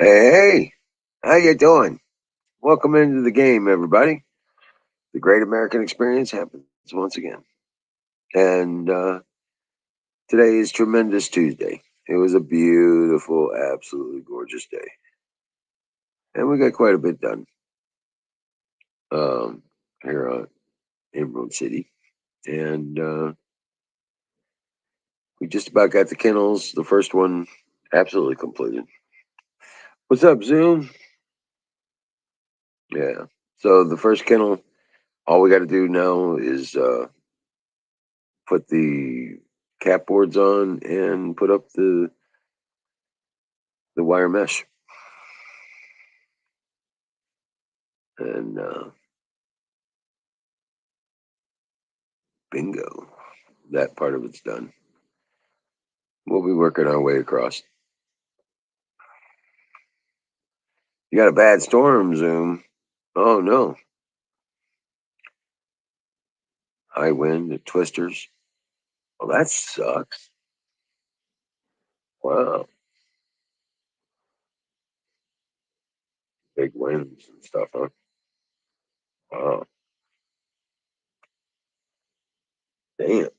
Hey, how you doing? Welcome into the game, everybody. The Great American Experience happens once again, and today is Tremendous Tuesday. It was a beautiful, absolutely gorgeous day, and we got quite a bit done um, here on Emerald City, and we just about got the kennels. The first one absolutely completed. What's up, Zoom? Yeah. So the first kennel, all we got to do now is put the cap boards on and put up the wire mesh, and bingo, that part of it's done. We'll be working our way across. You got a bad storm, Zoom. Oh no, high wind, and twisters. Well, that sucks. Wow, big winds and stuff, huh? Wow, damn.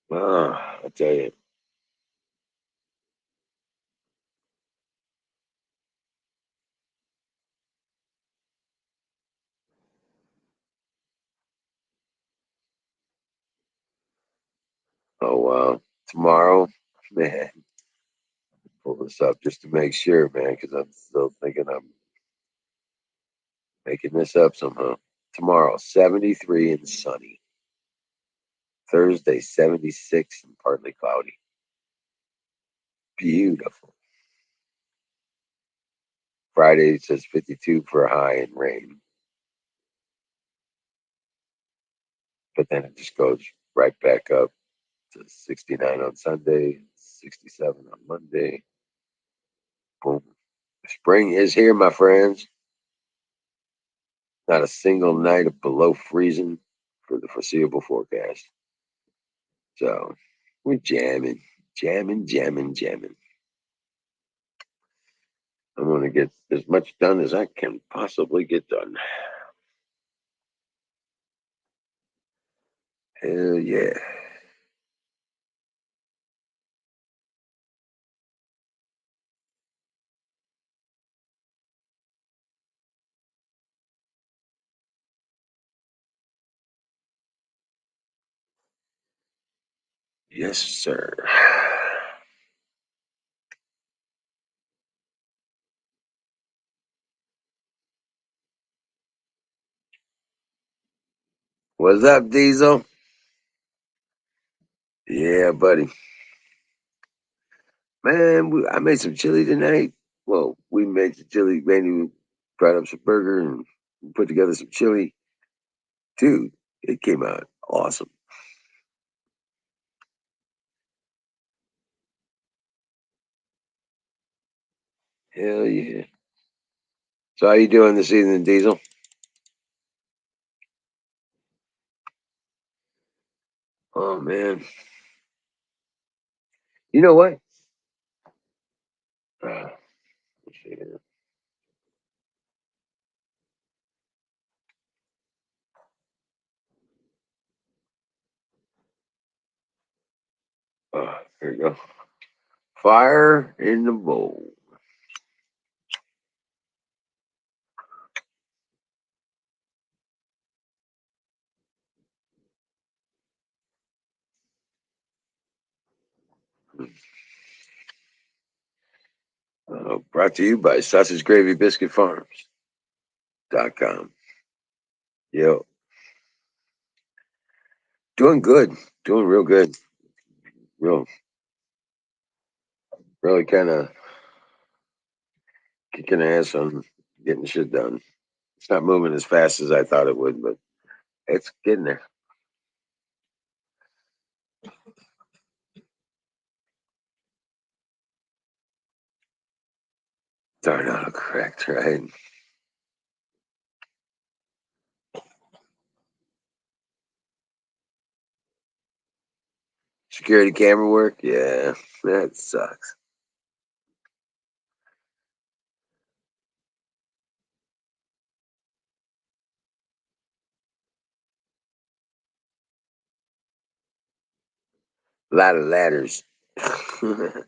Wow, I tell you. Oh wow, tomorrow, man. Pull this up just to make sure, man, because I'm still thinking I'm making this up somehow. Tomorrow, 73 and sunny. Thursday, 76 and partly cloudy. Beautiful. Friday says 52 for a high and rain, but then it just goes right back up to 69 on Sunday, 67 on Monday. Boom. Spring is here, my friends. Not a single night of below freezing for the foreseeable forecast. So we're jamming, jamming, jamming, jamming. I'm going to get as much done as I can possibly get done. Hell yeah. Yes, sir. What's up, Diesel? Yeah, buddy. Man, I made some chili tonight. Well, we made some chili. Mandy brought up some burger and put together some chili. Dude, it came out awesome. Hell yeah. So how you doing this evening, Diesel? Oh man. You know what? Let's see here. Here you go. Fire in the bowl. Brought to you by Sausage Gravy Biscuit Farms.com. Yo, doing good. Doing real good. Real, really kind of kicking ass on getting shit done. It's not moving as fast as I thought it would, but it's getting there. Darn autocorrect, right? Security camera work? Yeah, that sucks. A lot of ladders. A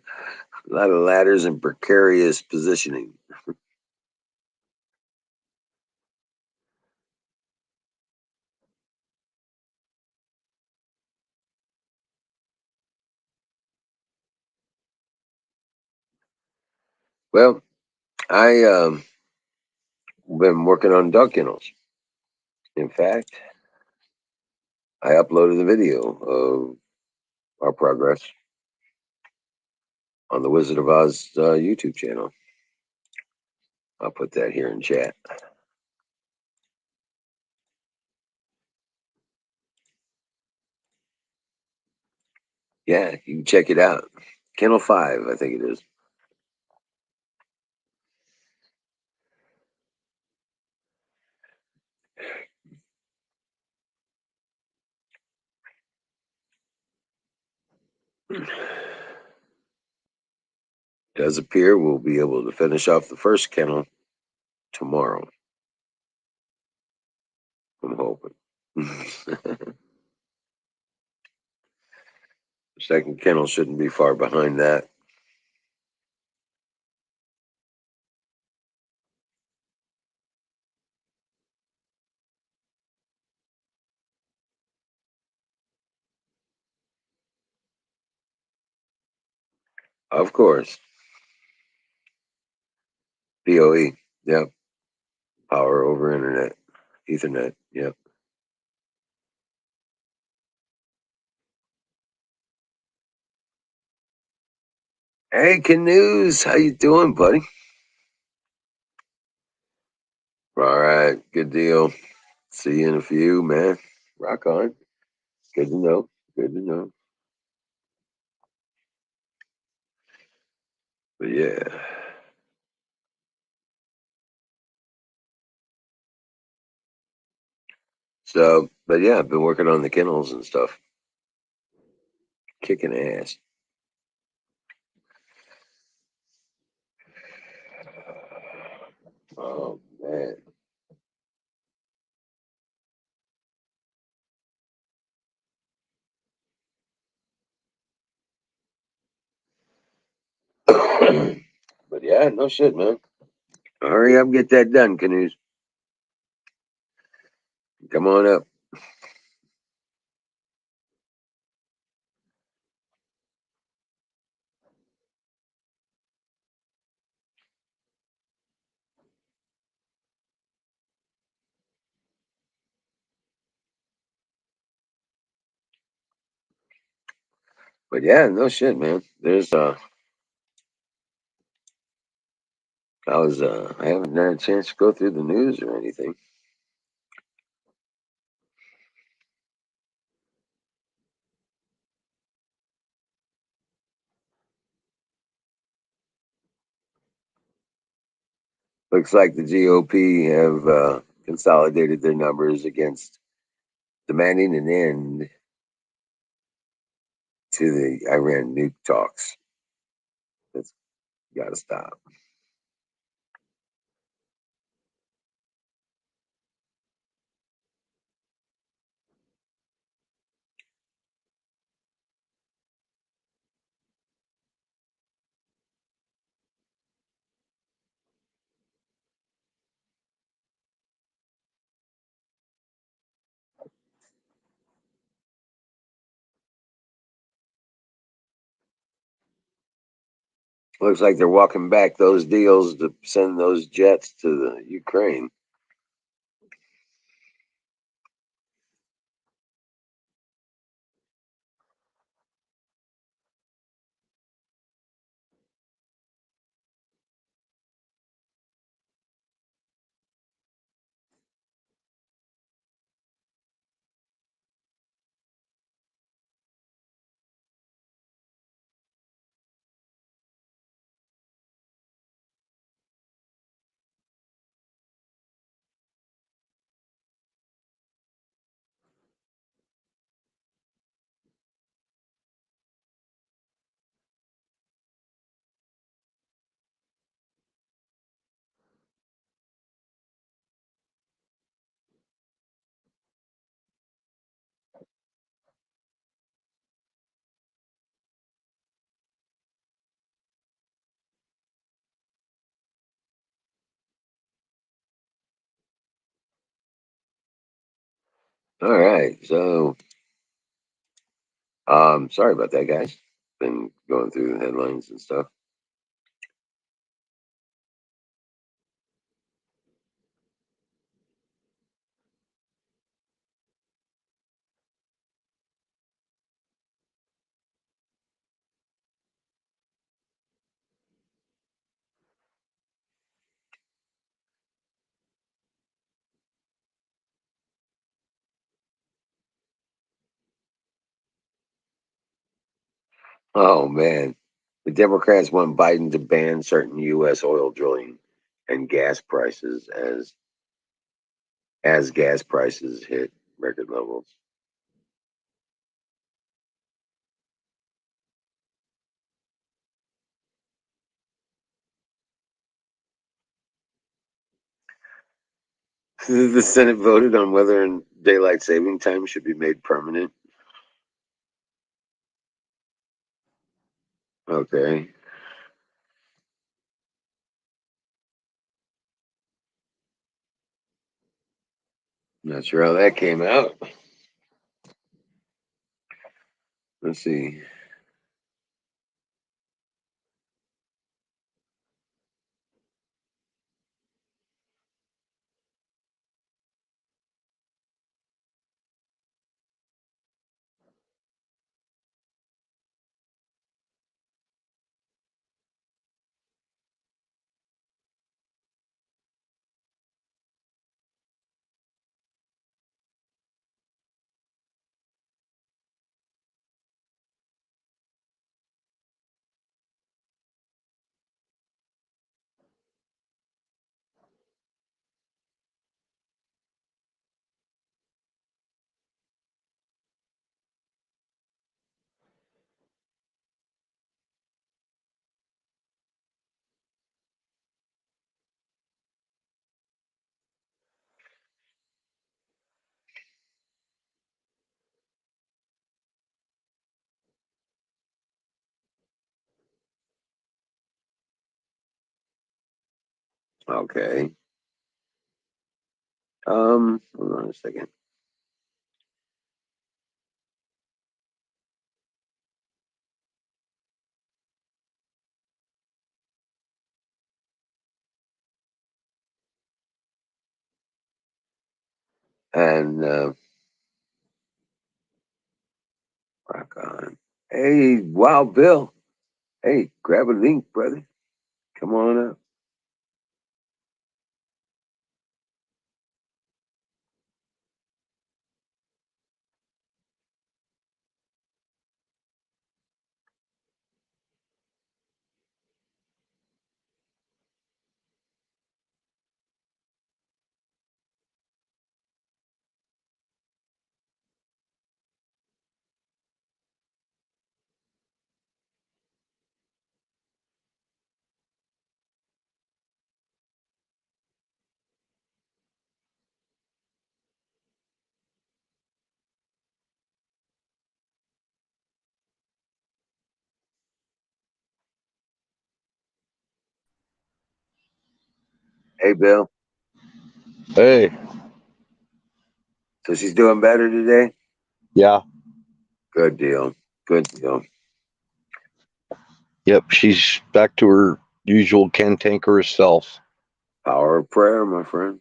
lot of ladders and precarious positioning. Well, I been working on duck kennels. In fact, I uploaded a video of our progress on the Wizard of Oz YouTube channel. I'll put that here in chat. Yeah, you can check it out. Kennel 5, I think it is. Does appear we'll be able to finish off the first kennel tomorrow. I'm hoping. The second kennel shouldn't be far behind that. Of course. PoE. Yep. Power over internet. Ethernet. Yep. Hey, Canoes. How you doing, buddy? All right. Good deal. See you in a few, man. Rock on. Good to know. Good to know. But yeah. So, but yeah, I've been working on the kennels and stuff. Kicking ass. Oh, man. But yeah, no shit, man. Hurry up, get that done, Canoes. Come on up. But yeah, no shit, man. There's I haven't had a chance to go through the news or anything. Looks like the GOP have consolidated their numbers against demanding an end to the Iran nuke talks. That's got to stop. Looks like they're walking back those deals to send those jets to the Ukraine. All right. So, sorry about that, guys. Been going through the headlines and stuff. Oh man, the Democrats want Biden to ban certain U.S. oil drilling and gas prices as gas prices hit record levels. The Senate voted on whether daylight saving time should be made permanent. Okay, not sure how that came out. Let's see. Okay. Hold on a second. And rock on. Hey, wow, Bill. Hey, grab a link, brother. Come on up. Hey, Bill. Hey, So she's doing better today? yeah, Good deal. Good deal. yep, she's back to her usual cantankerous self. Power of prayer, my friend.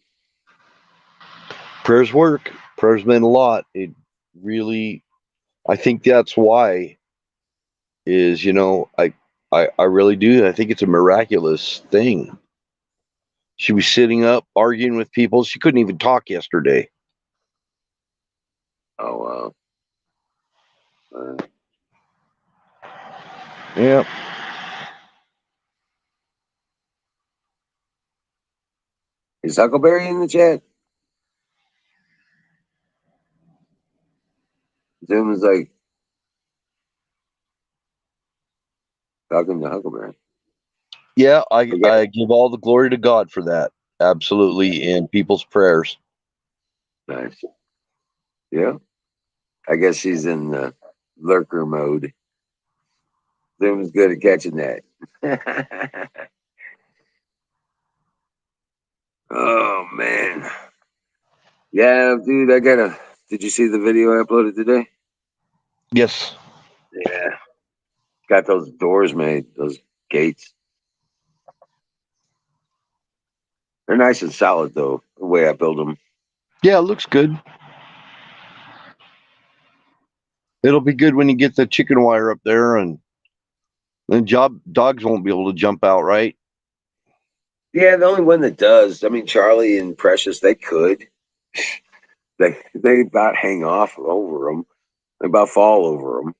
Prayers work. Prayers meant a lot. It really, I think that's why is, I really do. I think it's a miraculous thing. She was sitting up arguing with people. She couldn't even talk yesterday. Oh, wow. Yep. Is Huckleberry in the chat? Zoom is like talking to Huckleberry. Yeah, I, Okay. I give all the glory to God for that. Absolutely. And people's prayers. Nice. Yeah. I guess she's in lurker mode. Zoom's good at catching that. Oh, man. Yeah, dude, I gotta Did you see the video I uploaded today? Yes. Yeah. Got those doors made, those gates. They're nice and solid, though, the way I build them. Yeah, it looks good. It'll be good when you get the chicken wire up there, and then dogs won't be able to jump out, right? Yeah, the only one that does. I mean, Charlie and Precious, they could. They about hang off over them. They about fall over them.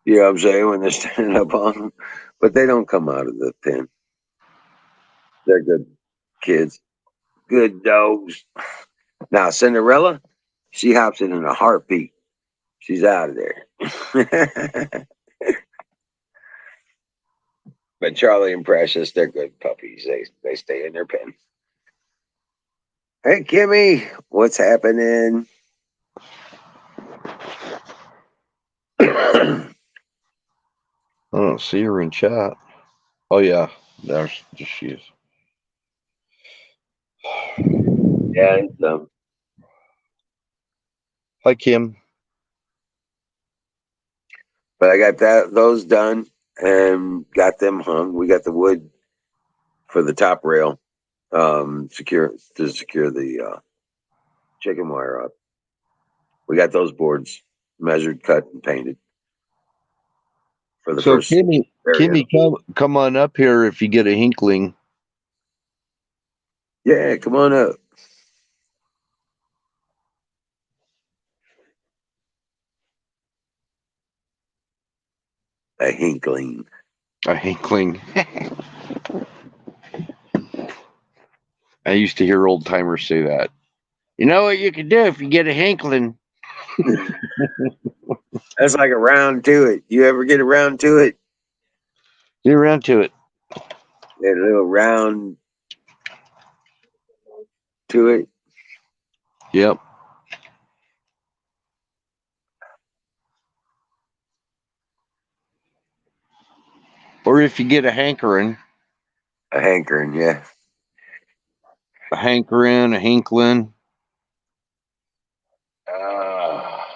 You know what I'm saying? When they're standing up on them. But they don't come out of the pen. They're good kids. Good dogs. Now, Cinderella, she hops in a heartbeat. She's out of there. But Charlie and Precious, they're good puppies. They stay in their pen. Hey, Kimmy, what's happening? Yeah, I don't see her in chat. Oh yeah, there she is. it's, Hi, Kim. but I got those done and got them hung. We got the wood for the top rail, secure to secure the chicken wire up. We got those boards measured, cut, and painted for the So first area. Kimmy, come on up here if you get a hinkling. Yeah, come on up. A hinkling. A hinkling. I used to hear old timers say that. You know what you can do if you get a hinkling? That's like a round to it. You ever get around to it? Get around to it. That little round to it. Yep. Or if you get a hankering, A hankering, yeah. a hankering, a hinkling. Ah,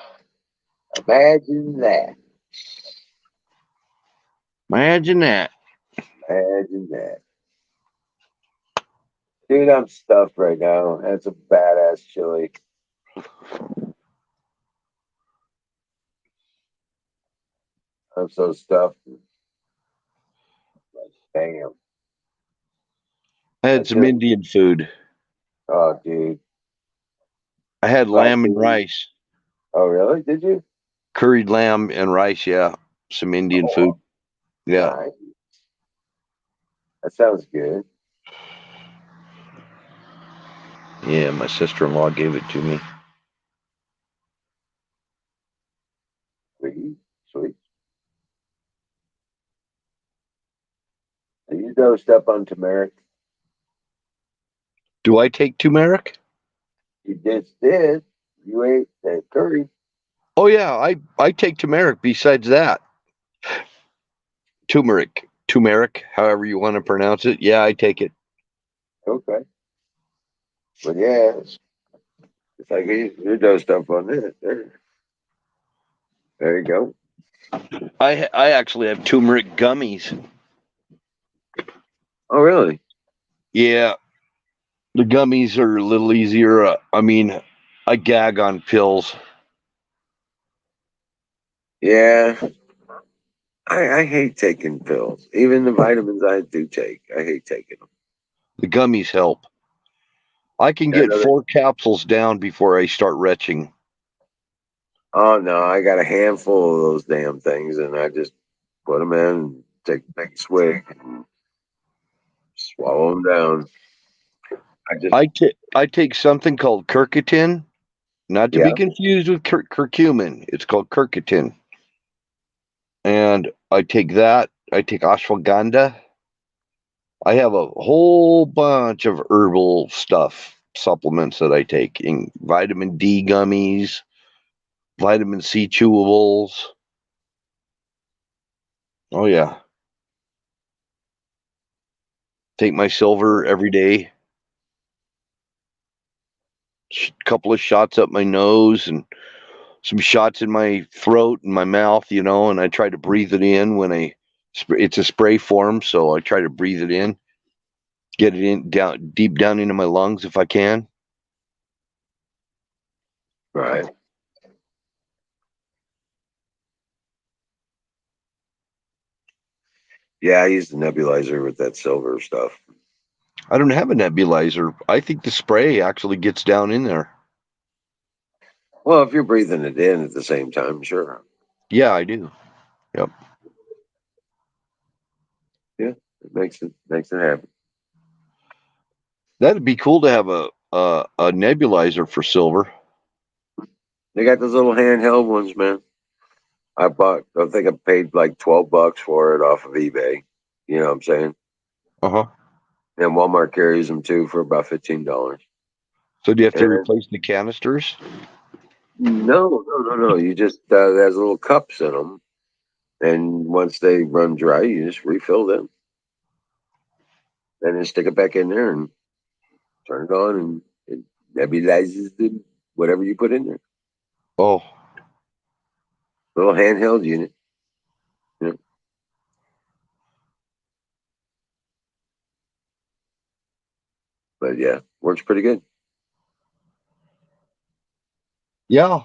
imagine that. Imagine that. Imagine that. Dude, I'm stuffed right now. That's a badass chili. I'm so stuffed. Damn. I I had some just, Indian food. oh, dude. I had Fried lamb and chicken. rice. Oh, really? Did you? Curried lamb and rice, yeah. Some Indian Oh, food. Yeah. nice. That sounds good. Yeah, my sister in law gave it to me. Sweet, sweet. So you dosed up on turmeric. Do I take turmeric? You just did. You ate that curry. Oh yeah, I take turmeric besides that. Turmeric. Turmeric, however you want to pronounce it. Yeah, I take it. Okay. But yeah, it's like you're dosed up on it. There you go. I actually have turmeric gummies. Oh, really? Yeah, the gummies are a little easier. I mean, I gag on pills. Yeah. I hate taking pills. Even the vitamins I do take, I hate taking them. The gummies help. I can I get know that. 4 capsules down before I start retching. Oh no, I got a handful of those damn things, and I just put them in, and take a big swig, and swallow them down. I just I take something called quercetin, not to be yeah. confused with curcumin. It's called quercetin, and I take that. I take ashwagandha. I have a whole bunch of herbal stuff, supplements that I take, in vitamin D gummies, vitamin C chewables. Oh yeah, take my silver every day. couple of shots up my nose and some shots in my throat and my mouth, and I try to breathe it in when it's a spray form, so I try to breathe it in, get it in down deep down into my lungs if I can. Right. Yeah, I used the nebulizer with that silver stuff. I don't have a nebulizer. I think the spray actually gets down in there. Well, if you're breathing it in at the same time, sure. Yeah, I do. Yep. Yeah, it makes it happen. That'd be cool to have a nebulizer for silver. They got those little handheld ones, man. I think I paid like $12 for it off of eBay. You know what I'm saying? Uh-huh. And Walmart carries them too for about $15. So do you have to And replace the canisters? no, no, no, no. You just there's little cups in them, and once they run dry, you just refill them, and then stick it back in there and turn it on, and it nebulizes whatever you put in there. Oh, Little handheld unit. You know? But yeah, works pretty good. yeah.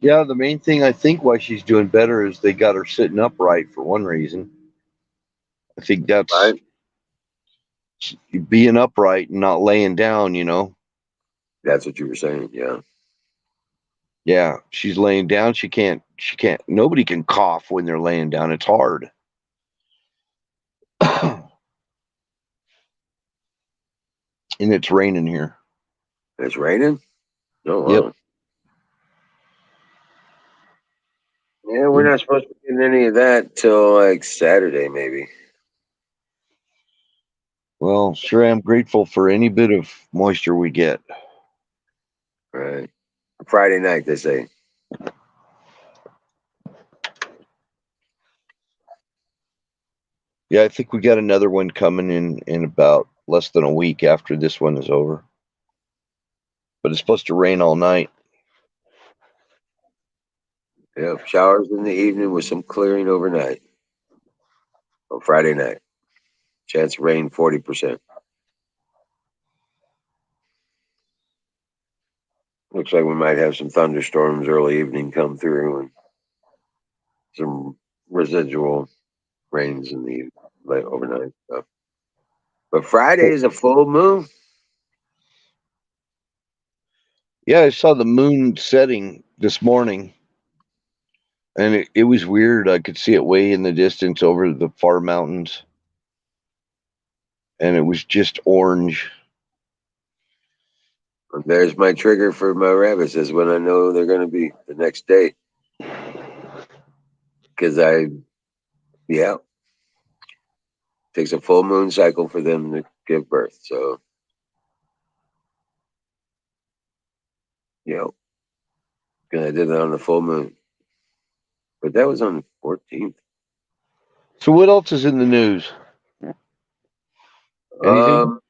Yeah, the main thing I think why she's doing better is they got her sitting upright for one reason. I think that's Right? being upright and not laying down. That's what you were saying. Yeah. Yeah, she's laying down. Nobody can cough when they're laying down. It's hard. And it's raining here. It's raining. Oh Yep. wow. Yeah, we're not supposed to get any of that till like Saturday, maybe. Well, sure am grateful for any bit of moisture we get. Right. Friday night, they say. Yeah, I think we got another one coming in about less than a week after this one is over. But it's supposed to rain all night. Yeah, showers in the evening with some clearing overnight on Friday night. Chance of rain 40%. Looks like we might have some thunderstorms early evening come through and some residual rains in the late overnight stuff. But Friday is a full moon. Yeah, I saw the moon setting this morning, and it was weird. I could see it way in the distance over the far mountains, and it was just orange. There's my trigger for my rabbits is when I know they're going to be the next day. Because yeah, takes a full moon cycle for them to give birth. So, you know, and I did it on the full moon. But that was on the 14th. So what else is in the news? Anything? Um,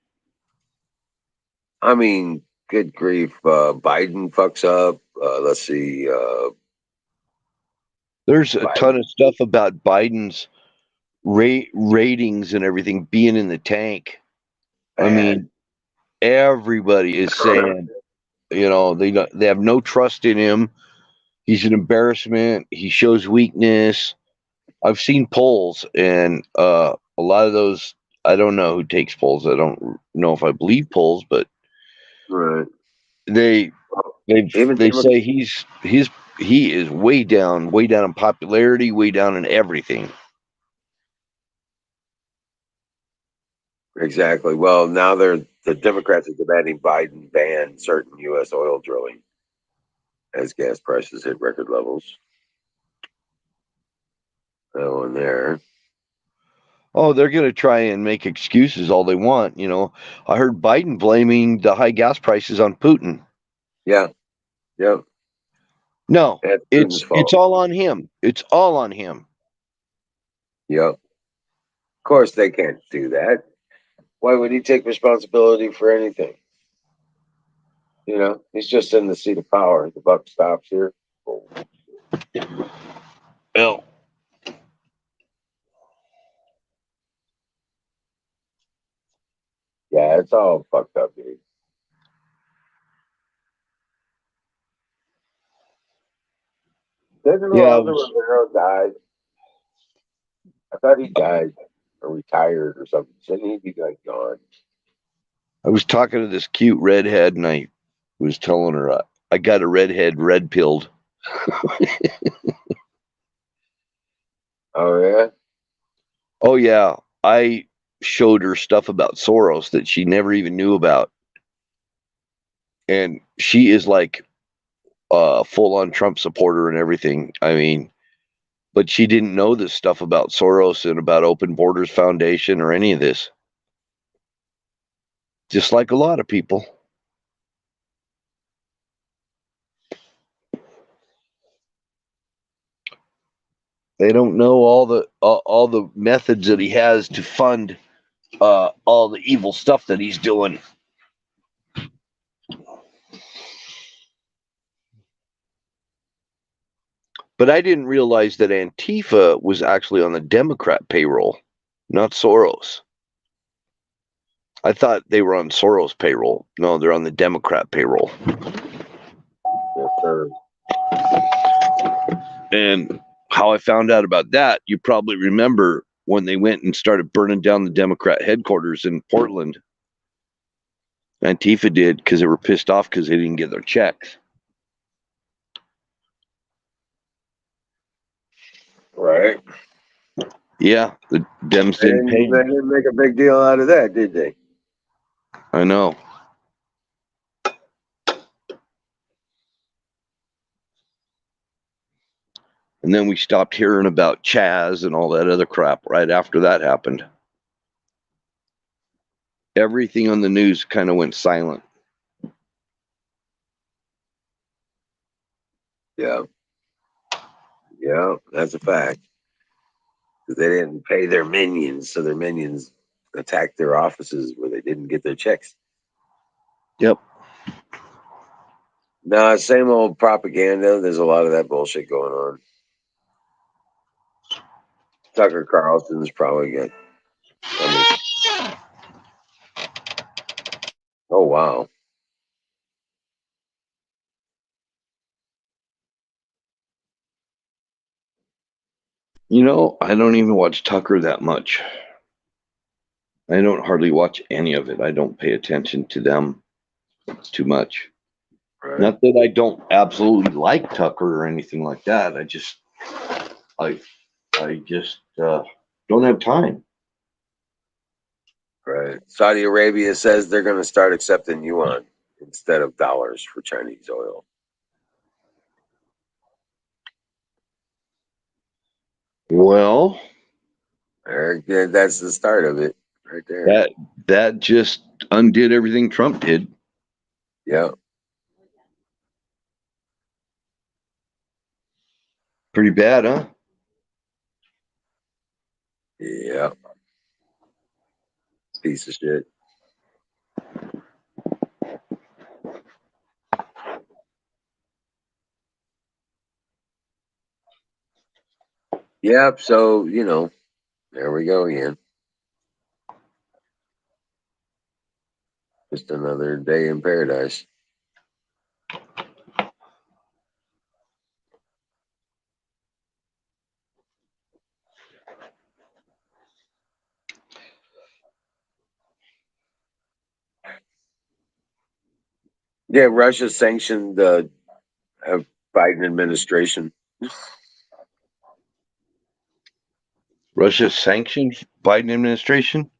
I mean, good grief. Biden fucks up. Let's see. There's a Biden ton of stuff about Biden's ratings and everything being in the tank. I bad. mean, everybody is saying, they have no trust in him. He's an embarrassment. He shows weakness. I've seen polls, and a lot of those. I don't know who takes polls. I don't know if I believe polls, but Right. they Even they Democrats. say he is way down in popularity, way down in everything. Exactly. Well, now the Democrats are demanding Biden ban certain U.S. oil drilling as gas prices hit record levels. That one there. Oh, they're going to try and make excuses all they want. I heard Biden blaming the high gas prices on Putin. Yeah. Yep. No, That's Putin's it's fault. all on him. It's all on him. Yep. Of course, they can't do that. Why would he take responsibility for anything? He's just in the seat of power. The buck stops here. Oh, Well, yeah, it's all fucked up, dude. Didn't yeah, Rolando Romero die? I thought he died or retired or something. Shouldn't he be like gone? I was talking to this cute redhead, and I was telling her I got a redhead red pilled. Oh yeah. Oh yeah, I showed her stuff about Soros that she never even knew about, and she is like a full on Trump supporter and everything. I mean, but she didn't know this stuff about Soros and about Open Borders Foundation or any of this. Just like a lot of people. They don't know all the methods that he has to fund all the evil stuff that he's doing. But I didn't realize that Antifa was actually on the Democrat payroll, not Soros. I thought they were on Soros' payroll. No, they're on the Democrat payroll. Yes, sir. And how I found out about that, you probably remember when they went and started burning down the Democrat headquarters in Portland. Antifa did because they were pissed off because they didn't get their checks. Right. Yeah, the Dems didn't pay They them. didn't make a big deal out of that, did they? I know. And then we stopped hearing about Chaz and all that other crap right after that happened. Everything on the news kind of went silent. Yeah. Yeah, that's a fact. 'Cause they didn't pay their minions, so their minions attacked their offices where they didn't get their checks. Yep. No, same old propaganda. There's a lot of that bullshit going on. Tucker Carlson's probably got. I mean, oh wow. You know, I don't even watch Tucker that much. I don't hardly watch any of it. I don't pay attention to them too much. Right. Not that I don't absolutely like Tucker or anything like that. I, I just don't have time. Right. Saudi Arabia says they're going to start accepting yuan instead of dollars for Chinese oil. Well, That's the start of it, right there. that just undid everything Trump did. Yeah. Pretty bad, huh? Yeah. Piece of shit. Yep. So there we go again. Just another day in paradise. Yeah, Russia sanctioned the Biden administration. Russia sanctioned Biden administration.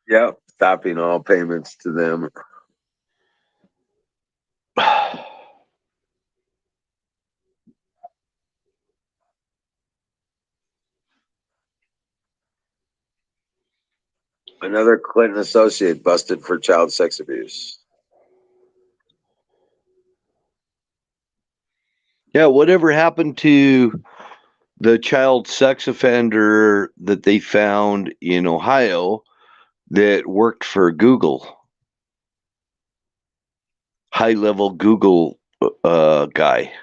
Yep, stopping all payments to them. Another Clinton associate busted for child sex abuse. Yeah, whatever happened to the child sex offender that they found in Ohio that worked for Google? High level Google guy.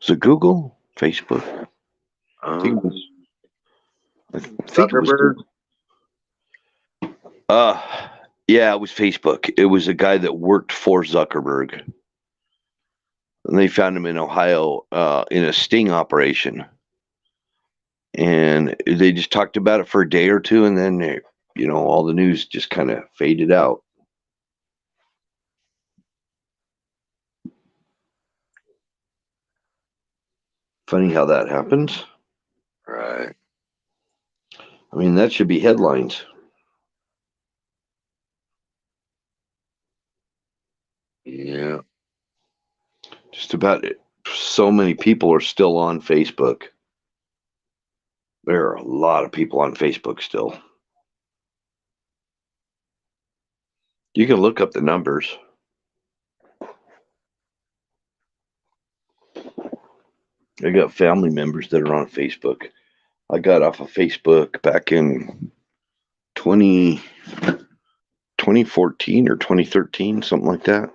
Was it Google? Facebook? I think it was. I think it was Zuckerberg. Google. Uh, yeah, it was Facebook. It was a guy that worked for Zuckerberg. And they found him in Ohio in a sting operation. And they just talked about it for a day or two, and then all the news just kind of faded out. Funny how that happens. Right. I mean, that should be headlines. Yeah. Just about it. So many people are still on Facebook. There are a lot of people on Facebook still. You can look up the numbers. I got family members that are on Facebook. I got off of Facebook back in 20, 2014 or 2013, something like that.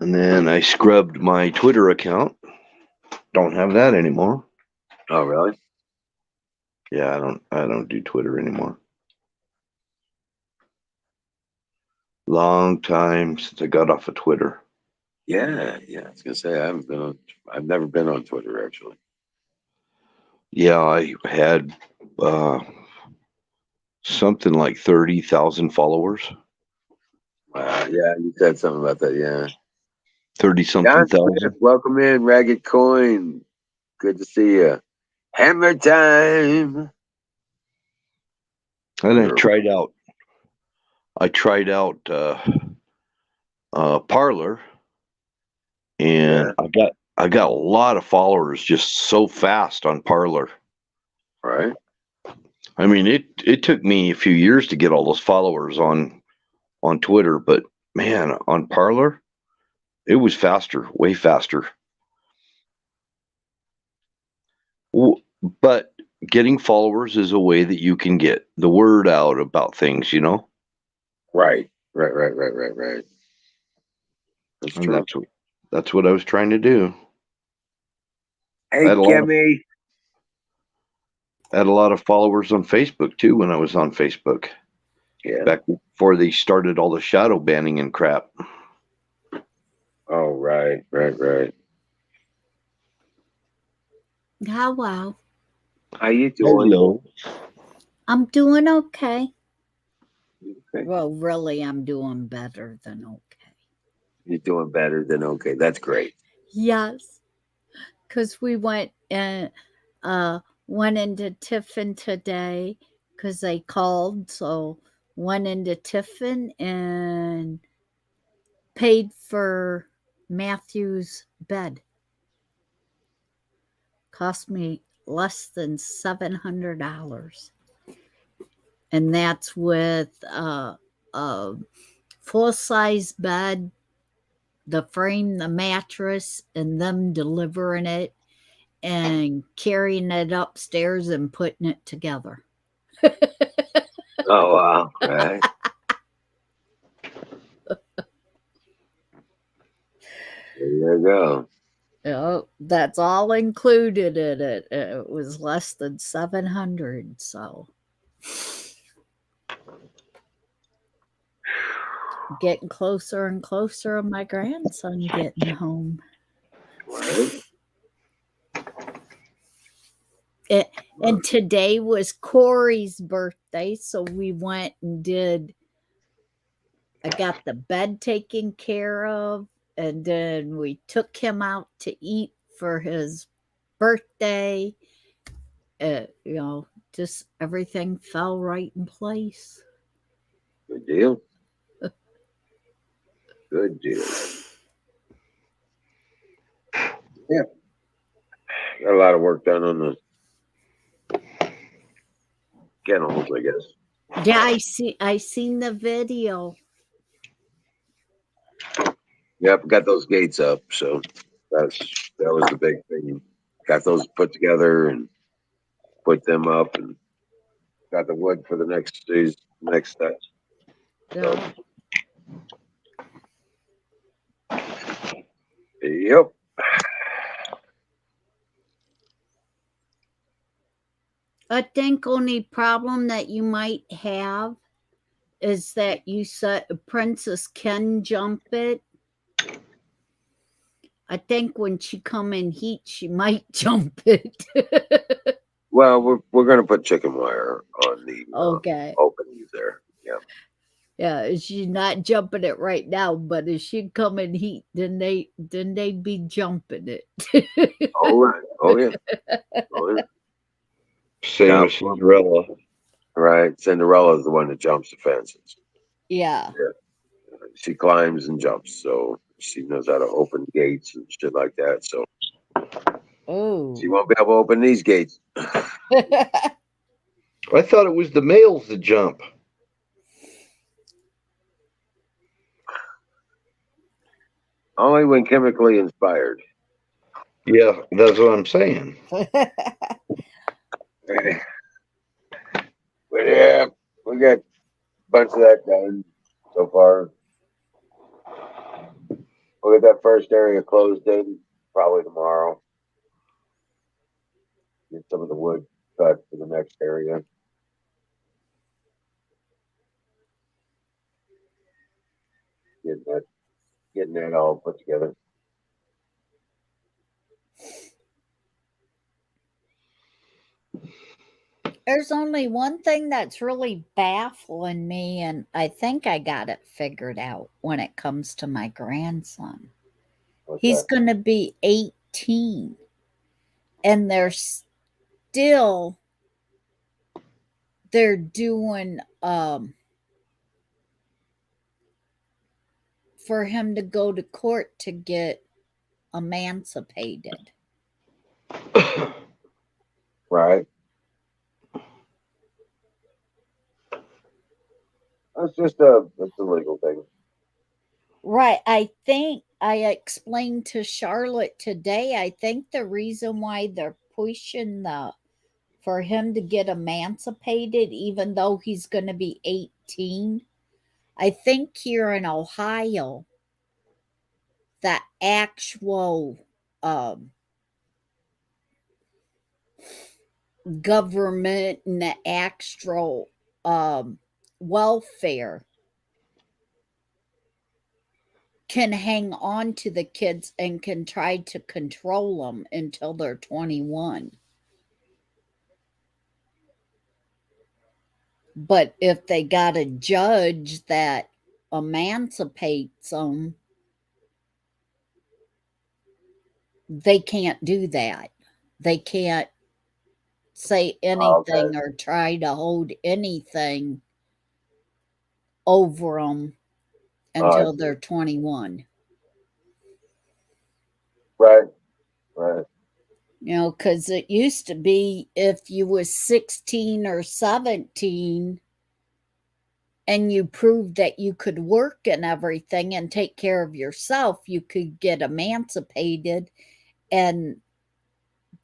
And then I scrubbed my Twitter account. Don't have that anymore. Oh, really? Yeah, I don't do Twitter anymore. Long time since I got off of Twitter. Yeah. Yeah. I was gonna say I haven't been on. I've never been on Twitter actually. Yeah, I had something like 30,000 followers. Wow. Yeah. You said something about that. Yeah. 30 John something Smith, thousand. welcome in, Ragged Coin. Good to see you. Hammer time. And I You're tried out Parlor, and yeah. I got a lot of followers just so fast on Parlor. Right. I mean, it took me a few years to get all those followers on Twitter, but man, on Parlor, it was faster, way faster. But getting followers is a way that you can get the word out about things. Right. Right. Right. Right. Right. Right. That's And true. that's what I was trying to do. I Hey, had a lot of Kimmy. I had a lot of followers on Facebook too when I was on Facebook Yeah. back before they started all the shadow banning and crap. Oh, right. Right. Right. Wow. How you doing? Hello. I'm doing okay. Okay. Well, really, I'm doing better than okay. You're doing better than okay. That's great. Yes, because we uh, went into Tiffin today because they called. So went into Tiffin and paid for Matthew's bed. Cost me less than $700. And that's with a full size bed, the frame, the mattress, and them delivering it and carrying it upstairs and putting it together. Oh, wow. Right. There you go. Oh, that's all included in it. It was less than 700. So getting closer and closer of my grandson getting home. Right. It, and today was Corey's birthday, so we went and I got the bed taken care of, and then we took him out to eat for his birthday. Just everything fell right in place. Good deal. Good deal. Yeah. Got a lot of work done on the kennels, I guess. Yeah, I seen the video. Yep, got those gates up. So that's that was the big thing. Got those put together and put them up, and got the wood for the next day's next steps. So Yeah. yep. I think only problem that you might have is that you said Princess can jump it. I think when she come in heat, she might jump it. Well, we're gonna put chicken wire on the Okay. openings there. Yeah. Yeah, she's not jumping it right now, but if she come in heat, then they'd be jumping it. All right. Oh yeah. Oh yeah. Same Yeah. as Cinderella. Right. Cinderella's the one that jumps the fences. Yeah. Yeah. She climbs and jumps, so she knows how to open gates and shit like that. So she Oh. won't be able to open these gates. I thought it was the males that jump. Only when chemically inspired. Yeah, that's what I'm saying. But yeah, we got a bunch of that done so far. We'll get that first area closed in probably tomorrow. Get some of the wood cut for the next area. Getting that getting that all put together. There's only one thing that's really baffling me, and I think I got it figured out when it comes to my grandson. What's He's that? going to be 18, and still they're doing for him to go to court to get emancipated. Right. That's a legal thing. Right. I think I explained to Charlotte today. I think the reason why they're pushing the for him to get emancipated, even though he's going to be 18, I think here in Ohio, the actual um, government and the actual welfare can hang on to the kids and can try to control them until they're 21. But if they got a judge that emancipates them, they can't do that. They can't say Okay. anything or try to hold anything over them Oh, I until see. they're 21. Right. Right. Because it used to be if you was 16 or 17 and you proved that you could work and everything and take care of yourself, you could get emancipated, and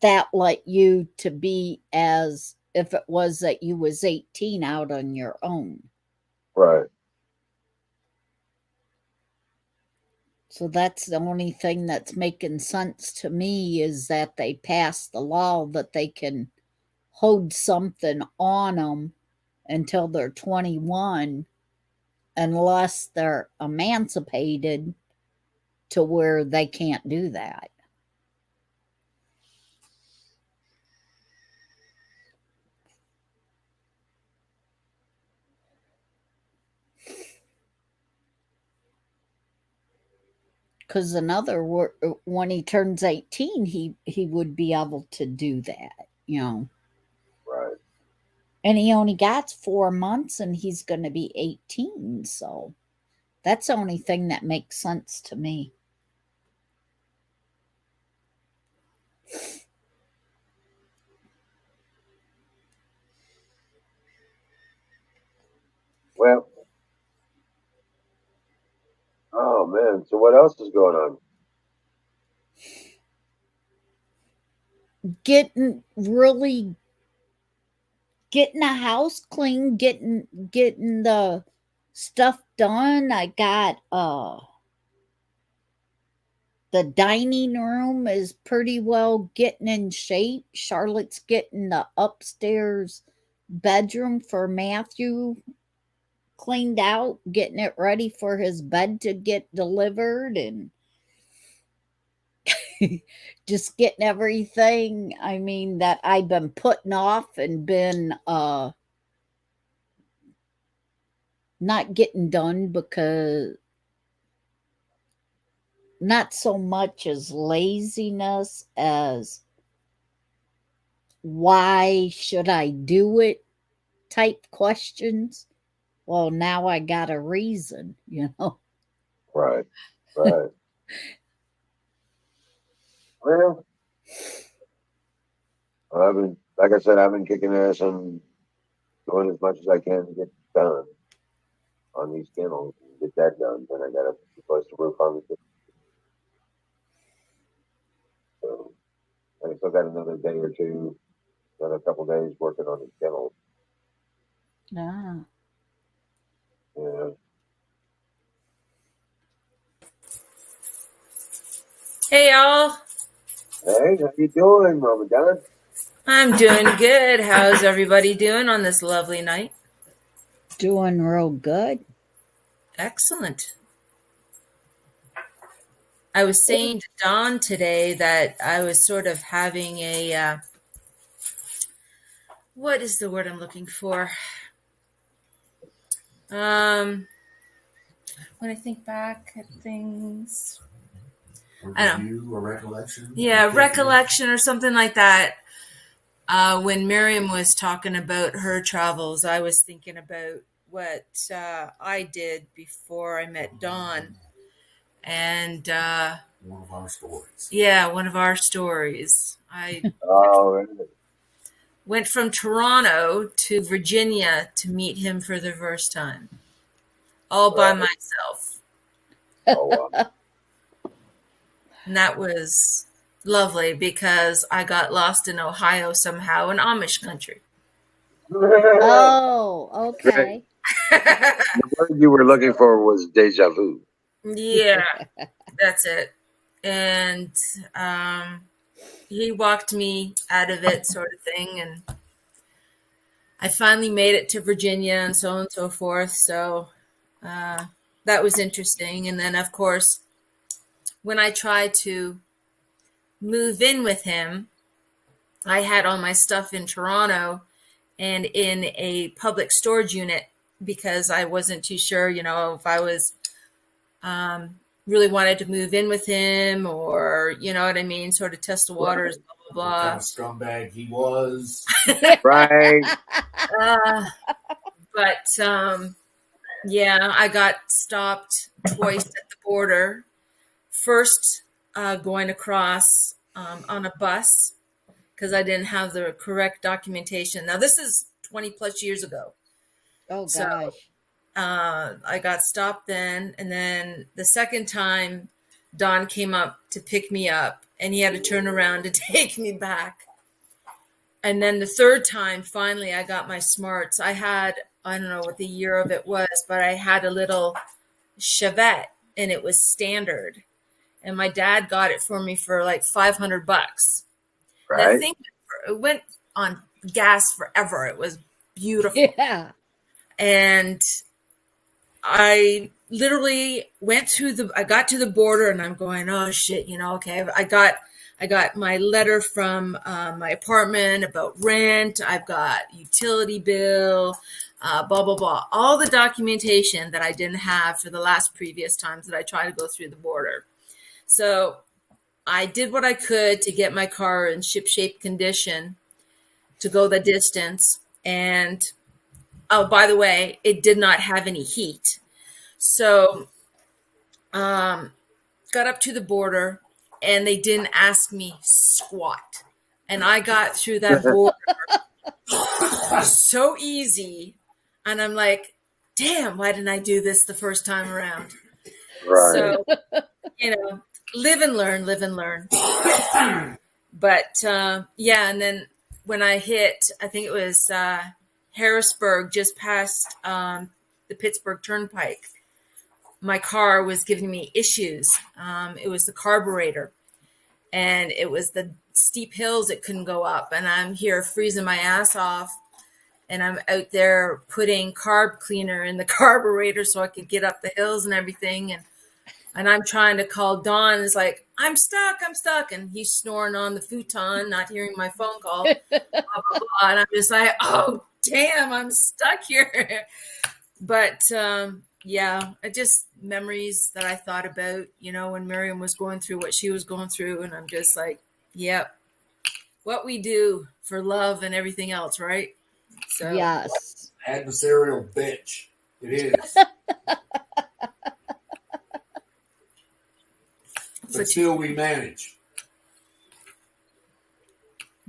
that let you to be as if it was that you was 18 out on your own. Right. So that's the only thing that's making sense to me, is that they passed the law that they can hold something on them until they're 21, unless they're emancipated to where they can't do that. Because when he turns 18, he would be able to do that. Right. And he only got 4 months and he's going to be 18. So that's the only thing that makes sense to me. Well, oh man. So what else is going on? Getting getting the house clean, getting the stuff done. I got the dining room is pretty well getting in shape. Charlotte's getting the upstairs bedroom for Matthew cleaned out, getting it ready for his bed to get delivered, and just getting everything, I mean, that I've been putting off and been not getting done because not so much as laziness as why should I do it type questions. Well, now I got a reason, you know. Right. Right. Well, I've been, like I said, I've been kicking ass and doing as much as I can to get done on these kennels and get that done. Then I got to replace the roof on the. So I still got another day or two, another couple days working on the kennels. Ah. Yeah. Hey, y'all. Hey, how you doing, Mama Don? I'm doing good. How's everybody doing on this lovely night? Doing real good. Excellent. I was saying to Dawn today that I was sort of having a, what is the word I'm looking for? When I think back at things, I don't know. A recollection? Yeah, recollection or something like that. When Miriam was talking about her travels, I was thinking about what I did before I met Dawn. And One of our stories. yeah, one of our stories. I Oh, really? went from Toronto to Virginia to meet him for the first time, all by Right. myself. Oh, wow. And that was lovely because I got lost in Ohio somehow in Amish country. Oh, okay. The word you were looking for was deja vu. Yeah, that's it. And he walked me out of it, sort of thing. And I finally made it to Virginia and so on and so forth. So that was interesting. And then, of course, when I tried to move in with him, I had all my stuff in Toronto and in a public storage unit because I wasn't too sure, if I was really wanted to move in with him or, you know what I mean, sort of test the waters, blah, blah, What blah. kind of scumbag he was. Right. But yeah, I got stopped twice at the border. First, going across on a bus because I didn't have the correct documentation. Now, this is 20 plus years ago. Oh, So gosh. I got stopped then. And then the second time, Don came up to pick me up and he had to turn around to take me back. And then the third time, finally, I got my smarts. I don't know what the year of it was, but I had a little Chevette and it was standard. And my dad got it for me for like $500. That Right. thing, it went on gas forever. It was beautiful. Yeah. And I literally I got to the border and I'm going, oh shit, okay. I got my letter from my apartment about rent. I've got utility bill, blah, blah, blah. All the documentation that I didn't have for the last previous times that I tried to go through the border. So I did what I could to get my car in ship-shape condition to go the distance. And, oh, by the way, it did not have any heat. So got up to the border and they didn't ask me squat. And I got through that border so easy. And I'm like, damn, why didn't I do this the first time around? Right. So, live and learn, live and learn. But yeah, and then when I hit, I think it was Harrisburg, just past the Pittsburgh Turnpike, my car was giving me issues. It was the carburetor, and it was the steep hills it couldn't go up. And I'm here freezing my ass off, and I'm out there putting carb cleaner in the carburetor so I could get up the hills and everything. And I'm trying to call Don. It's like, I'm stuck. And he's snoring on the futon, not hearing my phone call. Blah, blah, blah. And I'm just like, oh, damn, I'm stuck here. But yeah, just memories that I thought about, when Miriam was going through what she was going through. And I'm just like, yep, what we do for love and everything else, right? So Yes. Adversarial bitch. It is. But still we manage.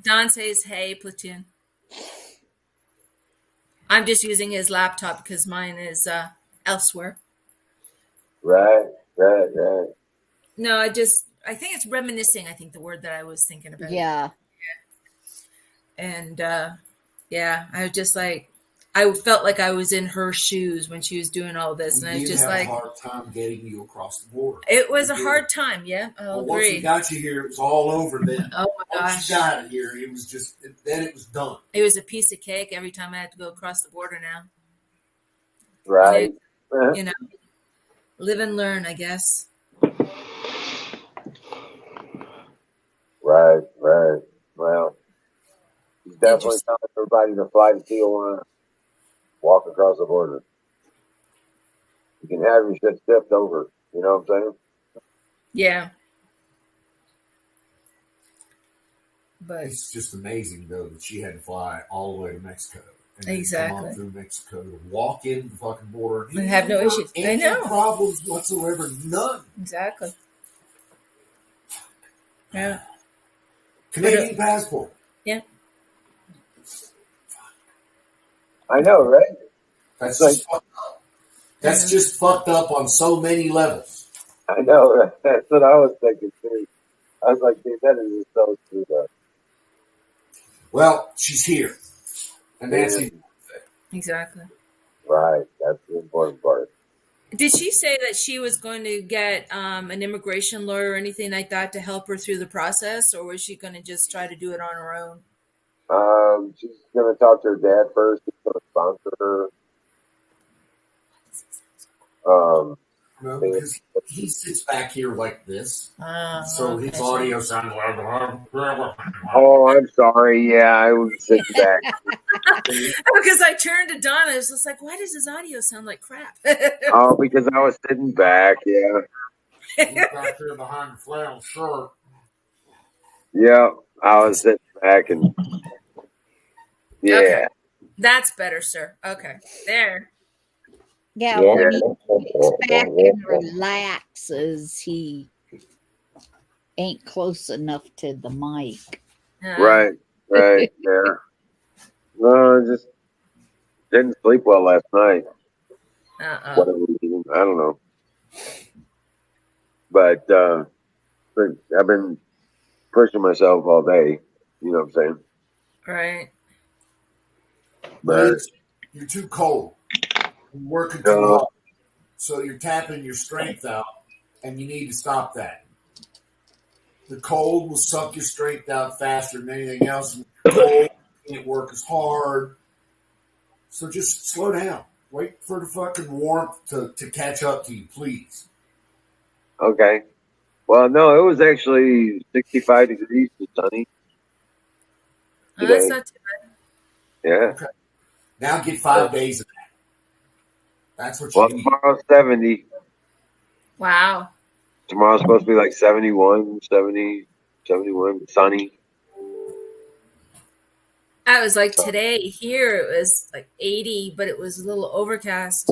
Don says, hey, platoon. I'm just using his laptop because mine is elsewhere. Right. No, I think it's reminiscing, I think the word that I was thinking about. Yeah. And yeah, I was just like, I felt like I was in her shoes when she was doing all this. We And I was did just have like, a hard time getting you across the border. it was We a did. hard time. Yeah, I'll But once we agree. got you here, it was all over then. Oh my Once gosh. you got it here, it was just, then it was done. It was a piece of cake every time I had to go across the border now. Right. Live and learn, I guess. Right. Well, he's definitely telling everybody to fly to Tijuana, walk across the border. You can have your shit stepped over. You know what I'm saying? Yeah. But It's just amazing, though, that she had to fly all the way to Mexico. And then Exactly. come up through Mexico to walk in the fucking border. And have no issues. I Any know. problems whatsoever. None. Exactly. Yeah. Canadian passport. Yeah. I know, right? That's Like- just fucked up. That's just fucked up on so many levels. I know. Right? That's what I was thinking too. I was like, dude, that is just so screwed up. Well, she's here. And that's Yeah. it. Exactly. Right. That's the important part. Did she say that she was going to get an immigration lawyer or anything like that to help her through the process, or was she going to just try to do it on her own? She's gonna talk to her dad first. He's gonna sponsor her. No, because he sits back here like this. So okay, his so- audio sounds like. Oh, I'm sorry. Yeah, I was sitting back. Because I turned to Donna, I was just like, why does his audio sound like crap? Oh, because I was sitting back. Yeah. He's back here behind the flannel shirt. Yeah. I was sitting back and. Yeah. Okay. That's better, sir. Okay. There. Yeah, when he sits back and relaxes, he ain't close enough to the mic. Right. There. No, I just didn't sleep well last night. Whatever reason, I don't know. But I've been pushing myself all day. You know what I'm saying? Right. But You're too cold. You're working too hard. So you're tapping your strength out, and you need to stop that. The cold will suck your strength out faster than anything else. The cold can't work as hard. So just slow down. Wait for the fucking warmth to catch up to you, please. okay. Well, no, it was actually 65 degrees and sunny. Oh, that's not too bad. Yeah. Now get 5 days of that. That's what Well, you need. tomorrow's 70. Wow. Tomorrow's supposed to be like 71, 70, 71, sunny. I was like today here it was like 80, but it was a little overcast.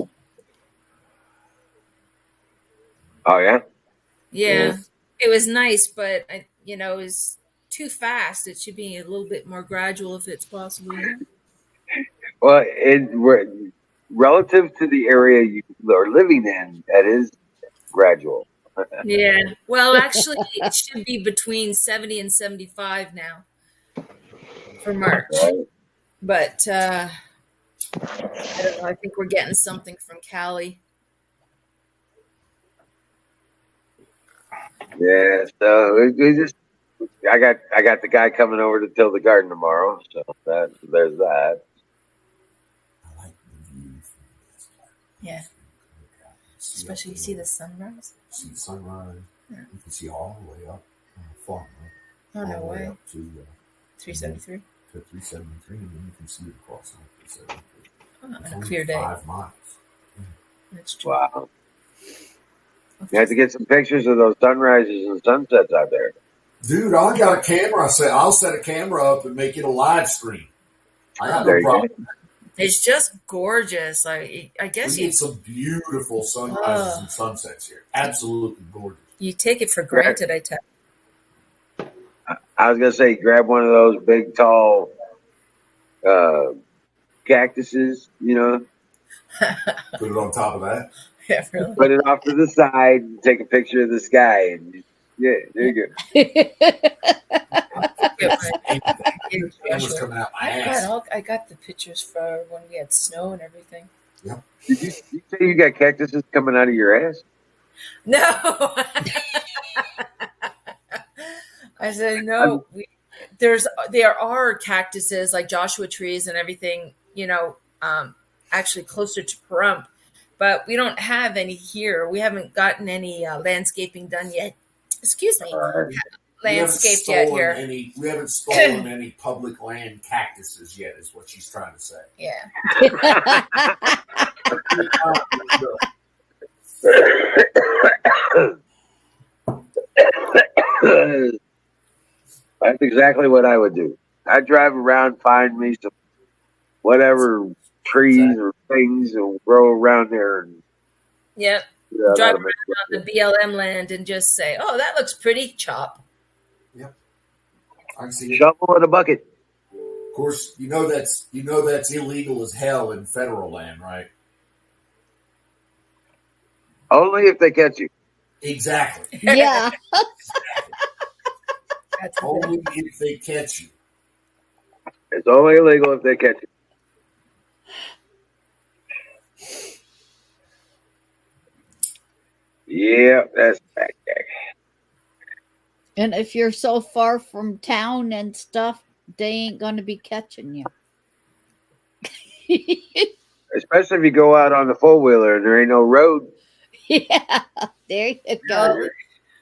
Oh, yeah? Yeah. It was nice, but it was too fast. It should be a little bit more gradual if it's possible. Well, relative to the area you are living in, that is gradual. Yeah. Well, actually, it should be between 70 and 75 now for March. Right? But I don't know. I think we're getting something from Cali. Yeah, so we just I got the guy coming over to till the garden tomorrow, so there's that. I like the view from this. Yeah. Especially you see the sunrise. See the sunrise. Yeah. You can see all the way up farm. Oh, no all the way way. up to 373. to 373, and then you can see it across 373. Oh, It's on a only clear day. 5 miles. That's true. Wow. You have to get some pictures of those sunrises and sunsets out there. Dude, I got a camera. I said I'll set a camera up and make it a live stream. I got There no you problem. go. It's just gorgeous. Like I guess We you get some beautiful sunrises and sunsets here. Absolutely gorgeous. you take it for granted. I tell. I was gonna say, grab one of those big, tall cactuses, Put it on top of that. Yeah, really. put it off to the side, and take a picture of the sky, and yeah, there you go. Camera's coming out my ass. I got the pictures for when we had snow and everything. Did you say you got cactuses coming out of your ass? No. I said no. There are cactuses like Joshua trees and everything. Actually closer to Pahrump, but we don't have any here. We haven't gotten any landscaping done yet. Excuse me, landscaped yet here. We haven't stolen any public land cactuses yet, is what she's trying to say. Yeah. That's exactly what I would do. I'd drive around, find me some whatever trees or things and grow around there. And Yep. Drive around on the BLM land and just say, "Oh, that looks pretty." Chop. Yep. I can see it. Shovel in a bucket. Of course, that's illegal as hell in federal land, right? Only if they catch you. Exactly. Yeah. That's Only if they catch you. It's only illegal if they catch you. Yeah, that's fact. And if you're so far from town and stuff, they ain't going to be catching you. Especially if you go out on the four-wheeler and there ain't no road. Yeah, there you go.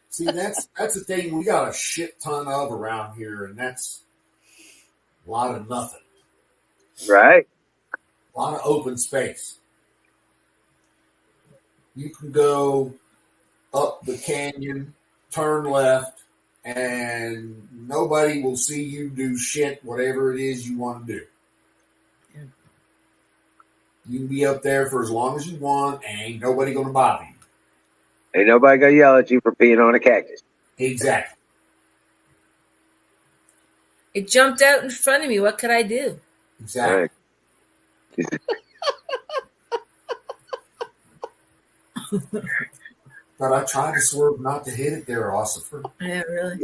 See, that's the thing we got a shit ton of around here, and that's a lot of nothing. Right? A lot of open space. You can go up the canyon, turn left, and nobody will see you do shit, whatever it is you want to do. You can be up there for as long as you want, and ain't nobody going to bother you. Ain't nobody gonna yell at you for peeing on a cactus. Exactly. It jumped out in front of me. What could I do? Exactly. Right. But I tried to swerve not to hit it there, Ossifer. Yeah, really.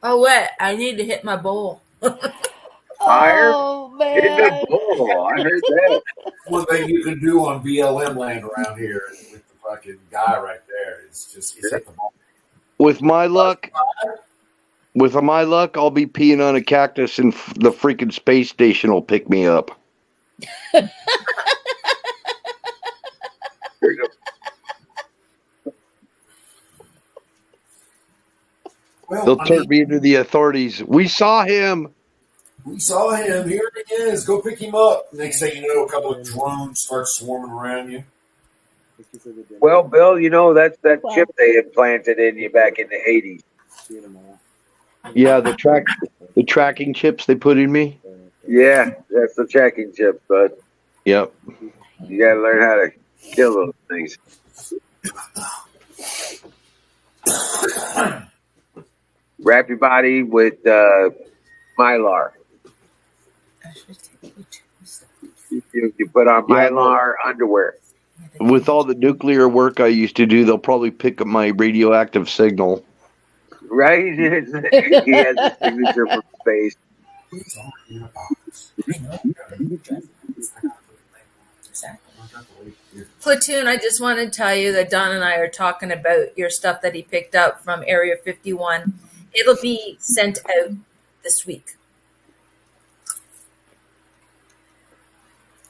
Oh, what? I need to hit my bowl. Fire? Oh, Hit man. the bull. I heard that. One thing you can do on BLM land around here with the fucking guy right there is hit the ball. With my luck, I'll be peeing on a cactus and the freaking space station will pick me up. There you go. Well, They'll turn me into the authorities. We saw him. We saw him. Here he is. Go pick him up. Next thing you know, a couple of drones start swarming around you. Well, Bill, that's that chip they implanted in you back in the 80s. Yeah, the tracking chips they put in me. Yeah, that's the tracking chip, but Yep. you got to learn how to kill those things. Wrap your body with Mylar. You put on Yeah, Mylar underwear. with all the nuclear work I used to do, they'll probably pick up my radioactive signal. Right? He has a signature from space. It's already in a box. I know. Platoon, I just want to tell you that Don and I are talking about your stuff that he picked up from Area 51. It'll be sent out this week.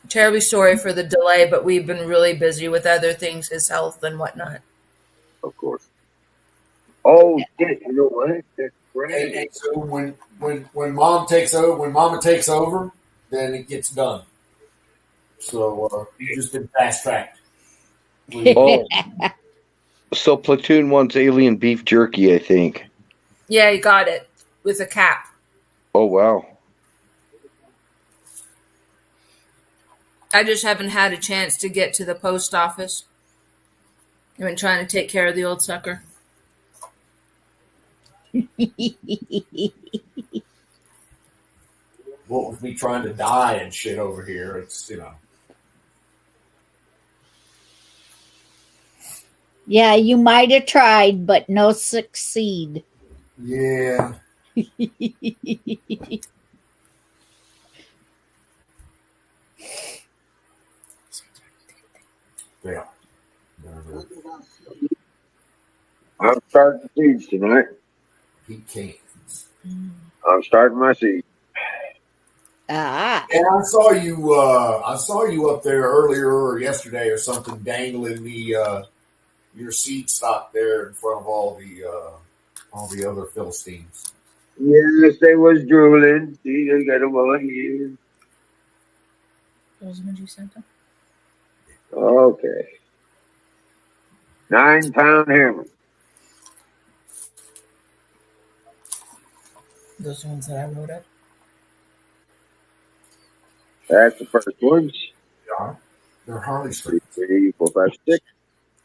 Terribly sorry for the delay, but we've been really busy with other things, his health and whatnot. Of course. Oh shit! You know what? That's right. And so when Mama takes over, then it gets done. So you just been fast tracked. Oh, so Platoon wants alien beef jerky, I think. Yeah, you got it. With a cap. Oh, wow. I just haven't had a chance to get to the post office. I've been trying to take care of the old sucker. What with me trying to die and shit over here, it's Yeah, you might have tried, but no succeed. Yeah. Yeah. I'm starting seeds tonight. He can't. I'm starting my seeds. Ah. And I saw you up there earlier or yesterday or something dangling your seed stock there in front of all the other Philistines. Yes, they was drooling. See, they got them all here. Those ones you sent them? Okay. 9-pound hammer. Those ones that I wrote up? That's the first one. Yeah. They're Harley 2, Street. 3, 4, 5, 6.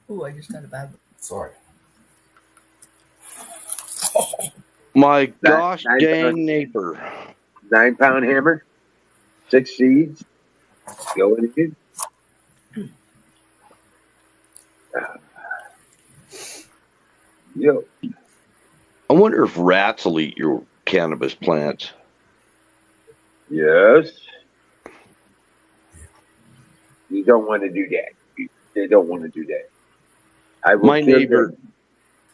Ooh, I just got a bad one. Sorry. My gosh dang neighbor. 9-pound hammer. 6 seeds. Going in. Yo. I wonder if rats will eat your cannabis plants. Yes. You don't want to do that. They don't want to do that. I will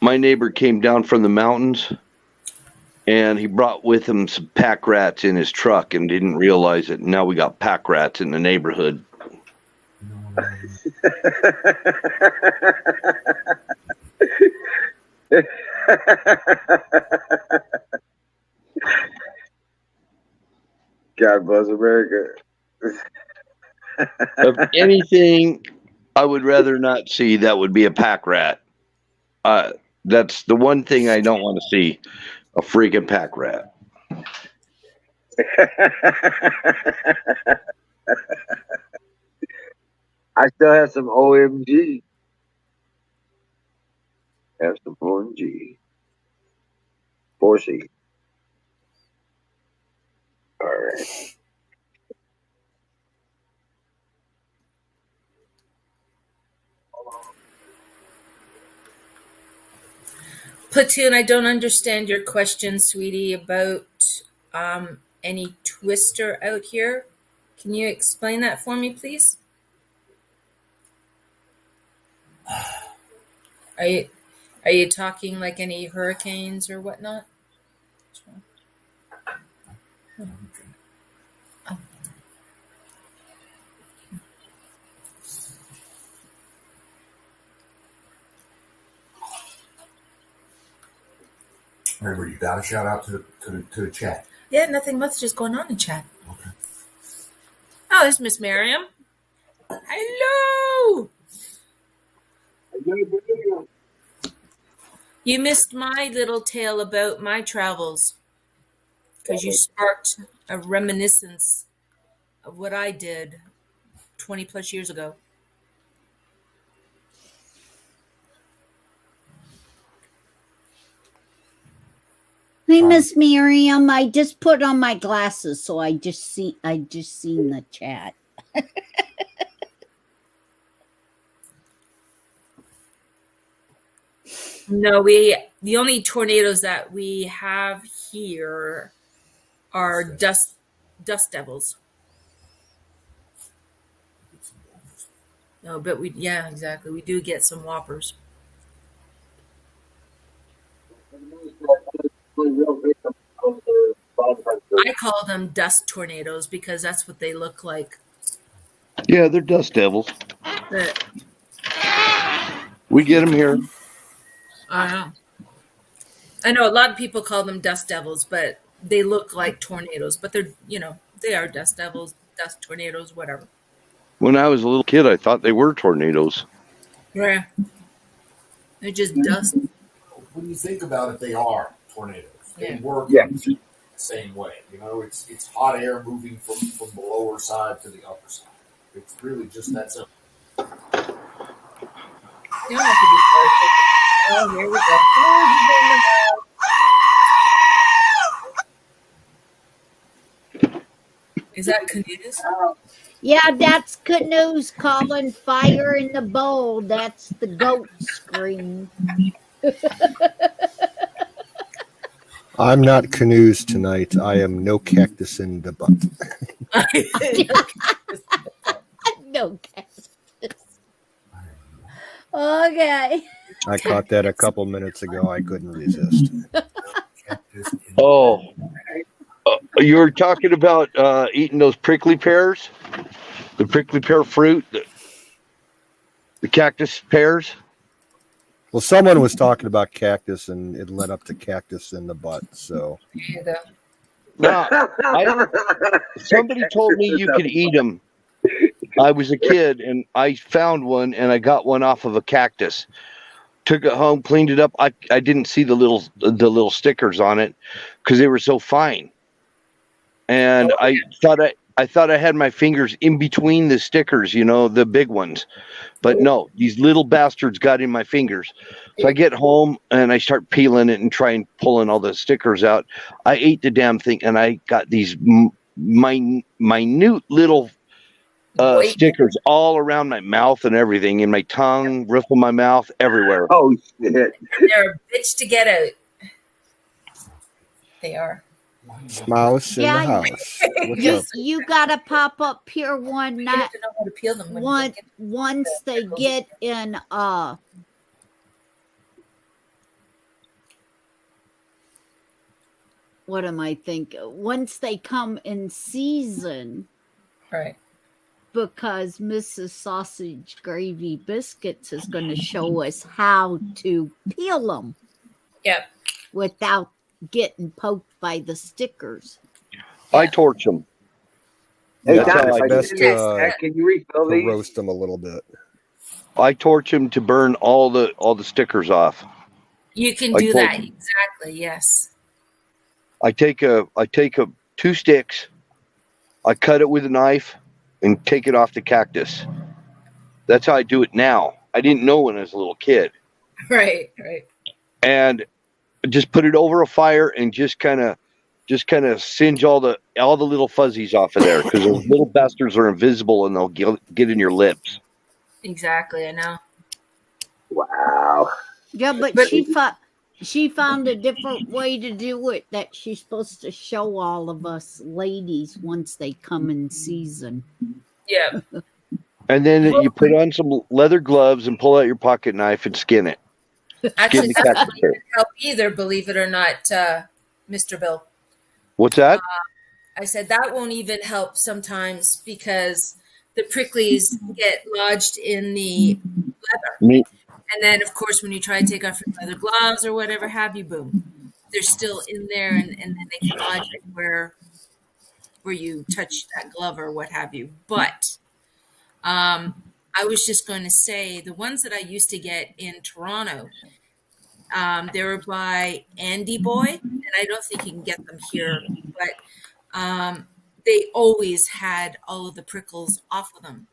My neighbor came down from the mountains, and he brought with him some pack rats in his truck and didn't realize it. Now we got pack rats in the neighborhood. God bless America. If anything, I would rather not see that would be a pack rat. That's the one thing I don't want to see, a freaking pack rat. I still have some OMG. Have some OMG. 4 seeds. All right. Platoon, I don't understand your question, sweetie, about any twister out here. Can you explain that for me, please? Are you talking like any hurricanes or whatnot? Remember, you got to shout out to the chat. Yeah, nothing much just going on in chat. Okay. Oh, there's Miss Miriam. Hello. You missed my little tale about my travels because you sparked a reminiscence of what I did 20 plus years ago. Hey, Miss Miriam, I just put on my glasses, so I just seen the chat. No, the only tornadoes that we have here are dust devils. No, but exactly. We do get some whoppers. I call them dust tornadoes because that's what they look like. Yeah, they're dust devils. But We get them here. I know a lot of people call them dust devils, but they look like tornadoes. But they are dust devils, dust tornadoes, whatever. When I was a little kid, I thought they were tornadoes. Yeah. They're just dust. When you think about it, they are tornadoes. They Yeah. work Yeah. the same way. It's hot air moving from the lower side to the upper side. It's really just that simple. You don't have to be perfect. Oh, here we go. Is that canoes? Yeah, that's canoes calling fire in the bowl. That's the goat scream. I'm not canoes tonight. I am no cactus in the butt. No cactus. Okay. I caught that a couple minutes ago. I couldn't resist. Oh, you were talking about eating those prickly pears, the prickly pear fruit, the cactus pears. Well, someone was talking about cactus, and it led up to cactus in the butt. So No, somebody told me you could eat them. I was a kid, and I found one, and I got one off of a cactus. Took it home, cleaned it up. I didn't see the little stickers on it because they were so fine, and I thought I had my fingers in between the stickers, the big ones, but no, these little bastards got in my fingers. So I get home and I start peeling it and trying pulling all the stickers out. I ate the damn thing, and I got these minute little stickers all around my mouth and everything, in my tongue, roof of my mouth, everywhere. Oh shit! They're a bitch to get out. They are. mouse in the house. What's up? You gotta pop up here one You night. have to know how to peel them. Once they get in what am I thinking? Once they come in season, Right. because Mrs. Sausage Gravy Biscuits is going to show us how to peel them Yep. without getting poked by the stickers. I torch them. Hey, That's Tom, how if I I do best can, to can you refill these? roast them a little bit. I torch them to burn all the stickers off. You can I do told that. you. Exactly. Yes. I take two sticks, I cut it with a knife, and take it off the cactus. That's how I do it now. I didn't know when I was a little kid, Right. Right. and just put it over a fire and just kind of singe all the little fuzzies off of there, because those little bastards are invisible and they'll get in your lips. Exactly. I know. Wow. Yeah, but she found a different way to do it that she's supposed to show all of us ladies once they come in season. Yeah. And then you put on some leather gloves and pull out your pocket knife and skin it. Actually, the that cactus doesn't even help either. Believe it or not, Mr. Bill. What's that? I said that won't even help sometimes because the pricklies get lodged in the leather. Me. And then, of course, when you try to take off your leather gloves or whatever have you, boom, they're still in there, and then they can lodge it where you touch that glove or what have you. But I was just going to say the ones that I used to get in Toronto, they were by Andy Boy, and I don't think you can get them here, but they always had all of the prickles off of them.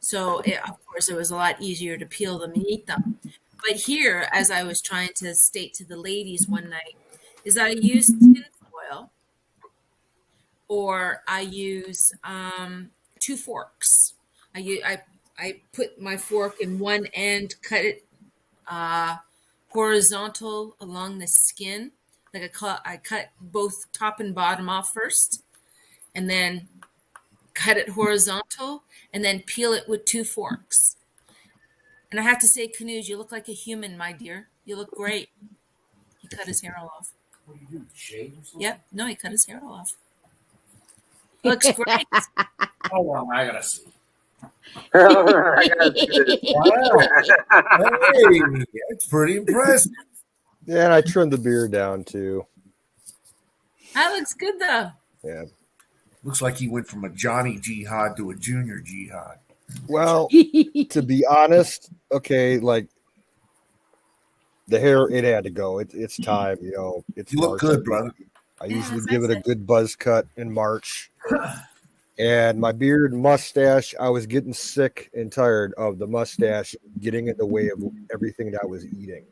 So, of course, it was a lot easier to peel them and eat them. But here, as I was trying to state to the ladies one night, is I use tin foil, or I use 2 forks. I put my fork in one end, cut it horizontal along the skin. Like I cut both top and bottom off first, and then cut it horizontal, and then peel it with 2 forks. And I have to say, Canute, you look like a human, my dear. You look great. He cut his hair all off. What do you do? Shave or something? Yep. No, he cut his hair all off. Looks great. Hold on, I gotta see. I gotta see this. Wow. Hey, that's pretty impressive. Yeah, and I trimmed the beard down too. That looks good, though. Yeah. Looks like he went from a Johnny Jihad to a Junior Jihad. Well, to be honest, okay, like the hair, it had to go. It's time, you know. It's You look March. good, brother. I Yeah, usually that's give it a nice. good buzz cut in March. And my beard and mustache, I was getting sick and tired of the mustache getting in the way of everything that I was eating.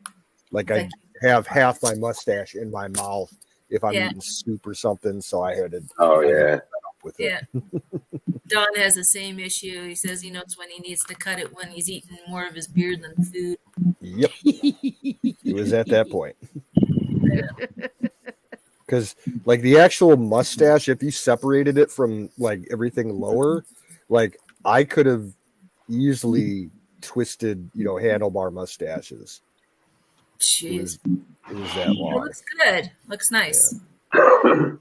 Like I have half my mustache in my mouth if I'm eating soup or something, so I had to Oh yeah. with it. Yeah. Don has the same issue. He says he knows when he needs to cut it when he's eating more of his beard than food. Yep. It was at that point. Because like the actual mustache, if you separated it from like everything lower, like I could have easily twisted, you know, handlebar mustaches. Jeez. It was that It long. looks good. Looks nice. And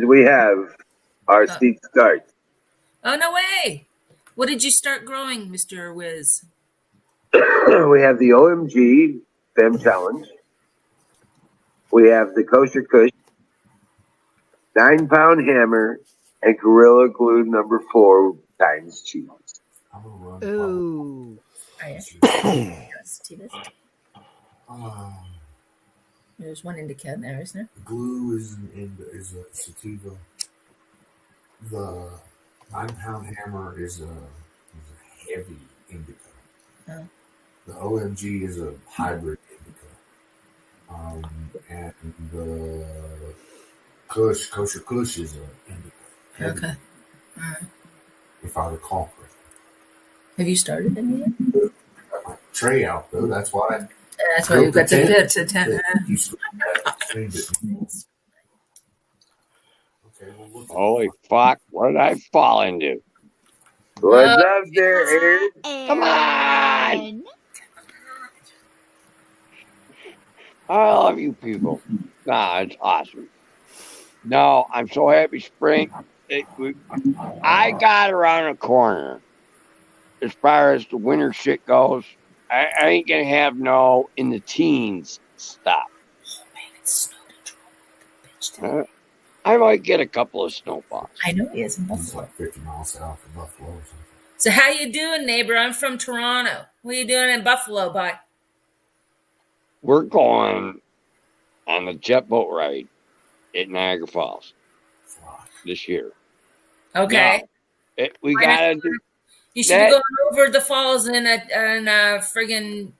we have our seat start. Oh, no way. What did you start growing, Mr. Wiz? We have the OMG Fem Challenge. We have the Kosher Kush, 9-pound hammer, and Gorilla Glue number 4 times cheese. I'm gonna run. Ooh. There's one indica in there, isn't there? The glue is a sativa. The 9-pound hammer is a heavy indica. Oh. The OMG is a hybrid indica. And the kosher kush is an indica. Heavy, Okay. All right. if I recall correctly. Have you started any yet? Got my tray out though. That's why. That's why you've got the pit to You streamed it. Okay, well, look. Holy fuck! What did I fall into? What's up there, Aaron? Come on! I love you people. Nah, it's awesome. No, I'm so happy spring. I got around the corner. As far as the winter shit goes, I ain't gonna have no in the teens stuff. Oh, man, it's snowed. I might get a couple of snowballs. I know he is in It's Buffalo. like 50 miles south of Buffalo or something. So how you doing, neighbor? I'm from Toronto. What are you doing in Buffalo, bud? We're going on the jet boat ride at Niagara Falls this year. Okay. Now, we gotta do. You should be going over the falls in a friggin'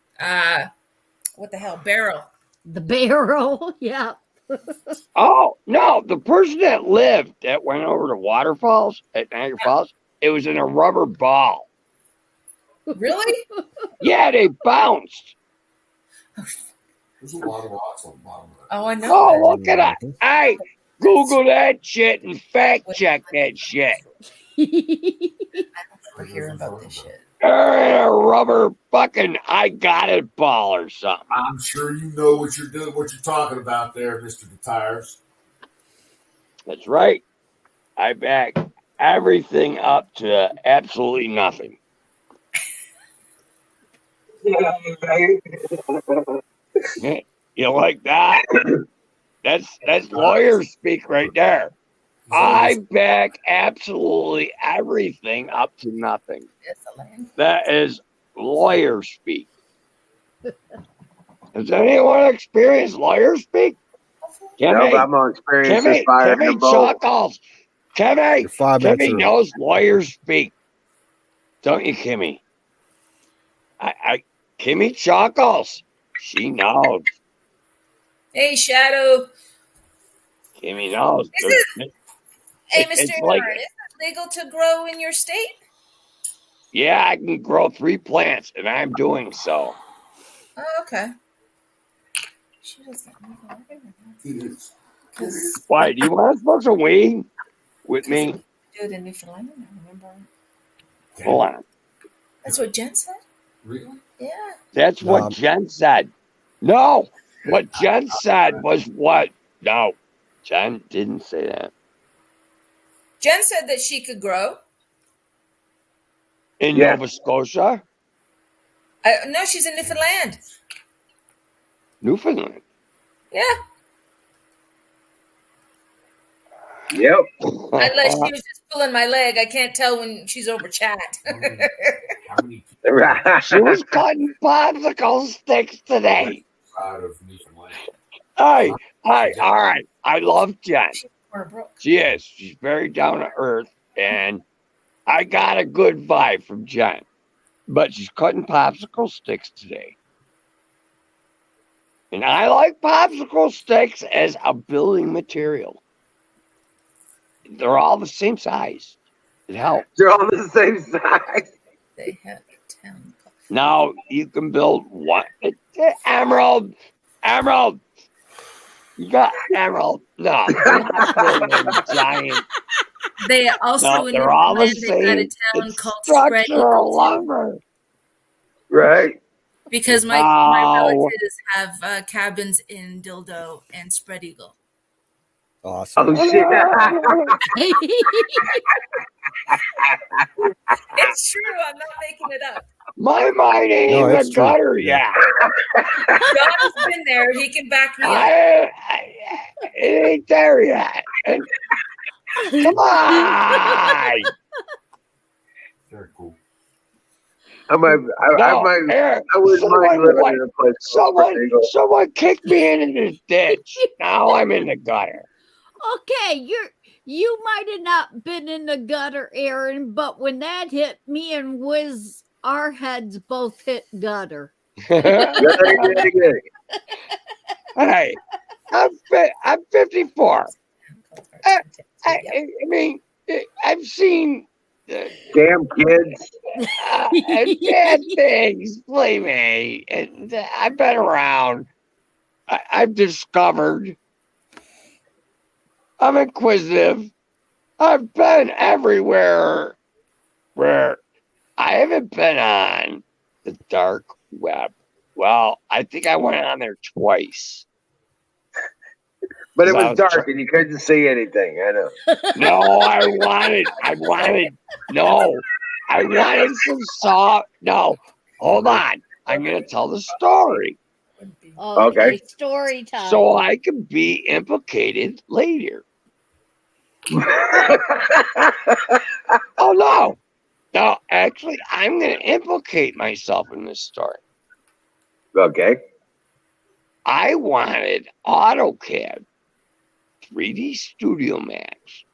what the hell, barrel. The barrel, yeah. Oh no! The person that went over the waterfalls at Niagara Falls, it was in a rubber ball. Really? Yeah, they bounced. There's a lot of rocks on the bottom of that. Oh, I know. Oh, look at that! Hey, Google that shit and fact check that shit. We're hearing about this shit. They're in a rubber fucking I got it ball or something. I'm sure you know what you're doing, what you're talking about there, Mr. The Tires. That's right. I back everything up to absolutely nothing. You like that? That's lawyer speak right there. I back absolutely everything up to nothing. That is lawyer speak. Has anyone experienced lawyer speak? No, but I'm on experience this fire in the boat. Chuckles. Kimmy early. knows lawyer speak. Don't you, Kimmy? Kimmy Chuckles. She knows. Hey, Shadow. Kimmy knows. Hey, Mr. It's Aaron, like- isn't legal to grow in your state? Yeah, I can grow 3 plants, and I'm doing so. Oh, okay. She doesn't It is. because Why? Do you want to smoke some weed with me? do it in Newfoundland. I remember. Hold on. That's what Jen said. Really? Yeah. That's what Jen said. No, what Jen said was what? No, Jen didn't say that. Jen said that she could grow. In Nova Scotia? No, she's in Newfoundland. Newfoundland. Yeah. Yep. Unless she was just pulling my leg. I can't tell when she's over chat. How many She was cutting popsicle sticks today. out of Newfoundland? Hey, all right. I love Jen. Or Brooke. She is. She's very down to earth, and I got a good vibe from Jen. But she's cutting popsicle sticks today. And I like popsicle sticks as a building material. They're all the same size. It helps. They're all the same size. They have a town called. Now you can build one. Emerald. You got Emerald. No, they're not building giant. They also in they're all the Newfoundland, same. they got a town It's called Spread structural Eagle. lumber. Right. Because my relatives have cabins in Dildo and Spread Eagle. Awesome. Oh shit! It's true. I'm not making it up. My mind ain't No, in the it's true. gutter yet. John's been there. He can back me up. It ain't there yet. Come on. Very cool. I wouldn't mind living in a place. Someone kicked me into this ditch. Now I'm in the gutter. Okay, you might have not been in the gutter, Aaron, but when that hit, me and Wiz, our heads both hit gutter. Hey, I'm 54. I mean, I've seen damn kids and bad things, believe me. And I've been around. I've discovered. I'm inquisitive. I've been everywhere where I haven't been on the dark web. Well, I think I went on there twice. But it was dark and you couldn't see anything. I know. No, I wanted some soft. No, hold on. I'm going to tell the story. Okay. Story time. So I can be implicated later. Oh, no. No, actually, I'm going to implicate myself in this story. Okay. I wanted AutoCAD 3D Studio Max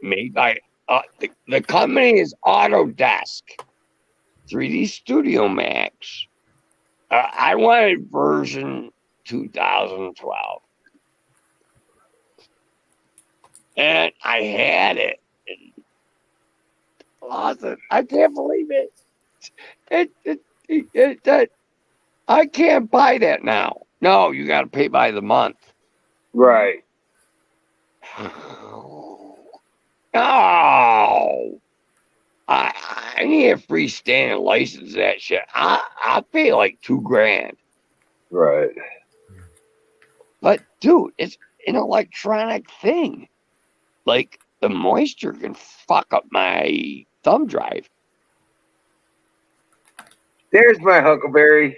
made by the company is Autodesk 3D Studio Max. I wanted version 2012. And I had it. Lost it. I can't believe it. I can't buy that now. No, you got to pay by the month. Right. No. I need a freestanding license of that shit. I'll pay like $2,000. Right. But dude, it's an electronic thing. Like the moisture can fuck up my thumb drive. There's my huckleberry.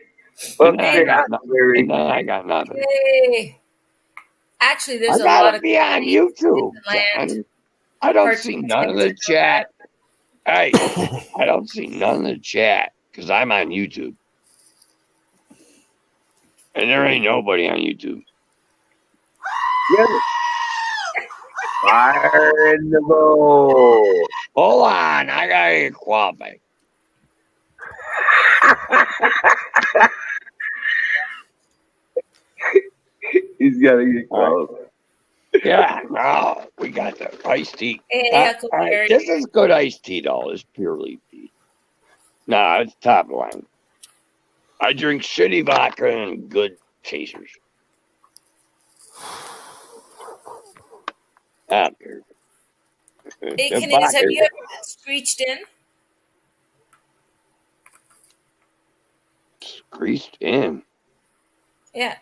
And then I got nothing. Hey. Actually, there's I a lot gotta of be on YouTube. I don't see none of the chat. Hey, I don't see none of the chat because I'm on YouTube. And there ain't nobody on YouTube. Yeah. Fire in the bowl. Hold on, I gotta get qualified. He's gotta get qualified. Yeah, no, we got the iced tea. Hey, All Huckleberry. right, this is good iced tea, though. It's pure leaf tea. No, it's top line. I drink shitty vodka and good chasers. I don't care. Hey, The Canadians, have vodka you ever been screeched in? greased in. Yeah.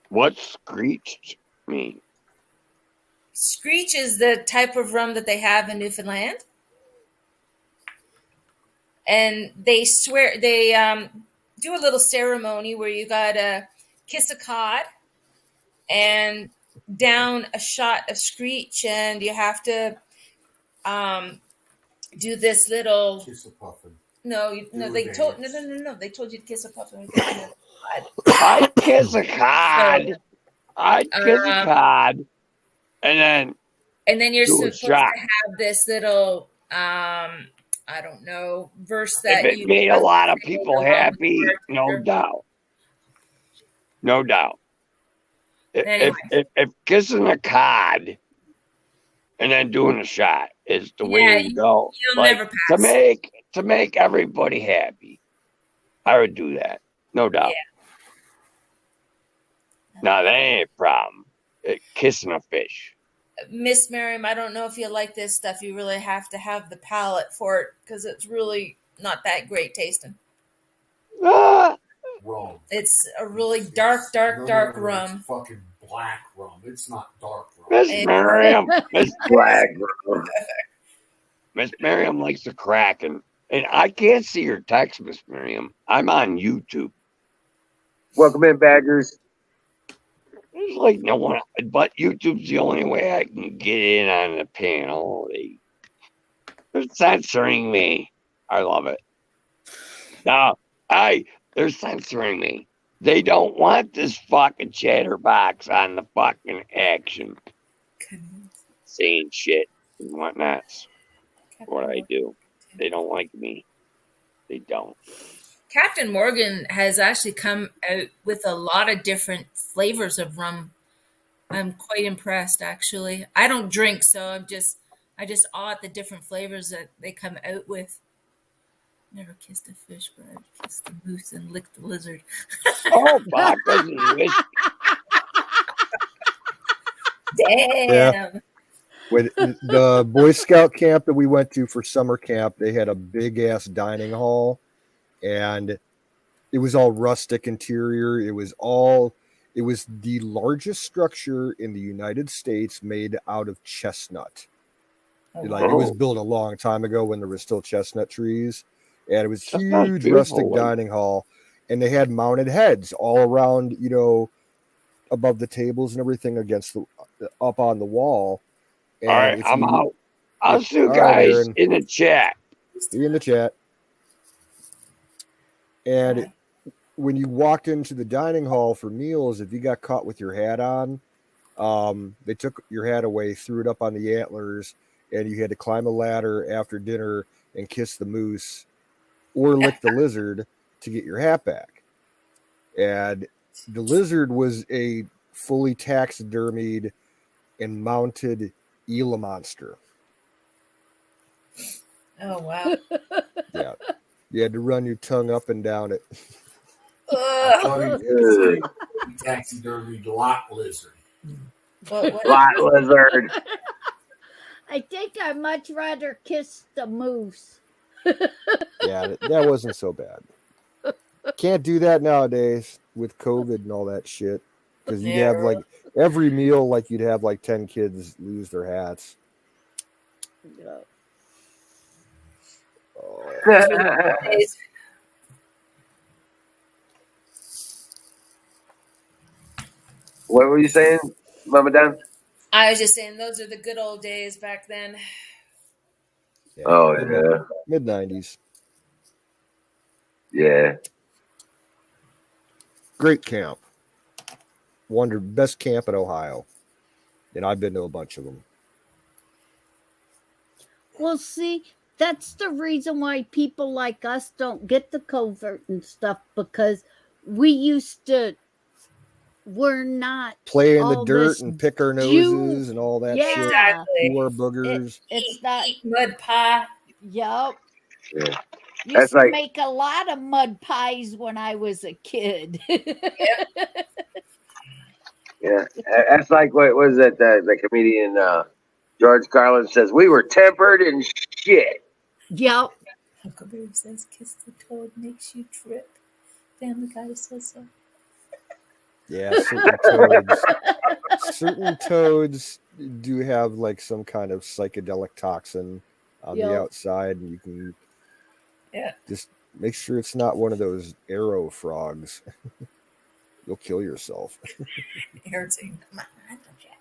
What's screeched mean? Screech is the type of rum that they have in Newfoundland. And they swear they do a little ceremony where you gotta kiss a cod and down a shot of screech, and you have to do this little Kiss a puffin. no they told no they told you to kiss a puffin with the I'd kiss a cod. I'd kiss a cod. And then you're do a supposed shot. to have this little I don't know verse that If it you made a have to lot of say people along with the happy, no bartender. doubt. No doubt. Anyway. If kissing a cod and then doing a shot is the way to go, you'll like, never pass. to make everybody happy, I would do that. No doubt. Yeah. Now that ain't a problem. Kissing a fish. Miss Miriam, I don't know if you like this stuff. You really have to have the palate for it because it's really not that great tasting. Ah, Rum. It's a really dark No, rum. It's fucking black rum. It's not dark rum. Miss Miriam. Black. Miss Miriam likes to crack, and I can't see your text, Miss Miriam. I'm on YouTube. Welcome in, Badgers. There's like no one, but YouTube's the only way I can get in on the panel. They're censoring me. I love it. No, they're censoring me. They don't want this fucking chatterbox on the fucking action. Saying shit and whatnot. What I do. They don't like me. They don't. Captain Morgan has actually come out with a lot of different flavors of rum. I'm quite impressed, actually. I don't drink, so I just awe at the different flavors that they come out with. Never kissed a fish, but I've kissed the moose and licked the lizard. Oh, vodkas and whiskey. Damn. Yeah. When the Boy Scout camp that we went to for summer camp, they had a big ass dining hall, and it was all rustic interior. It was the largest structure in the United States made out of chestnut. Oh, Like it wow. was built a long time ago when there were still chestnut trees, and it was That sounds huge beautiful, rustic like- dining hall, and they had mounted heads all around, above the tables and everything against up on the wall. And All right, if I'm you- out. I'll see you all right, guys Aaron. in the chat. Be in the chat. And when you walked into the dining hall for meals, if you got caught with your hat on, they took your hat away, threw it up on the antlers, and you had to climb a ladder after dinner and kiss the moose or lick the lizard to get your hat back. And the lizard was a fully taxidermied and mounted Gila monster. Oh, wow. Yeah. You had to run your tongue up and down it. Taxidermy lot lizard. Lot lizard. I think I'd much rather kiss the moose. Yeah, that wasn't so bad. Can't do that nowadays with COVID and all that shit. Because you'd have like every meal, like you'd have like 10 kids lose their hats. Yeah. What were you saying, Mama Dan? I was just saying those are the good old days back then. Yeah, Oh, yeah. Mid 90s. Yeah. Great camp. Best camp in Ohio. And I've been to a bunch of them. Well, see, that's the reason why people like us don't get the covert and stuff, because we used to we're not play in the all dirt this and pick our Jew- noses and all that shit. Exactly. Chew our boogers. It's not. Eat mud pie. Yep. Yeah. Used That's to like- make a lot of mud pies when I was a kid. Yeah, that's like what was it? The comedian George Carlin says we were tempered and shit. Yep. Huckleberry says kiss the toad makes you trip. Family Guy says so. Yeah, certain toads do have like some kind of psychedelic toxin on the Yep. outside, and you can Yeah. just make sure it's not one of those arrow frogs. You'll kill yourself. Aaron's saying, come on, I know Jack.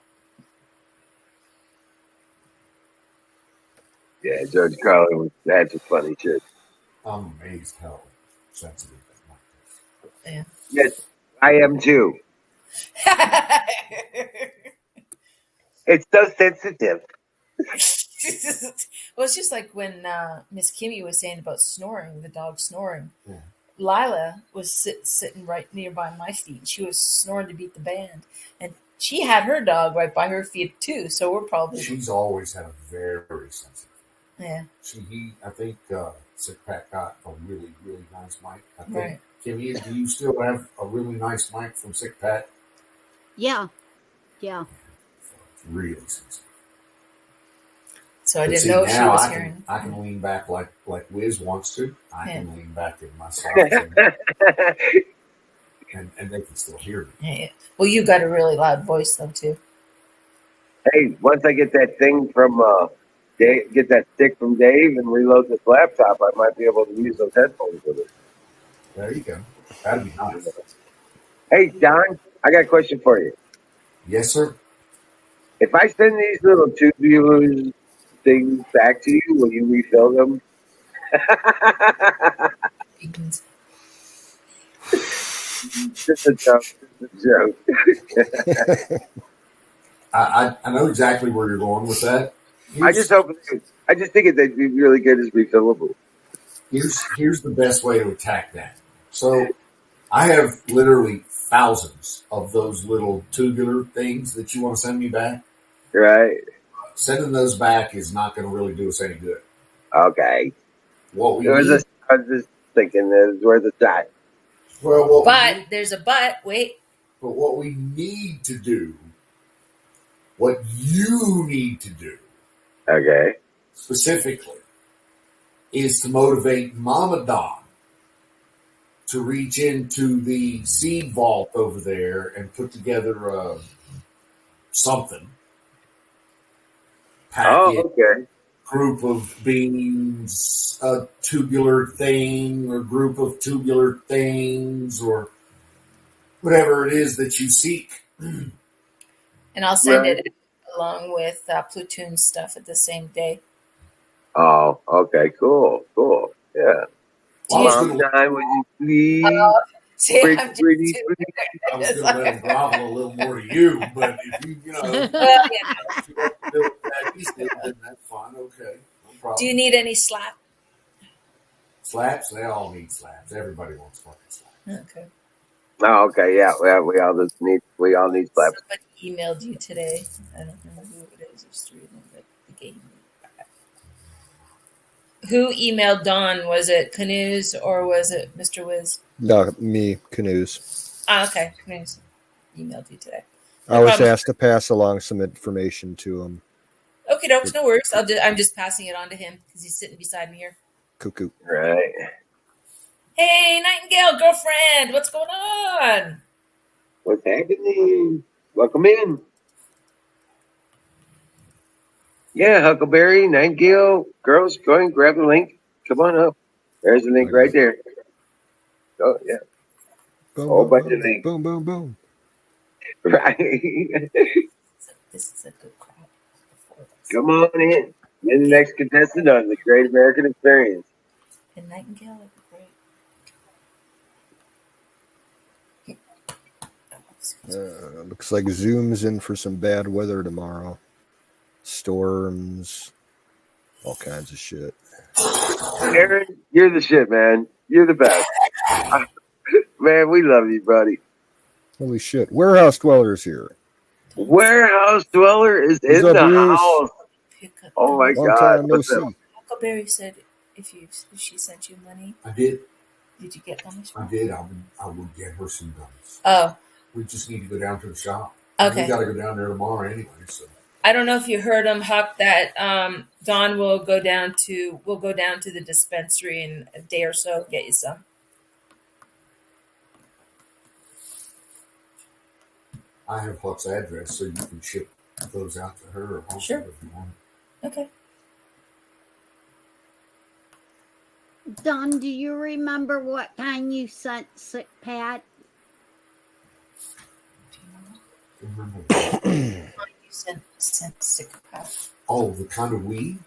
Yeah, George Carlin had some funny shit. I'm amazed how sensitive that mic is. Yes, I am too. It's so sensitive. Well, it's just like when Miss Kimmy was saying about snoring, the dog snoring. Yeah. Lila was sitting right nearby my feet. She was snoring to beat the band. And she had her dog right by her feet, too. So we're probably... She's always had a very sensitive. Yeah. I think Sick Pat got a really, really nice mic. I think, Right. Kimmy, do you still have a really nice mic from Sick Pat? Yeah. Yeah. It's really sensitive. So I But didn't see, know if she now was I hearing. can lean back like Wiz wants to. I can lean back in myself, and they can still hear me. Yeah. Well, you got a really loud voice, though, too. Hey, once I get that thing from Dave, get that stick from Dave and reload this laptop, I might be able to use those headphones with it. There you go. That'd be nice. Hey, Don, I got a question for you. Yes, sir. If I send these little tubular things back to you, will you refill them? Just a joke. Just a joke. I know exactly where you're going with that. I just think they'd be really good as refillable. Here's the best way to attack that. So I have literally thousands of those little tubular things that you want to send me back. Right. Sending those back is not going to really do us any good. Okay. What we I was need, just thinking that it's worth a shot. well, But there's a but. Wait. but what we need to do, what you need to do Okay. specifically, is to motivate Mama Don to reach into the seed vault over there and put together something. Packet, okay. group of beans, a tubular thing, or group of tubular things, or whatever it is that you seek. And I'll send Right. it along with platoon stuff at the same day. Oh, okay. Cool. Yeah. Well, I was Mom, gonna- Don, would you please? See, Pretty, I'm just pretty, too- pretty. I was going to let him grovel a little more to you, but if you know, Well, yeah. if you want to do it that easy, then that's fine. Okay, no problem. Do you need any slap? Slaps? They all need slaps. Everybody wants fucking slaps. Okay. Oh, okay. Yeah. We all need slaps. Somebody emailed you today. I don't know who it is. There's three of them, but the game. Who emailed Don? Was it Canoes or was it Mr. Wiz? No, me, Canoes. Ah, okay. Canoes emailed you today. I was problem. asked to pass along some information to him. Okay, dokes, no worries. I'm just passing it on to him because he's sitting beside me here. Cuckoo. Right. Hey, Nightingale girlfriend, what's going on? What's happening? Welcome in. Yeah, Huckleberry, Nightingale, girls, go ahead and grab the link. Come on up. There's the link right there. Oh, yeah. Boom, Oh, boom, bunch boom, of things. boom, boom, boom. Right. This is a good crowd. Come on in. You're the next contestant on the Great American Experience. And Nightingale would be great. Looks like Zoom's in for some bad weather tomorrow. Storms, all kinds of shit. Aaron, you're the shit, man. You're the best. Man, we love you, buddy. Holy shit. Warehouse dwellers here. Warehouse dweller is What's in up, the Bruce? house. Pick up Oh my Long God! time no What's up? see. Huckleberry said if she sent you money, I did. did you get gummies? I did. I would get her some gummies. Oh, We just need to go down to the shop. okay. We got to go down there tomorrow anyway. So I don't know if you heard him, Huck, that Don will go down to the dispensary in a day or so, get you some. I have Huck's address, so you can ship those out to her or also Sure. if you want. Okay. Don, do you remember what kind you sent Sick Pat? Remember You sent sick pass. oh, the kind of weed?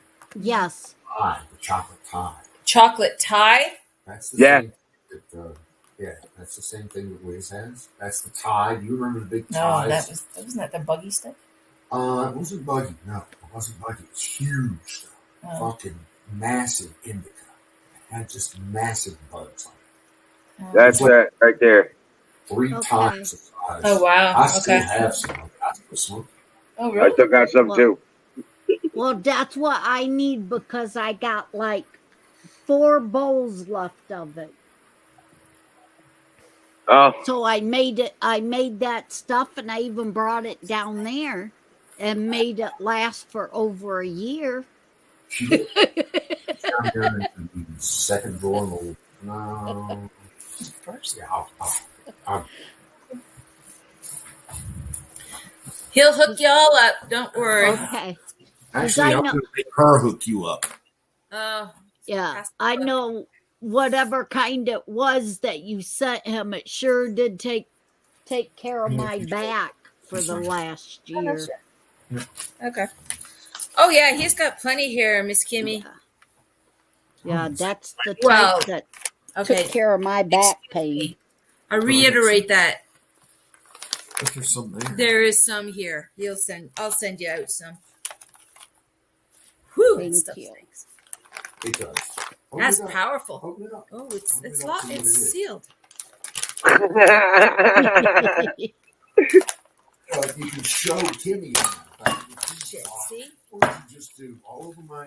Yes. Tie, the chocolate tie. Chocolate tie? That's the Yeah. same that that's the same thing that Wiz has. That's the tie. Do you remember the big No, ties? wasn't that the buggy stick? It wasn't buggy. No, it wasn't buggy. It's huge stuff. Oh. Fucking massive indica. It had just massive buds on it. That's that right there. 3 Okay. times the size. Oh wow. I still Okay. have some. I still smoke. Oh I really? still got some Well- too. Well, that's what I need because I got like 4 bowls left of it. Oh, So I made that stuff and I even brought it down there and made it last for over a year. She did. Down here in the second drawer. No. First. Yeah, I'll He'll hook you all up. Don't worry. Okay. actually, I I'm know- going to make her hook you up. Oh. Yeah. Pass the I book. know whatever kind it was that you sent him, it sure did take care of my back for the last year. Okay. Oh yeah, he's got plenty here, Miss Kimmy. Yeah, that's the type Well, that Okay. took care of my back pain. I reiterate that If there's some there. there is some here. I'll send you out some. Whew, that Thank stuff you. stinks. It does. Open That's it up. powerful. Open it up. Oh, it's Open it up, locked. see what It's it is. sealed. You can show Kimmy. Shit, see? Or you can just do all over my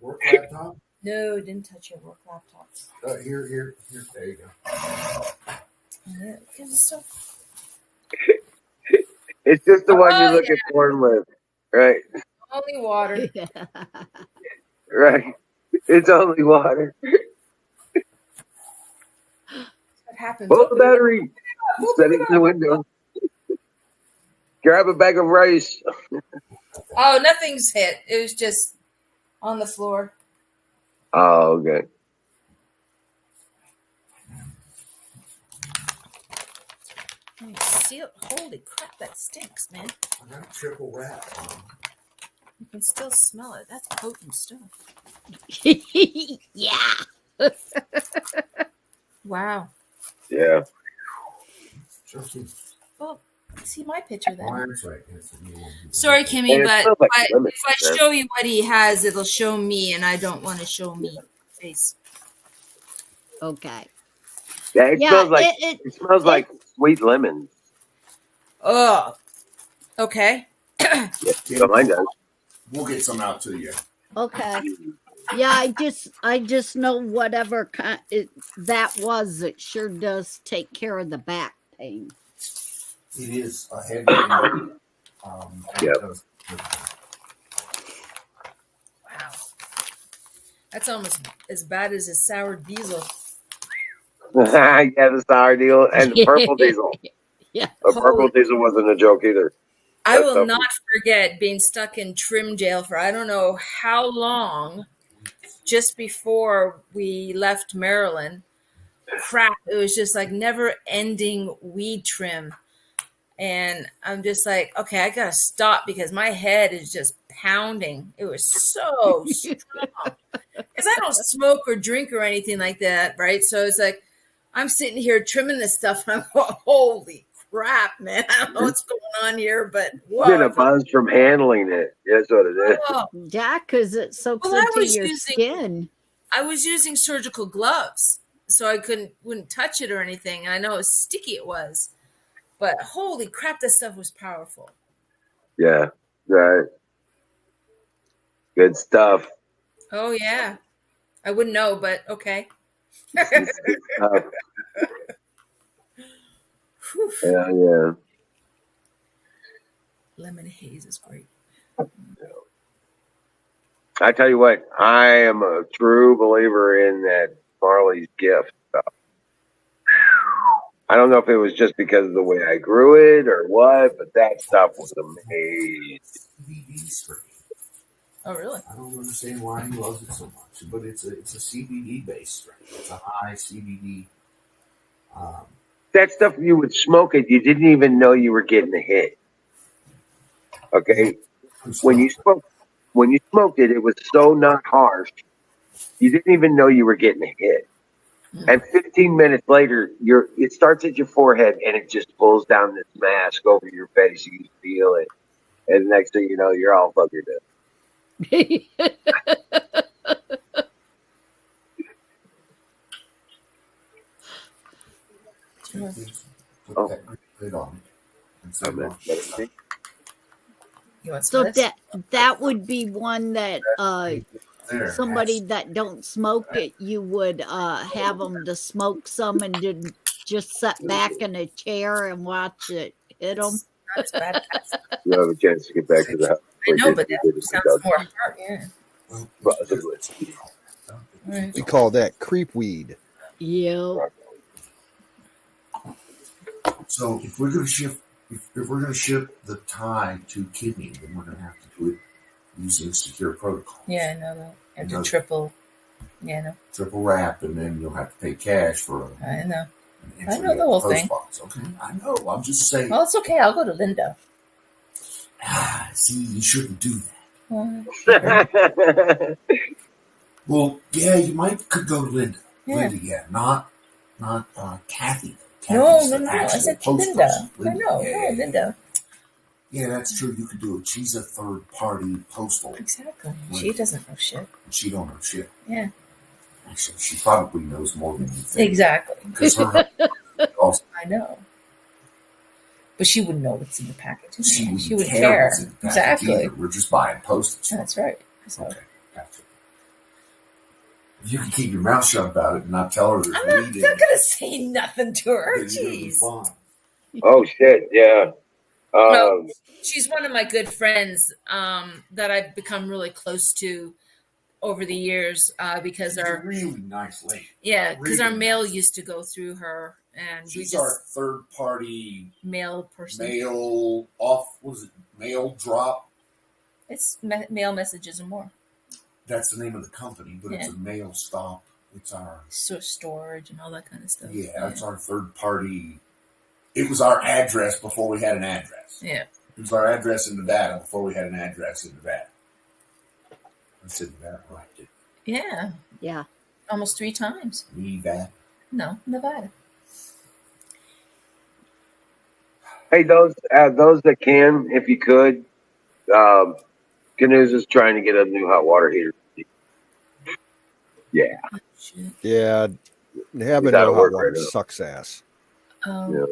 work laptop. No, didn't touch your work laptop. Here. There you go. Yeah, because it's so. it's just the one Oh, you're looking for with, right? Only water. Right. It's only water. What happens? Pull the battery. Open Set it it in the window. Grab a bag of rice. Oh, nothing's hit. It was just on the floor. Oh, okay. Oh, seal. Holy crap, that stinks, man. I got a triple wrap. You can still smell it. That's potent stuff. Yeah. Wow. Yeah. Justin, Well, see my picture then. mine's right. Yes, you want to do that. Sorry, Kimmy, And it but smells like lemon, if I man. show you what he has, it'll show me, and I don't want to show me face. Okay. Yeah, it Yeah, smells like it it smells like sweet lemon. Oh, okay. So mine does. We'll get some out to you. okay. Yeah, I just know whatever kind that was. It sure does take care of the back pain. It is a heavy. And Yep. it does- Wow. That's almost as bad as a sour diesel. Yeah, the sour deal and the purple diesel. Yeah. The purple diesel wasn't a joke either. I That's will tough. not forget being stuck in trim jail for I don't know how long, just before we left Maryland. Crap, it was just like never ending weed trim. And I'm just like, okay, I gotta stop because my head is just pounding. It was so strong. Because I don't smoke or drink or anything like that, right? So it's like I'm sitting here trimming this stuff and I'm going, holy crap, man. I don't know what's going on here, but You get a whoa. buzz from handling it. That's what it is. Oh, Yeah, because it soaks Well, I into was your using- skin. I was using surgical gloves. so I wouldn't touch it or anything. And I know how sticky it was, but holy crap, this stuff was powerful. Yeah, right. Good stuff. Oh yeah, I wouldn't know, but okay. Good stuff. Yeah. Lemon haze is great. I tell you what, I am a true believer in that Marley's gift stuff. I don't know if it was just because of the way I grew it or what, but that stuff was amazing. CBD strain. Oh really? I don't understand why he loves it so much, but it's a CBD based strain. It's a high CBD. That stuff, you would smoke it, you didn't even know you were getting a hit. Okay, when you smoked it, it was so not harsh, you didn't even know you were getting a hit. And 15 minutes later, it starts at your forehead and it just pulls down this mask over your face. You feel it, and next thing you know, you're all buggered up. Put that lid on it. So that would be one that somebody that don't smoke it, you would have them to smoke some and then just sit back in a chair and watch it hit them. That's bad. You have a chance to get back to the house. I know, but that sounds more hard. Yeah. Possibly. We call that creep weed. Yeah. So if we're going to ship the tie to kidney, then we're going to have to do it using secure protocol. Yeah, I know that. And to triple. Yeah, I know. Triple wrap, and then you'll have to pay cash for. I know. I know the whole thing. Box. Okay, I know. I'm just saying. Well, it's okay. I'll go to Linda. See, you shouldn't do that. Well, yeah, you could go to Linda. Yeah. Linda, yeah, not Kathy. No. I said Linda. I know. Yeah, Linda. Yeah, that's true. You could do it. She's a third-party postal. Exactly. She doesn't know shit. She don't know shit. Yeah. Actually, she probably knows more than you think. Exactly. Because her also, I know. But she wouldn't know what's in the package. She would care. Exactly. Either. We're just buying postage. That's right. So. Okay. Gotcha. You can keep your mouth shut about it and not tell her there's I'm weed not going to say nothing to her. Jeez. Oh, shit. Yeah. No, she's one of my good friends that I've become really close to over the years because she's a really nice lady. Yeah, because our mail used to go through her, and she's our third-party mail person. Mail drop. It's mail messages and more. That's the name of the company, but it's a mail stop. It's our storage and all that kind of stuff. Yeah, it's our third-party. It was our address before we had an address. Yeah. It was our address in Nevada before we had an address in Nevada. I said Nevada right, didn't I? Yeah. Yeah. Almost 3 times. Nevada? No, Nevada. Hey, those that can, if you could, Canoes is trying to get a new hot water heater. Yeah. Yeah. Having no hot water sucks ass. But you're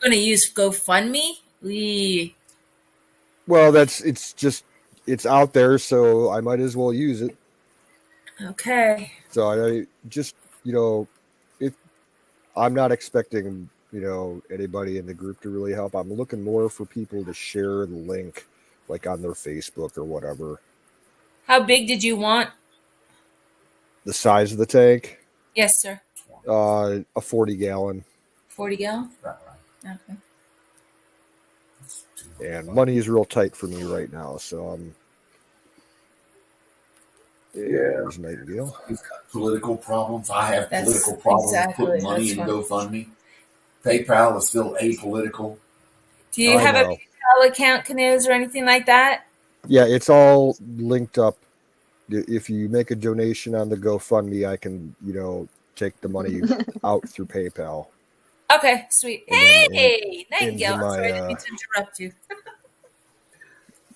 going to use GoFundMe? Well, it's out there, so I might as well use it. Okay. So I just, if I'm not expecting, anybody in the group to really help. I'm looking more for people to share the link, like on their Facebook or whatever. How big did you want? The size of the tank? Yes, sir. A 40-gallon. 40 gallon? Okay. And money is real tight for me right now, so there's Nightingale. You've got political problems. I have political problems putting money in GoFundMe. PayPal is still apolitical. Do you have a PayPal account, Canoes, or anything like that? Yeah, it's all linked up. If you make a donation on the GoFundMe, I can, take the money out through PayPal. Okay, sweet. Hey, Nightingale. Sorry, I didn't mean to interrupt you.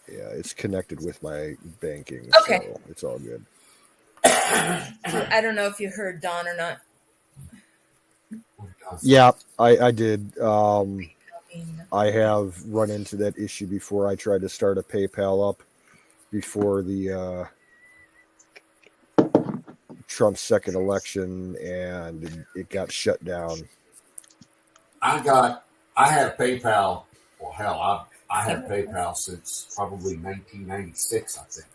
Yeah, it's connected with my banking, so it's all good. I don't know if you heard Don or not. Yeah, I did. I have run into that issue before. I tried to start a PayPal up before the Trump's second election, and it got shut down. I had PayPal. Well, hell, I had PayPal since probably 1996, I think.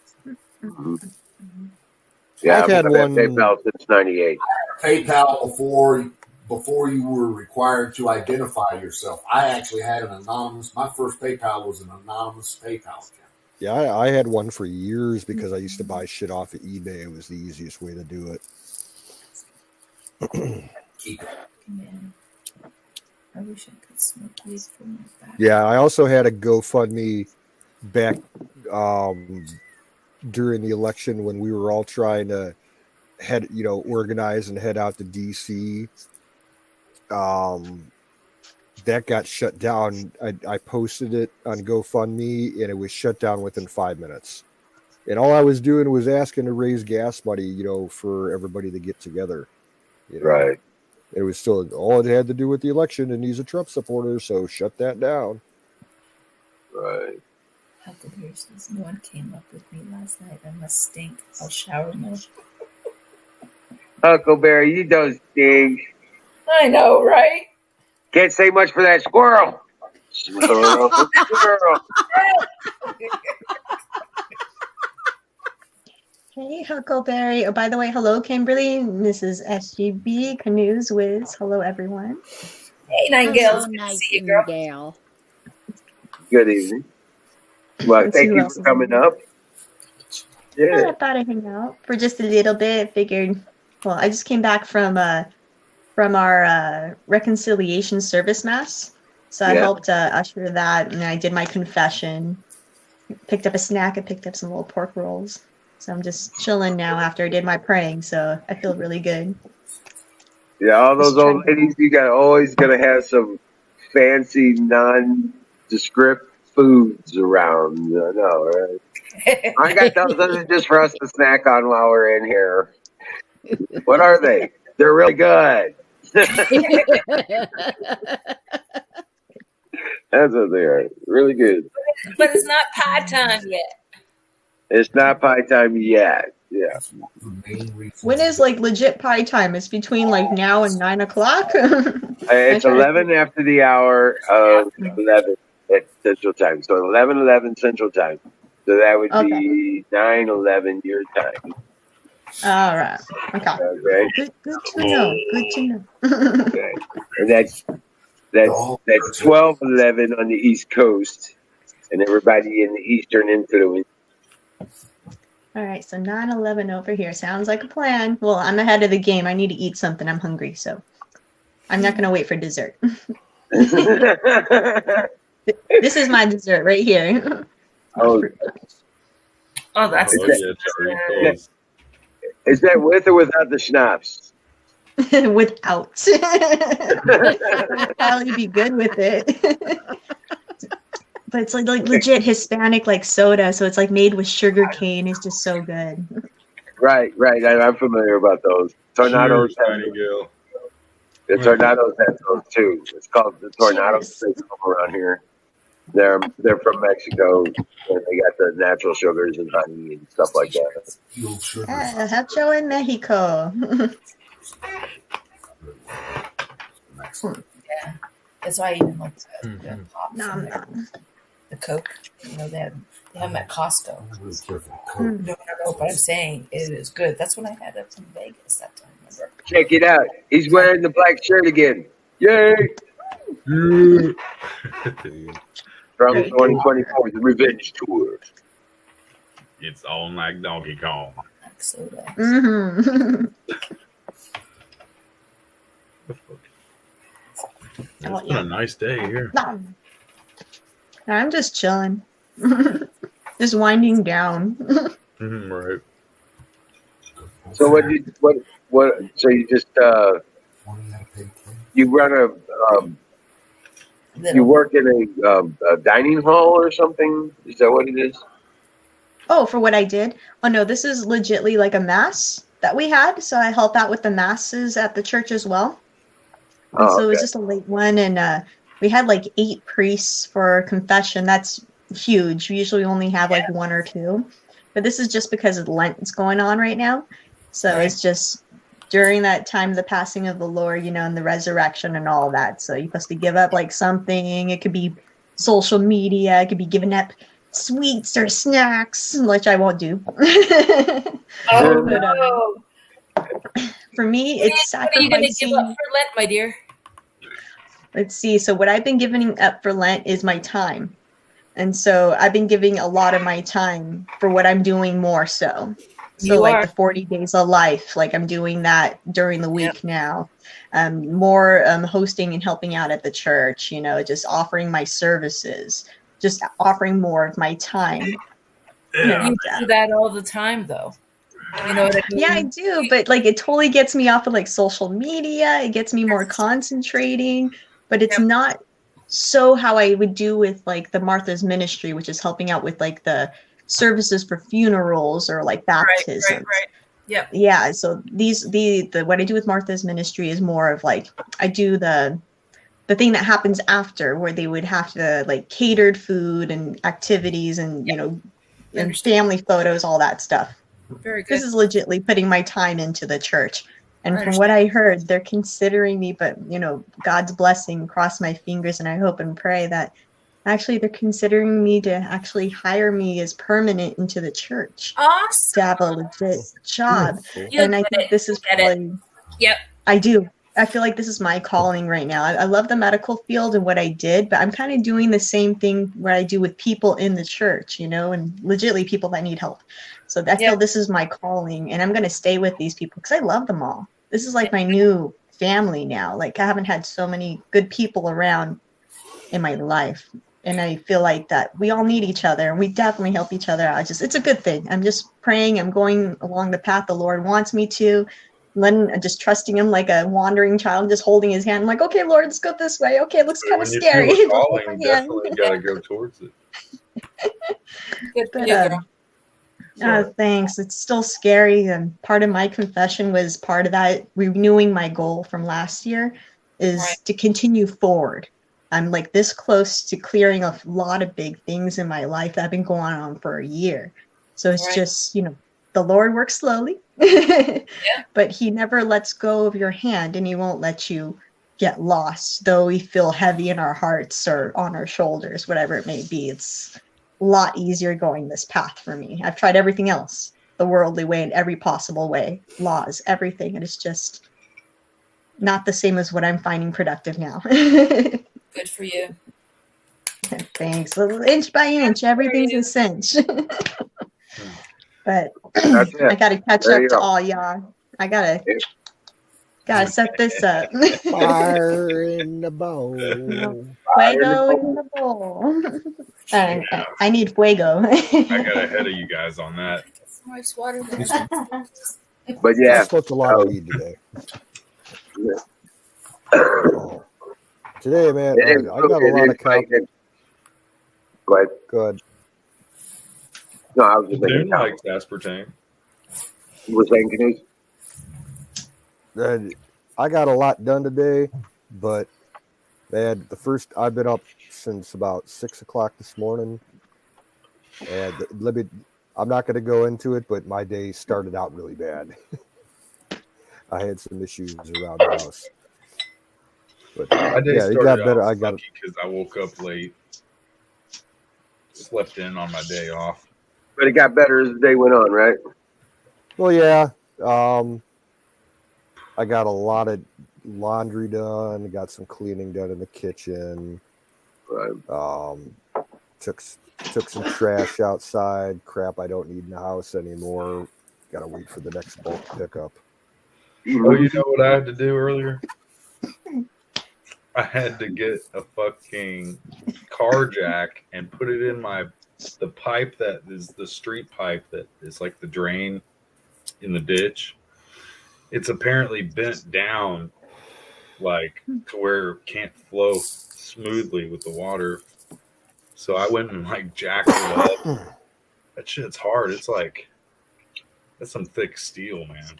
Yeah, I've had one. PayPal since '98. PayPal before you were required to identify yourself. I actually had an anonymous. My first PayPal was an anonymous PayPal account. Yeah, I had one for years because I used to buy shit off of eBay. It was the easiest way to do it. Keep it. Yeah. I wish I could smoke weed from my back. Yeah, I also had a GoFundMe back during the election when we were all trying to organize and head out to DC. That got shut down. I posted it on GoFundMe and it was shut down within 5 minutes. And all I was doing was asking to raise gas money, for everybody to get together. Right. It was still all it had to do with the election, and he's a Trump supporter, so shut that down. Right. Huckleberry says, no one came up with me last night. I must stink. I'll shower more. Huckleberry, you don't stink. I know, right? Can't say much for that squirrel. Squirrel. Hey, Huckleberry. Oh, by the way, hello, Kimberly. Mrs. SGB, Canoes Wiz. Hello, everyone. Hey, Nightingale. Good to see you, girl. Nightingale. Good evening. Well, Let's thank see who you else for is coming in up. I Yeah. thought I'd hang out for just a little bit. Figured, well, I just came back from our reconciliation service mass. So I Yeah. helped usher that, and I did my confession. Picked up a snack. I picked up some little pork rolls. So I'm just chilling now after I did my praying. So I feel really good. Yeah, all those Just old trying to- ladies, you always gotta have some fancy, nondescript foods around. I know, right? I got those just for us to snack on while we're in here. What are they? They're really good. That's what they are. Really good. But it's not pie time yet. It's not pie time yet. Yeah. That's one of the main reasons. When is like legit pie time? It's between like now and 9 o'clock. It's 11 after the hour of 11 at Central Time. So 11 Central Time. So that would be 9:11 your time. All right. Okay. Okay. Good to know. Good to know. Okay. And that's 12:11 on the East Coast, and everybody in the Eastern Influence. All right. So 9/11 over here. Sounds like a plan. Well, I'm ahead of the game. I need to eat something. I'm hungry. So I'm not going to wait for dessert. This is my dessert right here. Oh, that's is that with or without the schnapps? Without. I'd probably be good with it. But it's like legit Hispanic like soda, so it's like made with sugar cane. It's just so good. Right. I'm familiar about those. Tornadoes. The Tornadoes have those too. It's called the Tornadoes. They come around here. They're from Mexico, and they got the natural sugars and honey and stuff like that. Hacho in Mexico. Yeah, that's why I even like the pops and the Coke. They have them at Costco. No, but I'm saying it is good. That's when I had it from Vegas that time. Remember? Check it out. He's wearing the black shirt again. Yay! From 2024, the Revenge Tour. It's on like Donkey Kong. Like soda. Mm-hmm. It's been a nice day here. I'm just chilling. Just winding down. Right. So what? So you just you run you work in a dining hall or something? Is that what it is? Oh, for what I did? Oh no, this is legitly like a mass that we had. So I help out with the masses at the church as well. And so it was just a late one, and we had like 8 priests for confession. That's huge. We usually only have like 1 or 2, but this is just because of Lent's going on right now. So it's just during that time of the passing of the Lord, and the resurrection and all that. So you're supposed to give up like something. It could be social media. It could be giving up sweets or snacks, which I won't do. Oh, But, no. for me, it's What are you going to give sacrificing. up for Lent, my dear? Let's see. So what I've been giving up for Lent is my time. And so I've been giving a lot of my time for what I'm doing more so. So You like are. the 40 days of life, like I'm doing that during the week now. More hosting and helping out at the church, just offering my services, just offering more of my time. You do that all the time, though. You know what I mean? Yeah, I do, but like it totally gets me off of like social media. It gets me more concentrating, but it's not so how I would do with like the Martha's ministry, which is helping out with like the services for funerals or like baptisms. Right. Yep. Yeah, so the what I do with Martha's ministry is more of like I do the thing that happens after, where they would have to like catered food and activities and and family photos, all that stuff. Very good. This is legitimately putting my time into the church. And from what I heard, they're considering me, but God's blessing, cross my fingers, and I hope and pray that actually they're considering me to actually hire me as permanent into the church. Awesome. To have a legit job. You'll And I get think it. this is You'll get probably, Yep. I do. I feel like this is my calling right now. I love the medical field and what I did, but I'm kind of doing the same thing where I do with people in the church, and legitimately people that need help. So I feel this is my calling, and I'm going to stay with these people because I love them all. This is like my new family now. Like I haven't had so many good people around in my life. And I feel like that we all need each other, and we definitely help each other out. It's a good thing. I'm just praying. I'm going along the path the Lord wants me to. Then just trusting him like a wandering child, just holding his hand. I'm like, okay, Lord, let's go this way. Okay, it looks kind of scary. When you feel a calling, definitely got to go towards it. Good for you, girl. Thanks. It's still scary. And part of my confession was part of that renewing my goal from last year is to continue forward. I'm like this close to clearing a lot of big things in my life that have been going on for a year. So it's just, the Lord works slowly, but he never lets go of your hand, and he won't let you get lost, though we feel heavy in our hearts or on our shoulders, whatever it may be. It's a lot easier going this path for me. I've tried everything else, the worldly way in every possible way, laws, everything. And it's just not the same as what I'm finding productive now. Good for you. Thanks. Inch by inch, everything's a cinch. But I gotta catch up to all y'all. I gotta set this up. Fire in the bowl. Fuego in the bowl. I need fuego. I got ahead of you guys on that. Some ice water. But yeah, I smoked a lot of weed today. Today, man, I got a lot of coffee. Go ahead. Good. No, I was just Dune thinking. likes aspartame. You were saying, Canute? I got a lot done today, but man, I've been up since about 6 o'clock this morning, and I'm not going to go into it, but my day started out really bad. I had some issues around the house. But My day it got better. I got because I woke up late, slept in on my day off. But it got better as the day went on, right? Well, yeah. I got a lot of laundry done. Got some cleaning done in the kitchen. Right. Took some trash outside. Crap I don't need in the house anymore. Got to wait for the next bulk pickup. Oh, you know what I had to do earlier? I had to get a fucking car jack and put it in the pipe that is the street pipe that is like the drain in the ditch. It's apparently bent down like to where it can't flow smoothly with the water. So I went and like jacked it up. That shit's hard. It's like, that's some thick steel, man.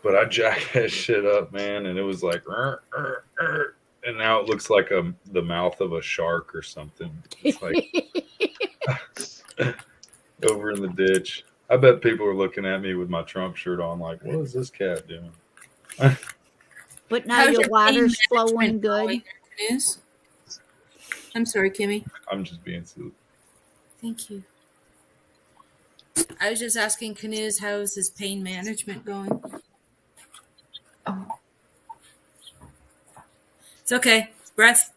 But I jacked that shit up, man, and it was like, and now it looks like the mouth of a shark or something. It's like over in the ditch. I bet people are looking at me with my Trump shirt on, like, what is this cat doing? But now How's your your pain water's flowing management good. going, Canoes? I'm sorry, Kimmy. I'm just being silly. Thank you. I was just asking Canoes, how's his pain management going? Oh. It's okay. Breath.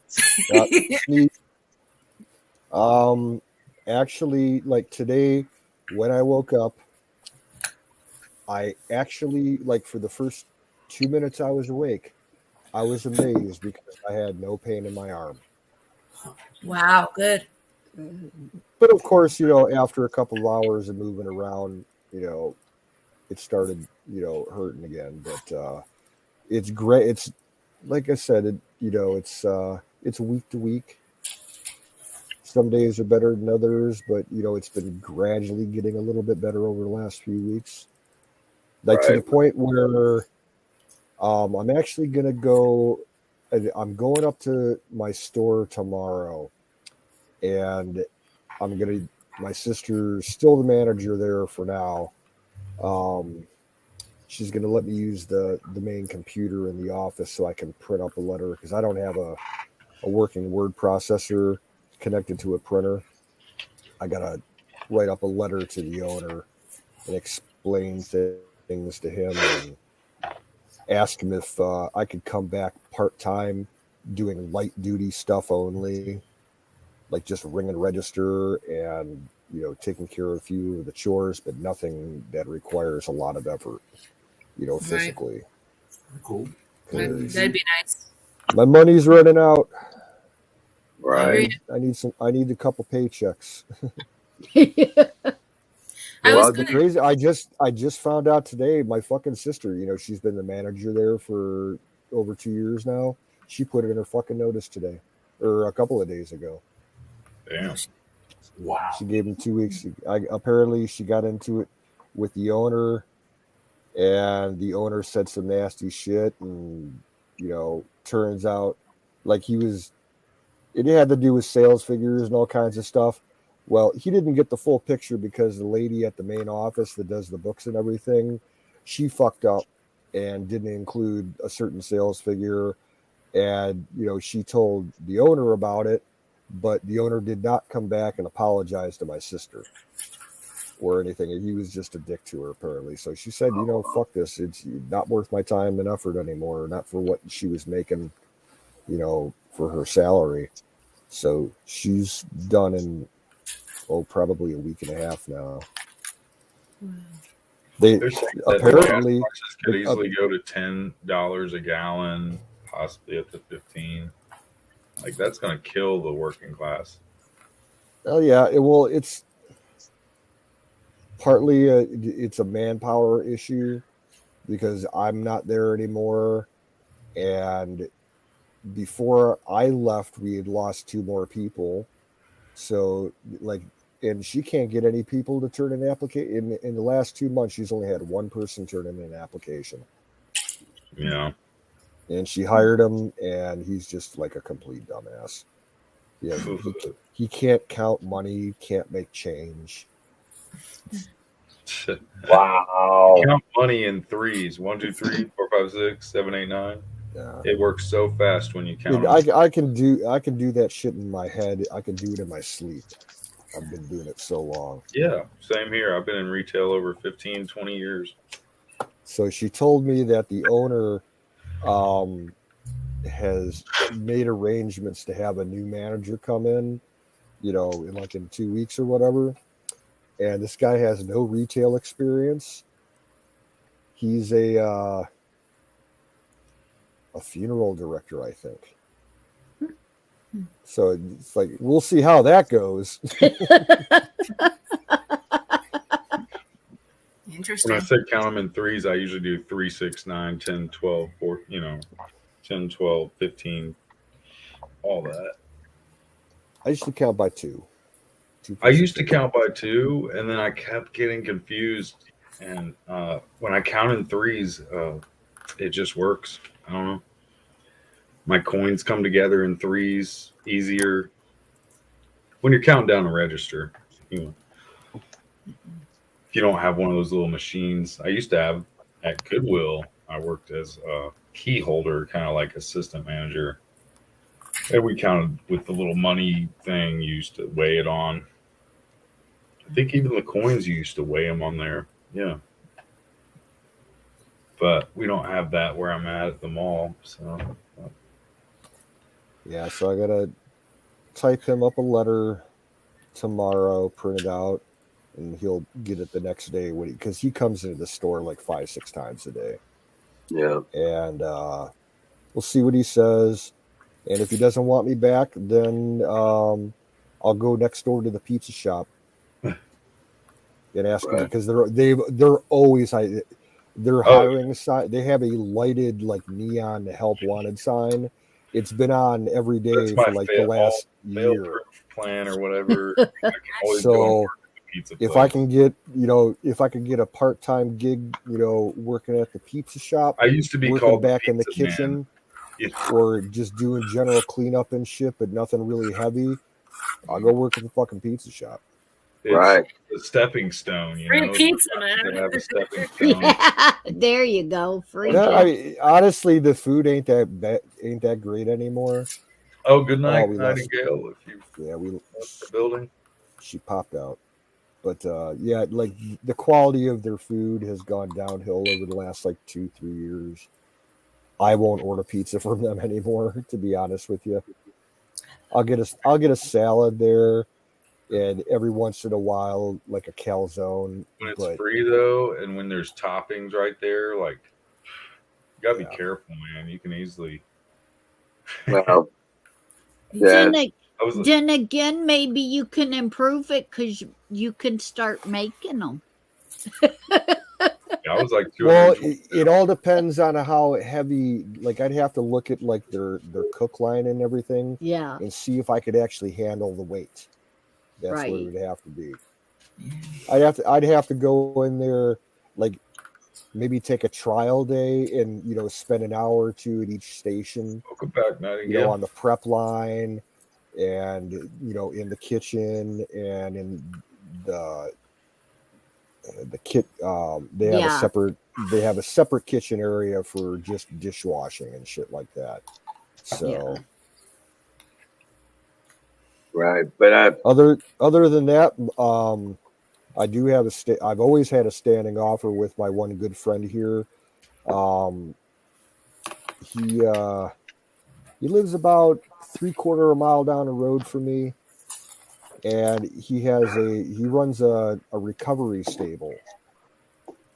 See, actually, like today, when I woke up, I actually, like for the first 2 minutes I was awake, I was amazed because I had no pain in my arm. Wow, good. But of course, after a couple of hours of moving around, it started, hurting again. But it's great. It's like I said, it's week to week. Some days are better than others, but it's been gradually getting a little bit better over the last few weeks. Like to the point where I'm actually gonna go. I'm going up to my store tomorrow, and I'm gonna. My sister's still the manager there for now. She's gonna let me use the main computer in the office so I can print up a letter because I don't have a working word processor connected to a printer. I gotta write up a letter to the owner and explain things to him and ask him if I could come back part-time doing light duty stuff only, like just ring and register and taking care of a few of the chores, but nothing that requires a lot of effort, physically. Cool. That'd be nice. My money's running out. Right. I need a couple paychecks. I was The gonna. crazy. I just found out today. My fucking sister. She's been the manager there for over 2 years now. She put it in her fucking notice today, or a couple of days ago. Damn. Wow. She gave him 2 weeks. Apparently, she got into it with the owner, and the owner said some nasty shit, and turns out like it had to do with sales figures and all kinds of stuff. Well, he didn't get the full picture because the lady at the main office that does the books and everything, she fucked up and didn't include a certain sales figure. And, she told the owner about it, but the owner did not come back and apologize to my sister or anything. He was just a dick to her, apparently. So she said, fuck this. It's not worth my time and effort anymore. Not for what she was making, for her salary. So she's done in probably a week and a half now. They They're saying that apparently the gas prices could easily go to $10 a gallon, possibly up to 15. Like that's going to kill the working class. Oh yeah, it's partly it's a manpower issue because I'm not there anymore, and before I left, we had lost 2 more people. So and she can't get any people to turn an application. In the last 2 months, she's only had one person turn in an application. Yeah. And she hired him, and he's just like a complete dumbass. Yeah, he can't count money, can't make change. Wow. You count money in threes: 1, 2, 3, 4, 5, 6, 7, 8, 9. Yeah. It works so fast when you count. I can do that shit in my head. I can do it in my sleep. I've been doing it so long. Yeah, same here. I've been in retail over 15, 20 years. So she told me that the owner has made arrangements to have a new manager come in, in 2 weeks or whatever. And this guy has no retail experience. He's a funeral director, I think. So it's like, we'll see how that goes. Interesting. When I say count them in threes, I usually do 3, 6, 9, 10, 12, 4, 10, 12, 15, all that. I used to count by 2. I used to count by 2, and then I kept getting confused. And when I count in threes, it just works. I don't know. My coins come together in threes easier when you're counting down a register. You know, if you don't have one of those little machines, I used to have at Goodwill. I worked as a key holder, kind of like assistant manager, and we counted with the little money thing. You used to weigh it on. I think even the coins you used to weigh them on there. Yeah, but we don't have that where I'm at the mall. So Yeah, so I gotta type him up a letter tomorrow, print it out, and he'll get it the next day when because he comes into the store like 5-6 times a day. Yeah. And we'll see what he says. And if he doesn't want me back, then I'll go next door to the pizza shop and ask them because they're always they're hiring sign. They have a lighted like neon help wanted sign. It's been on every day for like the last year. Plan or whatever. I can always So go and work at the pizza if place. I can get if I could get a part-time gig, working at the pizza shop, I used to be working called back in the Pizza Man. kitchen, Yeah. or just doing general cleanup and shit, but nothing really heavy, I'll go work at the fucking pizza shop. It's a stepping stone, Free pizza, man. They have a stepping stone. Yeah, there you go. Free No, pizza. I mean, honestly, the food ain't that great anymore. Oh, good night, we Nightingale. If you we left the building, she popped out. But yeah, like the quality of their food has gone downhill over the last like 2-3 years. I won't order pizza from them anymore, to be honest with you. I'll get a salad there, and every once in a while, like a calzone. when it's free though, and when there's toppings right there, like you gotta be careful, man. You can easily. Well, then again, maybe you can improve it because you can start making them. I was like, well, it all depends on how heavy. Like, I'd have to look at like their cook line and everything, yeah, and see if I could actually handle the weight. That's right. what it would have to be. I'd have to go in there, like maybe take a trial day and spend an hour or two at each station. Welcome back, Nightingale. On the prep line, and in the kitchen and in the kit. They have a separate kitchen area for just dishwashing and shit like that. So. Right, but other than that, I do have I've always had a standing offer with my one good friend here. He lives about 3/4 mile down the road from me, and he runs a recovery stable,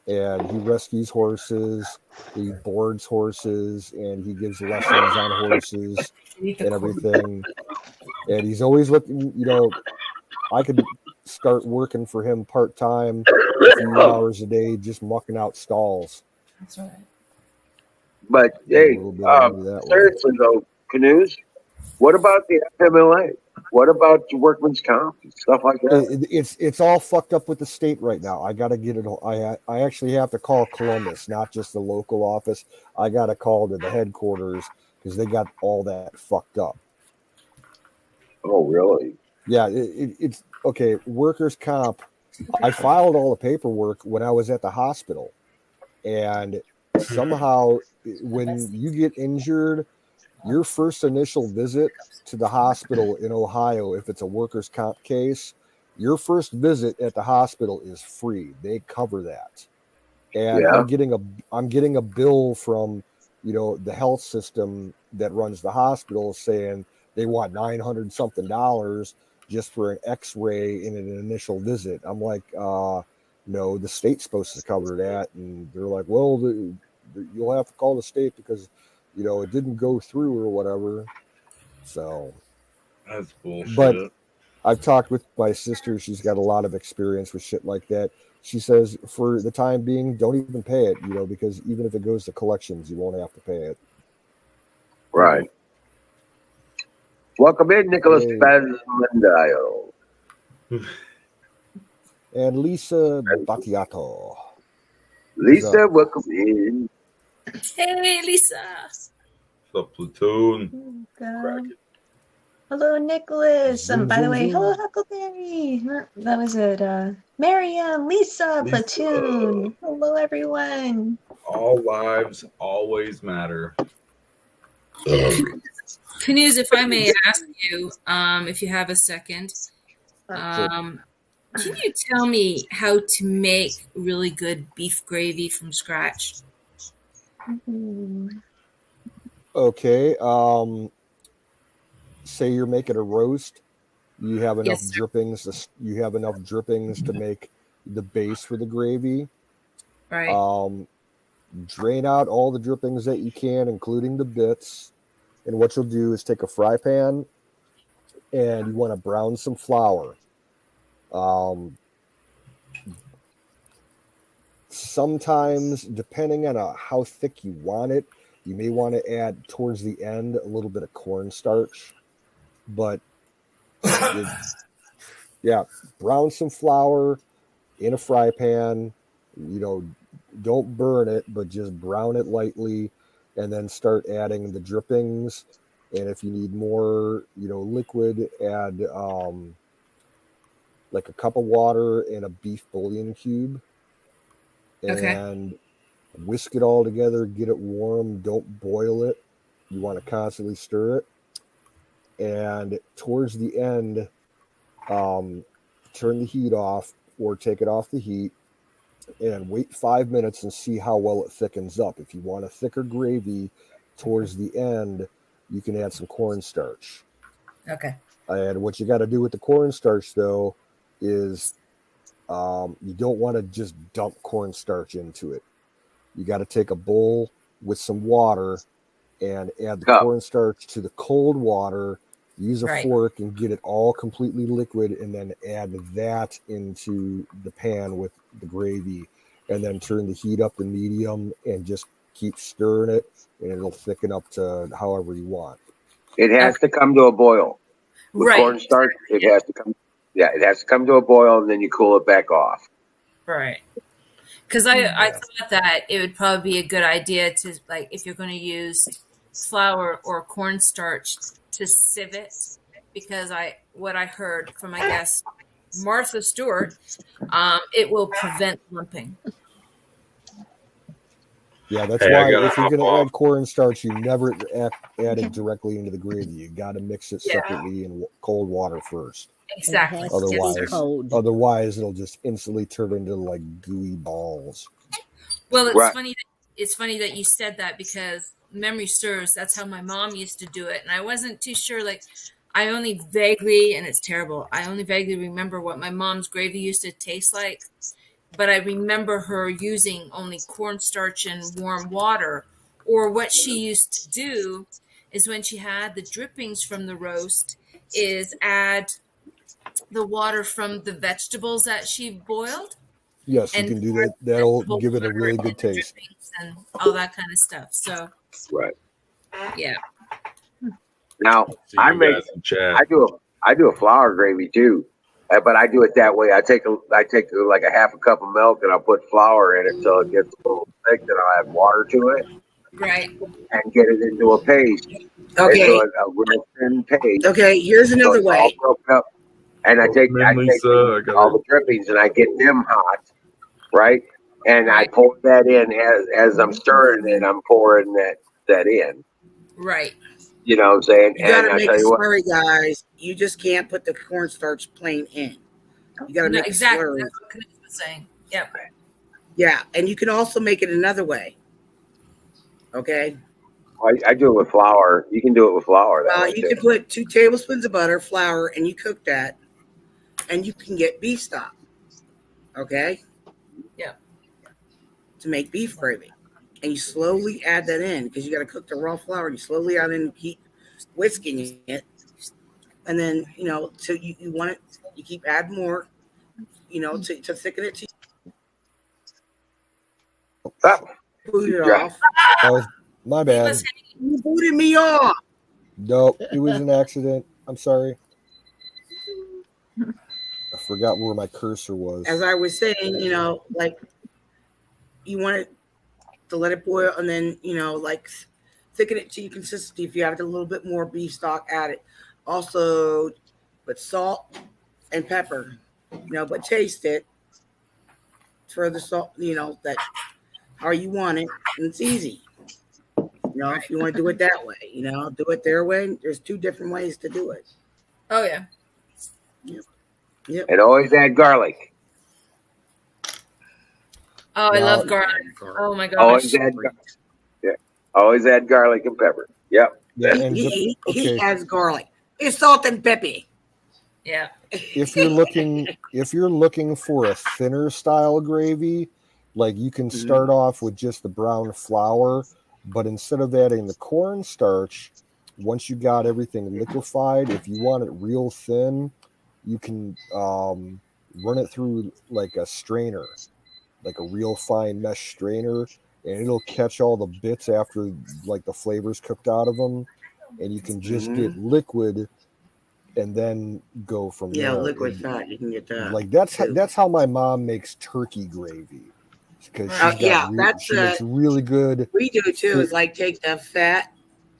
and he rescues horses, he boards horses, and he gives lessons on horses and everything. And he's always looking, I could start working for him part-time, a few hours a day, just mucking out stalls. That's right. But hey, seriously though, Canoes, what about the FMLA? What about the workman's comp and stuff like that? It's all fucked up with the state right now. I got to get it. I actually have to call Columbus, not just the local office. I got to call to the headquarters because they got all that fucked up. Oh, really? Yeah, it's okay. Workers' comp. I filed all the paperwork when I was at the hospital, and somehow when you get injured, your first initial visit to the hospital in Ohio, if it's a workers' comp case, your first visit at the hospital is free. They cover that. And I'm getting a bill from, the health system that runs the hospital saying they want $900 something just for an x-ray in an initial visit. I'm like, no, the state's supposed to cover that. And they're like, well, you'll have to call the state because it didn't go through or whatever. So that's bullshit. But I've talked with my sister. She's got a lot of experience with shit like that. She says for the time being, don't even pay it, because even if it goes to collections, you won't have to pay it. Right. Welcome in, Nicholas Bandayo. And Lisa Battiato. Lisa, welcome in. Hey, Lisa. The platoon. Hello, Nicholas. By the way, hello, Huckleberry. That was it. Miriam, Lisa, platoon. Hello, everyone. All lives always matter. Canoes, if I may ask you, if you have a second, can you tell me how to make really good beef gravy from scratch? Okay. Say you're making a roast. You have enough Yes, sir. drippings. You have enough drippings to make the base for the gravy. Right. Drain out all the drippings that you can, including the bits. And what you'll do is take a fry pan and you want to brown some flour. Sometimes, depending on how thick you want it, you may want to add towards the end a little bit of cornstarch. But yeah, brown some flour in a fry pan. Don't burn it, but just brown it lightly, and then start adding the drippings. And if you need more, liquid, add like a cup of water and a beef bouillon cube, and whisk it all together. Get it warm. Don't boil it. You want to constantly stir it. And towards the end, turn the heat off or take it off the heat and wait 5 minutes and see how well it thickens up. If you want a thicker gravy towards the end, you can add some cornstarch. Okay. And what you got to do with the cornstarch, though, is you don't want to just dump cornstarch into it. You got to take a bowl with some water and add the cornstarch to the cold water. Use a fork and get it all completely liquid, and then add that into the pan with the gravy, and then turn the heat up to medium and just keep stirring it, and it'll thicken up to however you want. It has to come to a boil. With cornstarch, it has to come. Yeah, it has to come to a boil, and then you cool it back off. Right. Because I thought that it would probably be a good idea to, like, if you're going to use flour or cornstarch, to sieve it, because what I heard from, I guess, Martha Stewart, it will prevent lumping. Yeah, that's why if you're going to add cornstarch, you never add it directly into the gravy. You got to mix it separately in cold water first. Exactly. Otherwise, it'll just instantly turn into like gooey balls. Well, it's funny that you said that, because memory serves, that's how my mom used to do it, and I wasn't too sure. Like, I only vaguely, and it's terrible, I only vaguely remember what my mom's gravy used to taste like, but I remember her using only cornstarch and warm water. Or what she used to do is, when she had the drippings from the roast, is add the water from the vegetables that she boiled. Yes, you can do that. That'll give it a really good taste. And all that kind of stuff. So, yeah. Now I do a flour gravy too, but I do it that way. I take like a half a cup of milk and I'll put flour in it till it gets a little thick. Then I'll add water to it, and get it into a paste. Okay, into a real thin paste. Okay, here's another way. All broken up. And I take all the drippings and I get them hot, right? And I pour that in as I'm stirring it. I'm pouring that in. Right. You know what I'm saying? You gotta make a slurry, guys. You just can't put the cornstarch plain in. You gotta make a slurry. That's what Knick was saying. Yep. Yeah, and you can also make it another way. Okay. I do it with flour. You can do it with flour. You can put 2 tablespoons of butter, flour, and you cook that, and you can get beef stock. Okay. Yeah. To make beef gravy, and you slowly add that in, because you got to cook the raw flour. You slowly add in, keep whisking it, and then so you want it. You keep add more, to thicken it. Boot it off. My bad. You booted me off. Nope, it was an accident. I'm sorry. I forgot where my cursor was. As I was saying, like you want it to let it boil, and then like thicken it to your consistency. If you have a little bit more beef stock, add it. Also, put salt and pepper. But taste it for the salt. That how you want it, and it's easy. If you want to do it that way, do it their way. There's 2 different ways to do it. Oh yeah. Yep. And always add garlic. Oh, I Now- love garlic. Oh my Always gosh. add, always add garlic and pepper. Yep. Yeah, He, and he, okay. he adds garlic. It's salt and pepper. Yeah. if you're looking for a thinner style gravy, like you can start off with just the brown flour, but instead of adding the cornstarch, once you got everything liquefied, if you want it real thin, you can run it through like a strainer, like a real fine mesh strainer, and it'll catch all the bits after like the flavors cooked out of them, and you can just get liquid and then go from there. Liquid fat, you can get that. Like that's how my mom makes turkey gravy, because she makes really good. We do too. Is like take the fat,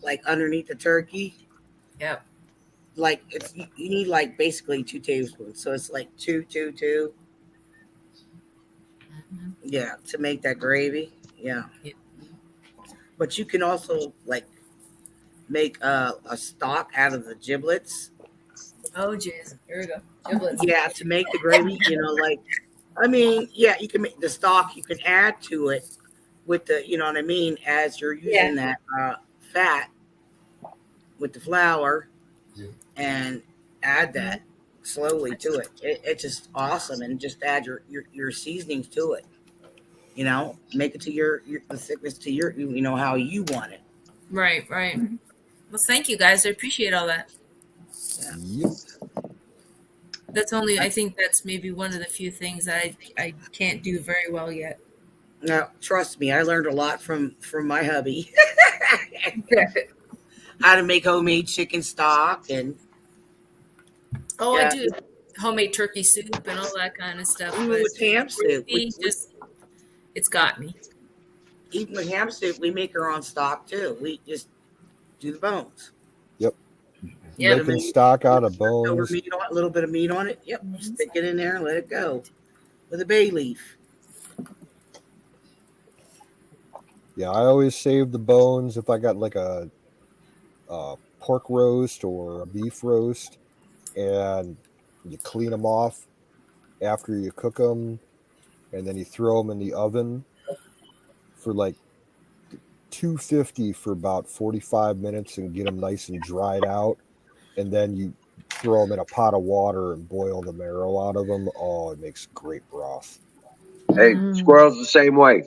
like underneath the turkey. Yep. Like you need like basically 2 tablespoons, so it's like 2. Yeah, to make that gravy. Yeah. But you can also like make a stock out of the giblets. Oh jeez. Here we go. Giblets. Yeah, to make the gravy, you can make the stock. You can add to it with the, what I mean, as you're using that fat with the flour, and add that slowly to it. It's just awesome, and just add your seasonings to it. Make it to your the thickness to your how you want it. Right. Well, thank you guys. I appreciate all that. Yep. I think that's maybe one of the few things that I can't do very well yet. Now, trust me, I learned a lot from my hubby. How to make homemade chicken stock and I do homemade turkey soup and all that kind of stuff. Even but with ham soup, it's got me. Even with ham soup, we make our own stock too. We just do the bones. Yep. Yeah, making stock out of bones. A little bit of meat on it. Yep. Stick it in there and let it go with a bay leaf. Yeah, I always save the bones if I got like a pork roast or a beef roast, and you clean them off after you cook them, and then you throw them in the oven for like 250 for about 45 minutes and get them nice and dried out, and then you throw them in a pot of water and boil the marrow out of them. Oh, it makes great broth. Hey, squirrels the same way.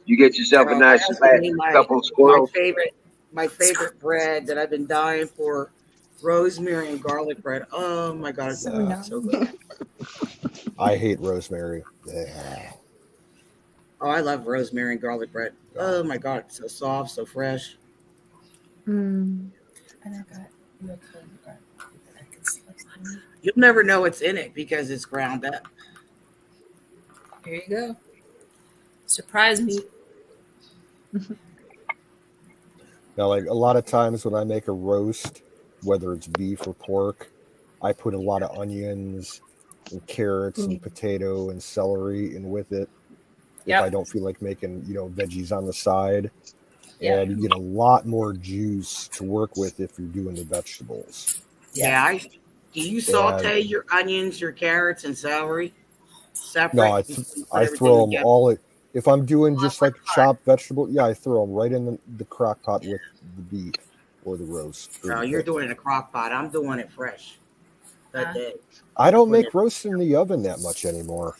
You get yourself a nice couple of squirrels. My favorite bread that I've been dying for, rosemary and garlic bread. Oh my God, it's so good. I hate rosemary. Yeah. Oh, I love rosemary and garlic bread. Oh my God, it's so soft, so fresh. Mm. You'll never know what's in it because it's ground up. Here you go. Surprise me. Now, like a lot of times when I make a roast, whether it's beef or pork, I put a lot of onions and carrots and potato and celery in with it. If I don't feel like making, veggies on the side. Yeah. And you get a lot more juice to work with if you're doing the vegetables. Yeah. Do you saute your onions, your carrots, and celery separate? No, I throw them all. If I'm doing just like chopped vegetable, I throw them right in the crock pot with the beef or the roast. Oh, you're doing it in a crock pot. I'm doing it fresh. I don't make roast in the oven that much anymore.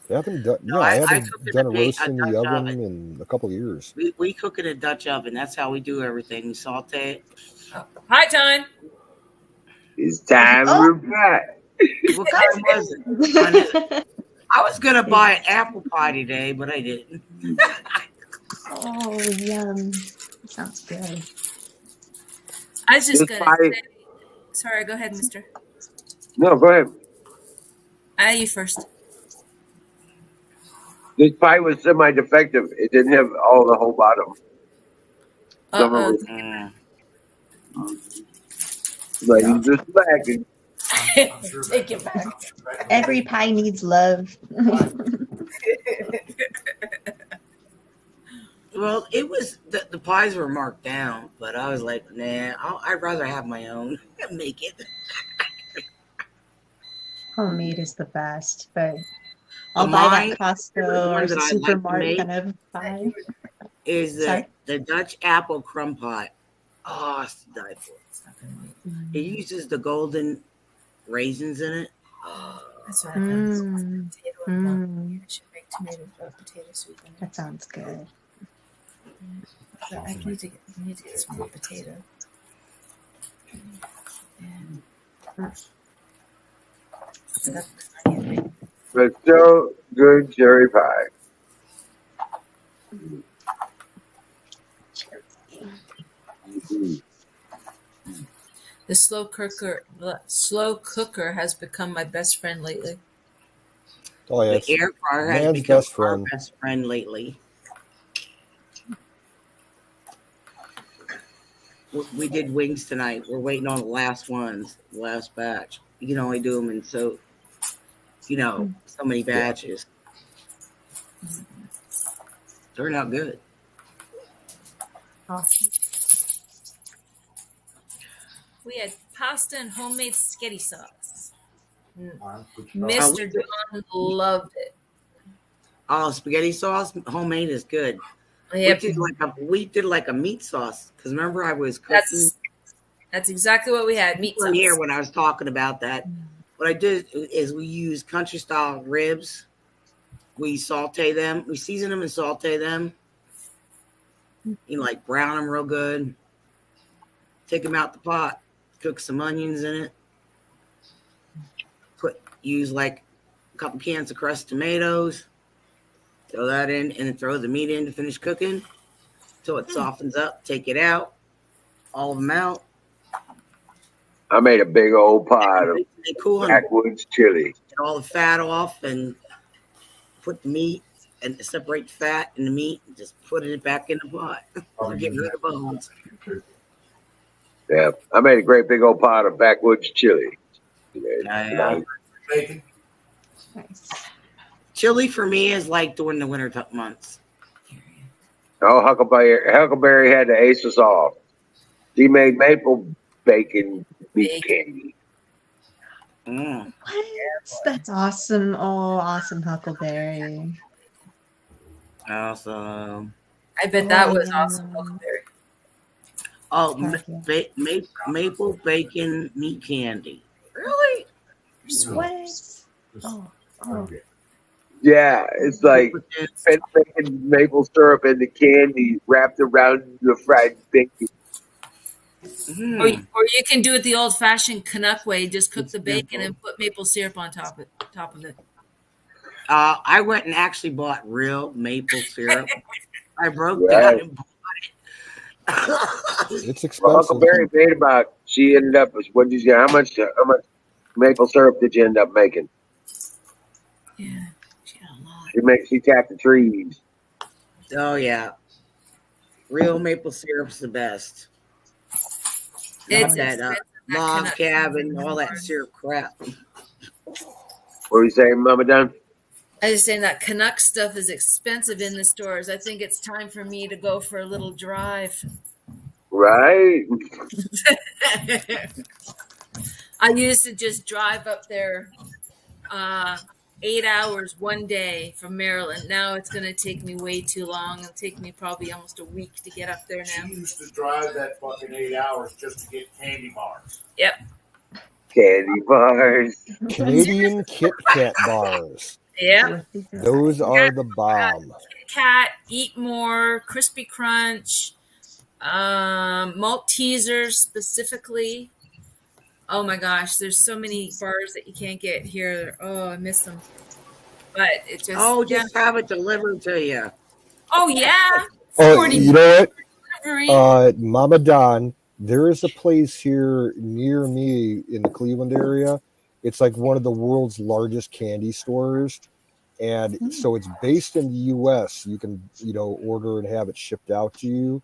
I haven't done a roast in the oven in a couple of years. We cook in a Dutch oven. That's how we do everything. We saute it. Hi, time. It's time we're back. What time was it? I was going to buy an apple pie today, but I didn't. Oh, yum. Sounds good. I was just going to say, sorry, go ahead, mister. No, go ahead. You first. This pie was semi-defective. It didn't have all the whole bottom. Some of it was Yeah. just back and I'm sure Take that- it back. Every pie needs love. Well, it was the pies were marked down, but I was like, nah, I'd rather have my own and make it. Homemade is the best, but I'll buy Mine, that Costco the one or that I like to supermarket make kind of pie. is Sorry? the Dutch apple crumb pie. Oh, it's to die for. It Mm. uses the golden raisins in it. That's what I thought. Mm. Potato and bun. Mm. I should make tomato potato soup. In That sounds good. But I need to get some more potato. And but still good cherry pie. Mhm. the slow cooker has become my best friend lately. Oh yeah, The it's air fryer has man's become best our friend. best friend lately. We did wings tonight. We're waiting on the last ones, the last batch. You can only do them in so many batches. Turned out good. Awesome. We had pasta and homemade spaghetti sauce. I'm- Mr. John loved it. Oh, spaghetti sauce, homemade is good. Yep. We did like a meat sauce because remember I was cooking. That's exactly what we had. Meat sauce. Here when I was talking about that. What I did is we use country style ribs. We saute them. We season them and saute them. You like brown them real good. Take them out the pot. Cook some onions in it. Use like a couple cans of crushed tomatoes. Throw that in and then throw the meat in to finish cooking. Till it softens up. Take it out. All of them out. I made a big old pot of They cool and backwoods chili. get all the fat off and put the meat and separate the fat and the meat and just put it back in the pot. Get rid of bones. Yeah, I made a great big old pot of backwoods chili. Yeah. Bacon. Nice. Chili for me is like during the winter months. Oh, Huckleberry had to ace us off. She made maple bacon meat candy. Mm. What? That's awesome. Oh, awesome, Huckleberry. Awesome. I bet that was yeah. awesome. Huckleberry. Oh, Heck maple bacon meat candy. Really? What? Oh, oh. Yeah, it's like bacon maple syrup and the candy wrapped around the fried bacon. Mm. Or you can do it the old-fashioned Canuck way. Just cook the bacon and put maple syrup on top of it. I went and actually bought real maple syrup. I broke Right. down and bought it. It's Well, expensive. Huckleberry made about. She ended up. What did you? How much maple syrup did you end up making? Yeah, she had a lot. She tapped the trees. Oh yeah, real maple syrup's the best. It's Not that expensive, that log Canuck. cabin, all that syrup crap. What were you saying, Mama Dunn? I was saying that Canuck stuff is expensive in the stores. I think it's time for me to go for a little drive. Right. I used to just drive up there 8 hours one day from Maryland. Now it's going to take me way too long. It'll take me probably almost a week to get up there now. She used to drive that fucking 8 hours just to get candy bars. Yep. Candy bars. Canadian Kit Kat bars. Yeah. Those are the bomb. Kit Kat, Eat More, Crispy Crunch, Maltesers specifically. Oh my gosh, there's so many bars that you can't get here. Oh, I miss them. But it just Just have it delivered to you. Oh yeah. Oh, 40 you know what? delivery. Mama Don, there is a place here near me in the Cleveland area. It's like one of the world's largest candy stores. And so it's based in the U.S. You can, order and have it shipped out to you.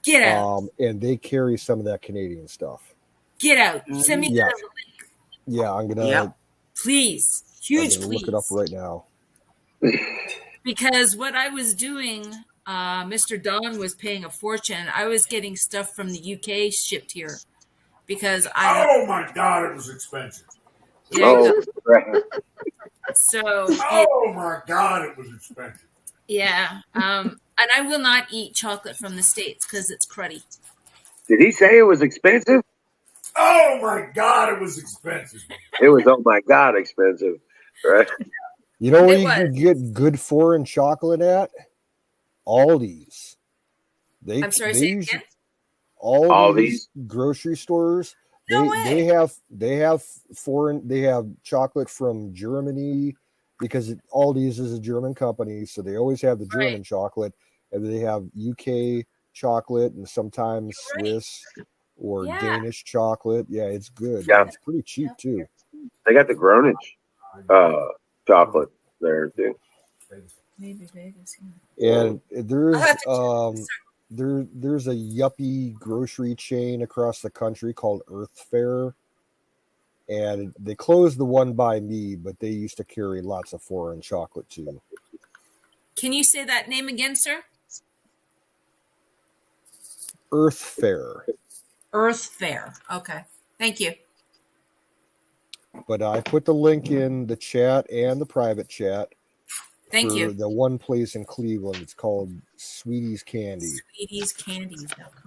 Get out. And they carry some of that Canadian stuff. Get out. Send me that link. Yeah, I'm gonna. Please, huge please. Look it up right now. Because what I was doing, Mr. Don was paying a fortune. I was getting stuff from the UK shipped here because Oh my God, it was expensive. Yeah. So. Oh my God, it was expensive. Yeah. And I will not eat chocolate from the States because it's cruddy. Did he say it was expensive? Oh my God, it was expensive. It was, oh my God, expensive. Right? You know where you can get good foreign chocolate at? Aldi's. I'm sorry, say it again? Aldi's grocery stores. They have foreign. They have chocolate from Germany because Aldi's is a German company, so they always have the German chocolate, and they have UK chocolate and sometimes Swiss or Danish chocolate. Yeah, it's good. Yeah. It's pretty cheap too. They got the Greenwich chocolate there too. Maybe Vegas. And there's there's a yuppie grocery chain across the country called Earth Fare, and they closed the one by me, but they used to carry lots of foreign chocolate too. Can you say that name again, sir? Earth Fare. Earth Fare. Okay. Thank you. But I put the link in the chat and the private chat. Thank you. The one place in Cleveland. It's called Sweetie's Candy. Sweetie's Candies.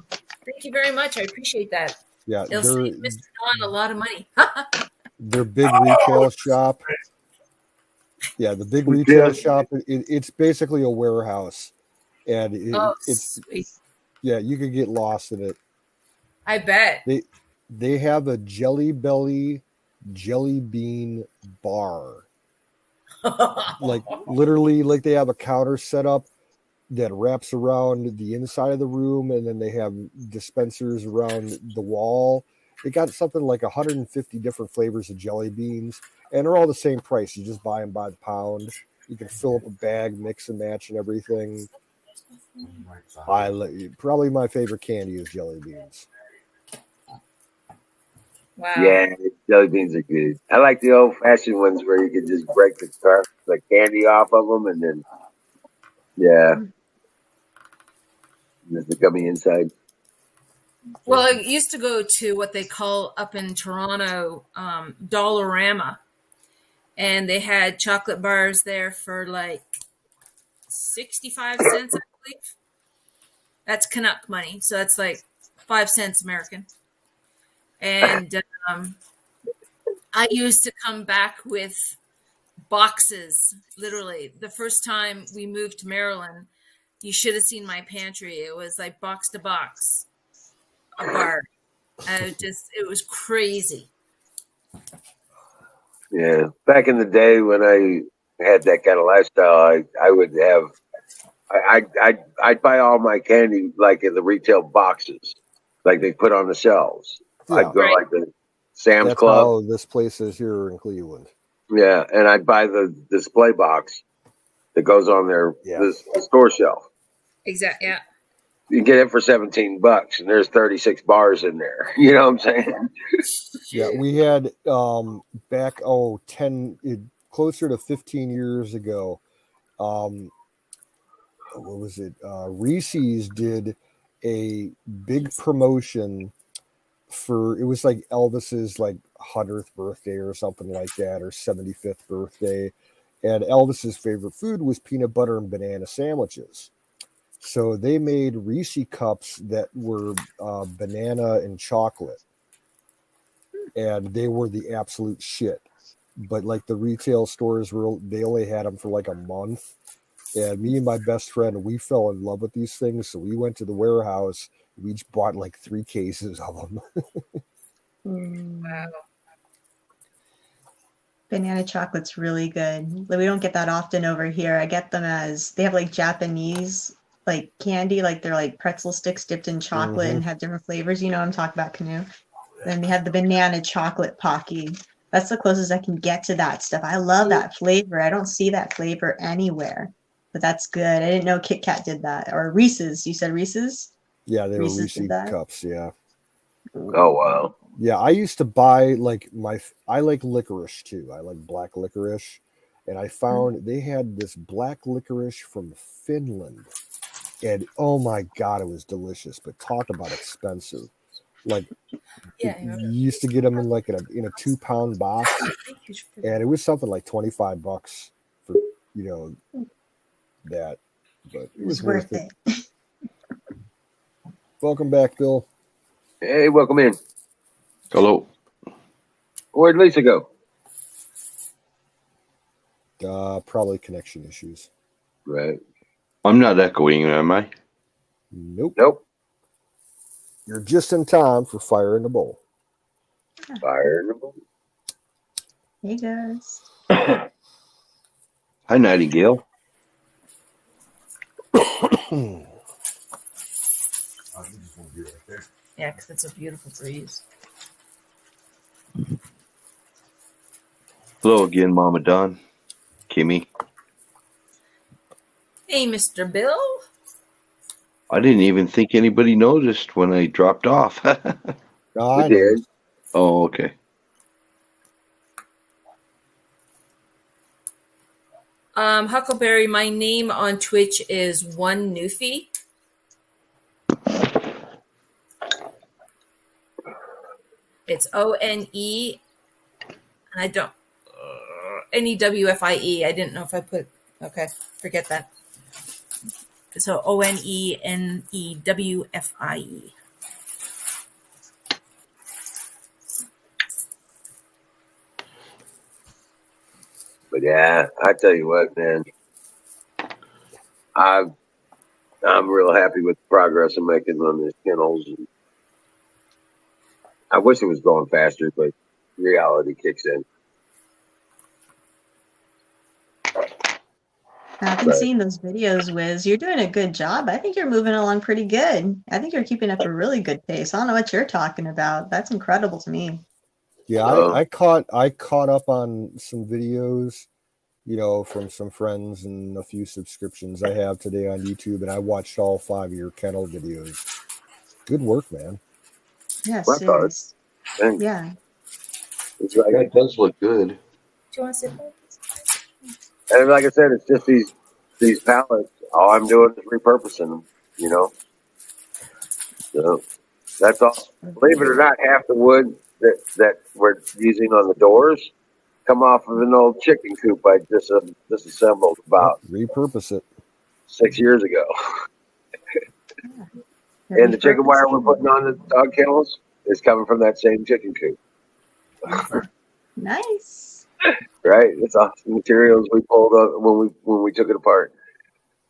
Thank you very much. I appreciate that. Yeah, it'll save Mr. Don a lot of money. Their big retail shop. Yeah, the big retail shop. It's basically a warehouse, and it's sweet. Yeah, you could get lost in it. I bet they have a Jelly Belly jelly bean bar. Like literally, like they have a counter set up that wraps around the inside of the room, and then they have dispensers around the wall. They got something like 150 different flavors of jelly beans, and they're all the same price. You just buy them by the pound. You can fill up a bag, mix and match, and everything. Probably my favorite candy is jelly beans. Wow. Yeah, jelly beans are good. I like the old-fashioned ones where you can just break the candy off of them, and then there's the gummy inside. Well, I used to go to what they call up in Toronto Dollarama, and they had chocolate bars there for like 65 cents, I believe. That's Canuck money, so that's like 5 cents American. And I used to come back with boxes, literally. The first time we moved to Maryland, you should have seen my pantry. It was like box to box, a bar. It was crazy. Yeah, back in the day when I had that kind of lifestyle, I would have, I'd buy all my candy like in the retail boxes, like they put on the shelves. Yeah. I'd go like the Sam's Club. How this place is here in Cleveland. Yeah, and I'd buy the display box that goes on there, the store shelf. Exactly. Yeah. You get it for $17, and there's 36 bars in there. You know what I'm saying? Yeah, we had back closer to 15 years ago. What was it? Reese's did a big promotion it was like Elvis's like 100th birthday or something like that, or 75th birthday, and Elvis's favorite food was peanut butter and banana sandwiches. So they made Reese cups that were banana and chocolate, and they were the absolute shit. But like the retail stores they only had them for like a month, and me and my best friend, we fell in love with these things. So we went to the warehouse. We each bought like 3 cases of them. Wow. Banana chocolate's really good. We don't get that often over here. I get them they have like Japanese like candy, like they're like pretzel sticks dipped in chocolate and have different flavors. You know what I'm talking about, Canoe? Then they have the banana chocolate Pocky. That's the closest I can get to that stuff. I love that flavor. I don't see that flavor anywhere, but that's good. I didn't know Kit Kat did that. Or Reese's. You said Reese's? Yeah, they were Reese's did Reese that? cups. Yeah. Oh wow. Yeah, I used to buy like I like licorice too. I like black licorice, and I found they had this black licorice from Finland, and oh my god, it was delicious. But talk about expensive. Like Yeah, I you remember. used to get them in like in a 2-pound box, and it was something like $25 for that. But it was worth it. Welcome back, Bill. Hey, welcome in. Hello. Where'd Lisa go? Probably connection issues. Right. I'm not echoing, am I? Nope. Nope. You're just in time for Fire in the Bowl. Fire in the Bowl. Hey guys. Hi, Nightingale. Yeah, because it's a beautiful breeze. Hello again, Mama Don. Kimmy. Hey, Mr. Bill. I didn't even think anybody noticed when I dropped off. I did. Oh, okay. Huckleberry, my name on Twitch is One Newfie. It's ONE, and I don't NEWFIE. I didn't know if I put. Okay, forget that. So ONENEWFIE. But yeah, I tell you what, man. I'm real happy with the progress I'm making on these kennels. I wish it was going faster, but reality kicks in. I've been seeing those videos, Wiz. You're doing a good job. I think you're moving along pretty good. I think you're keeping up a really good pace. I don't know what you're talking about. That's incredible to me. Yeah, I caught up on some videos, from some friends and a few subscriptions I have today on YouTube, and I watched all 5 of your kennel videos. Good work, man. Yeah, serious. Yeah. It's like, that does look good. Do you want to sit there? And like I said, it's just these pallets. All I'm doing is repurposing them, So that's all. Believe it or not, half the wood that we're using on the doors come off of an old chicken coop I disassembled about repurpose it 6 years ago. And the chicken wire we're putting on the dog kennels is coming from that same chicken coop. Nice. Right? It's awesome materials we pulled up when we took it apart.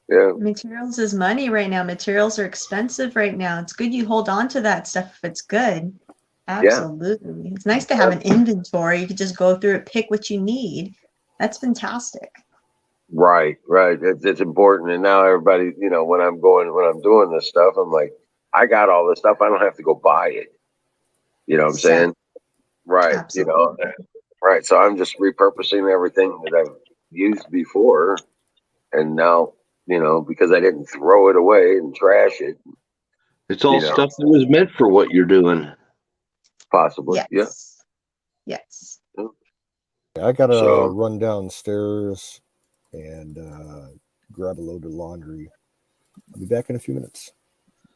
Yeah. Materials is money right now. Materials are expensive right now. It's good you hold on to that stuff if it's good. Absolutely. Yeah. It's nice to have an inventory. You can just go through it, pick what you need. That's fantastic. Right. It's important. And now everybody, when I'm doing this stuff, I'm like, I got all this stuff. I don't have to go buy it. You know what I'm saying? Right. Absolutely. Right. So I'm just repurposing everything that I've used before. And now, because I didn't throw it away and trash it. It's all stuff that was meant for what you're doing. Possibly. Yes. Yeah. Yes. I got to run downstairs and grab a load of laundry. I'll be back in a few minutes.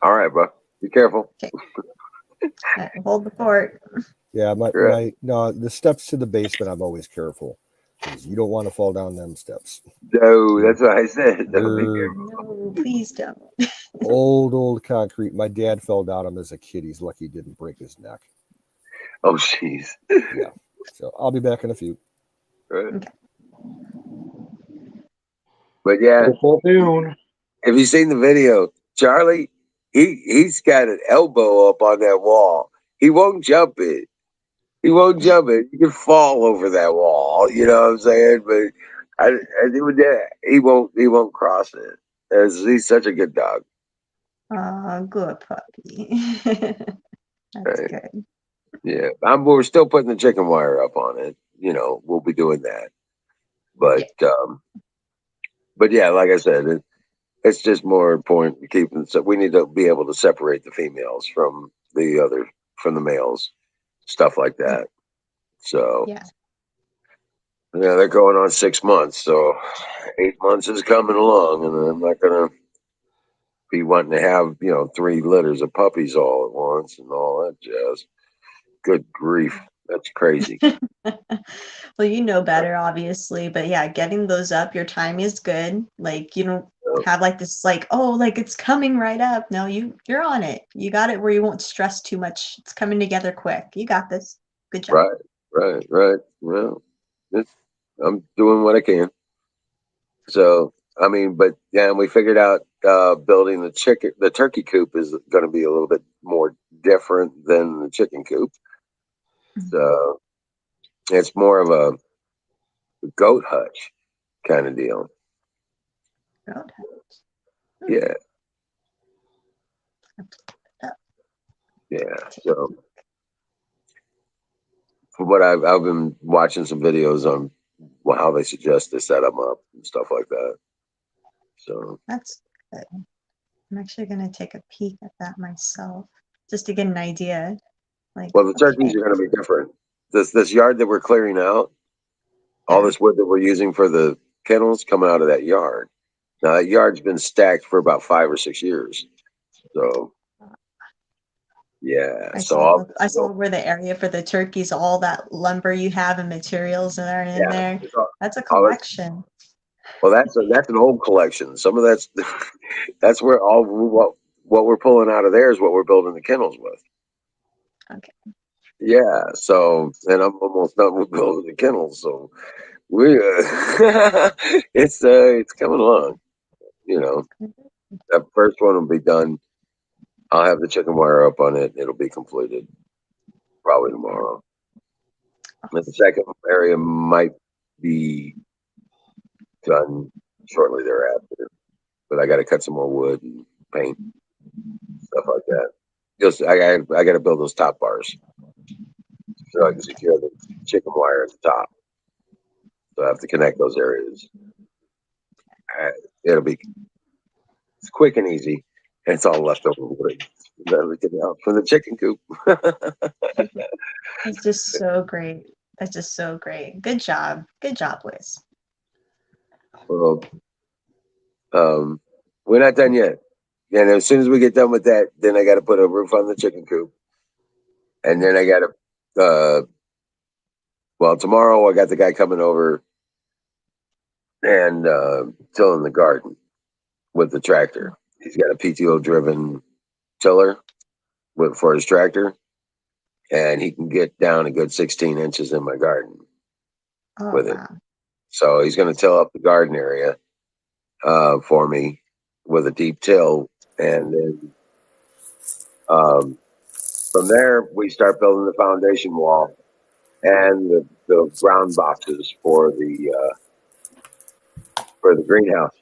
All right, bro. Be careful. Okay. Hold the fort. Yeah, the steps to the basement, I'm always careful because you don't want to fall down them steps. No, that's what I said. No, please don't. old concrete. My dad fell down them as a kid. He's lucky he didn't break his neck. Oh, jeez. Yeah. So I'll be back in a few. Right. Okay. But yeah, have you seen the video? Charlie, he's got an elbow up on that wall. He won't jump it. You can fall over that wall. You know what I'm saying? But he won't cross it. He's such a good dog. Oh, good puppy. That's good. Yeah, we're still putting the chicken wire up on it. We'll be doing that. But yeah, like I said, it's just more important to keep. So we need to be able to separate the females from the males, stuff like that. So Yeah. yeah, they're going on 6 months, so 8 months is coming along, and I'm not gonna be wanting to have 3 litters of puppies all at once and all that jazz. Good grief, that's crazy. Well, you know better, obviously, but yeah, getting those up, your time is good. Like you don't have like this, like, oh, like it's coming right up. No, you're on it. You got it where you won't stress too much. It's coming together quick. You got this. Good job. Right. Well, I'm doing what I can. So I mean, but yeah, and we figured out building the turkey coop is going to be a little bit more different than the chicken coop. So it's more of a goat hutch kind of deal. Goat hutch. Yeah. Yeah. So from what I've been watching some videos on how they suggest to set them up and stuff like that. So That's good. I'm actually gonna take a peek at that myself just to get an idea. Like, well, the turkeys okay, are going to be different. This yard that we're clearing out, all yeah. this wood that we're using for the kennels coming out of that yard. Now that yard's been stacked for about 5 or 6 years. So yeah, I so saw where the area for the turkeys, all that lumber you have and materials that are in there. That's a collection. well, that's an old collection. Some of that's where what we're pulling out of there is what we're building the kennels with. Okay. Yeah, so and I'm almost done with building the kennels, so we it's coming along. That first one will be done. I'll have the chicken wire up on it. It'll be completed probably tomorrow. And the second area might be done shortly thereafter, but I got to cut some more wood and paint stuff like that. Just I got to build those top bars so I can secure the chicken wire at the top. So I have to connect those areas. It'll be quick and easy, and it's all leftover wood. Everything else from the chicken coop. It's just so great. That's just so great. Good job. Good job, Liz. Well, we're not done yet. And as soon as we get done with that, then I got to put a roof on the chicken coop, and then I got to. Well, tomorrow I got the guy coming over and tilling the garden with the tractor. He's got a PTO driven tiller for his tractor, and he can get down a good 16 inches in my garden with it. So he's going to till up the garden area for me with a deep till, and then from there we start building the foundation wall and the ground boxes for the greenhouse.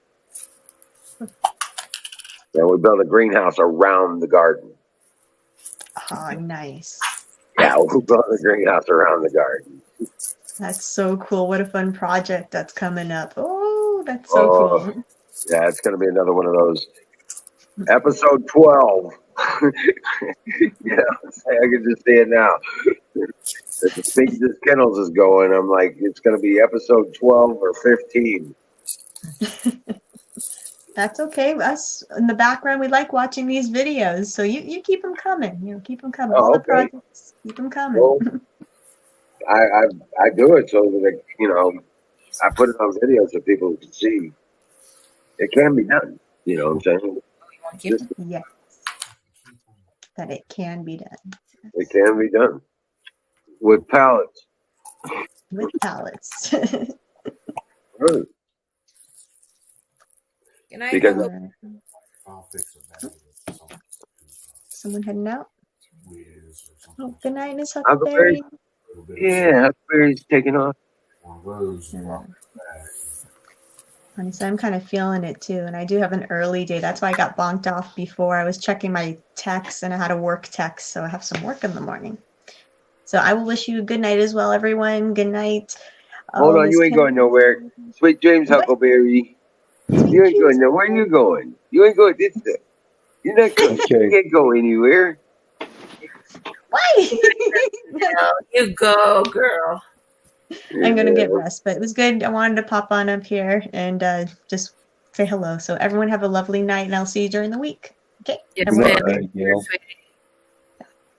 And we built a greenhouse around the garden. Oh, nice. Yeah, we built a greenhouse around the garden. That's so cool. What a fun project that's coming up. Oh, that's so cool. Yeah, it's going to be another one of those. Episode 12. Yeah, I can just see it now. As the Speak This Kennels is going, I'm like, it's going to be episode 12 or 15. That's okay. Us in the background, we like watching these videos. So you keep them coming. Keep them coming. All the projects, keep them coming. Well, I do it so that, I put it on video so people can see it can be done. You know what I'm saying? Yes. That it can be done. It can be done. With pallets. With pallets. Really. Good night. Because someone heading out? Oh, good night, Miss Huckleberry. Yeah, Huckleberry's taking off. Honestly, I'm kind of feeling it too. And I do have an early day. That's why I got bonked off before. I was checking my texts and I had a work text. So I have some work in the morning. So I will wish you a good night as well, everyone. Good night. Hold on, Miss you ain't going nowhere. Sweet dreams, What? Huckleberry. Sweet You ain't going dreams. nowhere. Where you going? You ain't going. You're not going. You Okay. can't go anywhere. Why? You go, girl. I'm gonna get Yeah. rest, but it was good. I wanted to pop on up here and just say hello. So everyone have a lovely night, and I'll see you during the week. Okay. Yes, Everyone ma'am. have a Thank you.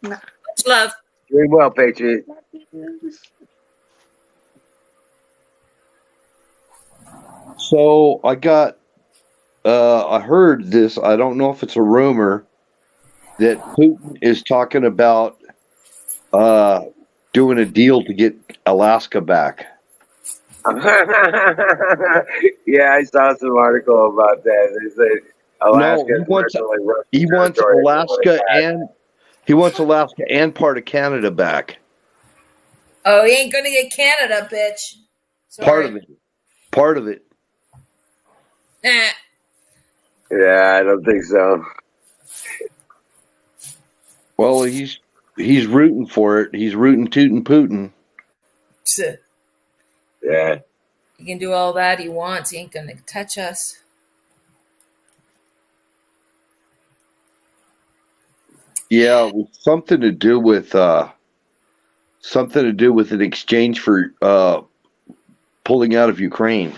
Mwah. Much love. Doing well, Patriot. Love you. So I heard this. I don't know if it's a rumor that Putin is talking about doing a deal to get Alaska back. Yeah, I saw some article about that. They said Alaska No, is virtually Russian he wants territory. Alaska and part of Canada back. Oh, he ain't gonna get Canada, bitch. Sorry. Part of it. Nah. Yeah, I don't think so. Well, he's rooting for it. He's rooting tootin' Putin. Yeah. He can do all that he wants. He ain't gonna touch us. Yeah, with something to do with an exchange for pulling out of Ukraine.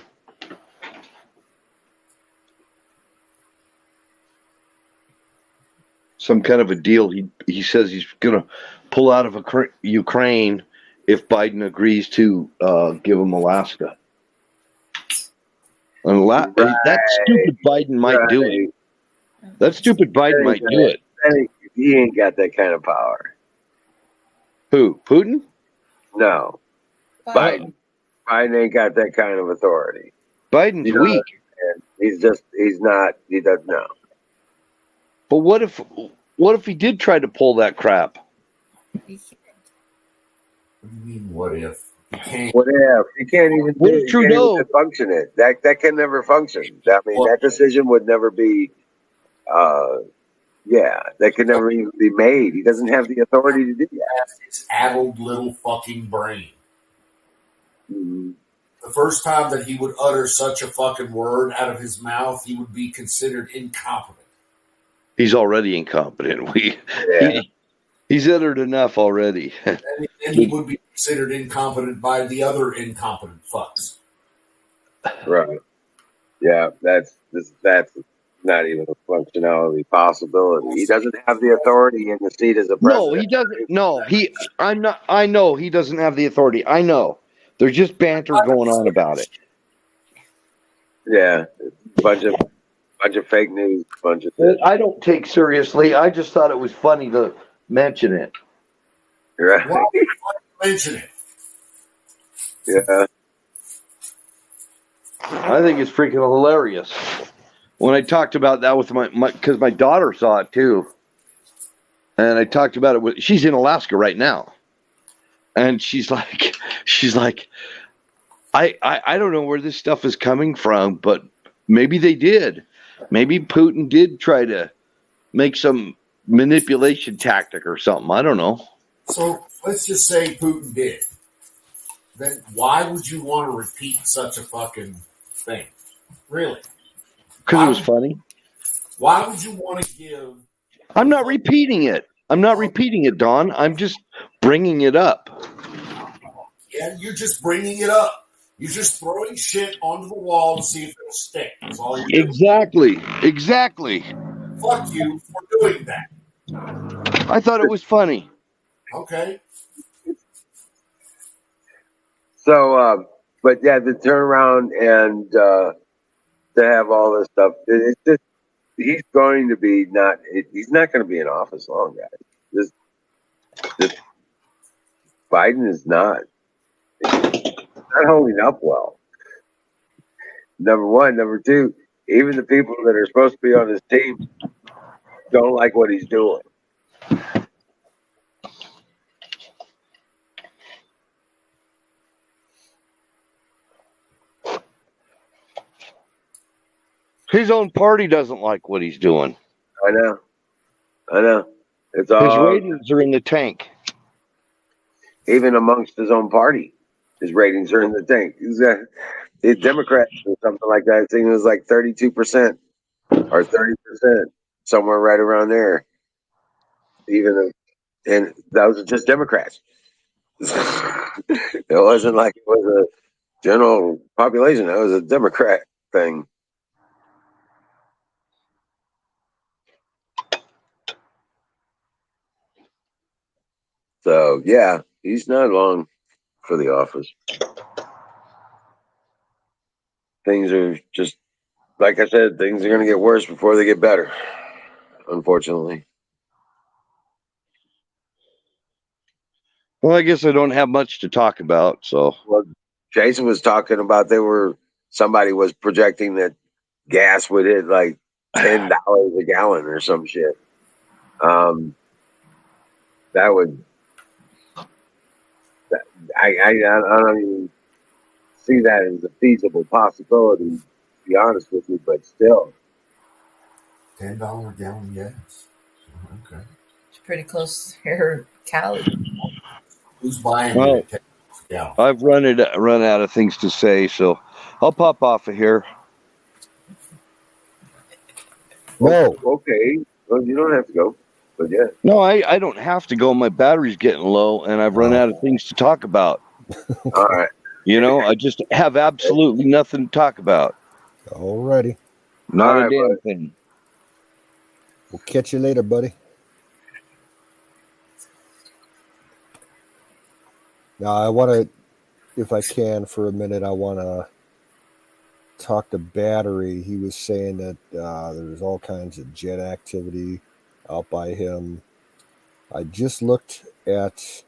Some kind of a deal. He says he's going to pull out of Ukraine if Biden agrees to give him Alaska. And that stupid Biden might do it. That stupid Biden might do it. He ain't got that kind of power. Who? Putin? No. Biden. Biden ain't got that kind of authority. Biden's weak. He doesn't know. But what if he did try to pull that crap? What do you mean, what if? You can't. What if? He can't even What if Trudeau function it? That can never function. I mean, that decision would never be that could never even be made. He doesn't have the authority to do that. His addled little fucking brain. Mm-hmm. The first time that he would utter such a fucking word out of his mouth, he would be considered incompetent. He's already incompetent. He's uttered enough already. And he would be considered incompetent by the other incompetent fucks. Right. Yeah, that's not even a functionality possibility. He doesn't have the authority in the seat as a president. No, he doesn't. No, I know he doesn't have the authority. I know. There's just banter going on about it. Yeah, bunch of fake news. I don't take seriously. I just thought it was funny to mention it. Right. Why would you mention it? Yeah. I think it's freaking hilarious. When I talked about that with because my daughter saw it too, and I talked about it she's in Alaska right now, and she's like, I don't know where this stuff is coming from, but maybe they did. Maybe Putin did try to make some manipulation tactic or something. I don't know. So let's just say Putin did. Then why would you want to repeat such a fucking thing? Really? Because it was funny. Why would you want to give... I'm not repeating it. Don. I'm just bringing it up. Yeah, you're just bringing it up. You're just throwing shit onto the wall to see if it'll stick. That's all you're doing. Exactly. Fuck you for doing that. I thought it was funny. Okay. So, but yeah, to turn around and to have all this stuff, it's just he's not going to be in office long, guys. This Biden is not holding up well. Number one. Number two, even the people that are supposed to be on his team don't like what he's doing. His own party doesn't like what he's doing. I know. It's His ratings are in the tank. even amongst his own party, his ratings are in the tank. The Democrats or something like that. I think it was like 32% or 30%, somewhere right around there. And those are just Democrats. It wasn't like it was a general population. That was a Democrat thing. So yeah, he's not long for the office. Things are just like I said. Things are going to get worse before they get better. Unfortunately. Well, I guess I don't have much to talk about. So, well, Jason was talking about somebody was projecting that gas would hit like $10 a gallon or some shit. That would. I don't even see that as a feasible possibility. To be honest with you, but still, $10 a gallon gas. Okay. It's pretty close here, Cali. Who's buying well, it? Yeah. I've run out of things to say, so I'll pop off of here. No. Okay. Well, you don't have to go, but yeah. No, I don't have to go. My battery's getting low, and I've run out of things to talk about. All right. You know, I just have absolutely nothing to talk about. Alrighty. Not All a right, damn bud. thing. We'll catch you later, buddy. Now, I want to, if I can, for a minute, I want to talk to Battery. He was saying that there's all kinds of jet activity out by him. I just looked at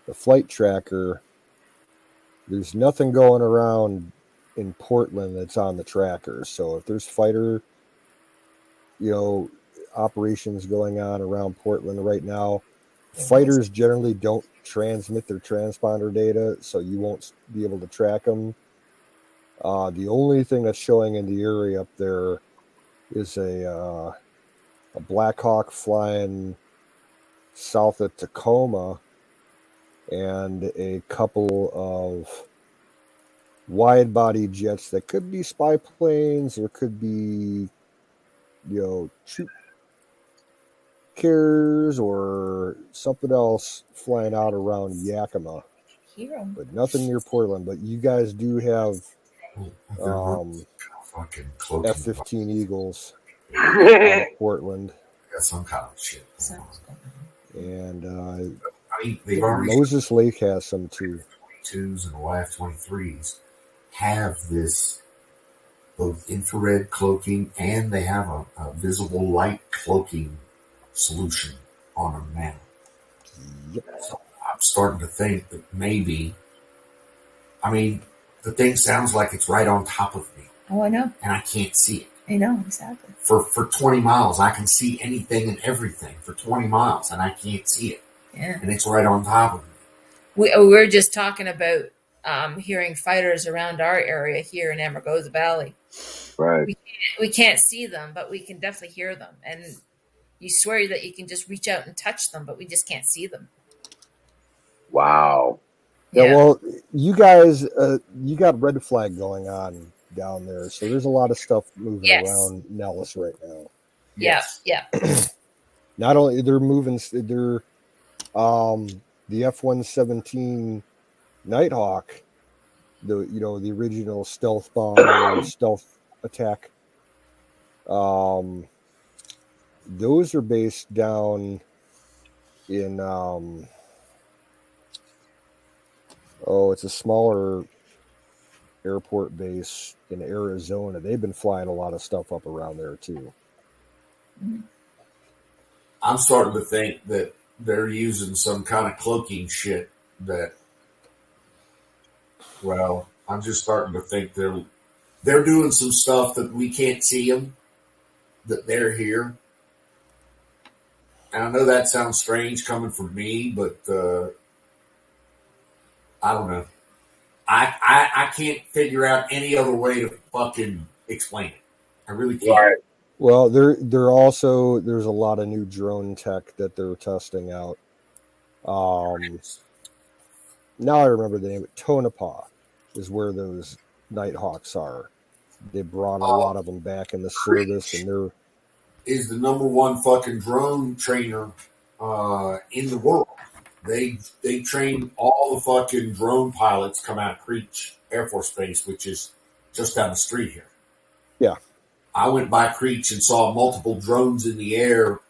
the flight tracker. There's nothing going around in Portland that's on the tracker. So if there's fighter, operations going on around Portland right now, fighters generally don't transmit their transponder data, so you won't be able to track them. The only thing that's showing in the area up there is a Black Hawk flying south of Tacoma and a couple of wide-body jets that could be spy planes or could be, troop carriers or something else flying out around Yakima. But nothing near Portland. But you guys do have F-15 Eagles in Portland. Got some kind of shit. And they've already Moses Lake has some too. 22s and YF-23s have this both infrared cloaking and they have a visible light cloaking solution on them now. Yep. So I'm starting to think that maybe, the thing sounds like it's right on top of me. Oh, I know. And I can't see it. I know, exactly. For 20 miles, I can see anything and everything for 20 miles, and I can't see it. Yeah. And it's right on top of me. We were just talking about hearing fighters around our area here in Amargosa Valley. Right. We can't see them, but we can definitely hear them. And you swear that you can just reach out and touch them, but we just can't see them. Wow. Yeah, well, you guys, you got red flag going on down there, so there's a lot of stuff moving around Nellis right now. Yes. Yeah. Not only they're moving, they're the F-117 Nighthawk, the original stealth bomber, stealth attack. Those are based down in it's a smaller airport base in Arizona. They've been flying a lot of stuff up around there too. I'm starting to think that they're using some kind of cloaking shit I'm just starting to think they're doing some stuff that we can't see them, that they're here. And I know that sounds strange coming from me, but I don't know. I can't figure out any other way to fucking explain it. I really can't. Right. Well, they're also, there's a lot of new drone tech that they're testing out. Now I remember the name. Tonopah is where those Nighthawks are. They brought a lot of them back in the service, and they're is the number one fucking drone trainer in the world. They train all the fucking drone pilots come out of Creech Air Force Base, which is just down the street here. Yeah. I went by Creech and saw multiple drones in the air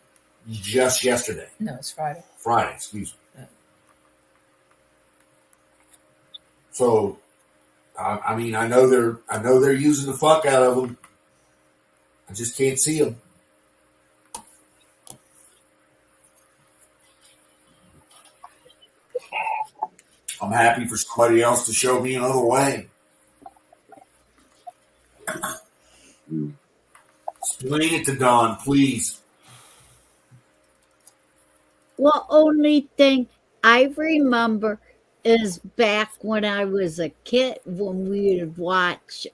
just yesterday. No, it's Friday. Friday, excuse me. Yeah. So, I mean, I know they're using the fuck out of them. I just can't see them. I'm happy for somebody else to show me another way. Explain it to Don, please. Well, only thing I remember is back when I was a kid when we would watch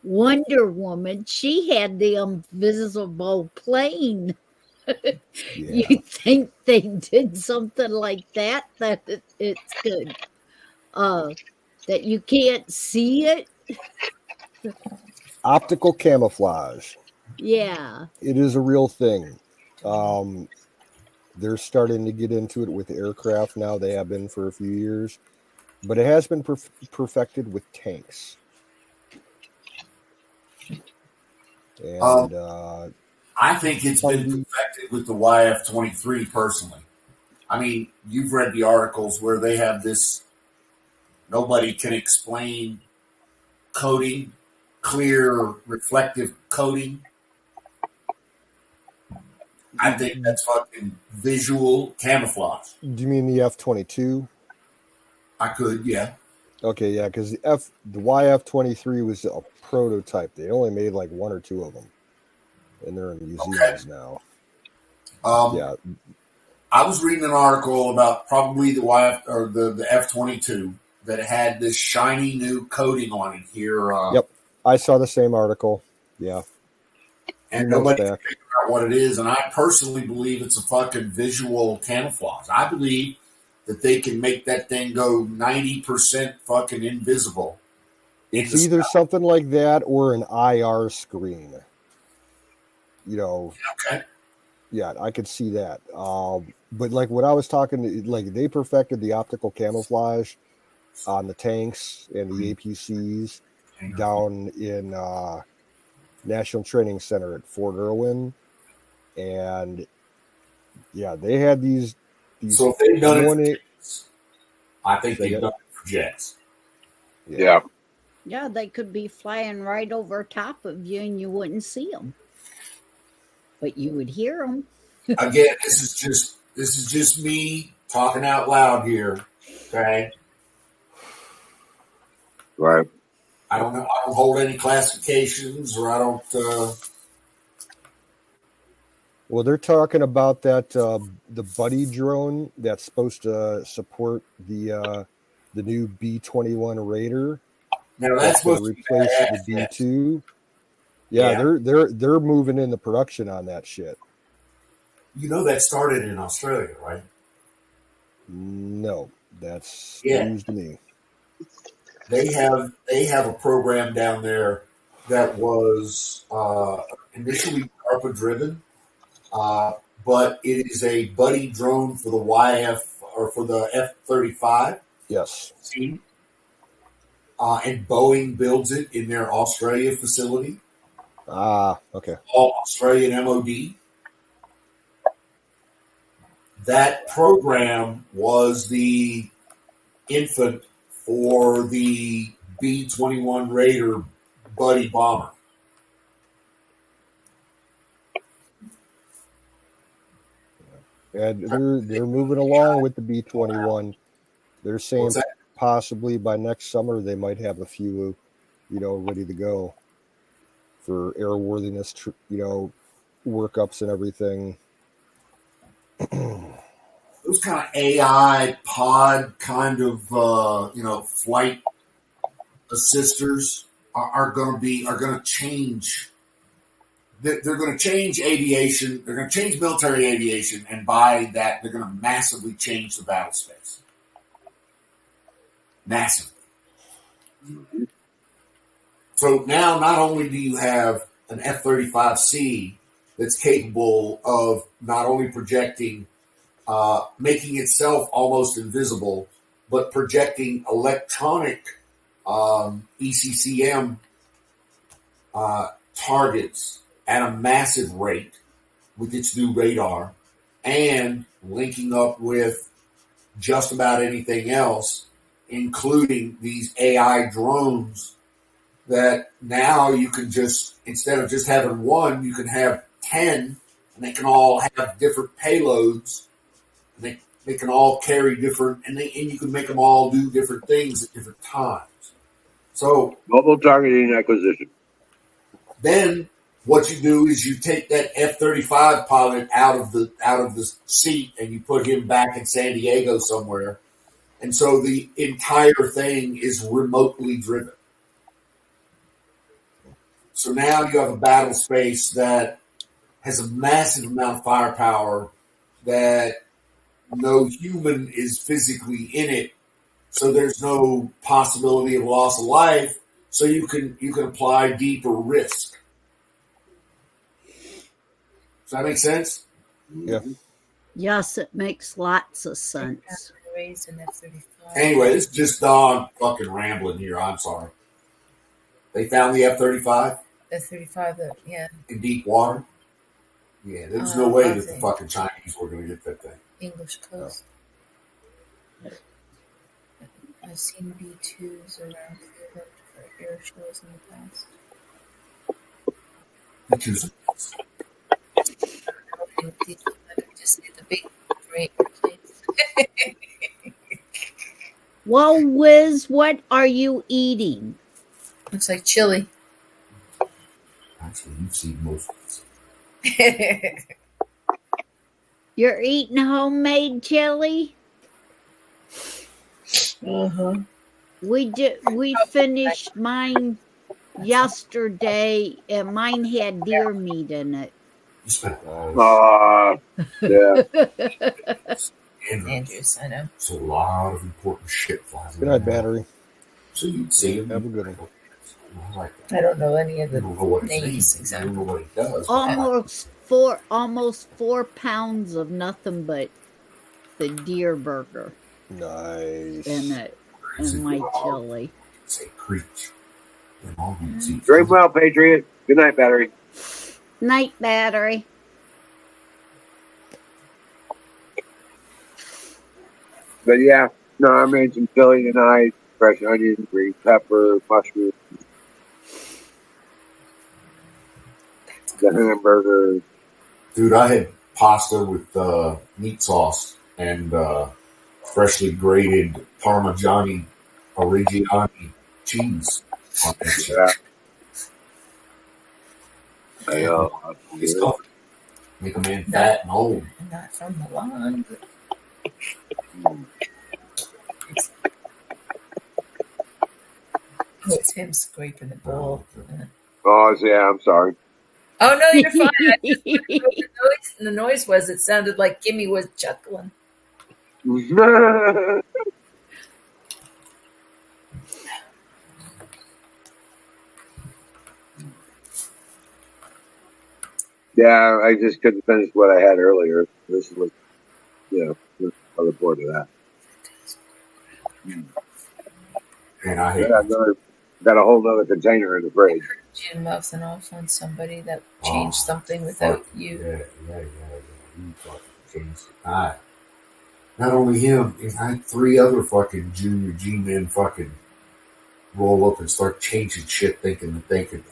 Wonder Woman. She had the invisible plane. yeah. You think they did something like that it's good, that you can't see it? Optical camouflage. Yeah. It is a real thing. They're starting to get into it with aircraft now. They have been for a few years, but it has been perfected with tanks. And I think it's been perfected with the YF-23 personally. I mean, you've read the articles where they have this nobody can explain coating, clear reflective coating. I think that's fucking visual camouflage. Do you mean the F-22? I could, yeah. Okay, yeah, because the YF-23 was a prototype. They only made like one or two of them, and they're in museums now. Yeah, I was reading an article about probably the YF or the F-22 that had this shiny new coating on it here. Yep, I saw the same article. Yeah, and nobody can figure out what it is. And I personally believe it's a fucking visual camouflage. I believe that they can make that thing go 90% fucking invisible. It's either something like that or an IR screen. You know. Okay. Yeah, I could see that. But like what I was talking, like they perfected the optical camouflage on the tanks and the APCs down in National Training Center at Fort Irwin, and yeah, they had these. So if they've done it for jets, I think they've done it for jets. Yeah. Yeah, they could be flying right over top of you and you wouldn't see them, but you would hear them. Again, this is just me talking out loud here. Okay. Right. I don't know. I don't hold any classifications, or I don't. Well, they're talking about that the buddy drone that's supposed to support the new B-21 Raider. Now that's supposed to replace the B-2. Yeah, they're moving into production on that shit. You know that started in Australia, right? No, that's news to me. They have a program down there that was initially DARPA driven, but it is a buddy drone for the YF or for the F-35. Yes. Team. And Boeing builds it in their Australia facility. Okay. All Australian MOD. That program was the infant for the B-21 Raider buddy bomber. And they're moving along with the B-21. They're saying possibly by next summer they might have a few, ready to go for airworthiness, workups and everything. Those kind of AI pod kind of flight assisters are going to change. They're going to change aviation. They're going to change military aviation, and by that, they're going to massively change the battle space. massive. Mhm. So now not only do you have an F-35C that's capable of not only projecting, making itself almost invisible, but projecting electronic ECCM targets at a massive rate with its new radar, and linking up with just about anything else, including these AI drones that now you can just, instead of just having one, you can have 10, and they can all have different payloads. And they can all carry different, and you can make them all do different things at different times. So Mobile targeting acquisition. then what you do is you take that F-35 pilot out of the seat and you put him back in San Diego somewhere. And so the entire thing is remotely driven. So now you have a battle space that has a massive amount of firepower that no human is physically in it. So there's no possibility of loss of life. So you can apply deeper risk. Does that make sense? Yeah. Yes, it makes lots of sense. Raised an F-35. Anyway, this is just Don fucking rambling here. I'm sorry. They found the F-35 F-35, yeah. in deep water. Yeah, there's no way that the Okay. fucking Chinese were going to get that thing. English coast. I've seen B-2s around Cleveland for air shows in the past. The twos. Just see the big great planes. Well, Wiz, what are you eating? Looks like chili. Actually, you've seen most of this. You're eating homemade chili? Uh-huh. We finished mine yesterday, and mine had deer meat in it. You spent Yeah. Andrews, I know. So a lot of important shit flies Good night, battery. So you'd see him. Have a good one. I like that. I don't know any of You the don't know what his name names is. You exactly. don't know what he does. but I like Almost 4 pounds of nothing but the deer burger Nice. in it, Crazy in my dog. chili. Say creech. And all these eat Drink well, Patriot. Good night, battery. Night, battery. But yeah, no, I made some chili tonight. Fresh onion, green pepper, mushrooms, the hamburger. Dude, I had pasta with meat sauce and freshly grated Parmigiani Reggiani cheese on that shit. Yeah. I know. It's tough. Make a man fat and old. I'm not from Milan, but it's him scraping the bowl. Oh, yeah, I'm sorry. Oh, no, you're fine. I just wondered what the noise was. It sounded like Gimme was chuckling. Yeah, I just couldn't finish what I had earlier. This was, I look forward to that. And I hate Got a whole nother container in the fridge. Jim mouthing off on somebody that changed something without you. Yeah. You fucking changed it. Not only him, I had 3 other fucking junior G-men fucking roll up and start changing shit, thinking,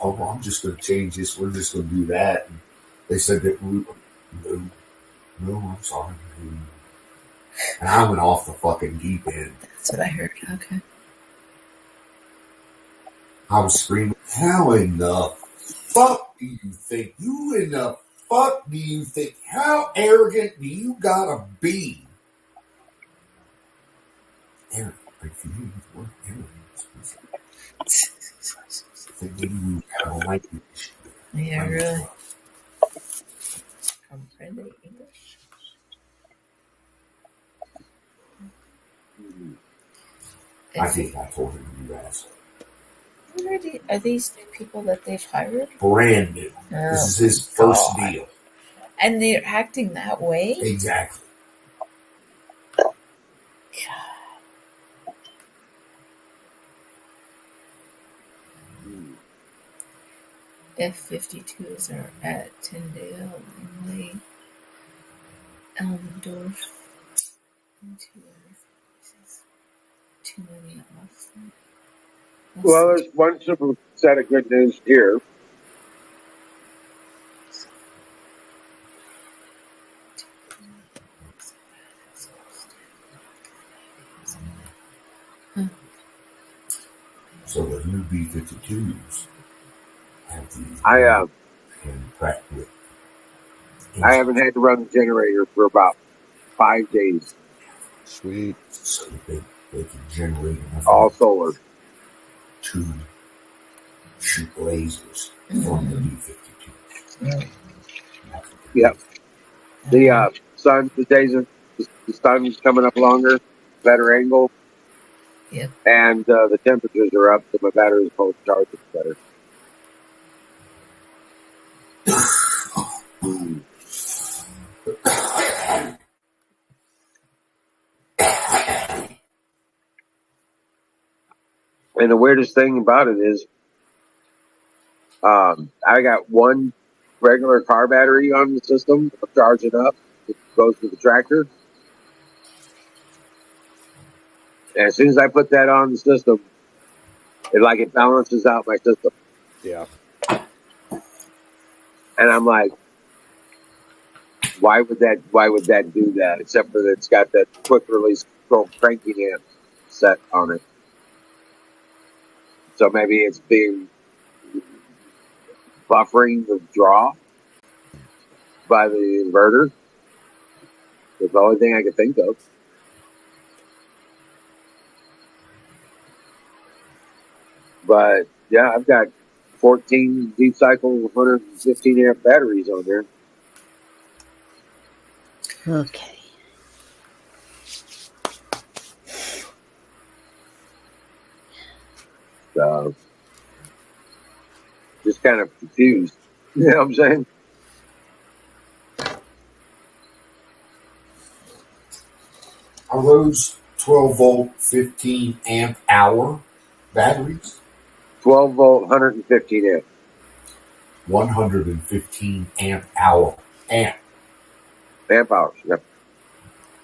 oh, well, I'm just going to change this. We're just going to do that. And they said that, no, I'm sorry. And I went off the fucking deep end. That's what I heard. Okay. I was screaming, how in the fuck do you think? How arrogant do you gotta be? Arrogant. Like, for you, the word arrogance. I think maybe you have a language. Yeah, really. Friendly English. I think I told him to do that. Are these people that they've hired? Brand new. Oh, this is his first deal. And they're acting that way? Exactly. F-52s are at Tyndale, Langley, Elmendorf. Too many at Westland. Well, there's one simple set of good news here. So the new B-52s have these I practically. I haven't had to run the generator for about 5 days. Sweet. So that they can generate enough All solar. to shoot lasers from the B-52. Yep. The sun, the days of the sun's coming up longer, better angle. Yep. And the temperatures are up, so my batteries hold charges better. And the weirdest thing about it is, I got one regular car battery on the system. I'll charge it up. It goes to the tractor. And as soon as I put that on the system, it balances out my system. Yeah. And I'm like, why would that do that? Except for that it's got that quick release cranking amp set on it. So maybe it's being buffering the draw by the inverter. That's the only thing I could think of. But yeah, I've got 14 deep cycle 115 amp batteries on there. Okay. So just kind of confused. You know what I'm saying? Are those 12 volt, 15 amp hour batteries? 12 volt, 115 amp. 115 amp hour. Amp hours. Yep.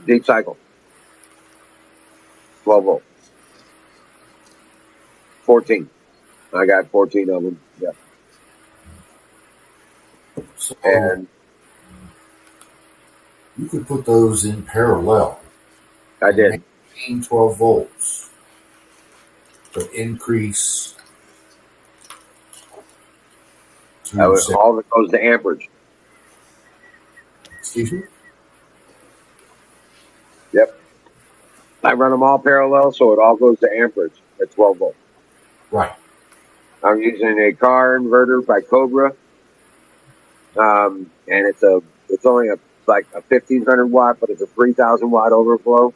Deep cycle. 12 volt. 14. I got 14 of them. Yeah. So and you could put those in parallel. I did. 12 volts. But increase. All of it goes to amperage. Excuse me? Yep. I run them all parallel, so it all goes to amperage at 12 volts. Right. I'm using a car inverter by Cobra, and it's only a 1,500 watt, but it's a 3,000 watt overflow.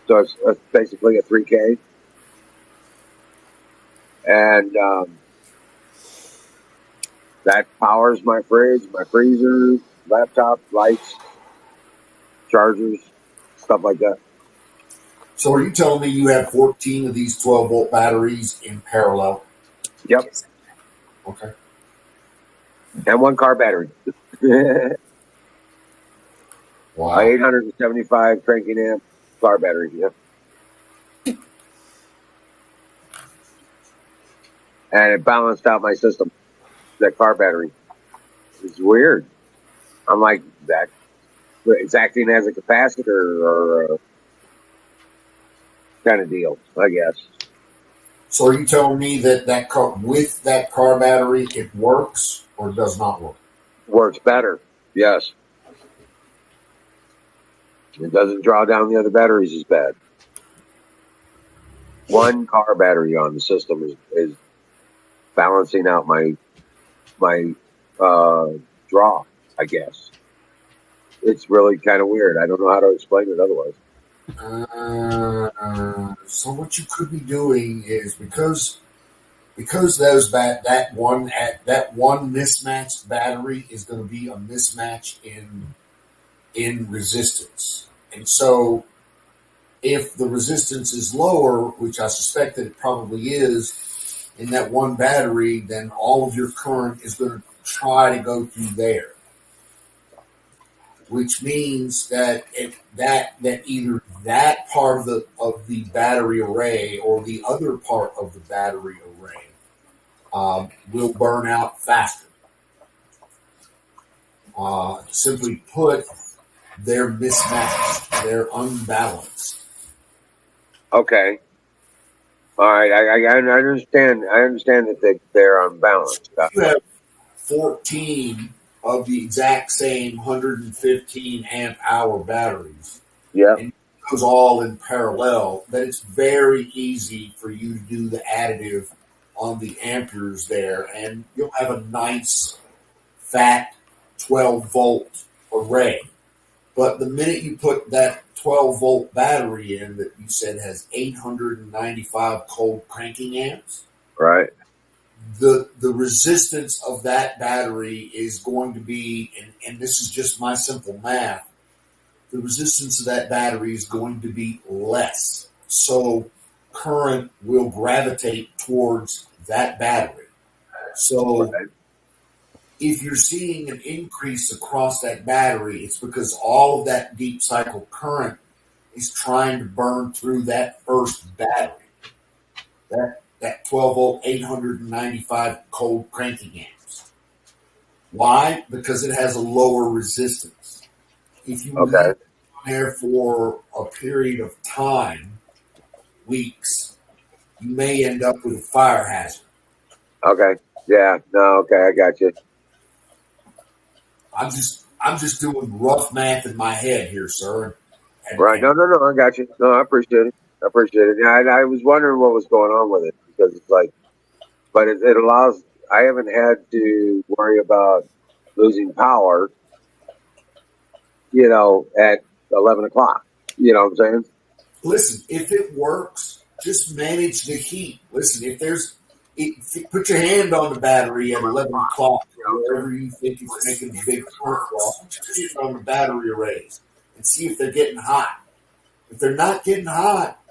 So it's basically a 3K, and that powers my fridge, my freezer, laptop, lights, chargers, stuff like that. So are you telling me you have 14 of these 12 volt batteries in parallel? Yep. Okay. And one car battery. Wow. 875 cranking amp car battery. Yep. And it balanced out my system. That car battery. It's weird. I'm like, that it's acting as a capacitor or a kind of deal, I guess. So are you telling me that car, with that car battery, it works or does not work? Works better, yes. It doesn't draw down the other batteries as bad. One car battery on the system is balancing out my draw, I guess. It's really kind of weird. I don't know how to explain it otherwise. So what you could be doing is because that one mismatched battery is going to be a mismatch in resistance, and so if the resistance is lower, which I suspect that it probably is in that one battery, then all of your current is going to try to go through there, which means that that either that part of the battery array or the other part of the battery array will burn out faster. Simply put, they're mismatched, they're unbalanced. Okay. All right. I understand. I understand that they're unbalanced. You have 14 of the exact same 115 amp hour batteries. Yeah. And those all in parallel, then it's very easy for you to do the additive on the amperes there, and you'll have a nice fat 12 volt array. But the minute you put that 12 volt battery in that you said has 895 cold cranking amps, Right. the resistance of that battery is going to be, and this is just my simple math, the resistance of that battery is going to be less. So current will gravitate towards that battery. So Right. if you're seeing an increase across that battery, it's because all of that deep cycle current is trying to burn through that first battery. That 12 volt, 895 cold cranking amps. Why? Because it has a lower resistance. If you leave Okay. it there for a period of time, weeks, you may end up with a fire hazard. Okay. Yeah. No. Okay. I got you. I'm just doing rough math in my head here, sir. Right. No. I got you. No, I appreciate it. I appreciate it. Yeah, I was wondering what was going on with it because it's like, but it allows. I haven't had to worry about losing power. At 11 o'clock. You know what I'm saying? Listen, if it works, just manage the heat. Listen, put your hand on the battery at 11 o'clock, wherever you think it's making a big current loss. Put your hand on the battery arrays and see if they're getting hot. If they're not getting hot,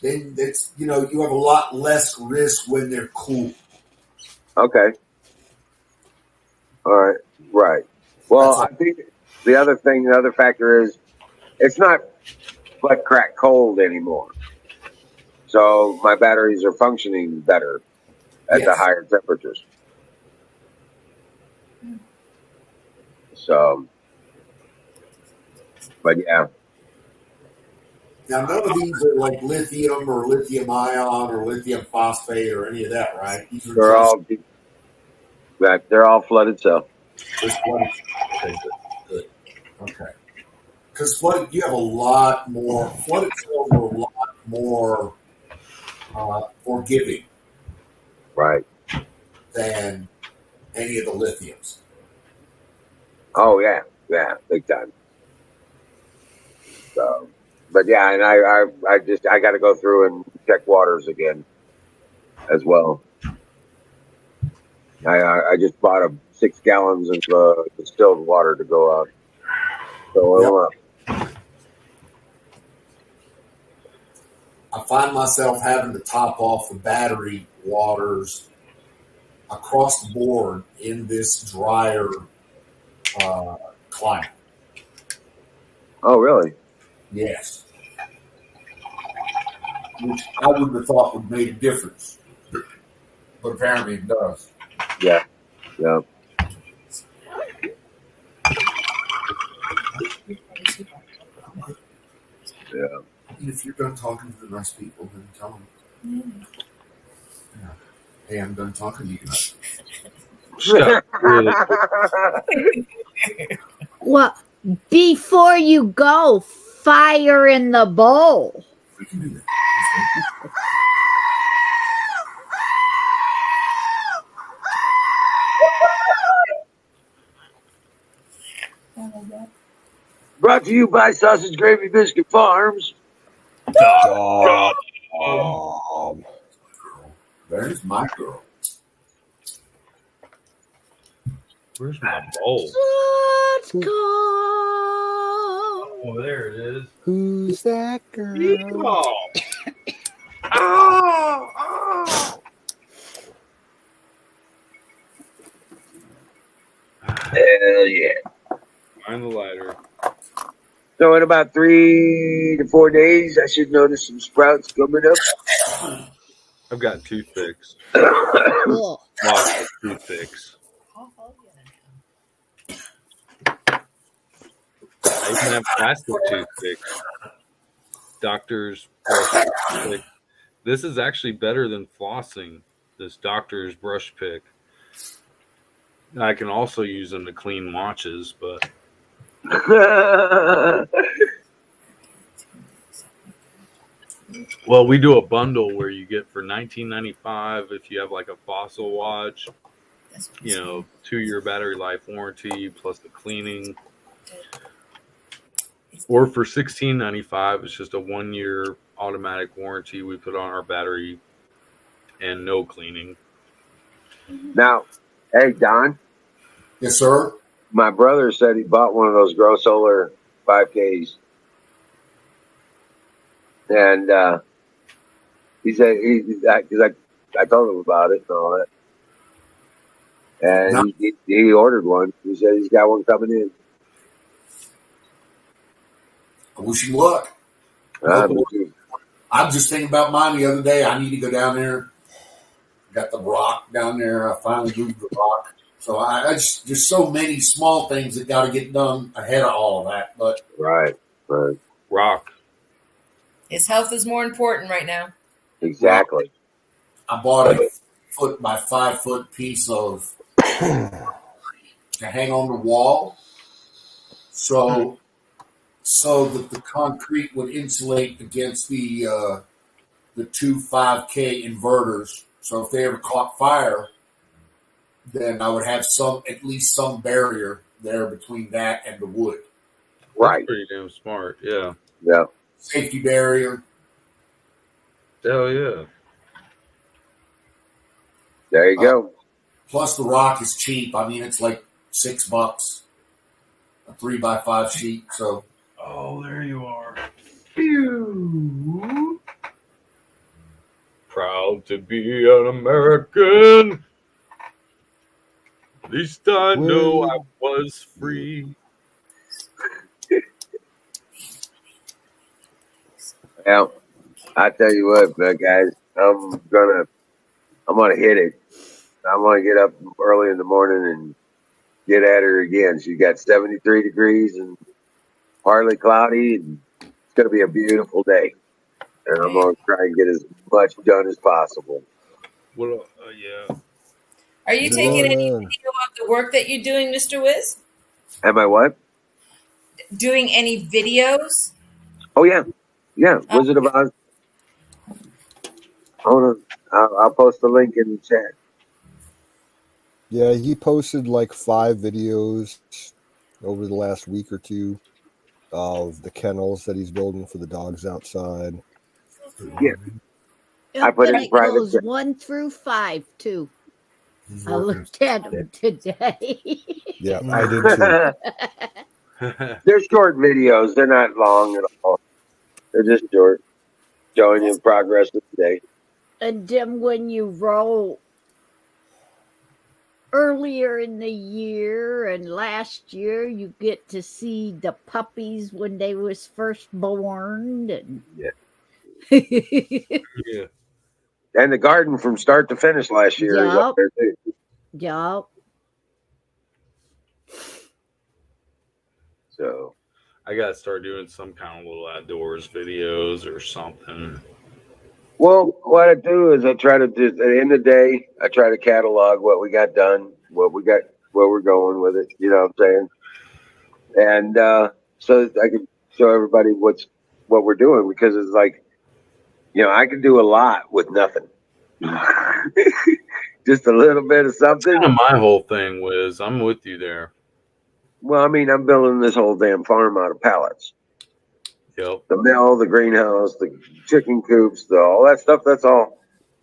then you have a lot less risk when they're cool. Okay. All right. Right. Well, I think the other factor is it's not butt crack cold anymore. So my batteries are functioning better at the higher temperatures. So, but yeah. Now, none of these are like lithium or lithium ion or lithium phosphate or any of that, right? These are They're all flooded cell. just flooded. Okay, good. Okay. Because you have a lot more, flooded cells are a lot more forgiving. Right. Than any of the lithiums. Oh, yeah. Yeah, big time. So, but yeah, and I got to go through and check waters again as well. I just bought 6 gallons of distilled water to go out. So I find myself having to top off the battery waters across the board in this drier climate. Oh, really? Yes. Which I wouldn't have thought would make a difference, but apparently it does. Yeah. Yeah. Yeah. And if you're done talking to the nice people, then tell them. Yeah. Hey, I'm done talking to you guys. Well, before you go, fire in the bowl. We can do that. Brought to you by Sausage Gravy Biscuit Farms. Dog. my girl. Where's my bowl? Let's go. Oh, there it is. Who's that girl? Yeehaw! Oh. Hell yeah. Find the lighter. So in about 3 to 4 days, I should notice some sprouts coming up. I've got toothpicks. Cool. Lots of toothpicks. I even have plastic toothpicks. Doctor's brush pick. This is actually better than flossing. This doctor's brush pick. I can also use them to clean watches, but well, we do a bundle where you get for $19.95 if you have like a Fossil watch, 2-year battery life warranty plus the cleaning. Or for $16.95, it's just a 1-year automatic warranty we put on our battery and no cleaning. Now, hey, Don. Yes, sir. My brother said he bought one of those Grow Solar 5Ks. And he said, because I told him about it and all that. And he ordered one. He said he's got one coming in. I wish him luck. I'm just thinking about mine the other day. I need to go down there. Got the rock down there. I finally moved the rock. So there's so many small things that got to get done ahead of all of that. But right. Rock. His health is more important right now. Exactly. I bought a 4 by 5 foot piece of to hang on the wall, so that the concrete would insulate against the 2 5K inverters. So if they ever caught fire, then I would have at least some barrier there between that and the wood. Right. That's pretty damn smart. Yeah. Yeah. Safety barrier. Hell yeah. There you go. Plus the rock is cheap. I mean, it's like $6, a 3 by 5 sheet. So. Oh, there you are. Phew. Proud to be an American. At least I know I was free. Well, I tell you what, guys, I'm gonna hit it. I'm gonna get up early in the morning and get at her again. She's got 73 degrees and partly cloudy, and it's gonna be a beautiful day. And I'm gonna try and get as much done as possible. Well, yeah. Are you taking any video of the work that you're doing, Mr. Wiz? Am I what? Doing any videos? Oh yeah. Wizard of Oz. I'll post the link in the chat. Yeah, he posted like 5 videos over the last week or two of the kennels that he's building for the dogs outside. Yeah. I put it in private. 1 through 5 too. I looked at them today. Yeah, I did too. They're short videos. They're not long at all. They're just short, showing you progress of the day. And then when you roll earlier in the year and last year, you get to see the puppies when they was first born. And yeah. And the garden from start to finish last year is up there too. Yup. So I gotta start doing some kind of little outdoors videos or something. Well, what I do is I try to do at the end of the day, I try to catalog what we got done, what we got, where we're going with it. You know what I'm saying? And so I can show everybody what we're doing, because it's like, I can do a lot with nothing. Just a little bit of something. That's kind of my whole thing, Wiz. I'm with you there. Well, I mean, I'm building this whole damn farm out of pallets. Yep. The mill, the greenhouse, the chicken coops, all that stuff. That's all.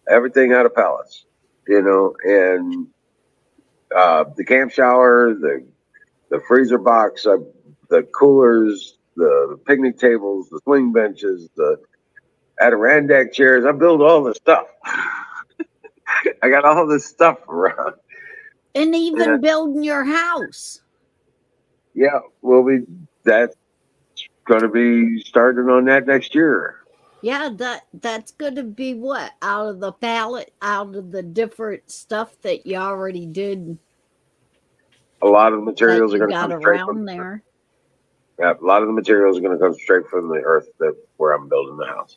Everything out of pallets. and the camp shower, the freezer box, the coolers, the picnic tables, the swing benches, the Adirondack chairs. I build all this stuff. I got all this stuff around. And even building your house. Yeah, that's going to be starting on that next year. Yeah, that's going to be what? Out of the pallet, out of the different stuff that you already did. A lot of the materials are going to got come straight around from there. Yeah, a lot of the materials are going to come straight from the earth where I'm building the house.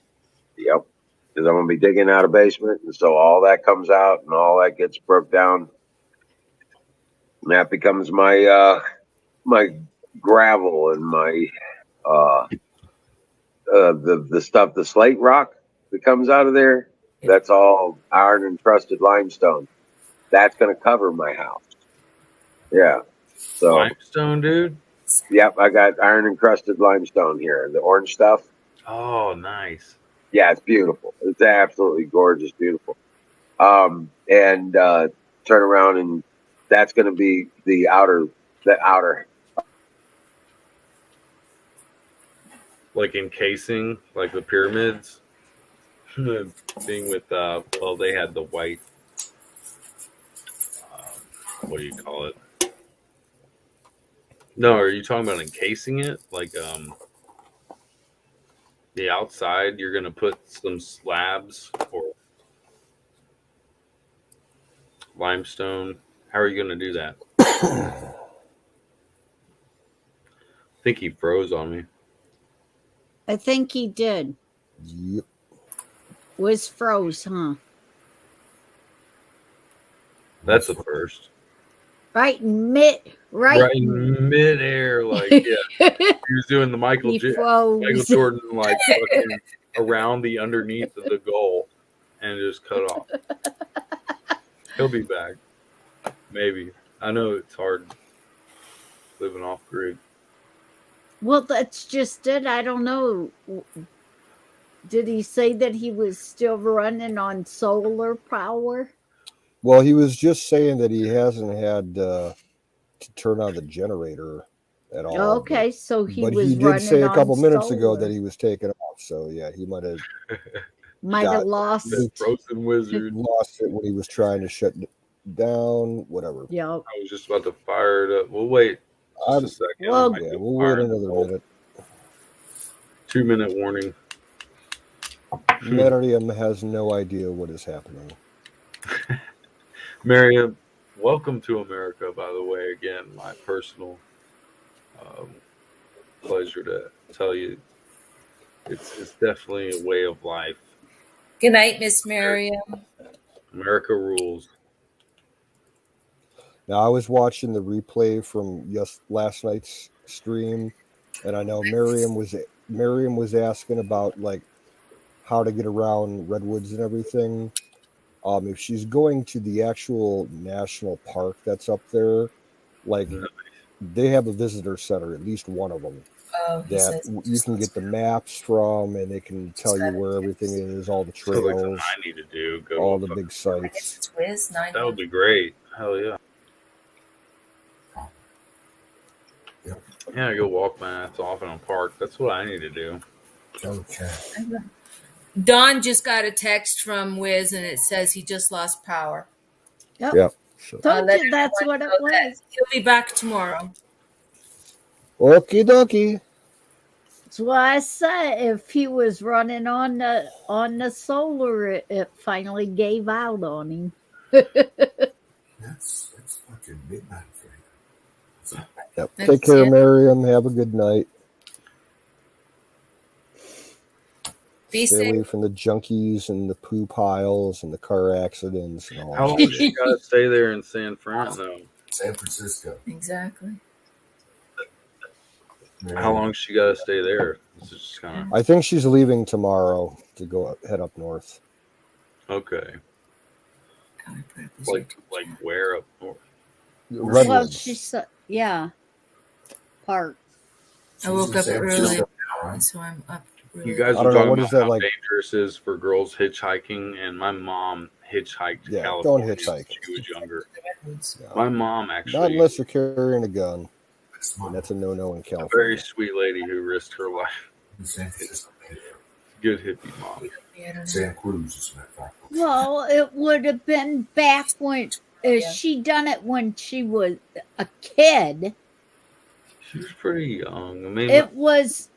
Yep, because I'm going to be digging out a basement, and so all that comes out, and all that gets broke down, and that becomes my my gravel and my the stuff, the slate rock that comes out of there. That's all iron encrusted limestone. That's going to cover my house. Yeah. So Limestone, dude. Yep, I got iron encrusted limestone here. The orange stuff. Oh, nice. Yeah, it's beautiful. It's absolutely gorgeous, beautiful. And turn around, and that's going to be the outer. Like encasing, like the pyramids. The thing with they had the white. What do you call it? No, are you talking about encasing it? Like the outside, you're gonna put some slabs or limestone. How are you gonna do that? I think he froze on me. I think he did. Yep. Was froze, huh? That's the first. Right in midair, like yeah. He was doing the Michael Jordan like fucking around the underneath of the goal and just cut off. He'll be back. Maybe. I know it's hard living off grid. Well, that's just it. I don't know. Did he say that he was still running on solar power? Well, he was just saying that he hasn't had to turn on the generator at all. Okay, so he did say a couple minutes ago that he was taking off. So yeah, he might have lost the frozen wizard. Lost it when he was trying to shut down. Whatever. Yeah. I was just about to fire it up. We'll wait just a second. Well, we'll wait another minute. 2-minute warning. Miriam has no idea what is happening. Miriam, welcome to America, by the way. Again, my personal pleasure to tell you it's definitely a way of life. Good night, Miss Miriam. America rules. Now, I was watching the replay from last night's stream, and I know Miriam was asking about like how to get around redwoods and everything. If she's going to the actual national park that's up there, like they have a visitor center, at least one of them, that you can get the maps from, and they can tell you where everything is, all the trails, I need to do all the big sites. That would be great. Hell yeah. Yeah, go walk my ass off in a park. That's what I need to do. Okay. Don just got a text from Wiz, and it says he just lost power. Yep. So that's what it was. He'll be back tomorrow. Okie dokie. That's why I said if he was running on the solar, it finally gave out on him. That's fucking midnight for you. Yep. Take care, Miriam. Have a good night. Stay away from the junkies and the poo piles and the car accidents and all that. How long does she got to stay there in San Francisco? San Francisco. Exactly. How long does she got to stay there? Just kinda... I think she's leaving tomorrow to head up north. Okay. Like where up north? Redwoods. Well, she's park. I woke up early, so I'm up. You guys were talking about how dangerous it is for girls hitchhiking, and my mom hitchhiked to Yeah, California don't hitchhike. when she was younger. No. My mom Not actually, unless you're carrying a gun. And that's a no-no in a very California. sweet lady who risked her life. Good hippie mom. San Cruz is that fact. Well, it would have been back when she done it when she was a kid. She was pretty young. I mean, It was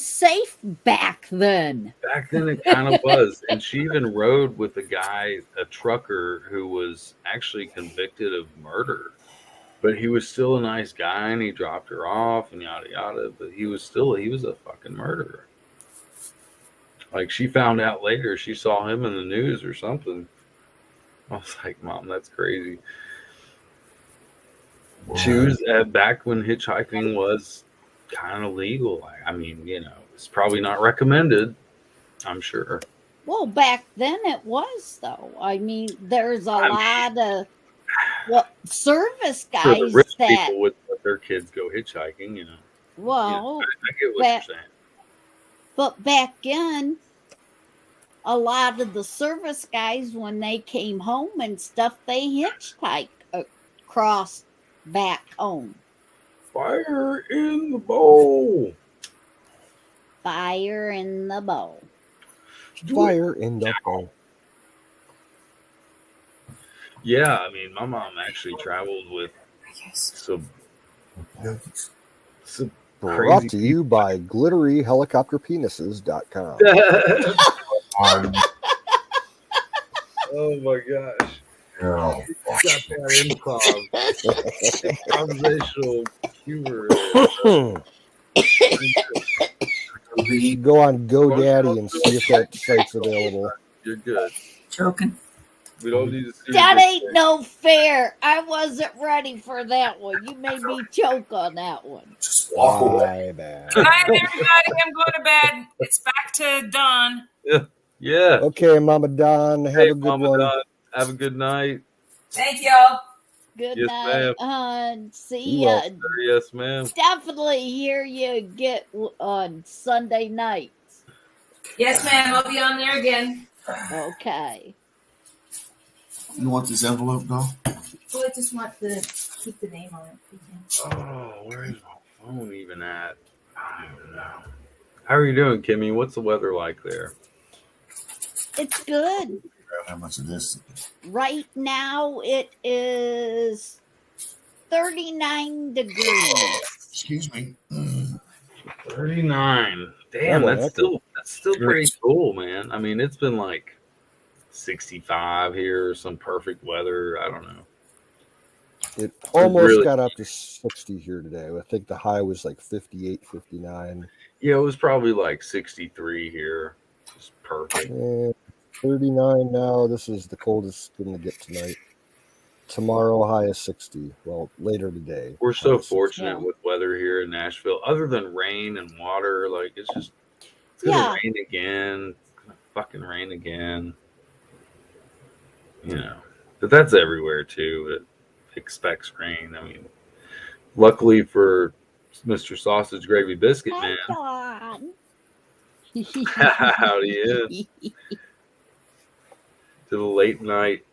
safe back then. back then it kind of was. And she even rode with a guy, a trucker, who was actually convicted of murder. But he was still a nice guy, and he dropped her off and yada yada. But he was a fucking murderer. Like, she found out later, she saw him in the news or something. I was like, Mom, that's crazy. She was back when hitchhiking was kind of legal. I mean, it's probably not recommended, I'm sure. Well, back then it was, though. I mean, there's a lot of service For the guys rich that. people would let their kids go hitchhiking, Well, I get what you're saying. But back then, a lot of the service guys, when they came home and stuff, they hitchhiked across back home. Fire in the bowl. Fire in the bowl. Fire in the bowl. Yeah, I mean, my mom actually traveled with some Brought crazy to you by glitteryhelicopterpenises.com. Oh my gosh. Oh, Got that improvisational humor. Go on GoDaddy and see if that site's available. You're good. Choking. We don't need to see That this ain't no fair. I wasn't ready for that one. You made me choke on that one. just walk away. My bad. Good night, everybody. I'm going to bed. It's back to dawn. Yeah. Okay, Mama Don, have Hey, a good Mama one. Don, have a good night. Thank y'all. Good Yes, night. See You ya. Yes, ma'am. Definitely hear you get on Sunday nights. Yes, ma'am. I'll be on there again. Okay. You want this envelope, though? Well, I just want to keep the name on it. Oh, where is my phone even at? I don't know. How are you doing, Kimmy? What's the weather like there? It's good. How much of this? Right now it is 39 degrees. Excuse me. 39. Damn, Oh, that's still pretty cool, man. I mean, it's been like 65 here, some perfect weather. I don't know. It almost really- got up to 60 here today. I think the high was like 58, 59. Yeah, it was probably like 63 here. It's perfect. 39 now. This is the coldest it's going to get tonight. Tomorrow, high is 60. Well, later today. We're so high is 60. fortunate with weather here in Nashville. Other than rain and water, like it's gonna rain again. It's gonna fucking rain again. But that's everywhere too. It expects rain. I mean, luckily for Mr. Sausage Gravy Biscuit Man, howdy in to the late night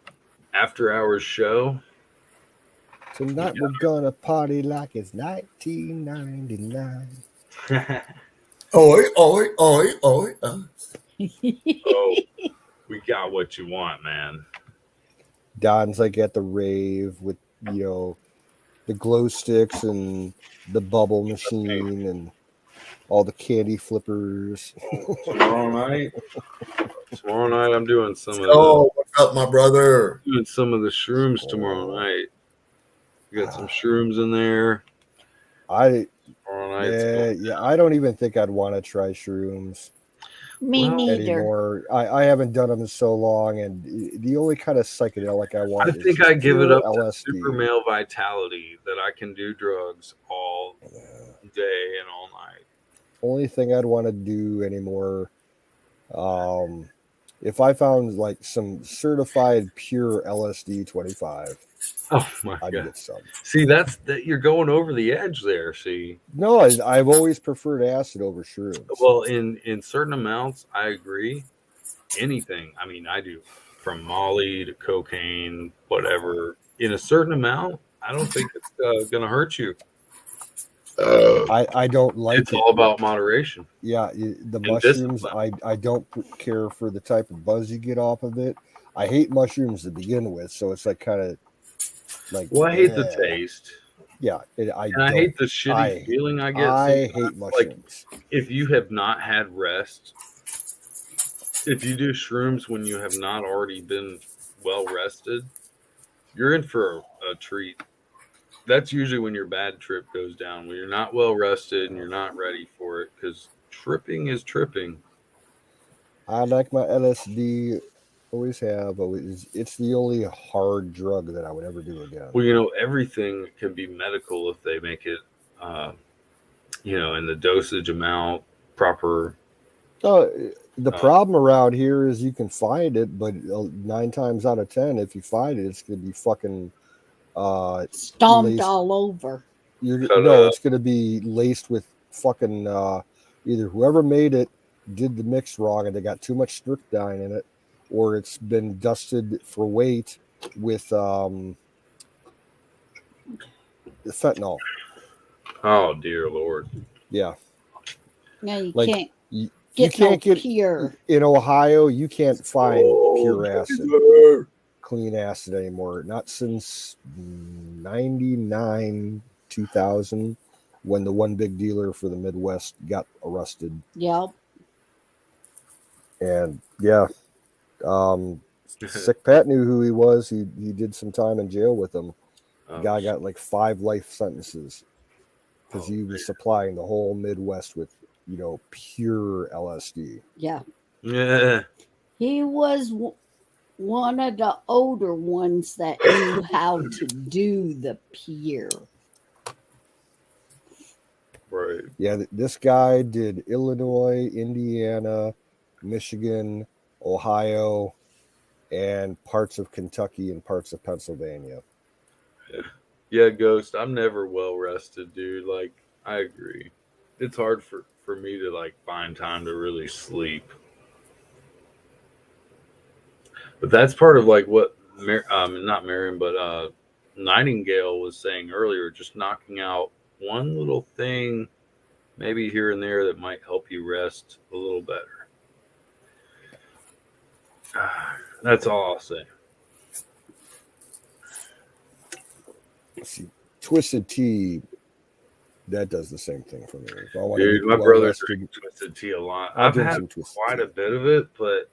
after hours show. Tonight we're gonna party like it's 1999. Oi, oi, oi, oi. Oh, we got what you want, man. Don's like at the rave with the glow sticks and the bubble machine and all the candy flippers. Tomorrow night I'm doing some of What's up, my brother? doing some of the shrooms tomorrow night. We got some shrooms in there. I Tomorrow night. I don't even think I'd want to try shrooms. Me neither. Anymore. I haven't done them in so long, and the only kind of psychedelic I want. I think I give it up to LSD. super male vitality that I can do drugs all day and all night. Only thing I'd want to do anymore, if I found like some certified pure LSD 25. Oh my I'd god! get some. See, that you're going over the edge there. See, no, I've always preferred acid over shrooms. Well, in certain amounts, I agree. Anything. I mean, I do from Molly to cocaine, whatever, in a certain amount, I don't think it's going to hurt you. I don't like It's it. all about moderation. Yeah, the And mushrooms, discipline. I don't care for the type of buzz you get off of it. I hate mushrooms to begin with, so it's like kind of like. Well, I hate the eh. taste. Yeah, And I hate the shitty feeling I get. I hate mushrooms. Like, if you have not had rest, if you do shrooms when you have not already been well rested, you're in for a treat. That's usually when your bad trip goes down, when you're not well rested and you're not ready for it, because tripping is tripping. I like my LSD, always have, but it's the only hard drug that I would ever do again. Well, you know, everything can be medical if they make it, in the dosage amount proper. The problem around here is you can find it, but 9 times out of 10, if you find it, it's going to be fucking stomped all over. It's going to be laced with fucking either whoever made it did the mix wrong and they got too much strychnine in it, or it's been dusted for weight with fentanyl. Oh dear Lord! Yeah. No, you Like, can't. You Get can't no get pure. in Ohio. You can't find pure acid, clean acid anymore. Not since 99, 2000, when the one big dealer for the Midwest got arrested. Yep. And yeah, Sick Pat knew who he was. He did some time in jail with him. The guy got like 5 life sentences because he was supplying the whole Midwest with, pure LSD. Yeah. Yeah. He was one of the older ones that knew how to do the pure. Right. Yeah, this guy did Illinois, Indiana, Michigan, Ohio, and parts of Kentucky and parts of Pennsylvania. Yeah, Ghost, I'm never well rested, dude. Like, I agree. It's hard for me to like find time to really sleep. But that's part of like what not Miriam, but Nightingale was saying earlier, just knocking out one little thing, maybe here and there, that might help you rest a little better. That's all I'll say. Let's see, Twisted Tea, that does the same thing for me. If I want Dude, to my brother drinks Twisted Tea a lot. I've had quite a bit of it, but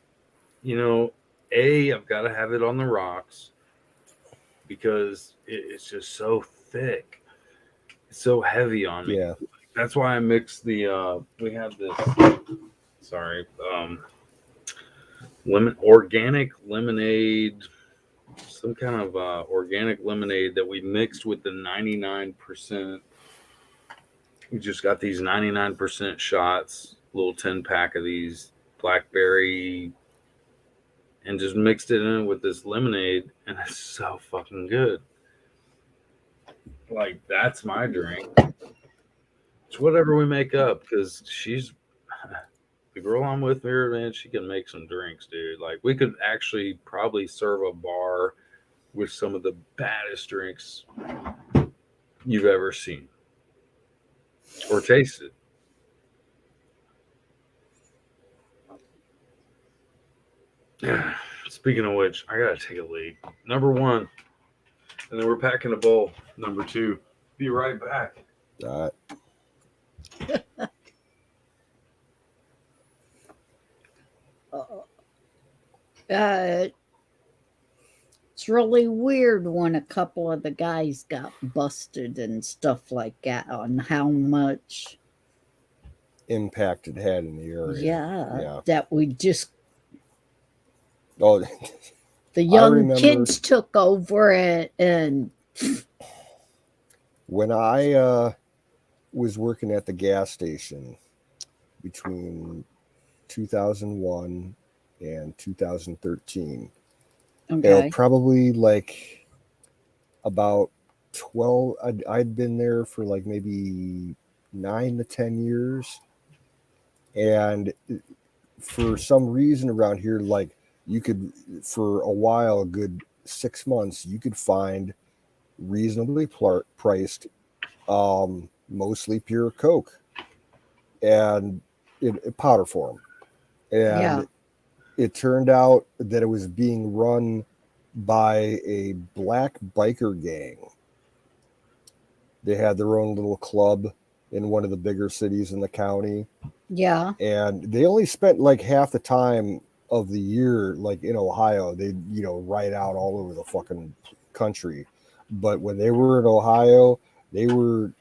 I've got to have it on the rocks because it's just so thick. It's so heavy on me. Yeah. That's why I mix the we have this organic lemonade, some kind of organic lemonade that we mixed with the 99%. We just got these 99% shots, little 10-pack of these blackberry, and just mixed it in with this lemonade, and it's so fucking good. Like, that's my drink. It's whatever we make up, because she's the girl I'm with here, man. She can make some drinks, dude. Like, we could actually probably serve a bar with some of the baddest drinks you've ever seen or tasted. Speaking of which, I gotta take a leak. Number 1, and then we're packing a bowl. Number 2. Be right back. All right. It's really weird when a couple of the guys got busted and stuff like that on how much impact it had in the area. Yeah. That we just the young kids took over it. And when I was working at the gas station between 2001 and 2013, probably like about 12, I'd been there for like maybe 9 to 10 years, and for some reason around here, like you could, for a while, a good 6 months, you could find reasonably priced, mostly pure Coke and in powder form. And Yeah. it turned out that it was being run by a black biker gang. They had their own little club in one of the bigger cities in the county, Yeah. and they only spent like half the time of the year, like in Ohio. They, ride out all over the fucking country. But when they were in Ohio, they were,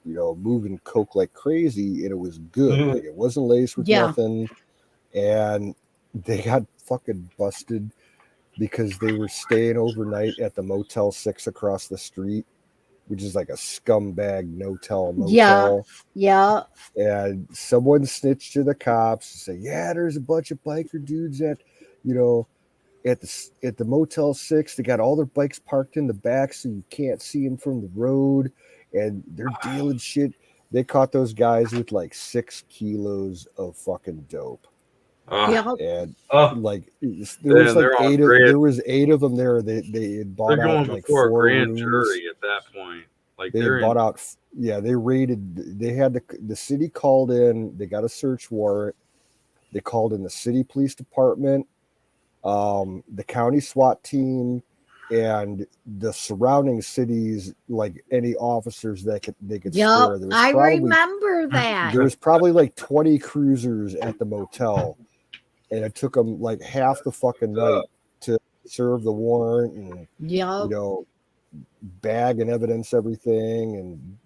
moving Coke like crazy, and it was good. Like, it wasn't laced with Yeah. nothing. And they got fucking busted because they were staying overnight at the Motel 6 across the street, which is like a scumbag Yeah. motel. Yeah. And someone snitched to the cops and say, yeah, there's a bunch of biker dudes at, you know, at the Motel 6. They got all their bikes parked in the back so you can't see them from the road, and they're dealing shit. They caught those guys with like 6 kilos of fucking dope. Yeah. And Oh, like there then was like they're on 8 grand. there was 8 of them there. They had They're bought out going like before a 4 grand rooms. jury at that point. Like They they're had bought in. out, yeah, they raided, they had the city called in, they got a search warrant. They called in the city police department, the county SWAT team, and the surrounding cities, like any officers that they could Yep. spare. I remember that. There was probably like 20 cruisers at the motel, and it took them like half the fucking night to serve the warrant and, Yep. bag and evidence everything. And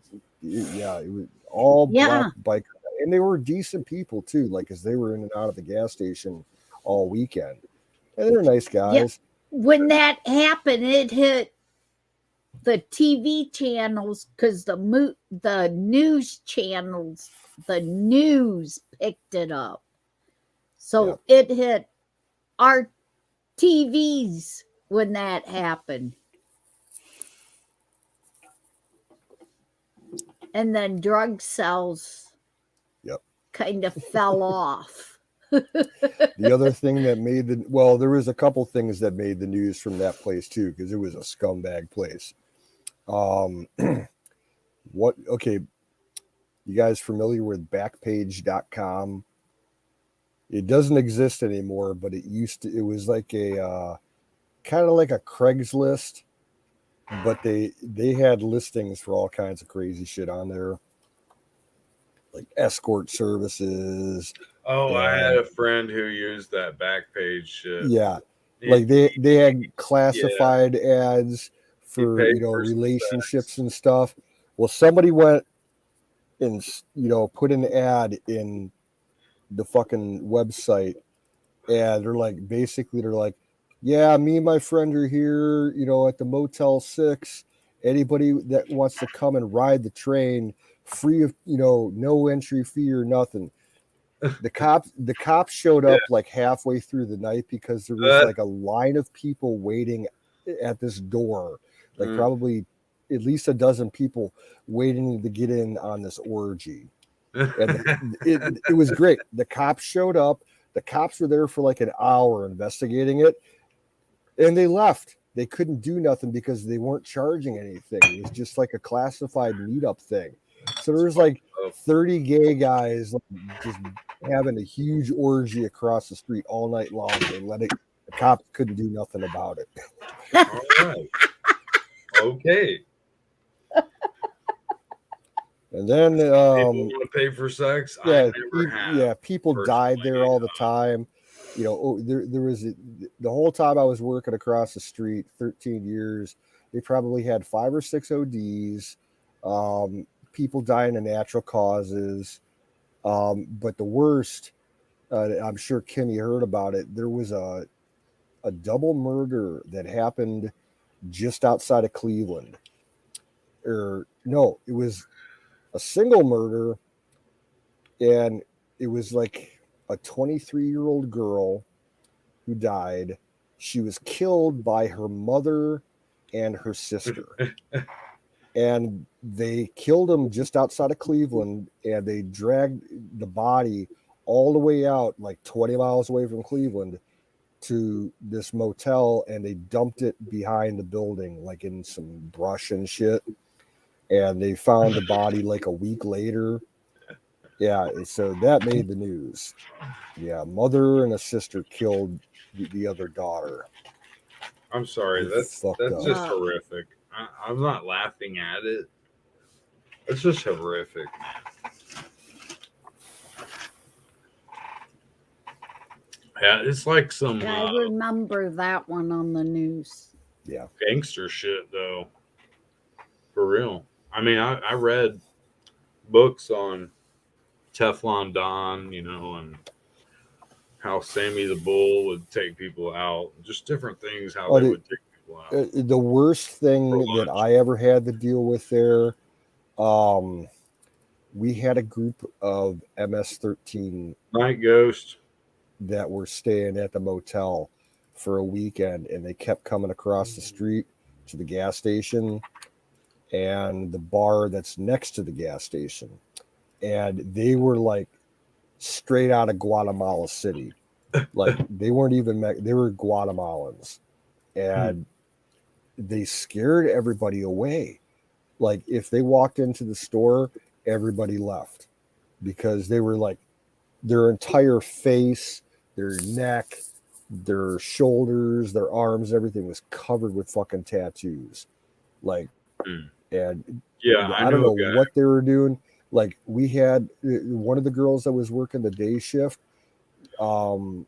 yeah, it was all Yeah. black biker, and they were decent people too, like, because they were in and out of the gas station all weekend, and they're nice Yeah. guys. When that happened, it hit the TV channels because the news channels, the news picked it up. So it hit our TVs when that happened. And then drug sales kind of fell off. The other thing that made there was a couple things that made the news from that place too, because it was a scumbag place. You guys familiar with Backpage.com? It doesn't exist anymore, but it was like a kind of like a Craigslist, but they had listings for all kinds of crazy shit on there, like escort services. Oh, I had a friend who used that Backpage shit. Yeah, like they had classified ads for relationships and stuff. Well, somebody went and put an ad in the fucking website, and they're like, yeah, me and my friend are here, at the Motel 6. Anybody that wants to come and ride the train, free of, no entry fee or nothing. The cops showed up like halfway through the night because there was like a line of people waiting at this door, like probably at least a dozen people waiting to get in on this orgy. And it was great. The cops showed up. The cops were there for like an hour investigating it, and they left. They couldn't do nothing because they weren't charging anything. It was just like a classified meetup thing. So there was like 30 gay guys just having a huge orgy across the street all night long. The cops couldn't do nothing about it. All right. Okay. And then people want to pay for sex. People died there all the time. There was the whole time I was working across the street, 13 years. They probably had 5 or 6 ODs. People dying of natural causes. But the worst, I'm sure Kenny heard about it. There was a double murder that happened just outside of Cleveland. Or no, it was a single murder, and it was like a 23-year-old girl who died. She was killed by her mother and her sister. And they killed them just outside of Cleveland, and they dragged the body all the way out, like 20 miles away from Cleveland, to this motel and they dumped it behind the building, like in some brush and shit. And they found the body like a week later. Yeah, so that made the news. Yeah, mother and a sister killed the other daughter. I'm sorry. It's That's fucked up. just horrific. I'm not laughing at it. It's just horrific. Yeah, it's like some I remember that one on the news. Yeah, gangster shit, though. For real. I mean, I read books on Teflon Don, you know, and how Sammy the Bull would take people out. Just different things, how they would take people out. The worst thing that I ever had to deal with there, we had a group of MS-13 Night Ghost that were staying at the motel for a weekend, and they kept coming across the street to the gas station and the bar that's next to the gas station. And they were like straight out of Guatemala City. Like they weren't even, they were Guatemalans. And they scared everybody away. Like if they walked into the store, everybody left because they were like, their entire face, their neck, their shoulders, their arms, everything was covered with fucking tattoos. Like, and yeah, I don't know what they were doing. Like we had one of the girls that was working the day shift. Like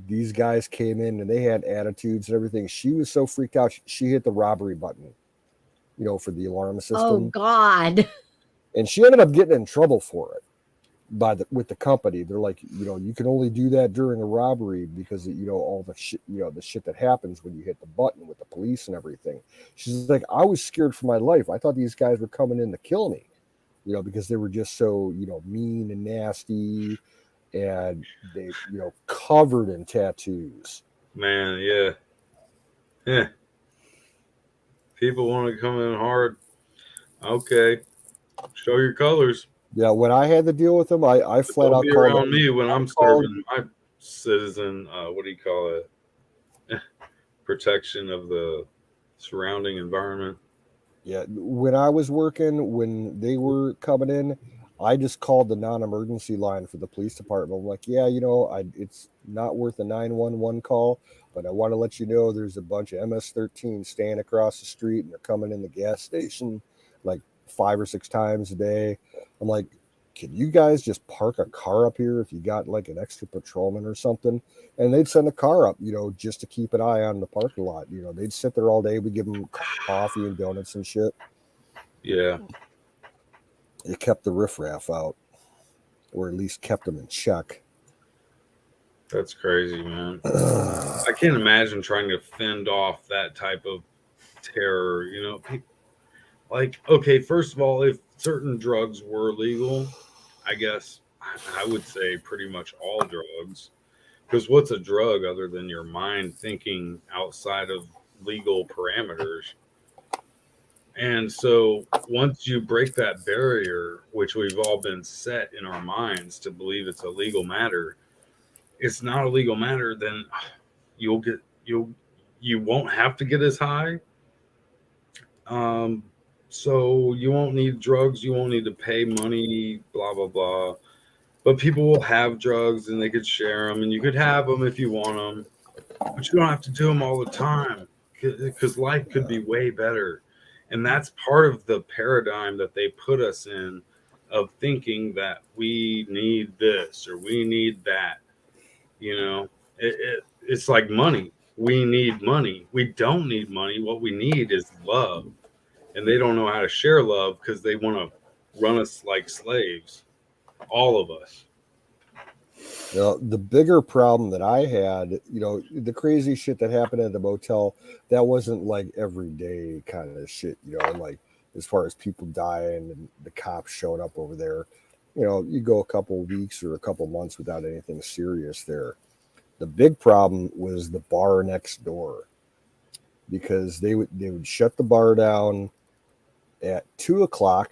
these guys came in and they had attitudes and everything. She was so freaked out. She hit the robbery button, you know, for the alarm system. Oh God. And she ended up getting in trouble for it with the company. They're like, you know, you can only do that during a robbery because, you know, all the shit, you know, the shit that happens when you hit the button with the police and everything. She's like, I was scared for my life. I thought these guys were coming in to kill me, you know, because they were just so, you know, mean and nasty, and they, you know, covered in tattoos. Man, yeah. Yeah. People want to come in hard. Okay. Show your colors. Yeah, when I had to deal with them, I flat out be called around me when I'm serving my citizen, what do you call it? Protection of the surrounding environment. Yeah, when I was working, when they were coming in, I just called the non-emergency line for the police department. I'm like, yeah, you know, it's not worth a 911 call, but I want to let you know there's a bunch of MS-13 staying across the street, and they're coming in the gas station like 5 or 6 times a day. I'm like, can you guys just park a car up here if you got like an extra patrolman or something? And they'd send a car up, you know, just to keep an eye on the parking lot. You know, they'd sit there all day. We'd give them coffee and donuts and shit. Yeah. It kept the riffraff out, or at least kept them in check. That's crazy, man. I can't imagine trying to fend off that type of terror. You know, like, okay, first of all, if certain drugs were legal, I guess I would say pretty much all drugs. Because what's a drug other than your mind thinking outside of legal parameters? And so once you break that barrier, which we've all been set in our minds to believe it's a legal matter, it's not a legal matter, then you won't have to get as high. So you won't need drugs, you won't need to pay money, blah blah blah. But people will have drugs and they could share them, and you could have them if you want them, but you don't have to do them all the time because life could be way better. And that's part of the paradigm that they put us in, of thinking that we need this or we need that. You know, it's like money. We need money. We don't need money. What we need is love. And they don't know how to share love because they want to run us like slaves. All of us. You know, the bigger problem that I had, you know, the crazy shit that happened at the motel, that wasn't like everyday kind of shit, you know, like as far as people dying and the cops showing up over there, you know, you go a couple of weeks or a couple of months without anything serious there. The big problem was the bar next door, because they would shut the bar down at 2:00,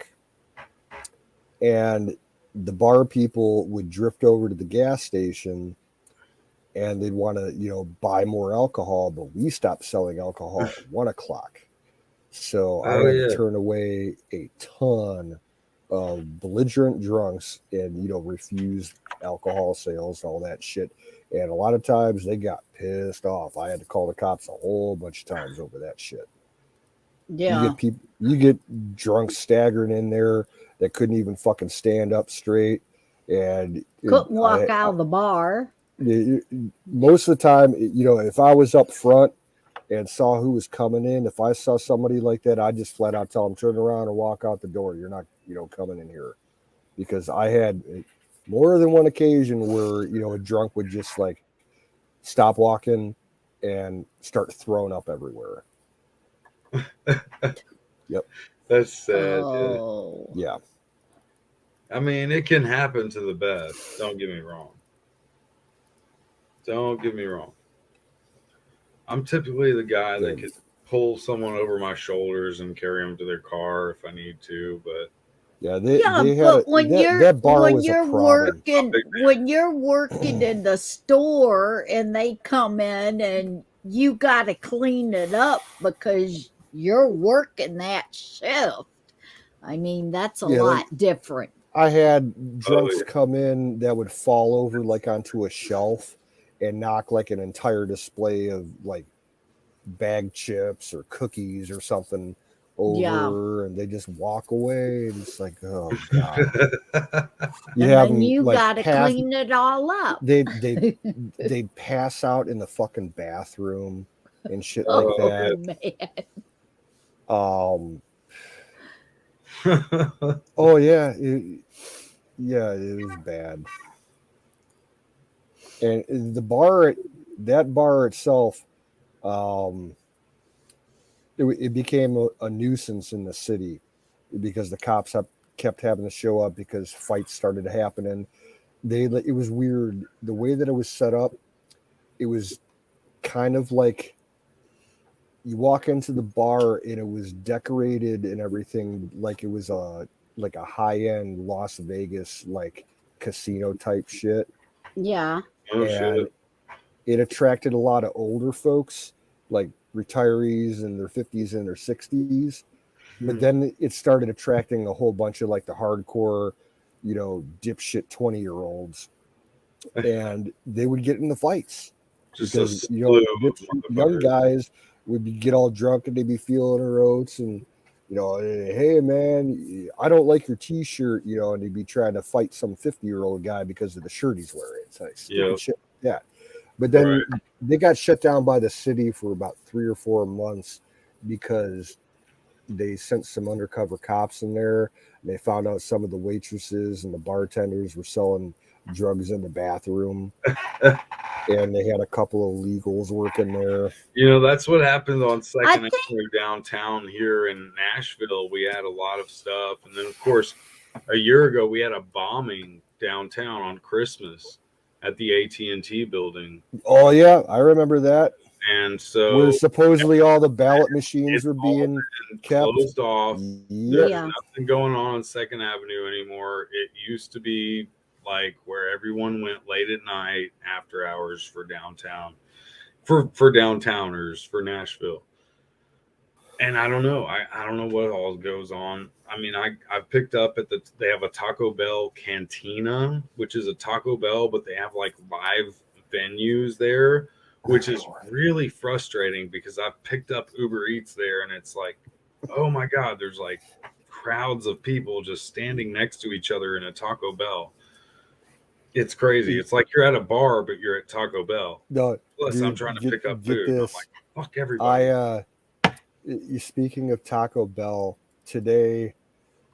and the bar people would drift over to the gas station and they'd want to, buy more alcohol, but we stopped selling alcohol at 1 o'clock. So I Oh had yeah. to turn away a ton of belligerent drunks and, refuse alcohol sales, all that shit. And a lot of times they got pissed off. I had to call the cops a whole bunch of times over that shit. Yeah. You get drunks staggering in there that couldn't even fucking stand up straight, and Couldn't walk out of the bar. Most of the time, if I was up front and saw who was coming in, if I saw somebody like that, I'd just flat out tell them, turn around and walk out the door. You're not, coming in here. Because I had more than one occasion where, a drunk would just like stop walking and start throwing up everywhere. Yep. That's sad. Oh. Yeah. I mean, it can happen to the best. Don't get me wrong. Don't get me wrong. I'm typically the guy that could pull someone over my shoulders and carry them to their car if I need to, but yeah, they had that bar was a problem. When you're working in the store and they come in and you got to clean it up because you're working that shift. I mean, that's a lot different. I had drunks come in that would fall over like onto a shelf and knock like an entire display of like bag chips or cookies or something over, and they just walk away, and it's like, oh god. Then you gotta clean it all up. They'd pass out in the fucking bathroom and shit like that. Man. Oh yeah, it was bad. And that bar itself, it became a nuisance in the city because the cops kept having to show up because fights started happening. It was weird the way that it was set up. It was kind of like you walk into the bar and it was decorated and everything like it was a high-end Las Vegas like casino type shit. Yeah. And it attracted a lot of older folks, like retirees in their 50s and their 60s. But then it started attracting a whole bunch of like the hardcore, dipshit 20-year-olds. And they would get into fights. Because, young guys would get all drunk and they'd be feeling their oats and, hey, man, I don't like your T-shirt, and they'd be trying to fight some 50-year-old guy because of the shirt he's wearing. It's like stupid shit like that. But then they got shut down by the city for about 3 or 4 months because they sent some undercover cops in there. And they found out some of the waitresses and the bartenders were selling drugs in the bathroom. And they had a couple of illegals working there. That's what happened on Second Avenue downtown here in Nashville. We had a lot of stuff. And then, of course, a year ago, we had a bombing downtown on Christmas at the AT&T building. Oh, yeah. I remember that. And so where supposedly all the ballot machines were being kept closed off. Yeah. There's nothing going on 2nd Avenue anymore. It used to be like where everyone went late at night after hours for downtown, for downtowners for Nashville. And I don't know. I don't know what all goes on. I mean, I've picked up they have a Taco Bell cantina, which is a Taco Bell, but they have like live venues there, which is really frustrating because I've picked up Uber Eats there and it's like, oh my God, there's like crowds of people just standing next to each other in a Taco Bell. It's crazy. It's like you're at a bar, but you're at Taco Bell. No, plus I'm trying to pick up food. I'm like, fuck everybody. Speaking of Taco Bell, today,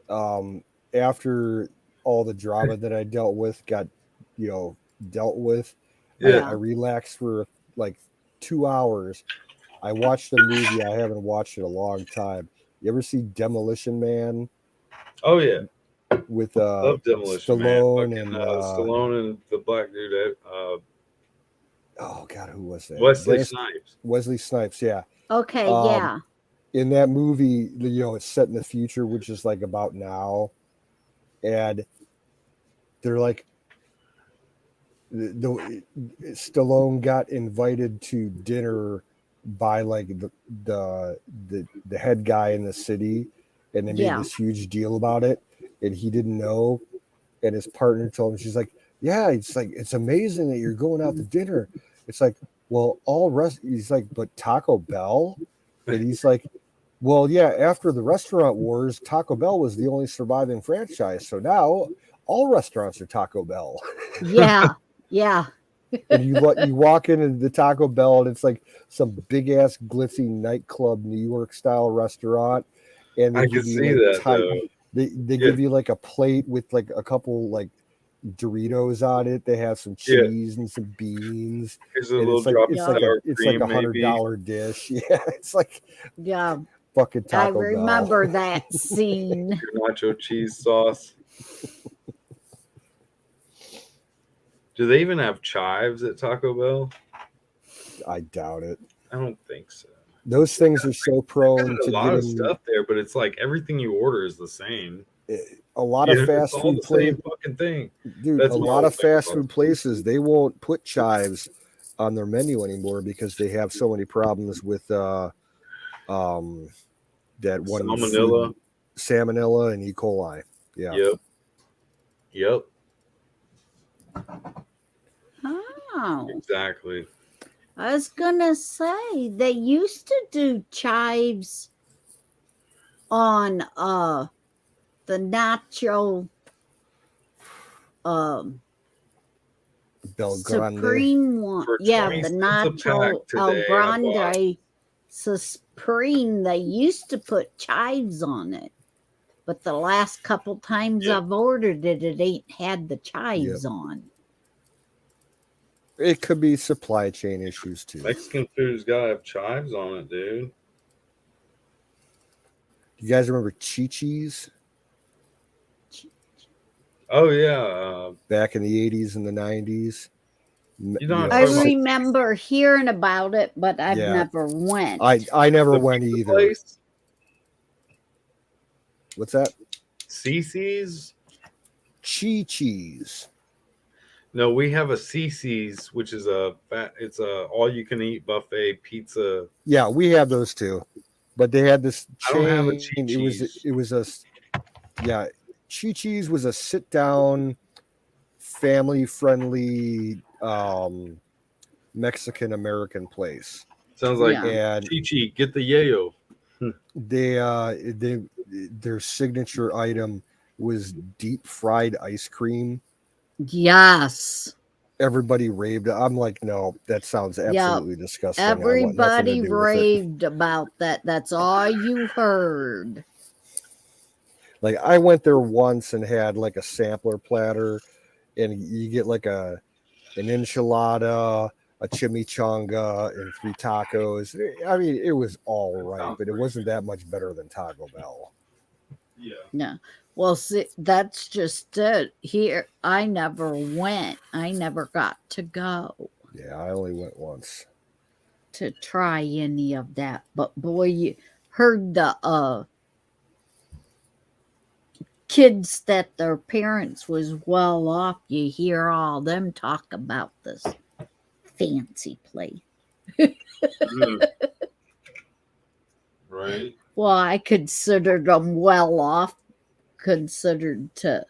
after all the drama that I dealt with got, dealt with, I relaxed for like 2 hours. I watched a movie I haven't watched in a long time. You ever see Demolition Man? Oh yeah, with love Demolition Stallone Man. and Stallone and the black dude. Oh God, who was that? Wesley Snipes. Wesley Snipes, yeah. Okay, yeah. In that movie, it's set in the future, which is like about now, and they're like, Stallone got invited to dinner by like the head guy in the city, and they made Yeah. this huge deal about it, and he didn't know, and his partner told him, she's like, yeah, it's like, it's amazing that you're going out to dinner. It's like, well, he's like, but Taco Bell, and he's like, well, yeah, after the restaurant wars, Taco Bell was the only surviving franchise, so now all restaurants are Taco Bell. Yeah. Yeah. And you walk into the Taco Bell, and it's like some big ass glitzy nightclub New York style restaurant, and they I give could you see like that though. they Yeah. give you like a plate with like a couple like Doritos on it. They have some Yeah. cheese and some beans, Here's a and little drop of Yeah. sour it's like cream, maybe. $100 dish. Yeah, it's like Yeah. fucking I Taco Bell. remember that scene. Your nacho cheese sauce. Do they even have chives at Taco Bell? I doubt it. I don't think so. Those things are so prone There's to a lot of getting stuff there, but it's like everything you order is the same. a lot You of know, fast it's all food the places. same fucking thing. Dude, That's a my lot whole of thing fast about food places, they won't put chives on their menu anymore because they have so many problems with that one salmonella. food, salmonella and E. coli. Yeah. Yep. Oh. Exactly. I was gonna say they used to do chives on the nacho Bel Grande. Supreme one. For Yeah, 20 the cents a nacho pack El today, I bought. Grande Supreme. They used to put chives on it, but the last couple times Yep. I've ordered it, it ain't had the chives on. It could be supply chain issues too. Mexican food's gotta have chives on it, dude. You guys remember Chi-Chi's? Oh yeah. Back in the 80s and the 90s. You know, I remember hearing about it, but I've never went. I never went either. Place? What's that? CC's? Chi-Chi's. No, we have a CC's, which is it's a all-you-can-eat buffet pizza. Yeah, we have those too, but they had this chain. I don't have a Chi-Chi's. It was a Chi-Chi's was a sit-down, family-friendly Mexican American place. Sounds like and Chi-Chi, get the yayo. Their signature item was deep fried ice cream. Yes. Everybody raved. I'm like, no, that sounds absolutely disgusting. Everybody raved about that. That's all you heard. Like I went there once and had like a sampler platter, and you get like an enchilada, a chimichanga, and 3 tacos. I mean, it was all right, but it wasn't that much better than Taco Bell. Yeah. No. Well, see, that's just it. Here, I never went. I never got to go. Yeah, I only went once to try any of that. But boy, you heard the kids that their parents was well off. You hear all them talk about this fancy place. Right. Well, I considered them well off, considered to,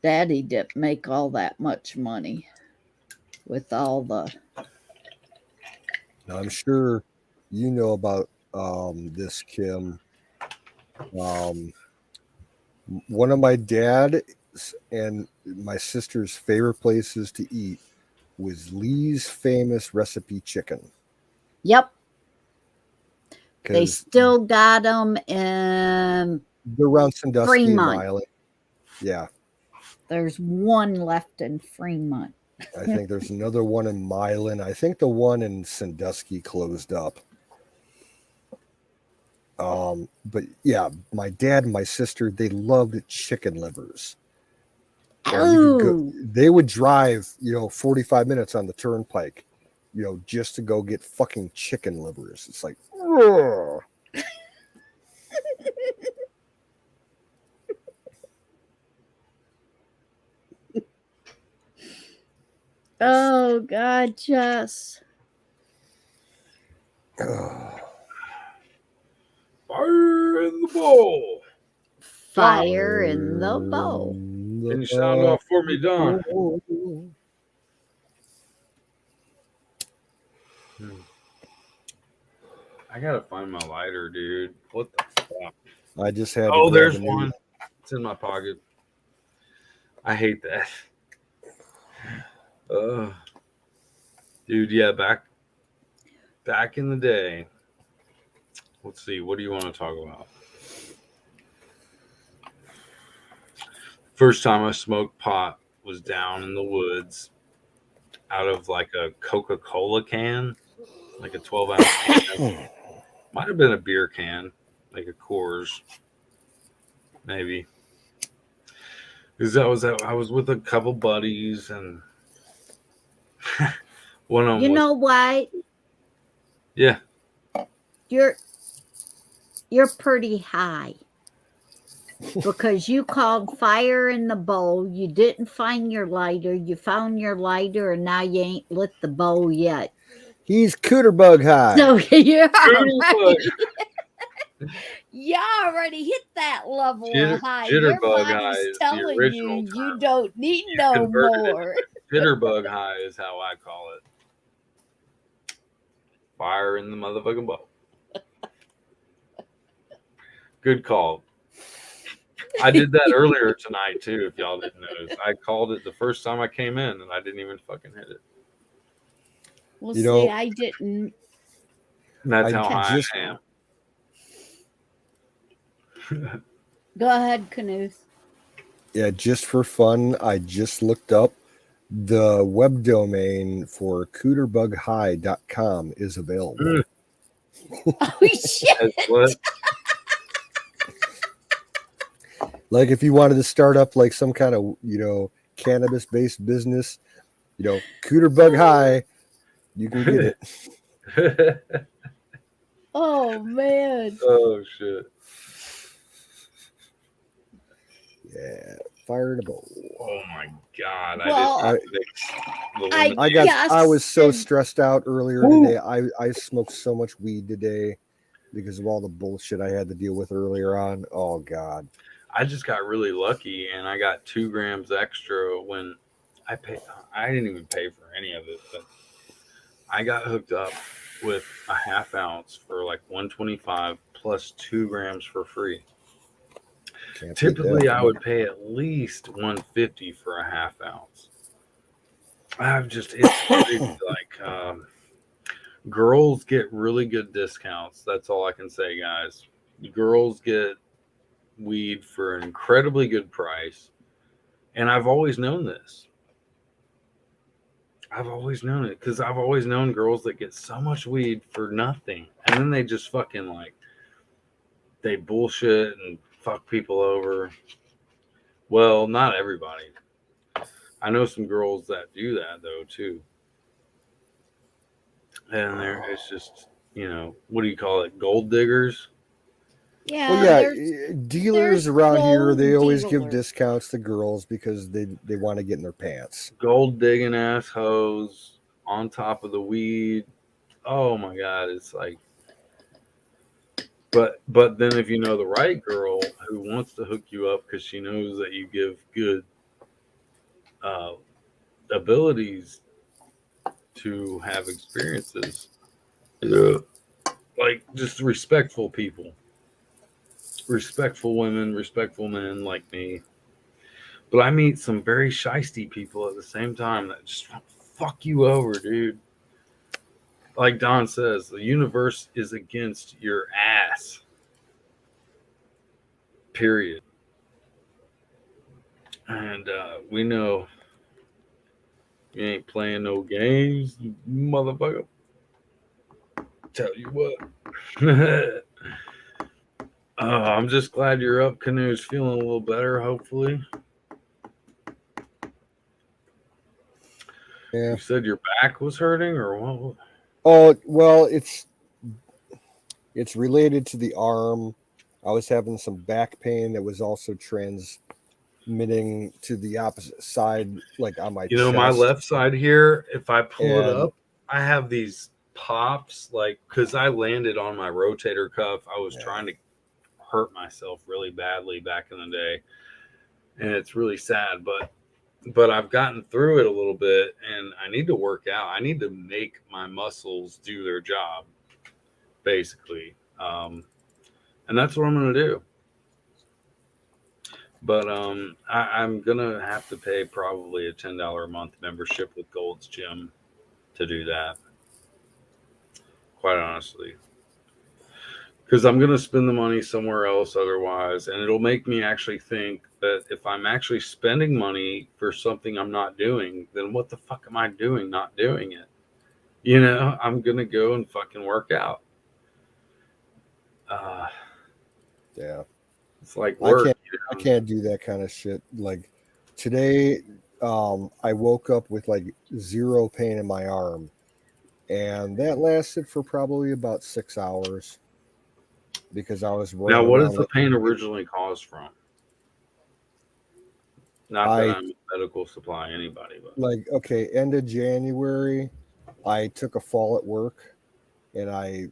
Daddy didn't make all that much money with all the. Now, I'm sure you know about this, Kim. One of my dad and my sister's favorite places to eat was Lee's Famous Recipe Chicken. Yep. They still got them in. They're around Sandusky and Milan. Yeah. There's one left in Fremont. I think there's another one in Milan. I think the one in Sandusky closed up. But yeah, my dad and my sister, they loved chicken livers. They would drive, 45 minutes on the turnpike, just to go get fucking chicken livers. It's like, Oh God, Jess. Fire in the bowl. Fire in the bowl. Can you sound off for me, Don? I gotta find my lighter, dude. What the fuck? I just had. Oh, to grab there's a new... one. It's in my pocket. I hate that. Dude, yeah, back in the day. Let's see. What do you want to talk about? First time I smoked pot was down in the woods out of like a Coca-Cola can, like a 12-ounce can. Might have been a beer can, like a Coors, maybe. Because I was with a couple buddies, and one of them You was, know what? yeah. You're pretty high. Because you called fire in the bowl, you didn't find your lighter, you found your lighter, and now you ain't lit the bowl yet. He's cooter bug high. So you already hit that level of high. Your Jitterbug high body's is the telling original you you term. don't need no Converted more. Jitterbug high is how I call it. Fire in the motherfucking bowl. Good call. I did that earlier tonight too, if y'all didn't notice. I called it the first time I came in and I didn't even fucking hit it. Well, see, I didn't. And that's how high I am. Go ahead, Canoes. Yeah, just for fun, I just looked up the web domain for cooterbugHigh.com is available. Oh shit. Like if you wanted to start up like some kind of, cannabis based business, Cooterbug High, you can get it. Oh man. Oh shit. Yeah, fire in a bowl. Oh my god! Well, I was so stressed out earlier today. I smoked so much weed today because of all the bullshit I had to deal with earlier on. Oh god! I just got really lucky, and I got 2 grams extra when I paid. I didn't even pay for any of it, but I got hooked up with a half ounce for like $125 plus 2 grams for free. Typically, I would pay at least $150 for a half ounce. It's crazy. Like, girls get really good discounts. That's all I can say, guys. Girls get weed for an incredibly good price. And I've always known this. I've always known it because I've always known girls that get so much weed for nothing. And then they just fucking like, they bullshit and fuck people over. Well, not everybody. I know some girls that do that though too. And it's just, what do you call it? Gold diggers? Yeah. Well, yeah, dealers around here, they always give discounts to girls because they want to get in their pants. Gold digging assholes on top of the weed. Oh my god, it's like, but then if you know the right girl who wants to hook you up because she knows that you give good abilities to have experiences, like just respectful people, respectful women, respectful men like me. But I meet some very shisty people at the same time that just want to fuck you over, dude. Like Don says, the universe is against your ass. Period. And we know you ain't playing no games, you motherfucker. Tell you what. I'm just glad you're up. Canoe's feeling a little better, hopefully. Yeah. You said your back was hurting, or what? Oh, well, it's related to the arm. I was having some back pain that was also meaning to the opposite side, like on my You know, chest. my left side here, if I pull it And- up, I have these pops, like, because I landed on my rotator cuff. I was trying to hurt myself really badly back in the day, and it's really sad, but I've gotten through it a little bit, and I need to work out. I need to make my muscles do their job, basically, and that's what I'm going to do. But I'm gonna have to pay probably a $10 a month membership with Gold's Gym to do that. Quite honestly, because I'm gonna spend the money somewhere else otherwise, and it'll make me actually think that if I'm actually spending money for something I'm not doing, then what the fuck am I doing not doing it? You know, I'm gonna go and fucking work out. Yeah, it's like work. I can't do that kind of shit. Like today, I woke up with like zero pain in my arm, and that lasted for probably about 6 hours because I was running Now, what is around the pain originally caused from? Not that I'm a medical supply anybody, but like, okay, end of January, I took a fall at work and I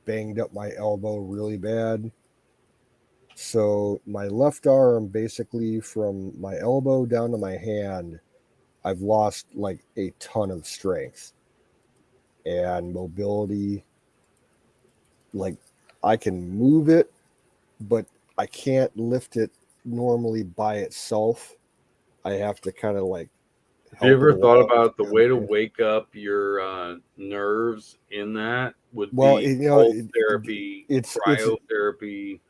banged up my elbow really bad. So my left arm, basically from my elbow down to my hand, I've lost like a ton of strength and mobility. Like I can move it, but I can't lift it normally by itself. I have to kind of like. Have you ever thought about the way to wake up your nerves in that would be cold therapy, cryotherapy,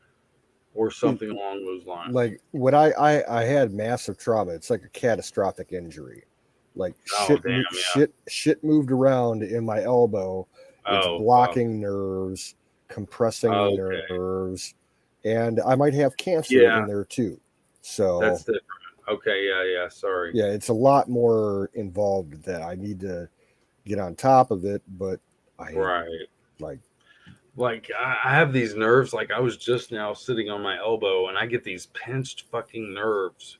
or something along those lines? Like when I had massive trauma, it's like a catastrophic injury. Like shit moved around in my elbow. It's blocking nerves, compressing nerves, and I might have cancer in there too. So that's different. Okay, yeah, sorry. Yeah, it's a lot more involved that I need to get on top of it, but I like I have these nerves. Like I was just now sitting on my elbow, and I get these pinched fucking nerves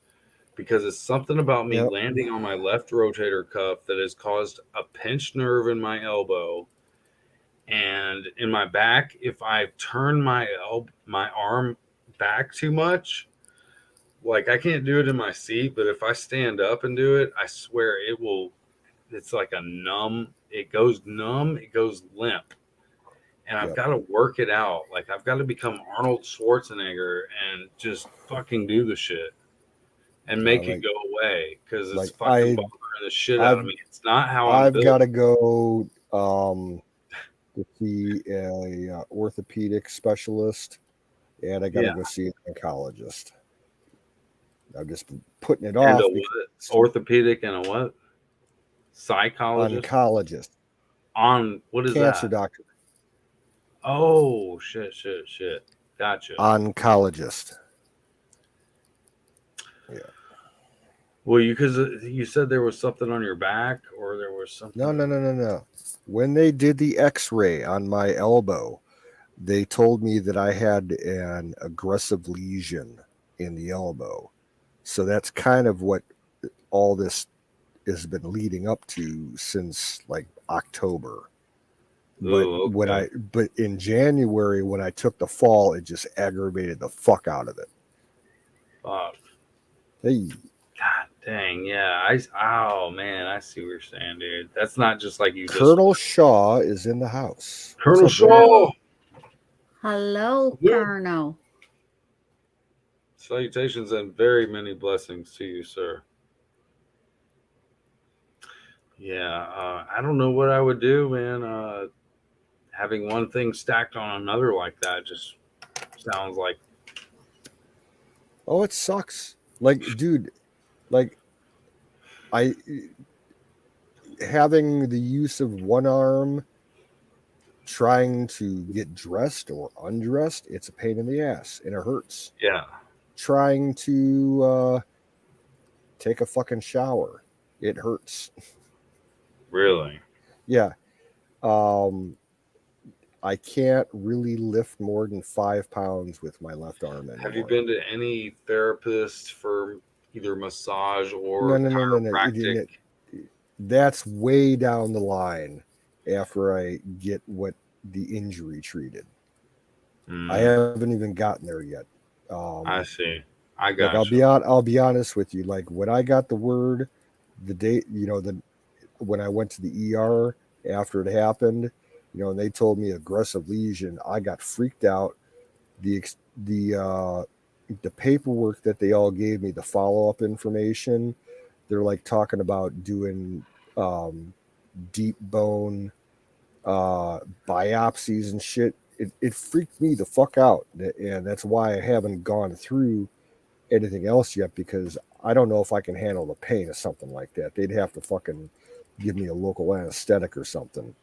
because it's something about me landing on my left rotator cuff that has caused a pinched nerve in my elbow and in my back. If I turn my arm back too much, like I can't do it in my seat, but if I stand up and do it, I swear it will. It's like a numb. It goes numb. It goes limp. And I've got to work it out. Like I've got to become Arnold Schwarzenegger and just fucking do the shit and make it go away because it's fucking bothering the shit out of me. It's not how I've got to go to see a orthopedic specialist, and I got to go see an oncologist. I've just been putting it off. Orthopedic and a what? Psychologist? Oncologist. On what is cancer that? Doctor. Oh, shit. Gotcha. Oncologist. Yeah. Well, because you said there was something on your back or there was something. No. When they did the x-ray on my elbow, they told me that I had an aggressive lesion in the elbow. So that's kind of what all this has been leading up to since like October. But in January when I took the fall, it just aggravated the fuck out of it. Fuck. Hey. God dang, yeah. I see what you're saying, dude. That's not just like you. Colonel Shaw is in the house. Colonel Shaw. Hello, Colonel. Salutations and very many blessings to you, sir. Yeah, I don't know what I would do, man. Having one thing stacked on another like that just sounds like. Oh, it sucks. Like, dude, like having the use of one arm trying to get dressed or undressed, it's a pain in the ass and it hurts. Yeah. Trying to take a fucking shower, it hurts. Really? Yeah. I can't really lift more than 5 pounds with my left arm anymore. Have you been to any therapist for either massage or No. chiropractic. That's way down the line after I get what the injury treated. I haven't even gotten there yet. I see. I Like got I'll be honest with you. Like when I got the word, the day when I went to the ER after it happened, and they told me aggressive lesion, I got freaked out. The paperwork that they all gave me, the follow up information, they're like talking about doing deep bone biopsies and shit. It freaked me the fuck out, and that's why I haven't gone through anything else yet, because I don't know if I can handle the pain of something like that. They'd have to fucking give me a local anesthetic or something.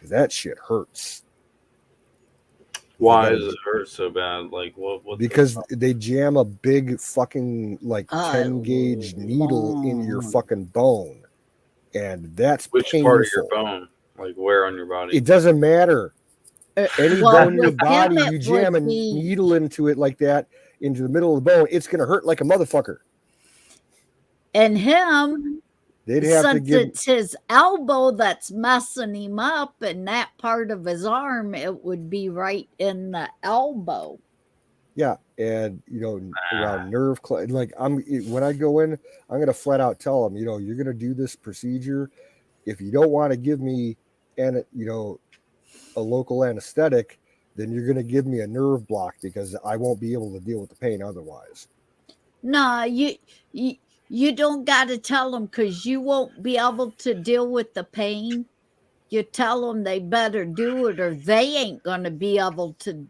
That shit hurts. Why does it hurt so bad? Like what? Because they jam a big fucking like 10 gauge needle in your fucking bone, and that's Which painful. part of your bone? Like where on your body? It doesn't matter. Any well, bone in your with body, him, you it jam a would be- needle into it like that, into the middle of the bone, it's gonna hurt like a motherfucker. And him, They'd have to since give. it's his elbow that's messing him up, and that part of his arm, it would be right in the elbow. Yeah, and around nerve, like when I go in, I'm gonna flat out tell them, you're gonna do this procedure. If you don't want to give me a local anesthetic, then you're gonna give me a nerve block, because I won't be able to deal with the pain otherwise. No, you don't got to tell them, because you won't be able to deal with the pain. You tell them they better do it, or they ain't going to be able to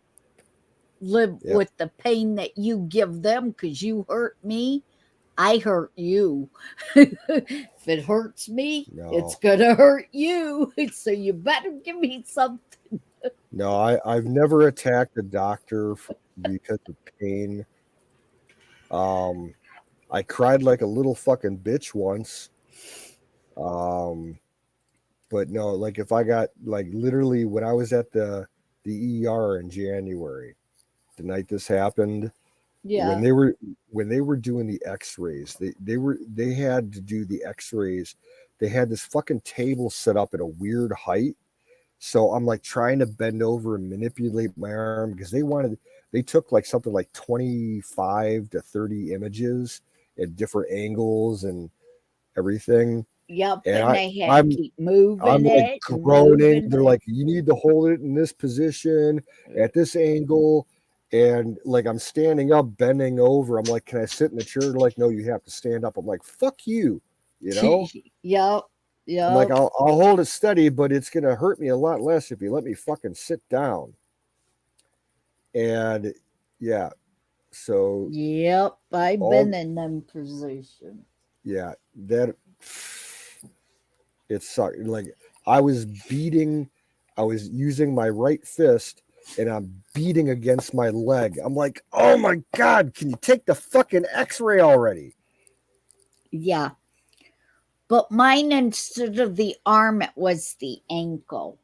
live with the pain that you give them, because you hurt me, I hurt you. If it hurts me, it's going to hurt you. So you better give me something. No, I've never attacked a doctor because of pain. I cried like a little fucking bitch once. But no, like if I got, like, literally when I was at the ER in January, the night this happened, when they were doing the x-rays, they had to do the x-rays. They had this fucking table set up at a weird height. So I'm like trying to bend over and manipulate my arm, because they took like something like 25 to 30 images at different angles and everything. Yep, And they had to keep moving I'm like it. groaning. They're like, you need to hold it in this position at this angle. And like, I'm standing up, bending over. I'm like, can I sit in the chair? They're like, no, you have to stand up. I'm like, fuck you, Yep. I'm like, I'll hold it steady, but it's going to hurt me a lot less if you let me fucking sit down. And yeah, so. Yep, I've been in them positions. Yeah, that. It sucked. Like, I was using my right fist, and I'm beating against my leg. I'm like, oh my God, can you take the fucking x-ray already? Yeah. But mine, instead of the arm, it was the ankle.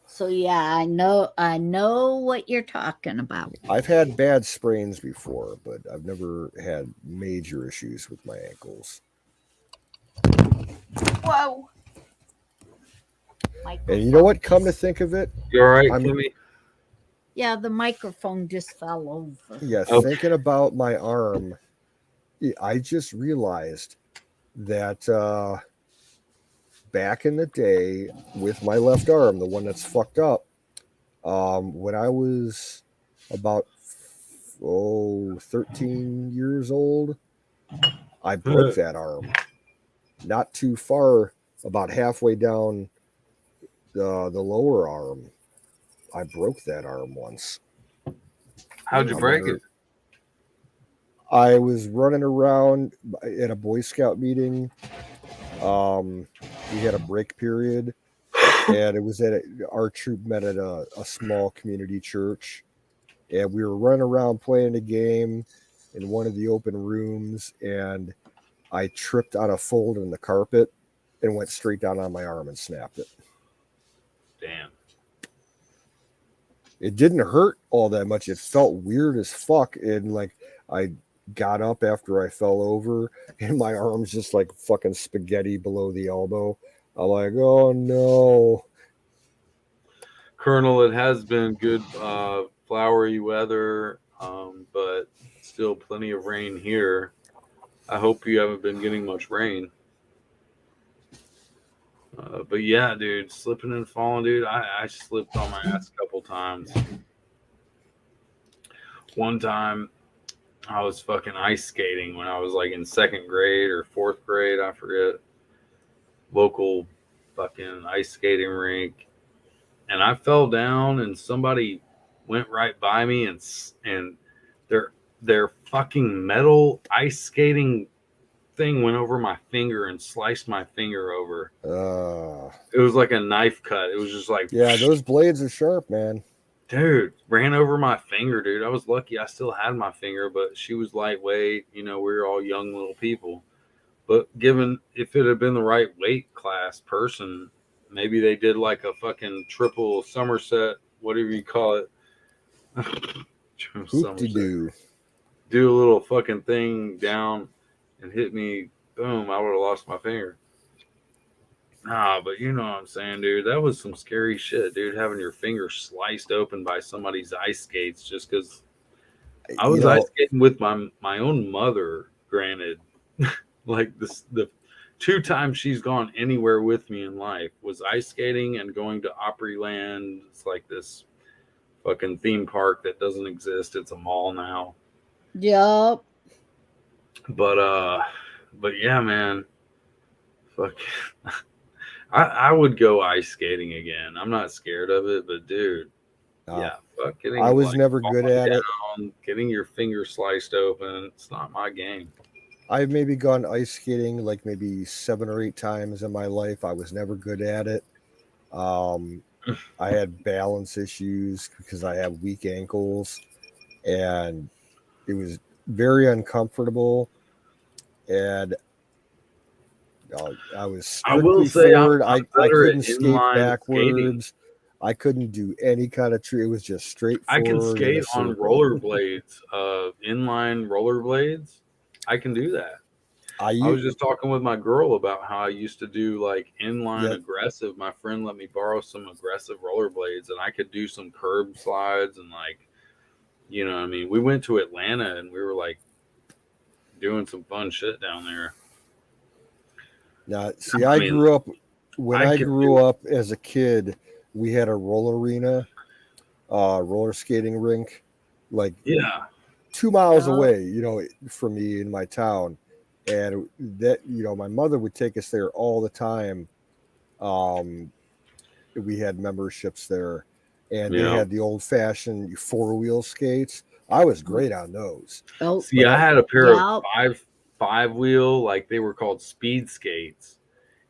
So yeah, I know what you're talking about. I've had bad sprains before, but I've never had major issues with my ankles. Whoa. And you know what? Come to think of it, you all right, Kimmy? Yeah, the microphone just fell over. Yeah, thinking about my arm, I just realized that back in the day with my left arm, the one that's fucked up, when I was about 13 years old, I broke that arm. Not too far, about halfway down the lower arm, I broke that arm once. How'd you break it? I was running around at a Boy Scout meeting. We had a break period, and it was our troop met at a small community church, and we were running around playing a game in one of the open rooms, and I tripped on a fold in the carpet and went straight down on my arm and snapped it. Damn. it didn't hurt all that much. It felt weird as fuck. And like I got up after I fell over and my arm's just like fucking spaghetti below the elbow. I'm like, oh no. Colonel, it has been good flowery weather, but still plenty of rain here. I hope you haven't been getting much rain. But yeah, dude, slipping and falling, dude. I slipped on my ass a couple times. One time I was fucking ice skating when I was like in second grade or fourth grade, I forget. Local fucking ice skating rink. And I fell down and somebody went right by me and their fucking metal ice skating thing went over my finger and sliced my finger over. It was like a knife cut. It was just like, yeah, those blades are sharp, man. Dude, ran over my finger, dude. I was lucky I still had my finger, but she was lightweight. You know, we were all young little people. But given if it had been the right weight class person, maybe they did like a fucking triple somerset, whatever you call it. Hoop-de-doo. Do a little fucking thing down and hit me, boom, I would have lost my finger. Nah, but you know what I'm saying, dude. That was some scary shit, dude. Having your finger sliced open by somebody's ice skates just because I was ice skating with my own mother, granted. Like the 2 times she's gone anywhere with me in life was ice skating and going to Opryland. It's like this fucking theme park that doesn't exist. It's a mall now. Yup. But yeah, man. Fuck. I would go ice skating again. I'm not scared of it, but dude, yeah, fuck getting. I was never good at it. Getting your finger sliced open, it's not my game. I've maybe gone ice skating like maybe 7 or 8 times in my life. I was never good at it. I had balance issues because I have weak ankles, and it was very uncomfortable. And I was strictly forward. I couldn't skate backwards. Skating. I couldn't do any kind of tree. It was just straight forward. I can skate on rollerblades, inline rollerblades. I can do that. I was just talking with my girl about how I used to do like inline aggressive. My friend let me borrow some aggressive rollerblades, and I could do some curb slides and like, you know what I mean? We went to Atlanta and we were like doing some fun shit down there. Now, see, I grew up as a kid. We had a roller arena, roller skating rink, like 2 miles away, you know, from me in my town, and that, you know, my mother would take us there all the time. We had memberships there, and they had the old-fashioned 4-wheel skates. I was great on those. See, I had a pair of five wheel, like they were called speed skates,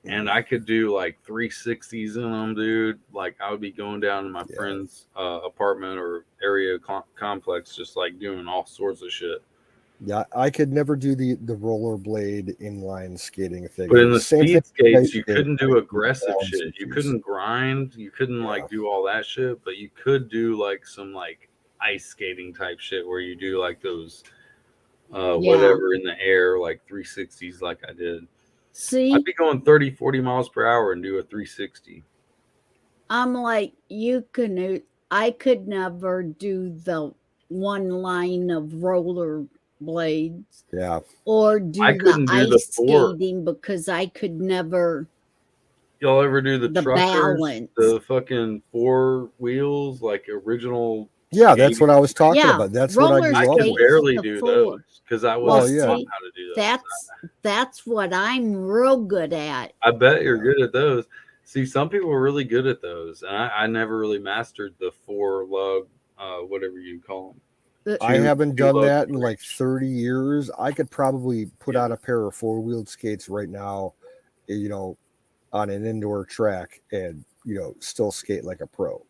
and I could do like 360s in them, dude. Like I would be going down to my friend's apartment or area complex, just like doing all sorts of shit. Yeah, I could never do the rollerblade inline skating thing. But in the speed skates, you couldn't do aggressive shit. You couldn't grind. You couldn't like do all that shit. But you could do like some like ice skating type shit where you do like those whatever in the air, like 360s, like I did. See, I'd be going 30, 40 miles per hour and do a 360. I'm like, I could never do the one line of roller blades. Yeah. Or do the ice skating because I could never. Y'all ever do the truckers, balance? The fucking 4 wheels, like original? Yeah, that's what I was talking about. That's what I grew up with. I could barely do those because I wasn't taught how to do those. That's what I'm real good at. I bet you're good at those. See, some people are really good at those, and I never really mastered the 4 lug, whatever you call them. I haven't done that in like 30 years. I could probably put on a pair of 4-wheeled skates right now, you know, on an indoor track and, you know, still skate like a pro.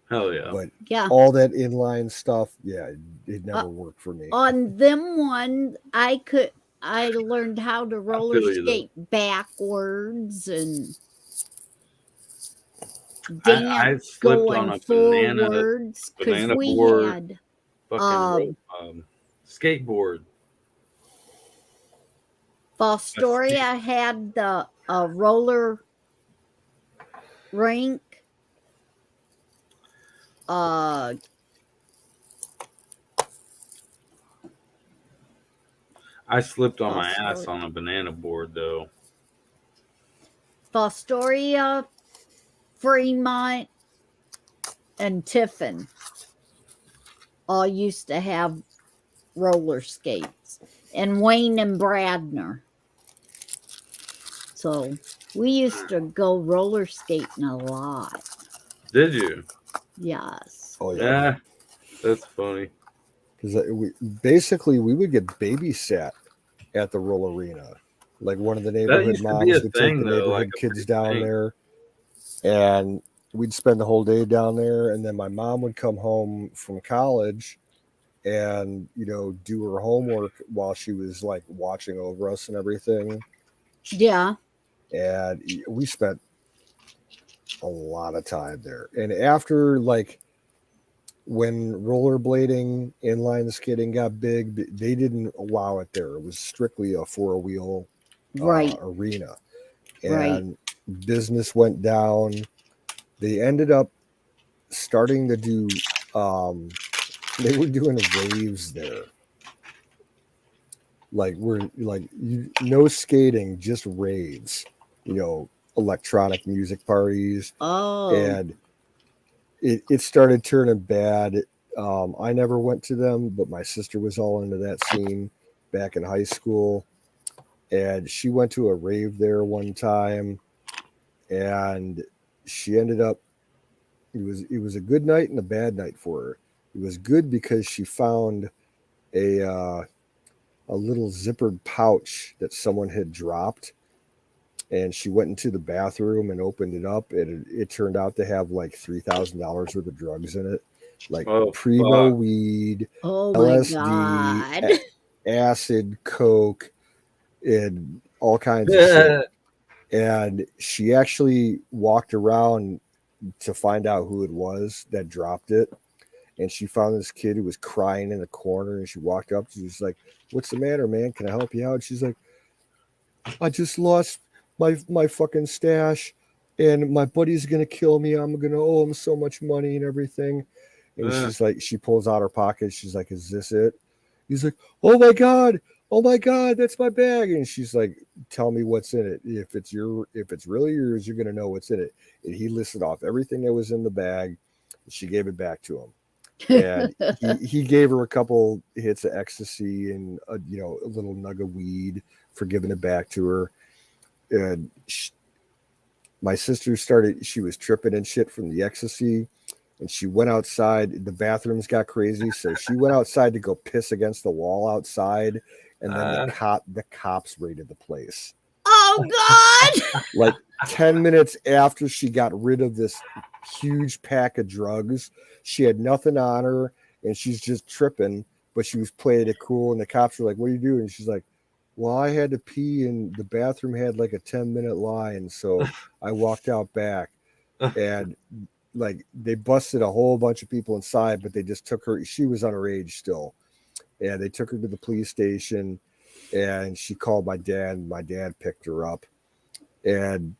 Hell yeah. But all that inline stuff, it never worked for me. On them ones, I learned how to roller skate backwards and I dance slipped on going a banana forwards because we board, had fucking skateboard. Fostoria had the roller rink. I slipped on my ass on a banana board though. Fostoria, Fremont, and Tiffin all used to have roller skates, and Wayne and Bradner. So we used to go roller skating a lot. Did you? Yes. Oh yeah. Yeah, that's funny. Because we would get babysat at the roll arena. Like one of the That neighborhood used to be moms a would take thing the though, like neighborhood a kids big down thing. there, and we'd spend the whole day down there. And then my mom would come home from college and do her homework while she was like watching over us and everything. Yeah. And we spent a lot of time there. And after like when rollerblading, inline skating got big, they didn't allow it there. It was strictly a four-wheel Right. arena. Right. And business went down. They ended up starting to do they were doing raves there. Like no skating, just raves. Electronic music parties. Oh. And it started turning bad. I never went to them, but my sister was all into that scene back in high school, and she went to a rave there one time, and she ended up. It was a good night and a bad night for her. It was good because she found a little zippered pouch that someone had dropped, and she went into the bathroom and opened it up, and it turned out to have like $3,000 worth of drugs in it, like primo weed, LSD, acid, coke, and all kinds of shit. And she actually walked around to find out who it was that dropped it. And she found this kid who was crying in the corner, and she walked up. She was like, "What's the matter, man? Can I help you out?" She's like, "I just lost my fucking stash, and my buddy's gonna kill me. I'm gonna owe him so much money and everything." And she's like, she pulls out her pocket. She's like, "Is this it?" He's like, "Oh my god, that's my bag." And she's like, "Tell me what's in it. If it's really yours, you're gonna know what's in it." And he listed off everything that was in the bag. She gave it back to him. And he gave her a couple hits of ecstasy and a little nug of weed for giving it back to her. And my sister she was tripping and shit from the ecstasy, and she went outside. The bathrooms got crazy, so she went outside to go piss against the wall outside, and then the cops raided the place. Oh God! Like 10 minutes after she got rid of this huge pack of drugs, she had nothing on her, and she's just tripping, but she was playing it cool. And the cops were like, "What are you doing?" And she's like, "Well, I had to pee, and the bathroom had like a 10-minute line, so I walked out back." And like they busted a whole bunch of people inside, but they just took her. She was underage still, and they took her to the police station, and she called my dad, and my dad picked her up. And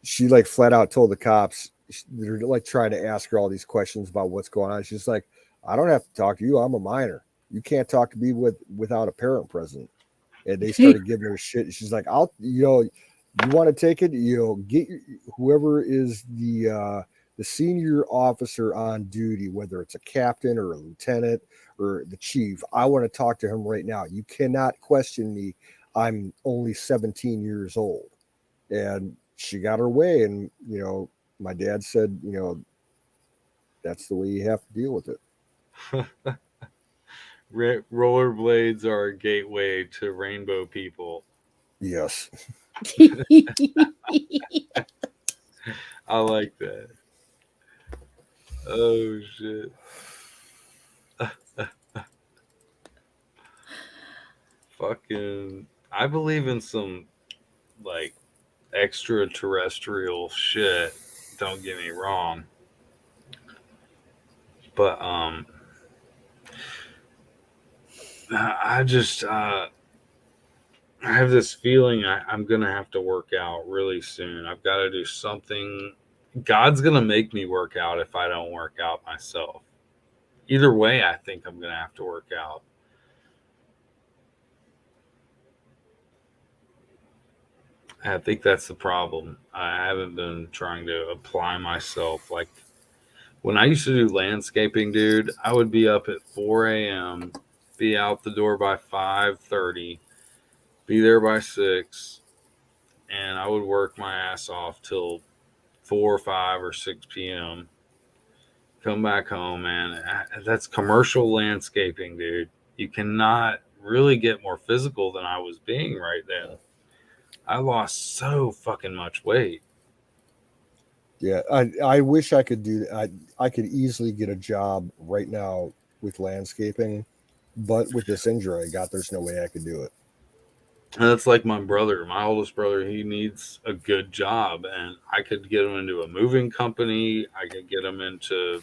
she like flat out told the cops, they're like trying to ask her all these questions about what's going on. She's like, "I don't have to talk to you. I'm a minor. You can't talk to me without a parent present." And they started giving her shit. She's like, you want to take it? Get whoever is the senior officer on duty, whether it's a captain or a lieutenant or the chief. I want to talk to him right now. You cannot question me. I'm only 17 years old. And she got her way. And, my dad said, that's the way you have to deal with it. Rollerblades are a gateway to rainbow people. Yes. I like that. Oh shit. Fucking I believe in some like extraterrestrial shit. Don't get me wrong. But I just I have this feeling I'm gonna have to work out really soon. I've got to do something. God's gonna make me work out if I don't work out myself. Either way, I think I'm gonna have to work out. I think that's the problem. I haven't been trying to apply myself. Like when I used to do landscaping, dude, I would be up at 4 a.m., be out the door by 5:30, be there by 6, and I would work my ass off till 4 or 5 or 6 p.m. Come back home, man. That's commercial landscaping, dude. You cannot really get more physical than I was being right then. I lost so fucking much weight. Yeah, I wish I could do that. I could easily get a job right now with landscaping, but with this injury I got, there's no way I could do it. And that's like my brother, my oldest brother. He needs a good job, and I could get him into a moving company. I could get him into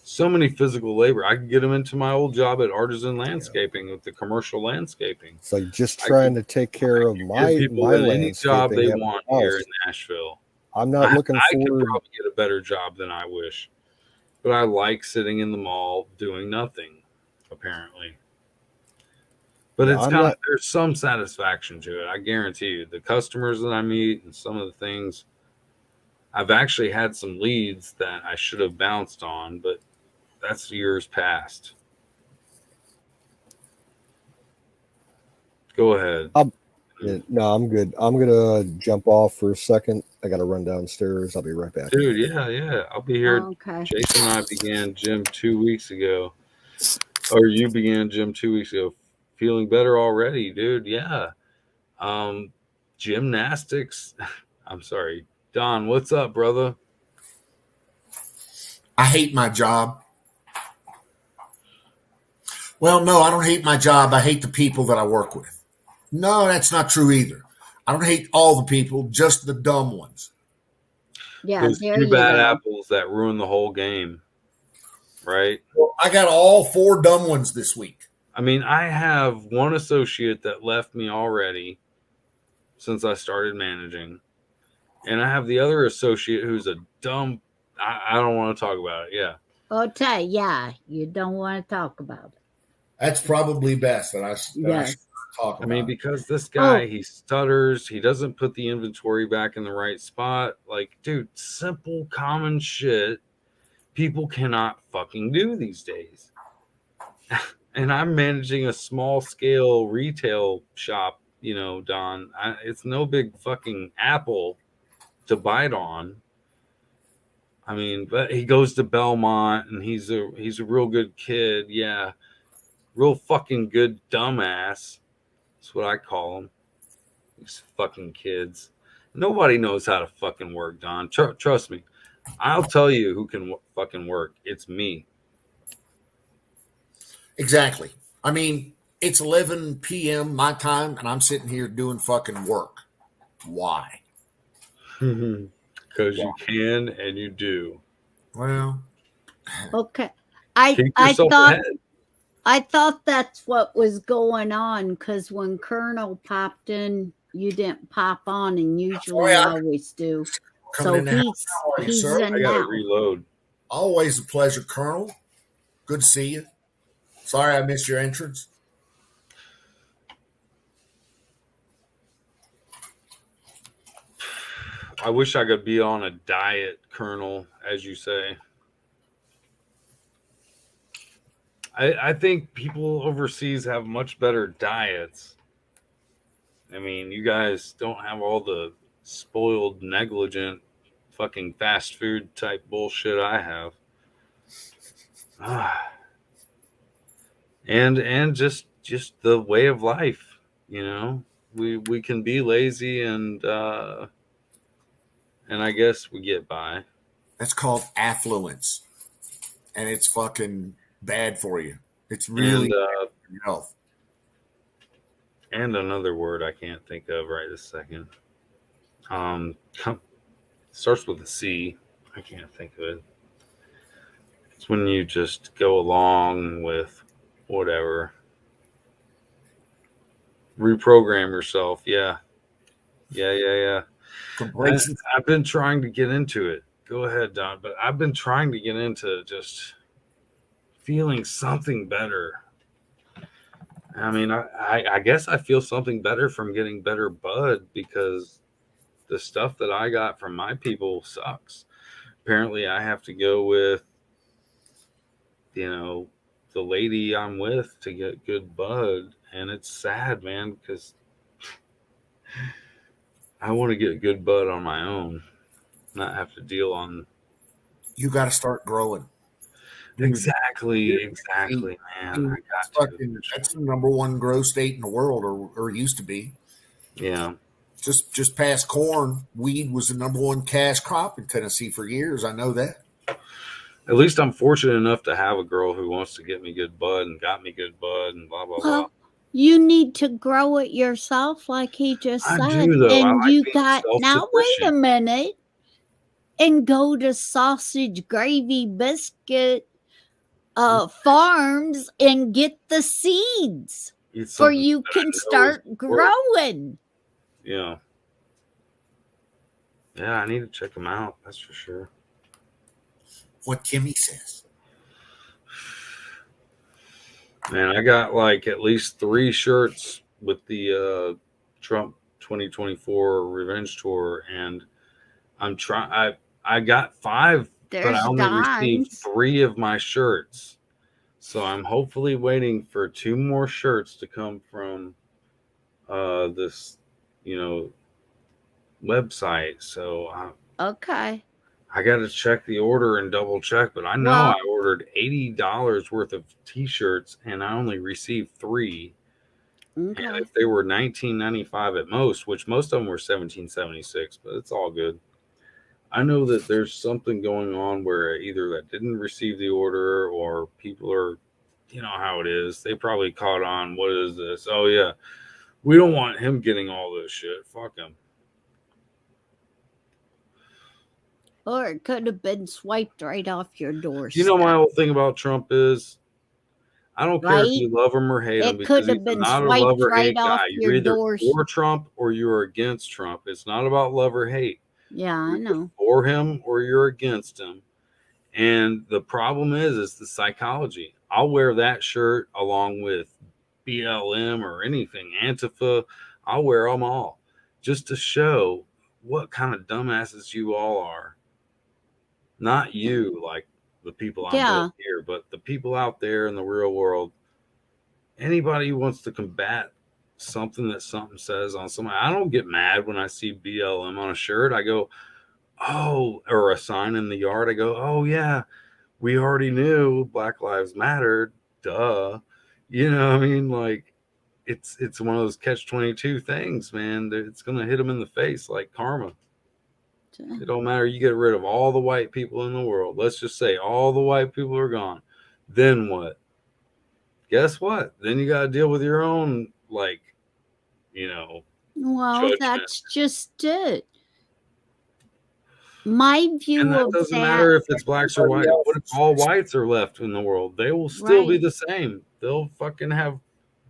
so many physical labor. I could get him into my old job at Artisan Landscaping with the commercial landscaping. It's like just trying to take care of my people in any job landscaping they at my want here in house. Nashville. I'm not looking I could forward. probably get a better job than I wish, but I like sitting in the mall doing nothing, apparently. But Yeah, it's I'm kind of not. there's some satisfaction to it. I guarantee you. The customers that I meet and some of the things, I've actually had some leads that I should have bounced on, but that's years past. Go ahead. Yeah, no, I'm good. I'm gonna jump off for a second. I gotta run downstairs. I'll be right back. Dude, yeah. I'll be here. Okay. Jason and I began gym 2 weeks ago. Or you began gym 2 weeks ago. Feeling better already, dude. Yeah. Gymnastics. I'm sorry. Don, what's up, brother? I hate my job. Well, no, I don't hate my job. I hate the people that I work with. No, that's not true either. I don't hate all the people, just the dumb ones. Yeah, Those there two you bad go. apples that ruin the whole game, right? Well, I got all 4 dumb ones this week. I mean, I have one associate that left me already since I started managing, and I have the other associate who's a dumb. I don't want to talk about it. Yeah. Okay, yeah, you don't want to talk about it. That's probably best that I should Yes. talk about. I mean, it. because this guy, Oh. he stutters. He doesn't put the inventory back in the right spot. Like, dude, simple, common shit people cannot fucking do these days. And I'm managing a small scale retail shop, you know, Don. It's no big fucking apple to bite on. I mean, but he goes to Belmont and he's a real good kid. Yeah. Real fucking good dumbass. That's what I call him. These fucking kids. Nobody knows how to fucking work, Don. Trust me. I'll tell you who can fucking work. It's me. Exactly. I mean, it's 11 p.m. my time, and I'm sitting here doing fucking work. Why? Because you can and you do. Well, Okay. Keep I yourself thought ahead. I thought that's what was going on because when Colonel popped in, you didn't pop on, and usually you always do. So coming in the house. How are you, he's sir? in I gotta now. reload. Always a pleasure, Colonel. Good to see you. Sorry I missed your entrance. I wish I could be on a diet, Colonel, as you say. I think people overseas have much better diets. I mean, you guys don't have all the spoiled, negligent, fucking fast food type bullshit I have. And just the way of life, you know. We can be lazy and I guess we get by. That's called affluence, and it's fucking bad for you. It's really bad for your health. And another word I can't think of right this second. Starts with a C. I can't think of it. It's when you just go along with whatever. Reprogram yourself. Yeah. Complacency. I've been trying to get into it. Go ahead, Don. But I've been trying to get into just feeling something better. I mean, I guess I feel something better from getting better bud because the stuff that I got from my people sucks. Apparently, I have to go with, you know, the lady I'm with to get good bud. And it's sad, man, because I want to get good bud on my own, not have to deal on. You got to start growing. Exactly, man. I got to. That's the number one grow state in the world, or used to be. Yeah. Just past corn, weed was the number one cash crop in Tennessee for years. I know that. At least I'm fortunate enough to have a girl who wants to get me good bud and got me good bud and blah blah blah. You need to grow it yourself, like he just I said. do, though. I And like you being got now. Wait a minute, and go to Sausage Gravy Biscuit farms and get the seeds for you can start growing. Yeah. Yeah, I need to check them out. That's for sure. What Kimmy says. Man, I got like at least 3 shirts with the Trump 2024 Revenge Tour, and I'm trying. I got 5, but I only received 3 of my shirts. So I'm hopefully waiting for 2 more shirts to come from this, website. So okay. I got to check the order and double check, but I know I ordered $80 worth of t-shirts and I only received 3. Okay. And if they were $19.95 at most, which most of them were $17.76, but it's all good. I know that there's something going on where either that didn't receive the order or people are, you know how it is. They probably caught on. What is this? Oh yeah, we don't want him getting all this shit. Fuck him. Or it could have been swiped right off your doorstep. You know, my whole thing about Trump is I don't care if you love him or hate him because he's not a love or hate guy. You're either for Trump or you're against Trump. It's not about love or hate. Yeah, I know. For him or you're against him. And the problem is the psychology. I'll wear that shirt along with BLM or anything, Antifa. I'll wear them all just to show what kind of dumbasses you all are. Not you, like the people I'm with here, but the people out there in the real world. Anybody who wants to combat something that something says on somebody, I don't get mad when I see BLM on a shirt. I go, oh, or a sign in the yard. I go, oh yeah, we already knew Black Lives Matter. Duh. You know what I mean? Like it's one of those catch-22 things, man. It's gonna hit them in the face like karma. It don't matter. You get rid of all the white people in the world. Let's just say all the white people are gone. Then what? Guess what? Then you got to deal with your own, like, well, judgment. That's just it. My view and that of doesn't that, matter if it's blacks or white. What if all whites are left in the world? They will still be the same. They'll fucking have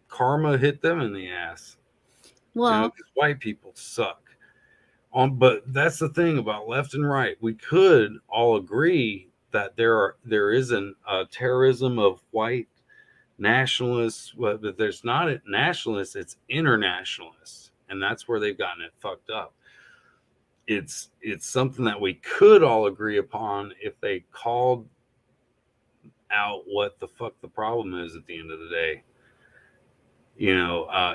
karma hit them in the ass. Well, 'cause white people suck. But that's the thing about left and right. We could all agree that there is a terrorism of white nationalists, but there's not a nationalists, it's internationalists, and that's where they've gotten it fucked up. It's something that we could all agree upon if they called out what the fuck the problem is at the end of the day.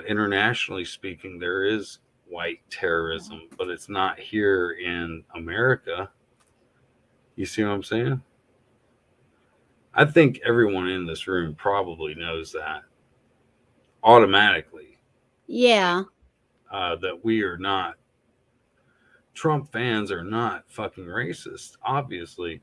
Internationally speaking, there is white terrorism, but it's not here in America. You see what I'm saying? I think everyone in this room probably knows that automatically. Yeah. That we are not, Trump fans are not fucking racist. Obviously,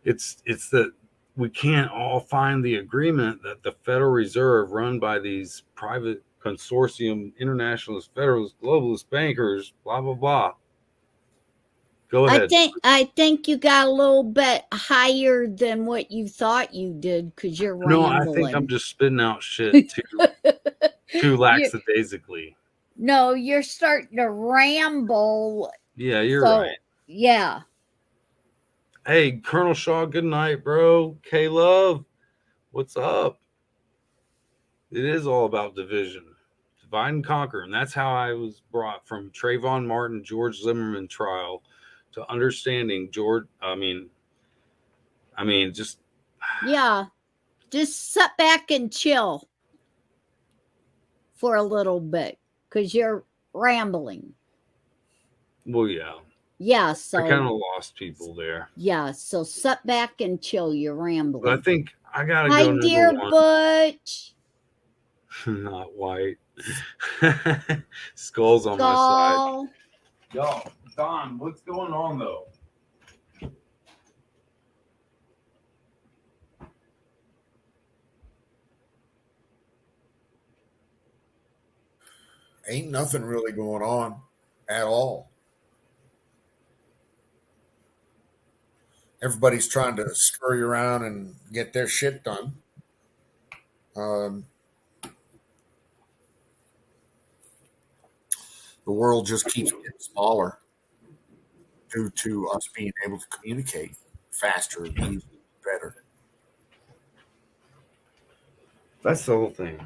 it's that we can't all find the agreement that the Federal Reserve, run by these private consortium, internationalist, federalist, globalist bankers, blah blah blah, Go ahead. I think you got a little bit higher than what you thought you did because you're No, rambling. I think I'm just spitting out shit too lackadaisically. No, you're starting to ramble. Yeah, you're right. Yeah. Hey, Colonel Shaw, good night, bro. K-Love, what's up? It is all about division. Divide and conquer. And that's how I was brought from Trayvon Martin, George Zimmerman trial to understanding George. I mean, just. Yeah. Just sit back and chill for a little bit because you're rambling. Well, yeah. Yeah. So I kind of lost people there. Yeah. So sit back and chill. You're rambling. But I think I got to Hi, go. dear Butch. Not white. Skull's on my side. Yo, Don, what's going on though? Ain't nothing really going on at all. Everybody's trying to scurry around and get their shit done. The world just keeps getting smaller due to us being able to communicate faster, easier, better. That's the whole thing.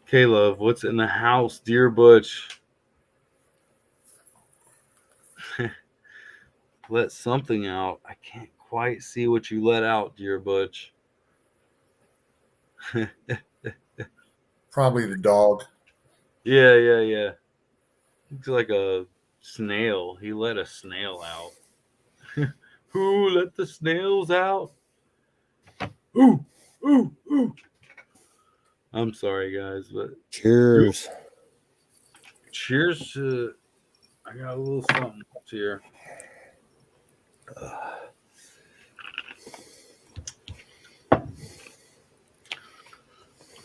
K-Love, what's in the house, dear Butch? Let something out. I can't quite see what you let out, dear Butch. Probably the dog. Yeah. Looks like a snail. He let a snail out. Who let the snails out? Ooh. I'm sorry, guys, but cheers. Cheers to. I got a little something here.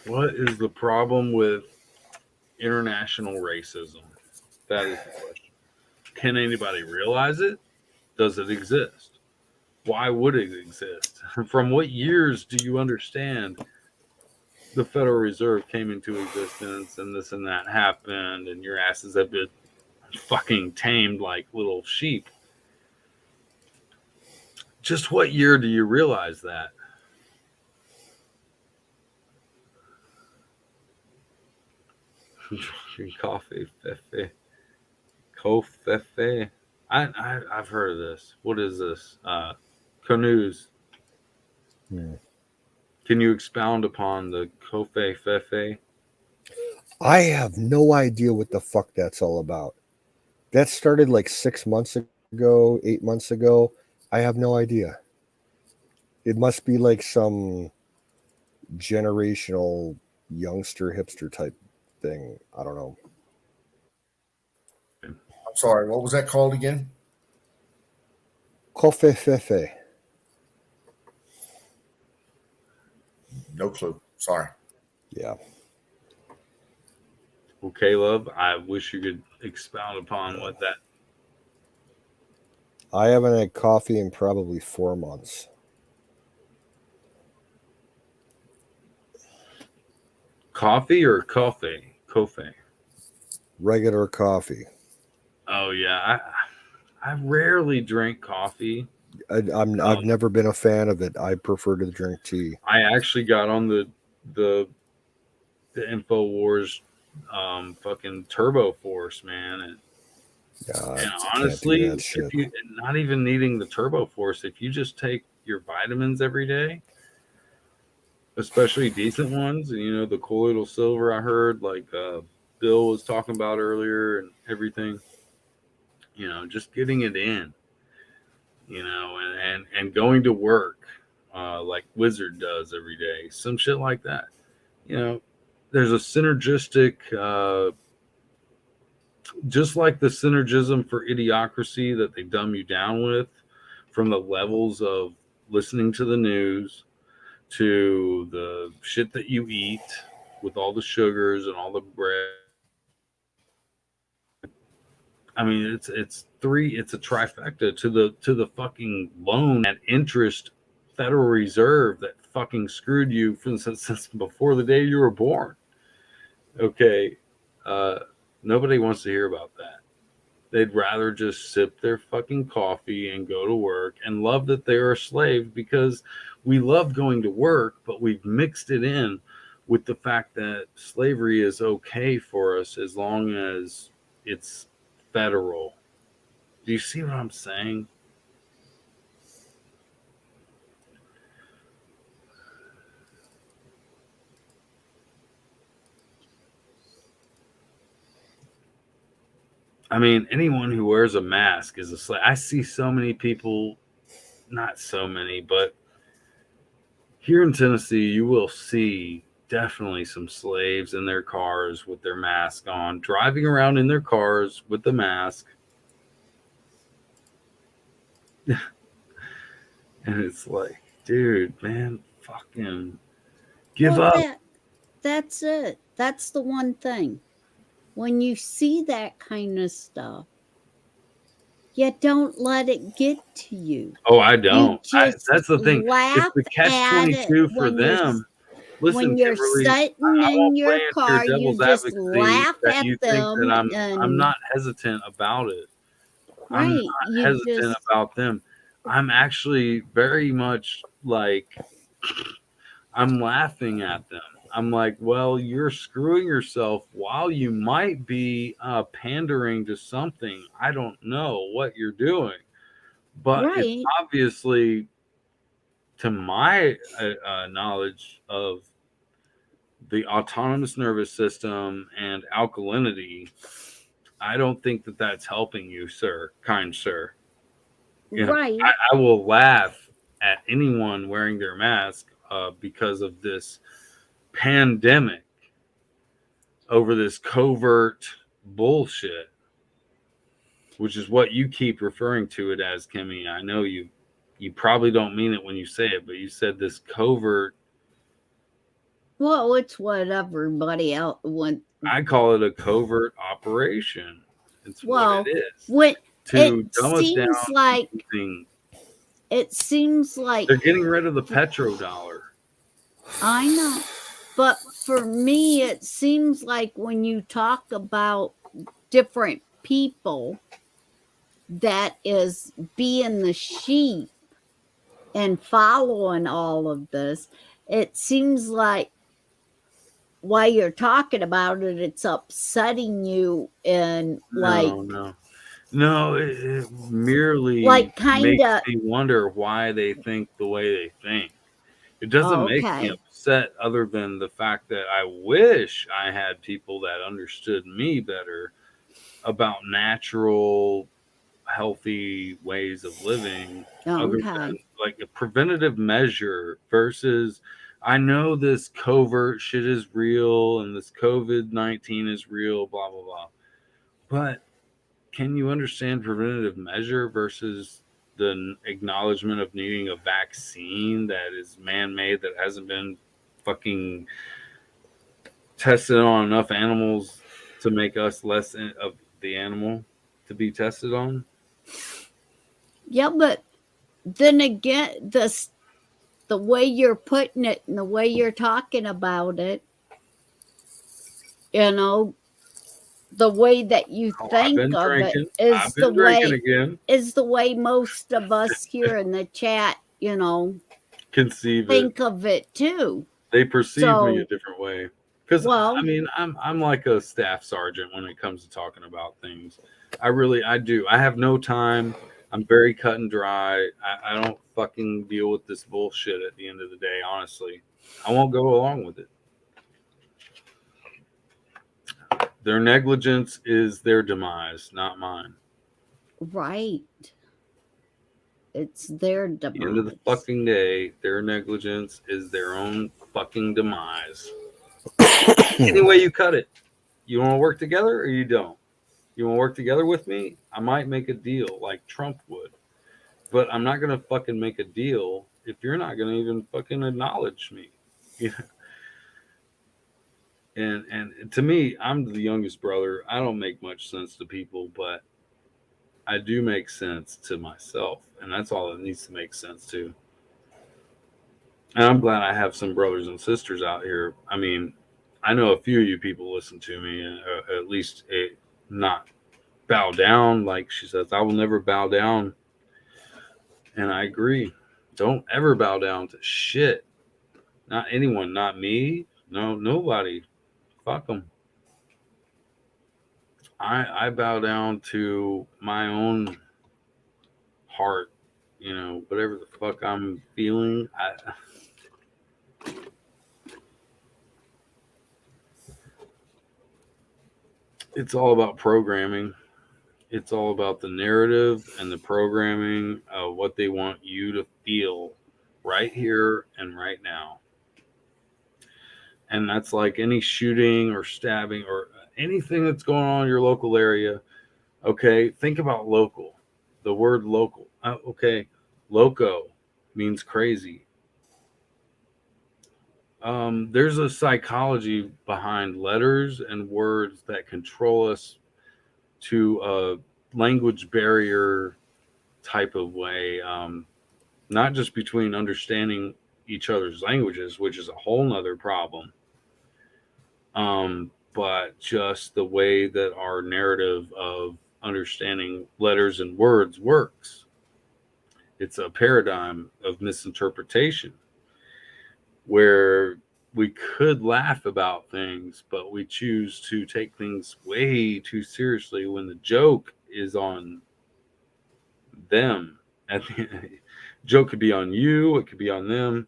What is the problem with international racism? That is the question. Can anybody realize it? Does it exist? Why would it exist? From what years do you understand the Federal Reserve came into existence and this and that happened and your asses have been fucking tamed like little sheep? Just what year do you realize that? Drinking coffee, Fefe. Kofefe. I've heard of this. What is this? Canoes. Can you expound upon the Kofefe? I have no idea what the fuck that's all about. That started like 6 months ago, 8 months ago. I have no idea. It must be like some generational youngster hipster type thing. I don't know. I'm sorry, what was that called again? Kofefefe. No clue. Sorry. Yeah. Well, Caleb, I wish you could expound upon what that. I haven't had coffee in probably 4 months. Coffee or coffee? Coffee. Regular coffee. Oh yeah, I rarely drink coffee. I've never been a fan of it. I prefer to drink tea. I actually got on the InfoWars fucking Turbo Force, man. And honestly, if you not even needing the Turbo Force, if you just take your vitamins every day, especially decent ones, and you know the colloidal silver I heard like Bill was talking about earlier and everything, you know, just getting it in, you know, and going to work like Wizard does every day, some shit like that, you know. There's a synergistic just like the synergism for Idiocracy that they dumb you down with, from the levels of listening to the news to the shit that you eat with all the sugars and all the bread. I mean, it's a trifecta to the fucking loan at interest Federal Reserve that fucking screwed you since before the day you were born. Okay, uh, nobody wants to hear about that. They'd rather just sip their fucking coffee and go to work and love that they are slaves, because we love going to work, but we've mixed it in with the fact that slavery is okay for us as long as it's federal. Do you see what I'm saying? I mean, anyone who wears a mask is a slave. I see so many people, not so many, but here in Tennessee, you will see definitely some slaves in their cars with their mask on, driving around in their cars with the mask. And it's like, dude, man, fucking give Well, up. that's it. That's the one thing. When you see that kind of stuff, you don't let it get to you. Oh, I You don't. just That's the thing. It's laugh the catch at it 22 for them. Listen, when you're Kimberly, sitting I in won't play your into your car. You devil's just advocacy laugh that at you think that them, I'm and not hesitant about it. I'm right, not you hesitant just about them. I'm actually very much like, I'm laughing at them. I'm like, well, you're screwing yourself while you might be pandering to something. I don't know what you're doing, but it's right, obviously, to my knowledge of the autonomous nervous system and alkalinity, I don't think that that's helping you, sir, kind sir. You know, right, I will laugh at anyone wearing their mask because of this pandemic, over this covert bullshit, which is what you keep referring to it as, Kimmy. I know you probably don't mean it when you say it, but you said this covert. Well, it's what everybody else went. I call it a covert operation. It's what it Well, is when to dumb us down like using. it seems like They're getting rid of the petrodollar. I know, but for me, it seems like when you talk about different people that is being the sheep and following all of this, it seems like while you're talking about it, it's upsetting you and No, it merely like kind makes of me wonder why they think the way they think. It doesn't make me okay. upset, other than the fact that I wish I had people that understood me better about natural, healthy ways of living, other Okay. than like a preventative measure versus, I know this covert shit is real and this COVID-19 is real, blah, blah, blah. But can you understand preventative measure versus the acknowledgement of needing a vaccine that is man-made, that hasn't been fucking tested on enough animals to make us less of the animal to be tested on? Yeah, but then again, the way you're putting it and the way you're talking about it, you know, the way that you Oh, think of it I've been drinking again. is the way most of us here in the chat, you know, Conceive it. think of it too. They perceive me a So, different way. Because well, I mean, I'm like a staff sergeant when it comes to talking about things. I do. I have no time. I'm very cut and dry. I don't fucking deal with this bullshit at the end of the day, honestly. I won't go along with it. Their negligence is their demise, not mine. right. It's their At the end of the demise. fucking day, their negligence is their own fucking demise. Any way you cut it. You want to work together or you don't? You want to work together with me? I might make a deal like Trump would. But I'm not going to fucking make a deal if you're not going to even fucking acknowledge me. You know? And to me, I'm the youngest brother. I don't make much sense to people, but I do make sense to myself, and that's all it needs to make sense to. And I'm glad I have some brothers and sisters out here. I mean, I know a few of you people listen to me, at least not bow down. Like she says, I will never bow down. And I agree. Don't ever bow down to shit. Not anyone, not me. No, nobody. Fuck them. I bow down to my own heart, whatever the fuck I'm feeling. It's all about programming. It's all about the narrative and the programming of what they want you to feel right here and right now. And that's like any shooting or stabbing or anything that's going on in your local area. Okay, think about local. The word local. Okay, loco means crazy. There's a psychology behind letters and words that control us to a language barrier type of way, not just between understanding each other's languages, which is a whole nother problem, but just the way that our narrative of understanding letters and words works. It's a paradigm of misinterpretation where we could laugh about things, but we choose to take things way too seriously when the joke is on them. At the joke could be on you, it could be on them.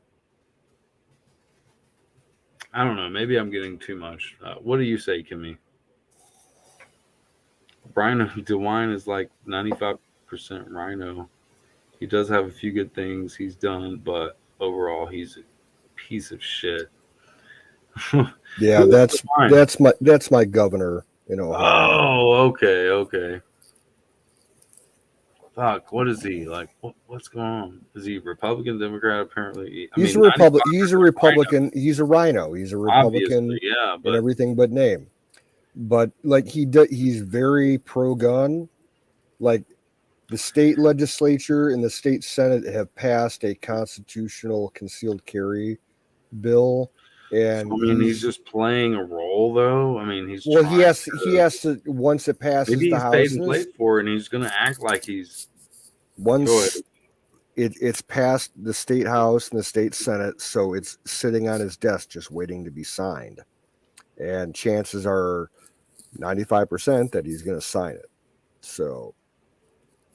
I don't know. Maybe I'm getting too much. What do you say, Kimmy? Brian DeWine is like 95% rhino. He does have a few good things he's done, but overall, he's a piece of shit. Yeah, that's my governor in Ohio. Oh, okay. Fuck, what is he like? What's going on? Is he Republican, Democrat? Apparently, He's a Republican. He's a Republican. Rhino. He's a rhino. He's a Republican. Obviously, yeah, but in everything but name. But like he's very pro-gun. Like the state legislature and the state senate have passed a constitutional concealed carry bill, and so, I mean, he's just playing a role, though. I mean, he has to once it passes maybe the he's houses, paid and played for it, and he's going to act like he's once it's passed the state house and the state senate, so it's sitting on his desk just waiting to be signed, and chances are 95% that he's going to sign it. So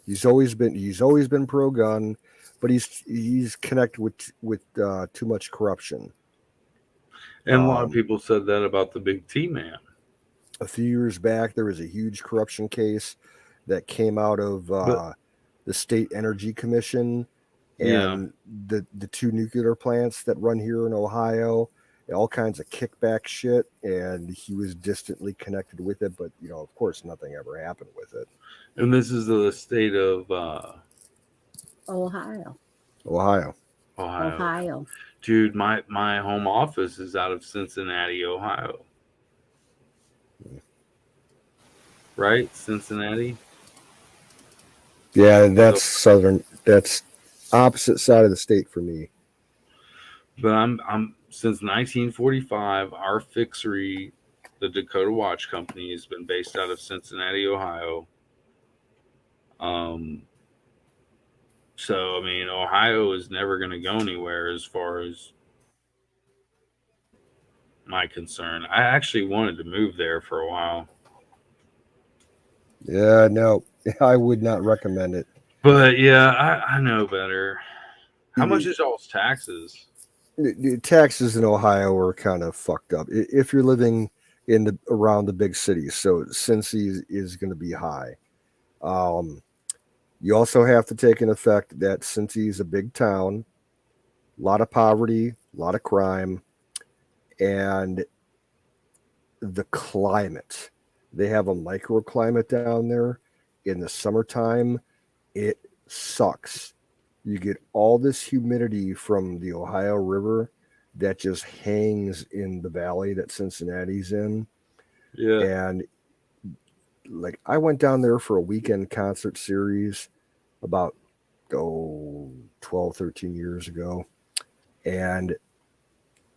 he's always been pro-gun, but he's connected with too much corruption. And a lot of people said that about the Big T man. A few years back, there was a huge corruption case that came out of the State Energy Commission and the two nuclear plants that run here in Ohio, all kinds of kickback shit, and he was distantly connected with it, but of course nothing ever happened with it. And this is the state of Ohio. Dude, my home office is out of Cincinnati, Ohio. Right? Cincinnati? Yeah, that's southern. That's opposite side of the state for me. But I'm since 1945, our fixery, the Dakota Watch Company, has been based out of Cincinnati, Ohio. So I mean, Ohio is never going to go anywhere as far as my concern. I actually wanted to move there for a while. Yeah, no, I would not recommend it. But yeah, I know better. How much is y'all's taxes? The taxes in Ohio are kind of fucked up if you're living around the big cities. So Cincy is going to be high. You also have to take in effect that Cincy is a big town, a lot of poverty, a lot of crime, and the climate. They have a microclimate down there. In the summertime, it sucks. You get all this humidity from the Ohio River that just hangs in the valley that Cincinnati's in. Yeah. And like I went down there for a weekend concert series about 12, 13 years ago. And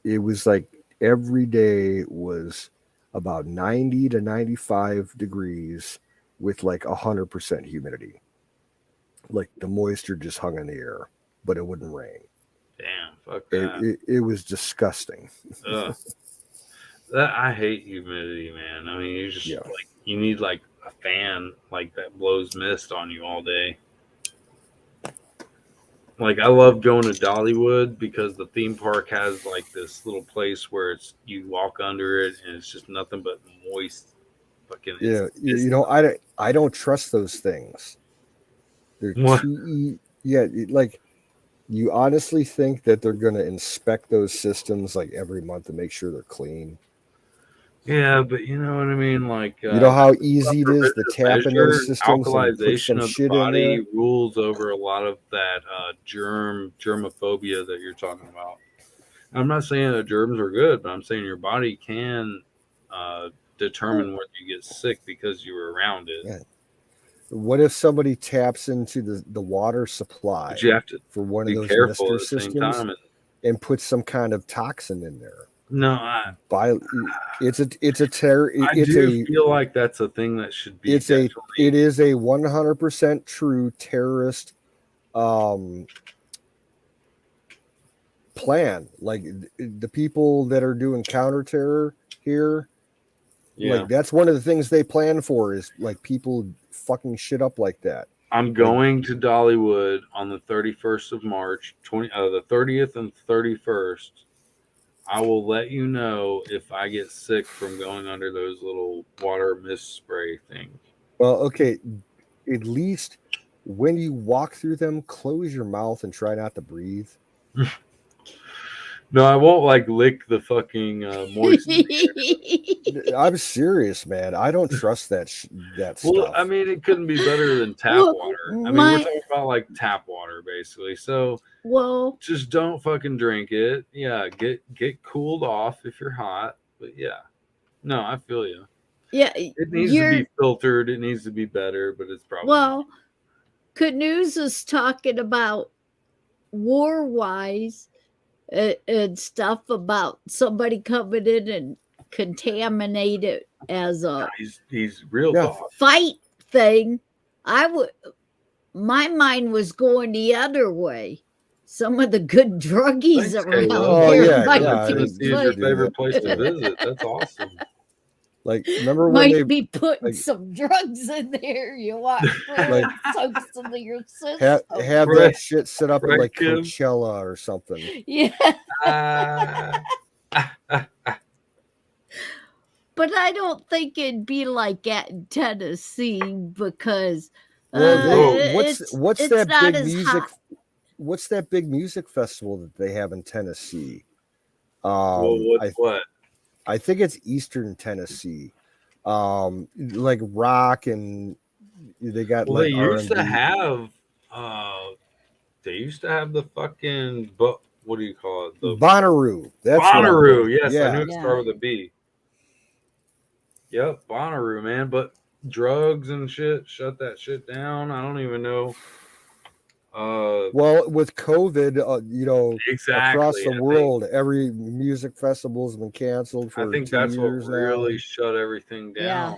it was like every day was about 90 to 95 degrees with like 100% humidity. Like the moisture just hung in the air, but it wouldn't rain. Damn, fuck that. It was disgusting. Ugh. That I hate humidity, man. I mean, you just like you need like a fan like that blows mist on you all day. Like I love going to Dollywood because the theme park has like this little place where it's you walk under it and it's just nothing but moist. Fucking you know, I don't trust those things. They're too like you honestly think that they're going to inspect those systems like every month to make sure they're clean? Yeah, but you know what I mean. Like you know how easy it is to tap in those systems and put some of shit the body in there. rules over a lot of that germophobia that you're talking about. I'm not saying that germs are good, but I'm saying your body can determine whether you get sick because you were around it. Yeah. What if somebody taps into the water supply But you have to for one of be those careful mister at the same systems time. and put some kind of toxin in there? No, it's a terror. I do feel like that's a thing that should be. It is a 100% true terrorist plan. Like the people that are doing counter terror here, like that's one of the things they plan for is like people fucking shit up like that. I'm going to Dollywood on the 31st of March, the 30th and 31st. I will let you know if I get sick from going under those little water mist spray things. Well, okay, at least when you walk through them, close your mouth and try not to breathe. No, I won't like lick the fucking moist. I'm serious, man. I don't trust that stuff. Well, I mean, it couldn't be better than tap water. I mean, we're talking about like tap water, basically. So, just don't fucking drink it. Yeah, get cooled off if you're hot. But yeah, no, I feel you. Yeah, it needs to be filtered. It needs to be better, but it's probably Canoes is talking about war-wise and stuff about somebody coming in and contaminate it as a he's real fight thing. My mind was going the other way. Some of the good druggies around here might Tennessee is your favorite place to visit. That's awesome. Like, remember when they be putting some drugs in there? You want like soaks into your system. Have that shit set up in like Coachella or something. Yeah. But I don't think it'd be like that in Tennessee because what's that big music? Hot. What's that big music festival that they have in Tennessee? What? I think it's Eastern Tennessee. Like rock and they got like they used to have the fucking what do you call it? The Bonnaroo. That's Bonnaroo. Yes, I knew it started with a B. Yep, Bonnaroo, man. But drugs and shit, shut that shit down. I don't even know. Well, with COVID, across the world, every music festival has been canceled for 2 years. I think that's what really shut everything down. Yeah.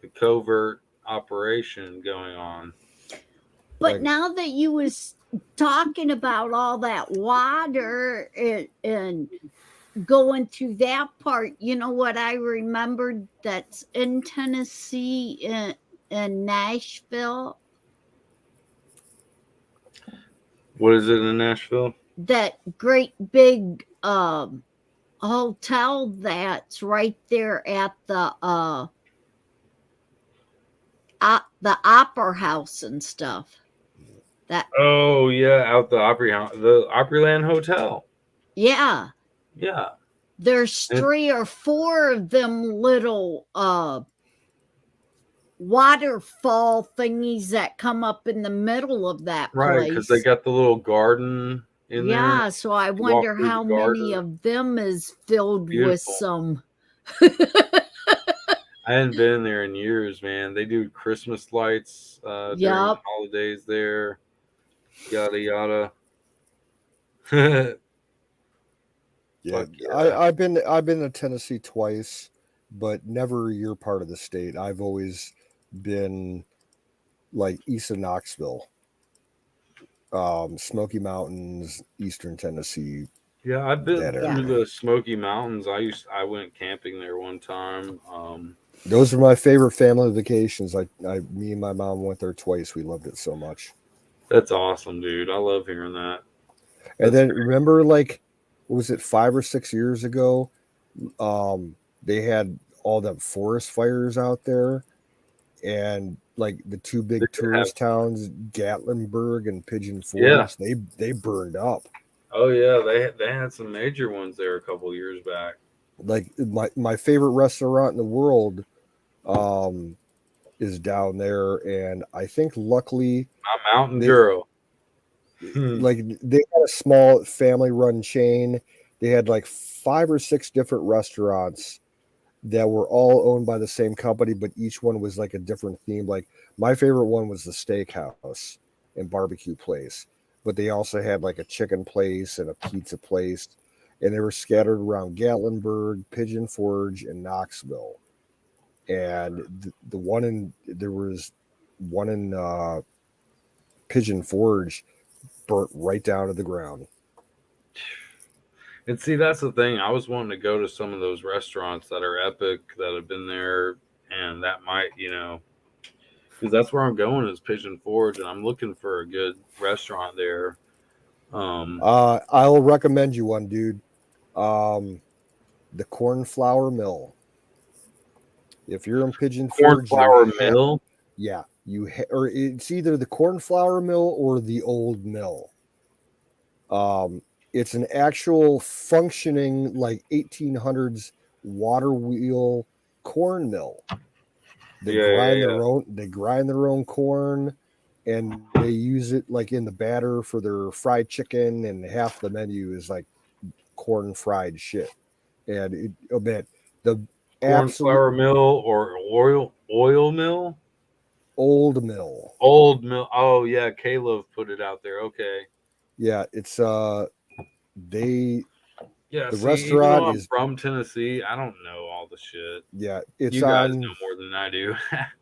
The covert operation going on. But now that you was talking about all that water and going to that part, you know what I remembered that's in Tennessee in Nashville. What is it in Nashville? That great big hotel that's right there at the Opera House and stuff. Out the Opryland Hotel. Yeah. Yeah. There's 3 or 4 of them little waterfall thingies that come up in the middle of that place. Right, because they got the little garden. in there. Yeah, so I You walk wonder through how the many garden. of them is filled with Beautiful. some. I hadn't been there in years, man. They do Christmas lights during the Yup. holidays there. Yada yada. Yeah, Fuck yeah. I've been to Tennessee twice, but never your part of the state. I've always been like east of Knoxville, Smoky Mountains, Eastern Tennessee, Yeah, I've been that Yeah. through area. the Smoky Mountains. I went camping there one time. Those are my favorite family vacations. Me and my mom went there twice. We loved it so much. That's awesome, dude. I love hearing that. And That's then great. remember, like, what was it, 5 or 6 years ago? They had all them forest fires out there, and like the two They big did have, tourist towns, Gatlinburg and Pigeon yeah. Forge, they burned up. Oh yeah, they had some major ones there a couple years back. Like my favorite restaurant in the world is down there, and I think luckily My mountain they girl. Hmm. like they had a small family run chain. They had like 5 or 6 different restaurants that were all owned by the same company, but each one was like a different theme. Like my favorite one was the steakhouse and barbecue place, but they also had like a chicken place and a pizza place, and they were scattered around Gatlinburg, Pigeon Forge, and Knoxville. And the one in there was one in Pigeon Forge burnt right down to the ground. And see, that's the thing. I was wanting to go to some of those restaurants that are epic that have been there, and that might, because that's where I'm going is Pigeon Forge, and I'm looking for a good restaurant there. I'll recommend you one, dude. The Cornflower Mill. If you're in Pigeon Forge, Cornflower Mill. yeah, or it's either the Cornflower Mill or the Old Mill. It's an actual functioning like 1800s water wheel corn mill. They grind Yeah. their own. They grind their own corn, and they use it like in the batter for their fried chicken. And half the menu is like corn fried shit. And oh man, the absolute Cornflower Mill or oil mill? Old Mill. Old Mill. Oh yeah, Caleb put it out there. Okay. Yeah, it's they Yeah, the see, even though restaurant I'm is from Tennessee, I don't know all the shit. yeah, it's You guys on know more than I do.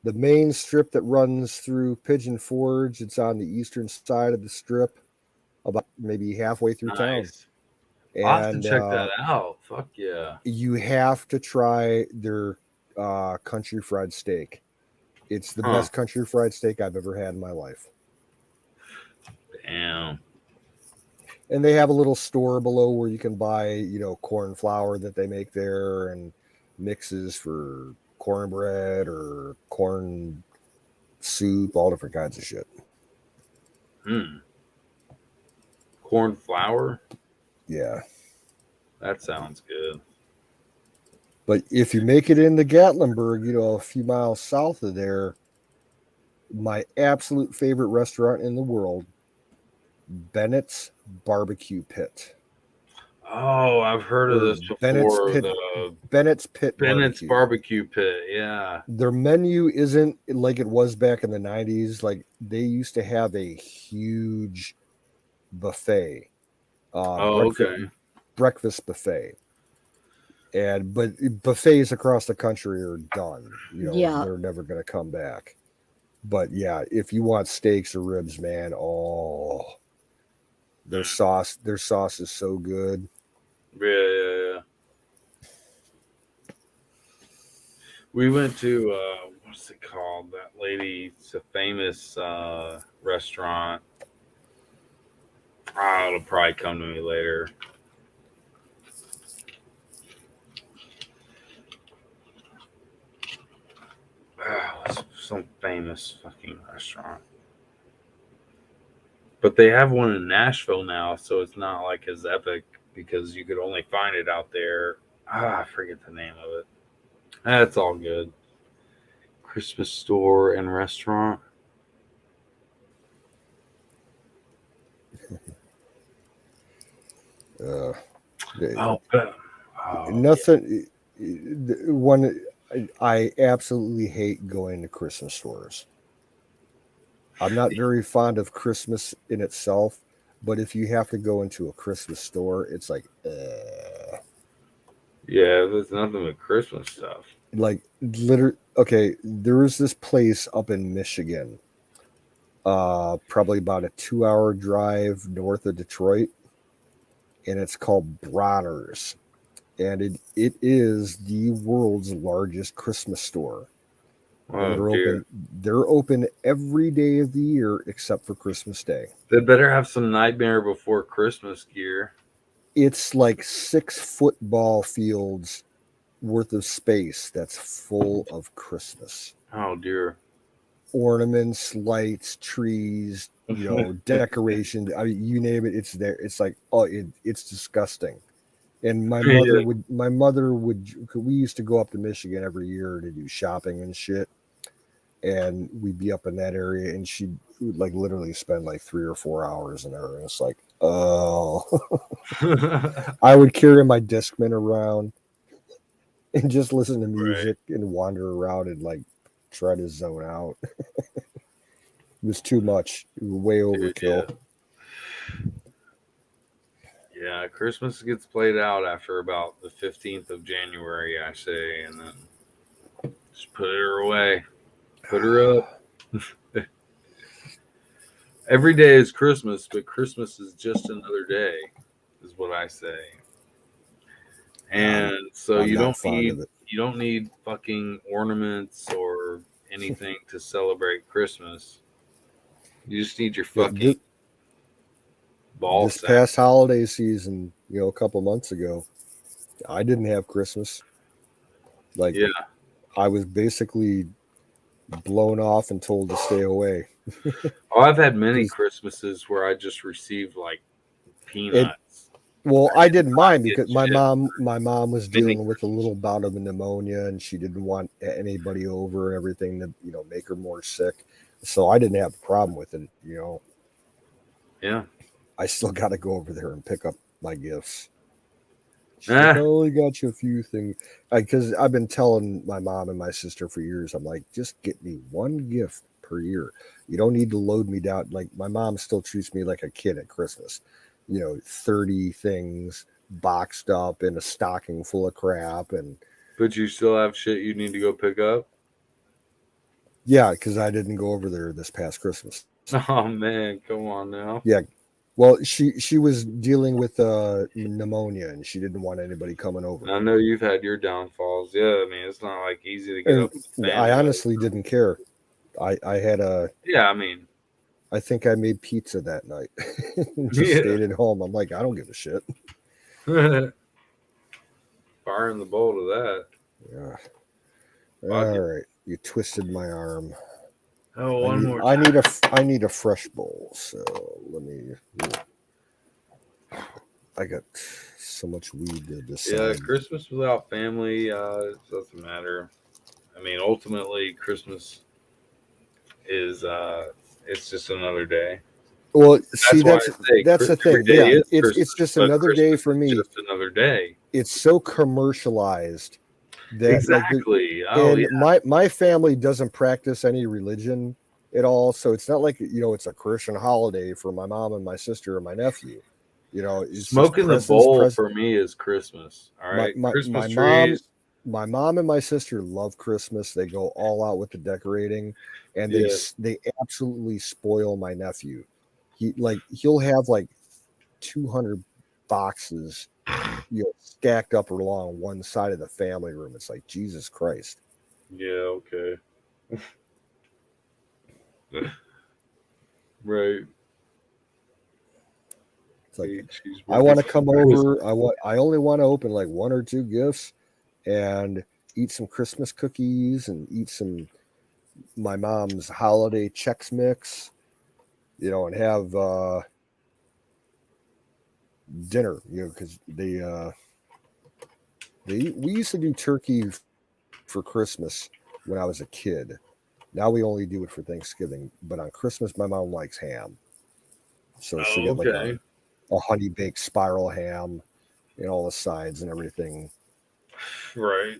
the main strip that runs through Pigeon Forge. It's on the eastern side of the strip, about maybe halfway through town. Nice. I'll have to And check that out. Fuck yeah. you have to try their country fried steak. It's the Huh. best country fried steak I've ever had in my life. Damn. And they have a little store below where you can buy, corn flour that they make there and mixes for cornbread or corn soup, all different kinds of shit. Corn flour? Yeah. That sounds good. But if you make it into Gatlinburg, a few miles south of there, my absolute favorite restaurant in the world, Bennett's Barbecue Pit. Oh, I've heard of this Bennett's before. Pit. The Bennett's Pit Bennett's Barbecue. Barbecue Pit. Yeah. Their menu isn't like it was back in the 90s. Like they used to have a huge buffet, Okay. breakfast buffet. But buffets across the country are done. Yeah. They're never going to come back. But yeah, if you want steaks or ribs, man, their sauce is so good. Yeah. We went to what's it called? That lady, it's a famous restaurant. Oh, it'll probably come to me later. It's some famous fucking restaurant. But they have one in Nashville now, so it's not like as epic because you could only find it out there. I forget the name of it. That's all good. Christmas store and restaurant. Oh, oh, nothing. One, I absolutely hate going to Christmas stores. I'm not very fond of Christmas in itself, but if you have to go into a Christmas store, it's like, yeah, there's nothing but Christmas stuff. like literally. Okay, there is this place up in Michigan, probably about a 2-hour drive north of Detroit, and it's called Bronner's, and it is the world's largest Christmas store. And Oh dear. they're open every day of the year except for Christmas Day. They better have some Nightmare Before Christmas gear. It's like 6 football fields worth of space that's full of Christmas. Oh dear. Ornaments, lights, trees, decorations. I mean, you name it, it's there. It's like, it's disgusting. And my mother would, we used to go up to Michigan every year to do shopping and shit. And we'd be up in that area, and she would like literally spend like 3 or 4 hours in there. And it's like, oh, I would carry my Discman around and just listen to music and wander around and like try to zone out. It was too much. It was way overkill. Yeah, Christmas gets played out after about the 15th of January, I say, and then just put her away. Put her up. Every day is Christmas, but Christmas is just another day, is what I say. And so you don't need fucking ornaments or anything to celebrate Christmas. You just need your fucking ball this sack. past holiday season, a couple months ago, I didn't have Christmas. Like, I was basically blown off and told to stay away. Oh, I've had many Christmases where I just received like peanuts. I didn't mind because my mom was dealing with a little bout of pneumonia, and she didn't want anybody over and everything to make her more sick. So I didn't have a problem with it. Yeah. I still got to go over there and pick up my gifts. She's like, I only got you a few things. Because I've been telling my mom and my sister for years, I'm like, just get me one gift per year. You don't need to load me down. Like, my mom still treats me like a kid at Christmas. 30 things boxed up in a stocking full of crap. But you still have shit you need to go pick up? Yeah, because I didn't go over there this past Christmas. Oh, man, come on now. Yeah. Well, she was dealing with pneumonia, and she didn't want anybody coming over. I know you've had your downfalls. Yeah, I mean, it's not like easy to get up with the family. I honestly didn't care. I had a... Yeah, I mean... I think I made pizza that night. Just stayed at home. I'm like, I don't give a shit. Fire in the bowl to that. Yeah. All right. You twisted my arm. Oh, one more time. I need a fresh bowl. So let me... I got so much weed to decide. Yeah, Christmas without family, it doesn't matter. I mean, ultimately, Christmas is... it's just another day. Well, see, that's the thing. Yeah, it's just another day for me. Just another day. It's so commercialized that exactly. My family doesn't practice any religion at all, so it's not like it's a Christian holiday for my mom and my sister and my nephew. It's smoking the bowl for me is Christmas. All right, Christmas trees. My mom and my sister love Christmas. They go all out with the decorating, and they absolutely spoil my nephew. He'll have like 200 boxes, stacked up along one side of the family room. It's like, Jesus Christ. Yeah. Okay. Right. It's like, I want to come over. I only want to open like 1 or 2 gifts and eat some Christmas cookies and eat some my mom's holiday Chex Mix, and have dinner, because we used to do turkey for Christmas when I was a kid. Now we only do it for Thanksgiving, but on Christmas my mom likes ham, so she got a honey baked spiral ham, and all the sides and everything. Right.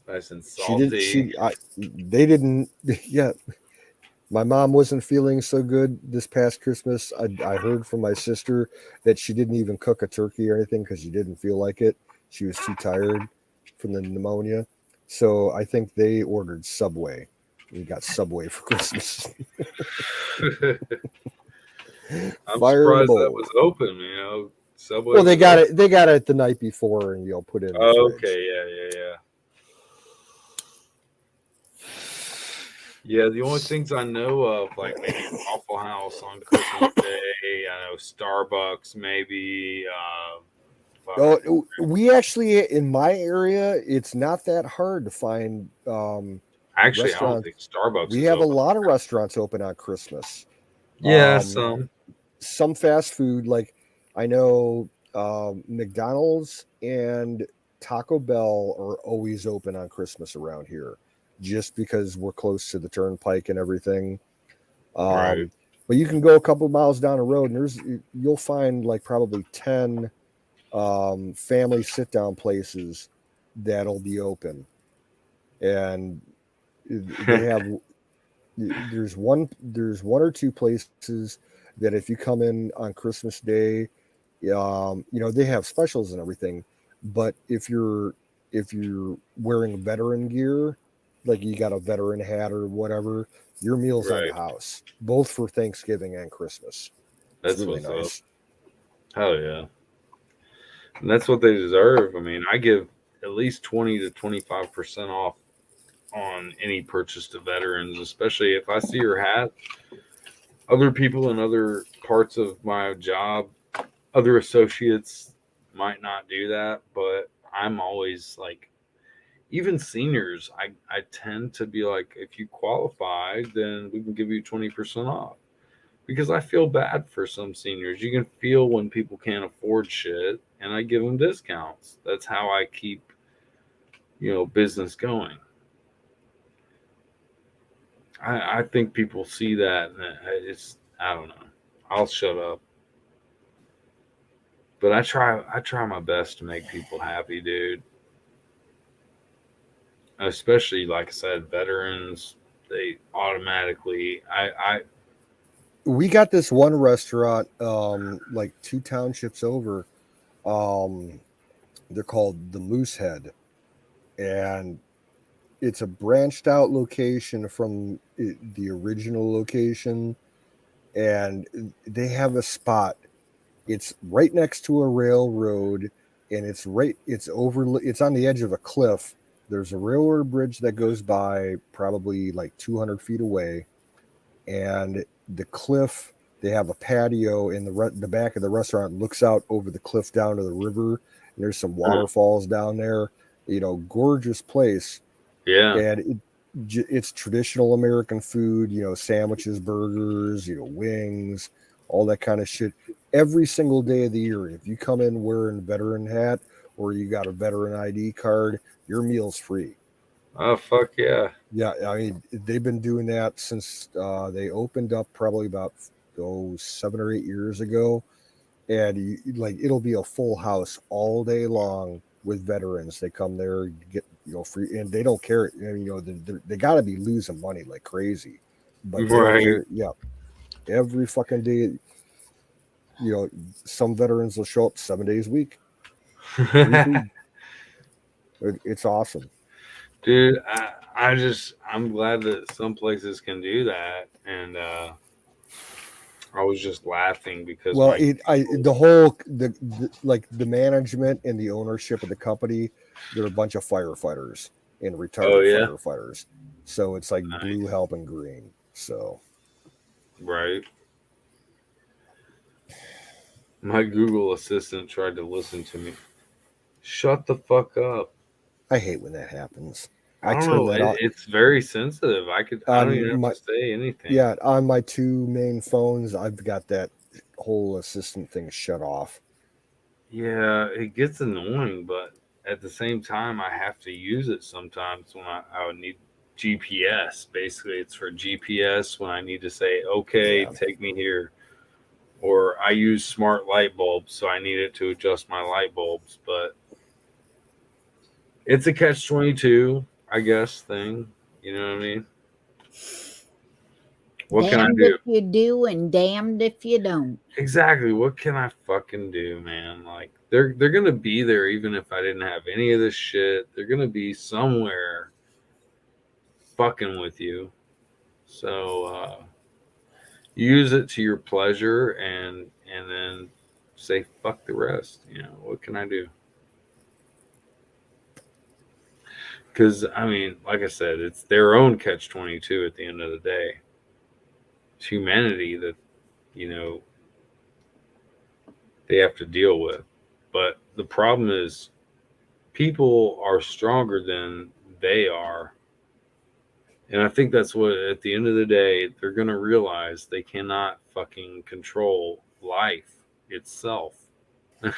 Nice and She did. salty. They didn't. Yeah, my mom wasn't feeling so good this past Christmas. I heard from my sister that she didn't even cook a turkey or anything because she didn't feel like it. She was too tired from the pneumonia. So I think they ordered Subway. We got Subway for Christmas. I'm Fire in the surprised that bowl. was open. You know, Subway. Well, they was got open. it. They got it the night before, and put it in the fridge. Okay, yeah. Yeah, the only things I know of, like maybe Waffle House on Christmas Day. I know Starbucks, maybe. Oh, we actually in my area, it's not that hard to find Actually, I don't restaurants. think Starbucks We is have a open. lot of restaurants open on Christmas. Yeah, Um, some fast food, like I know McDonald's and Taco Bell are always open on Christmas around here, just because we're close to the turnpike and everything. Right. But you can go a couple miles down the road, and you'll find like probably 10 family sit down places that'll be open, and they have there's one or two places that if you come in on Christmas Day, they have specials and everything. But if you're wearing veteran gear, like you got a veteran hat or whatever, your meal's on the Right. house, both for Thanksgiving and Christmas. It's That's really what's up. nice. Hell yeah. And that's what they deserve. I mean, I give at least 20 to 25% off on any purchase to veterans, especially if I see your hat. Other people in other parts of my job, other associates might not do that, but I'm always like, even seniors, I tend to be like, if you qualify, then we can give you 20% off. Because I feel bad for some seniors. You can feel when people can't afford shit, and I give them discounts. That's how I keep, business going. I think people see that, and I don't know. I'll shut up. But I try my best to make people happy, dude. Especially like I said, veterans, they automatically We got this one restaurant, like two townships over. Um, they're called the Moosehead, and it's a branched out location from the original location, and they have a spot. It's right next to a railroad, and it's on the edge of a cliff. There's a railroad bridge that goes by probably like 200 feet away, and the cliff. They have a patio in the back of the restaurant. Looks out over the cliff down to the river. And there's some waterfalls down there. Gorgeous place, yeah. and it's traditional American food. Sandwiches, burgers, wings, all that kind of shit. Every single day of the year, if you come in wearing a veteran hat or you got a veteran ID card, your meal's free. Oh fuck yeah. Yeah, I mean they've been doing that since they opened up probably about 7 or 8 years ago, and like it'll be a full house all day long with veterans. They come there get free, and they don't care. They got to be losing money like crazy, but they don't Right. care. Yeah, every fucking day. Some veterans will show up 7 days a week, free food. It's awesome. Dude, I'm glad that some places can do that, and I was just laughing because Well, my the whole like the management and the ownership of the company, they're a bunch of firefighters and oh retired yeah, firefighters. So it's like blue nice, helping green. So right. My Google Assistant tried to listen to me. Shut the fuck up. I hate when that happens. I I don't turn know. that on It's very sensitive. I don't even on have my to say anything. yeah on my two main phones. I've got that whole assistant thing shut off. Yeah, it gets annoying, but at the same time, I have to use it sometimes when I would need GPS. Basically, it's for GPS when I need to say, okay, Yeah, take me here. or I use smart light bulbs, so I need it to adjust my light bulbs. But it's a catch-22, I guess, thing. You know what I mean? What can I Damned do? if you do and damned if you don't. Exactly. What can I fucking do, man? Like they're gonna be there even if I didn't have any of this shit. They're gonna be somewhere fucking with you. So use it to your pleasure and then say fuck the rest. You know, what can I do? Because I mean, like I said, it's their own catch-22 at the end of the day. It's humanity that, you know, they have to deal with. But the problem is people are stronger than they are. And I think that's what, at the end of the day, they're going to realize they cannot fucking control life itself.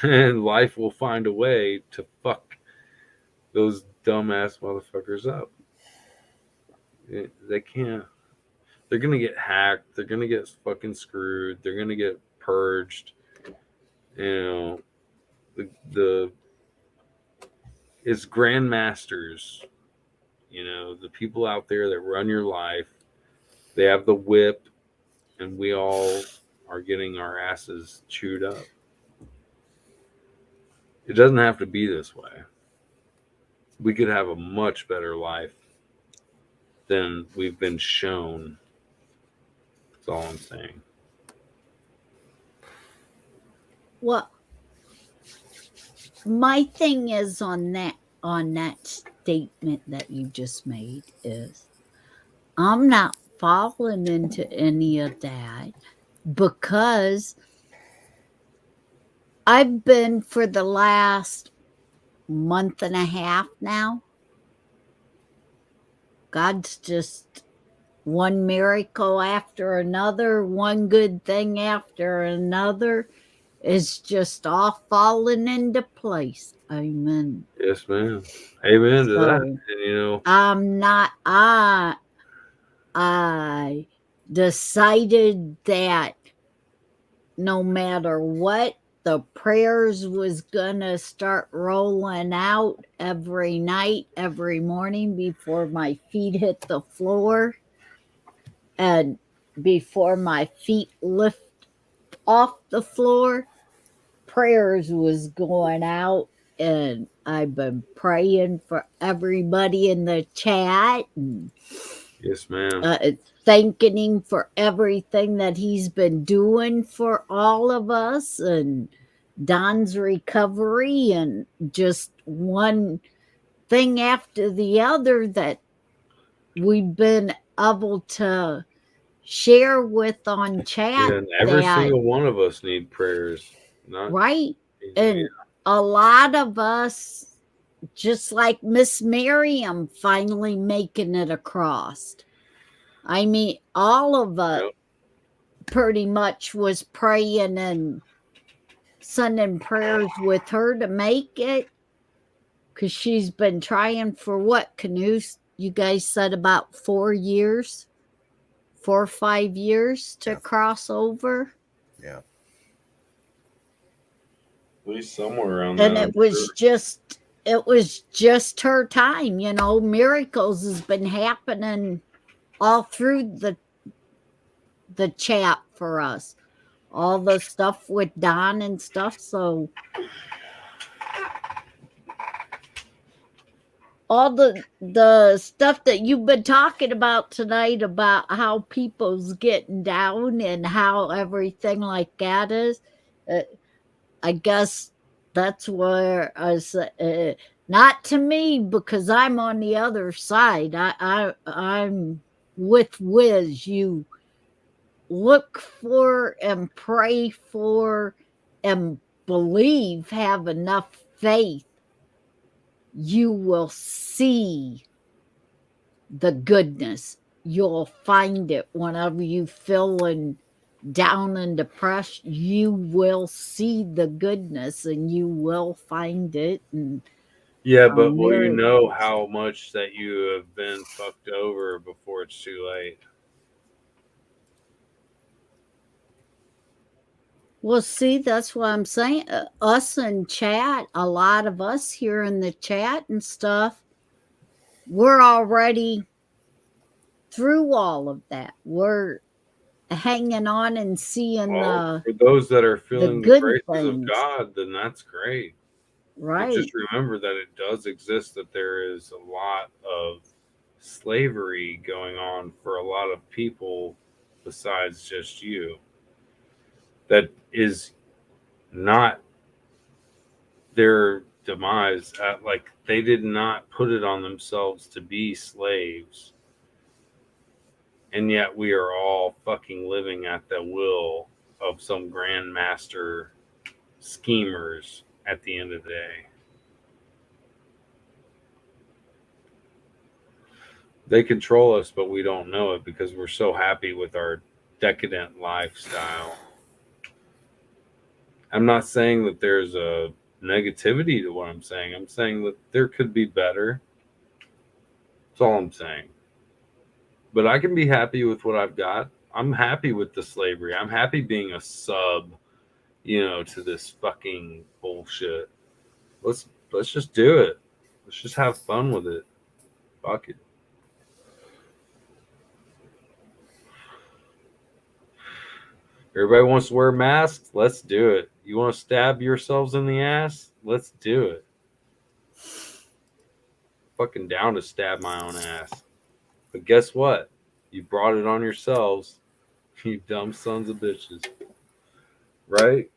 And life will find a way to fuck those dumbass motherfuckers up. They can't. They're going to get hacked. They're going to get fucking screwed. They're going to get purged. You know, the it's grandmasters, you know, the people out there that run your life. They have the whip, and we all are getting our asses chewed up. It doesn't have to be this way. We could have a much better life than we've been shown. That's all I'm saying. Well, my thing is on that statement that you just made is I'm not falling into any of that because I've been for the last month and a half now. God's just one miracle after another, one good thing after another is just all falling into place. Amen. Yes, ma'am. Amen to that. So And you know, I decided that no matter what, the prayers was gonna start rolling out every night, every morning before my feet hit the floor and before my feet lift off the floor. Prayers was going out, and I've been praying for everybody in the chat and yes, ma'am. thanking him for everything that he's been doing for all of us and Don's recovery and just one thing after the other that we've been able to share with on chat. Yeah, and every that, single one of us need prayers. Not right? And a lot of us, just like Miss Miriam finally making it across. I mean, all of us pretty much was praying and sending prayers with her to make it because she's been trying for what, Canoes? You guys said about 4 years, 4 or 5 years to cross over. Yeah. At least somewhere around And that. it was just her time, you know. Miracles has been happening all through the chat for us. All the stuff with Don and stuff. So all the stuff that you've been talking about tonight about how people's getting down and how everything like that is, I guess that's where I say, not to me because I'm on the other side. I'm with Wiz. You look for and pray for and believe, have enough faith, you will see the goodness. You'll find it whenever you feeling down and depressed. You will see the goodness and you will find it. And yeah, but will you know how much that you have been fucked over before it's too late? Well, see, that's what I'm saying. Us in chat, a lot of us here in the chat and stuff, we're already through all of that. We're hanging on and seeing Well, for those that are the feeling the good graces of things. God, then that's great. But Right. just remember that it does exist, that there is a lot of slavery going on for a lot of people besides just you. That is not their demise. Like, they did not put it on themselves to be slaves. And yet we are all fucking living at the will of some grandmaster schemers at the end of the day. They control us, but we don't know it because we're so happy with our decadent lifestyle. I'm not saying that there's a negativity to what I'm saying. I'm saying that there could be better. That's all I'm saying. But I can be happy with what I've got. I'm happy with the slavery. I'm happy being a sub, to this fucking bullshit. Let's just do it. Let's just have fun with it. Fuck it. Everybody wants to wear masks. Let's do it. You want to stab yourselves in the ass? Let's do it. Fucking down to stab my own ass. But guess what? You brought it on yourselves. You dumb sons of bitches. Right?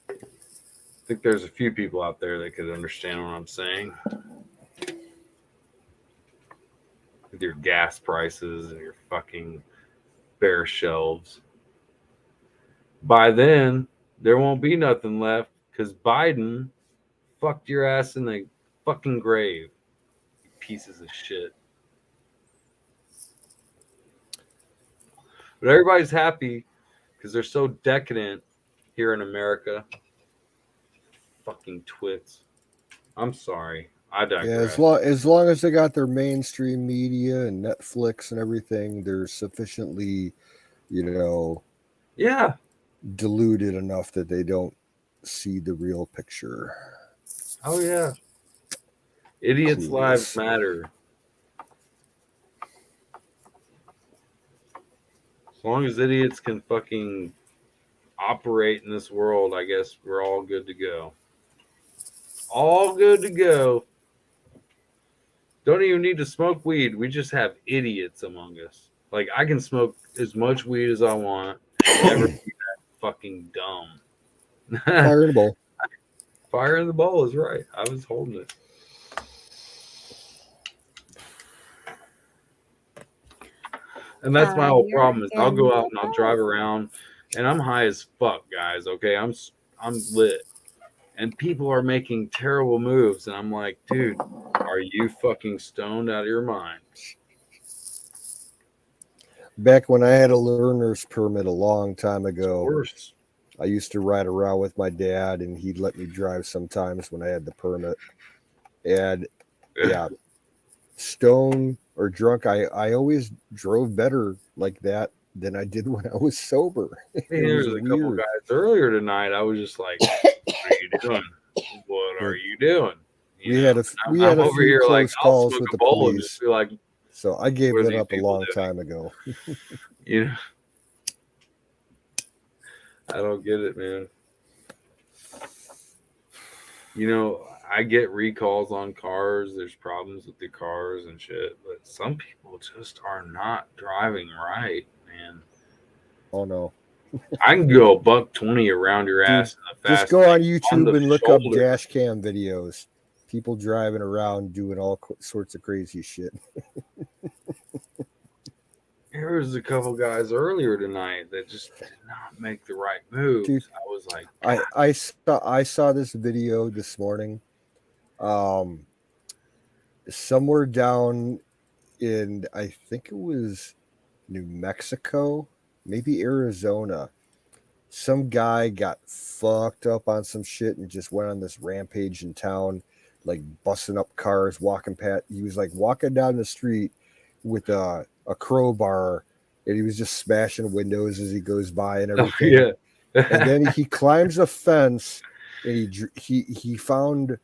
I think there's a few people out there that could understand what I'm saying. With your gas prices and your fucking bare shelves. By then, there won't be nothing left because Biden fucked your ass in the fucking grave. You pieces of shit. But everybody's happy because they're so decadent here in America. Fucking twits. I'm sorry. I digress. Yeah, as long as they got their mainstream media and Netflix and everything, they're sufficiently, Yeah. diluted enough that they don't see the real picture. Oh yeah. Idiots' lives matter. As long as idiots can fucking operate in this world, I guess we're all good to go. All good to go. Don't even need to smoke weed. We just have idiots among us. Like, I can smoke as much weed as I want and never be that fucking dumb. Fire in the bowl. Fire in the bowl is right. I was holding it. And that's my whole problem is I'll go out and I'll drive around and I'm high as fuck, guys. Okay, I'm lit, and people are making terrible moves, and I'm like, dude, are you fucking stoned out of your mind? Back when I had a learner's permit a long time ago, Worse. I used to ride around with my dad, and he'd let me drive sometimes when I had the permit. And yeah, stoned or drunk, I always drove better like that than I did when I was sober. There's a couple guys earlier tonight. I was just like, "What are you doing? What are you doing?" We had a few close calls with the police. Like, so I gave that up a long time ago. I don't get it, man. I get recalls on cars. There's problems with the cars and shit, but some people just are not driving right, man. Oh no. I can go $120 around your ass in a fast. Just go on YouTube and look up dash cam videos. People driving around doing all sorts of crazy shit. There was a couple guys earlier tonight that just did not make the right moves. Dude, I was like, I saw this video this morning. Somewhere down in, I think it was New Mexico, maybe Arizona. Some guy got fucked up on some shit and just went on this rampage in town, like busting up cars, walking past. He was like walking down the street with a crowbar, and he was just smashing windows as he goes by and everything. Yeah. And then he climbs a fence, and he found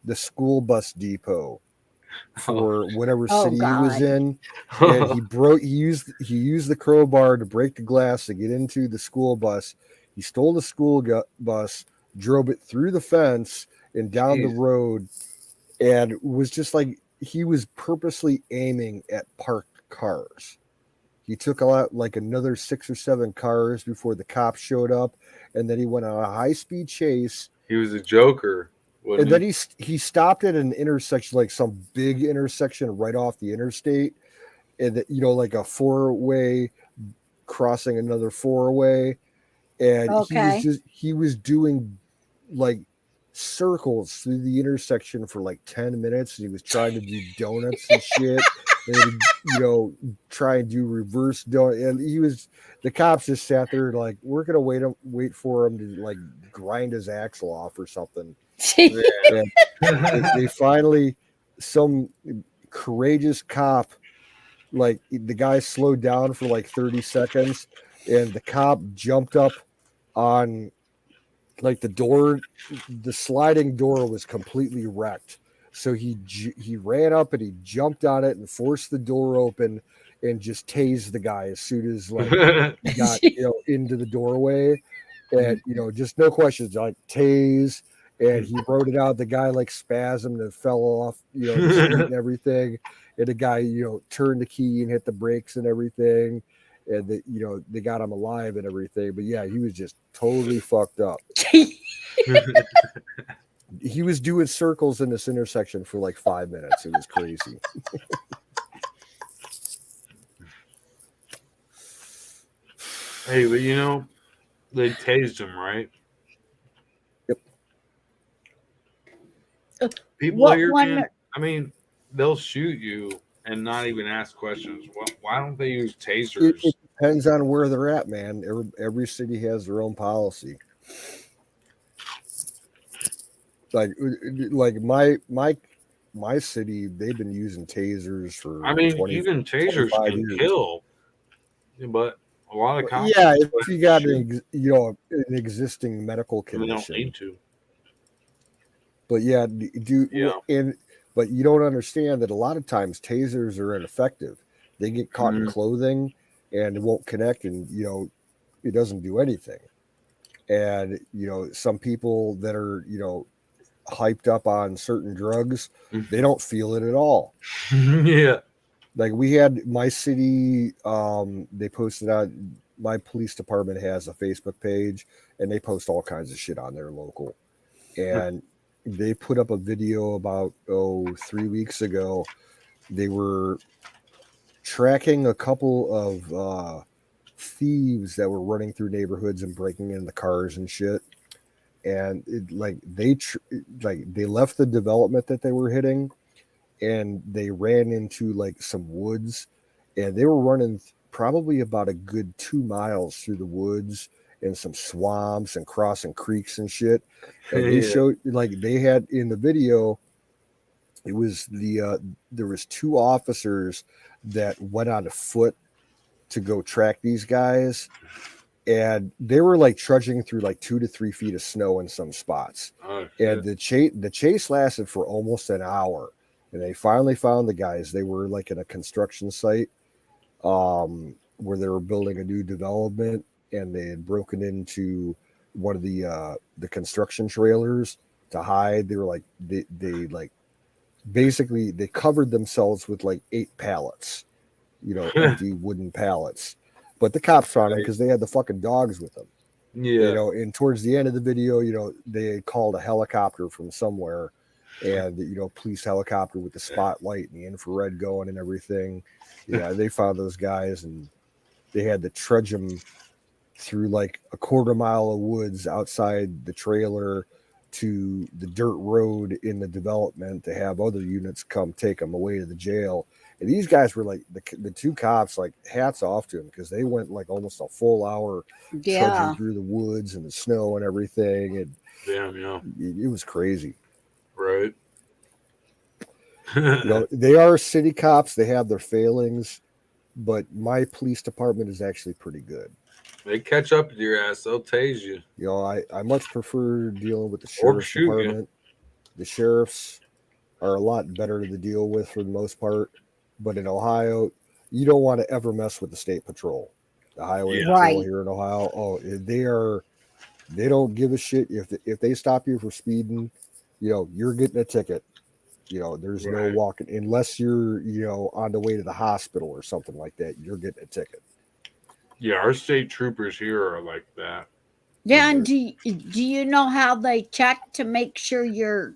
the school bus depot for whatever city he was in, and he used the crowbar to break the glass to get into the school bus. He stole the school bus, drove it through the fence and down the road, and was just like, he was purposely aiming at parked cars. He took out like another 6 or 7 cars before the cops showed up, and then he went on a high-speed chase. He was a joker. And then he stopped at an intersection, like some big intersection right off the interstate, and like a 4-way crossing another 4-way, and he was doing like circles through the intersection for like 10 minutes, and he was trying to do donuts and shit, and try and do reverse donut, and the cops just sat there like, we're gonna wait for him to like grind his axle off or something. And they finally, some courageous cop, like the guy slowed down for like 30 seconds, and the cop jumped up on like the sliding door was completely wrecked. So he ran up and he jumped on it and forced the door open and just tased the guy as soon as like he got into the doorway, and just no questions, like tase. And he wrote it out. The guy like spasmed and fell off, the seat and everything. And the guy, turned the key and hit the brakes and everything. And they got him alive and everything. But yeah, he was just totally fucked up. He was doing circles in this intersection for like 5 minutes. It was crazy. Hey, but they tased him, right? Yep. People here can, I mean, they'll shoot you and not even ask questions. Why don't they use tasers? It depends on where they're at, man. Every city has their own policy. Like my city, they've been using tasers for. I mean, even tasers can kill, but a lot of cops. Yeah, if you got an existing medical condition, they don't need to. But yeah, but you don't understand that a lot of times tasers are ineffective. They get caught in clothing and it won't connect, and it doesn't do anything. And some people that are hyped up on certain drugs, they don't feel it at all. Yeah. Like we had my city, they posted out, my police department has a Facebook page, and they post all kinds of shit on their local. And they put up a video about 3 weeks ago. They were tracking a couple of thieves that were running through neighborhoods and breaking into cars and shit. And they left the development that they were hitting, and they ran into like some woods, and they were running probably about a good 2 miles through the woods and some swamps and crossing creeks and shit. And they showed, like, they had in the video, it was there was 2 officers that went on foot to go track these guys, and they were like trudging through like 2 to 3 feet of snow in some spots. And the chase lasted for almost an hour, and they finally found the guys. They were like in a construction site where they were building a new development, and they had broken into one of the construction trailers to hide. They were like they like basically they covered themselves with like 8 pallets, empty wooden pallets. But the cops found them because they had the fucking dogs with them. Yeah. And towards the end of the video, they had called a helicopter from somewhere, and police helicopter with the spotlight and the infrared going and everything. Yeah, they found those guys, and they had to trudge them through like a 1/4 mile of woods outside the trailer to the dirt road in the development to have other units come take them away to the jail. And these guys were like the 2 cops, like hats off to them, because they went like almost a full hour trudging through the woods and the snow and everything. And it was crazy. Right. They are city cops. They have their failings, but my police department is actually pretty good. They catch up to your ass. They'll tase you You know, I much prefer dealing with the or sheriff's shoot you. department. The sheriffs are a lot better to deal with for the most part. But in Ohio, you don't want to ever mess with the state patrol. The highway Yeah. patrol Right. here in Ohio, they don't give a shit if they stop you for speeding. You know, you're getting a ticket. You know, there's no Right. walking unless you're, you know, on the way to the hospital or something like that. You're getting a ticket. Yeah, our state troopers here are like that. Yeah, and do you know how they check to make sure you're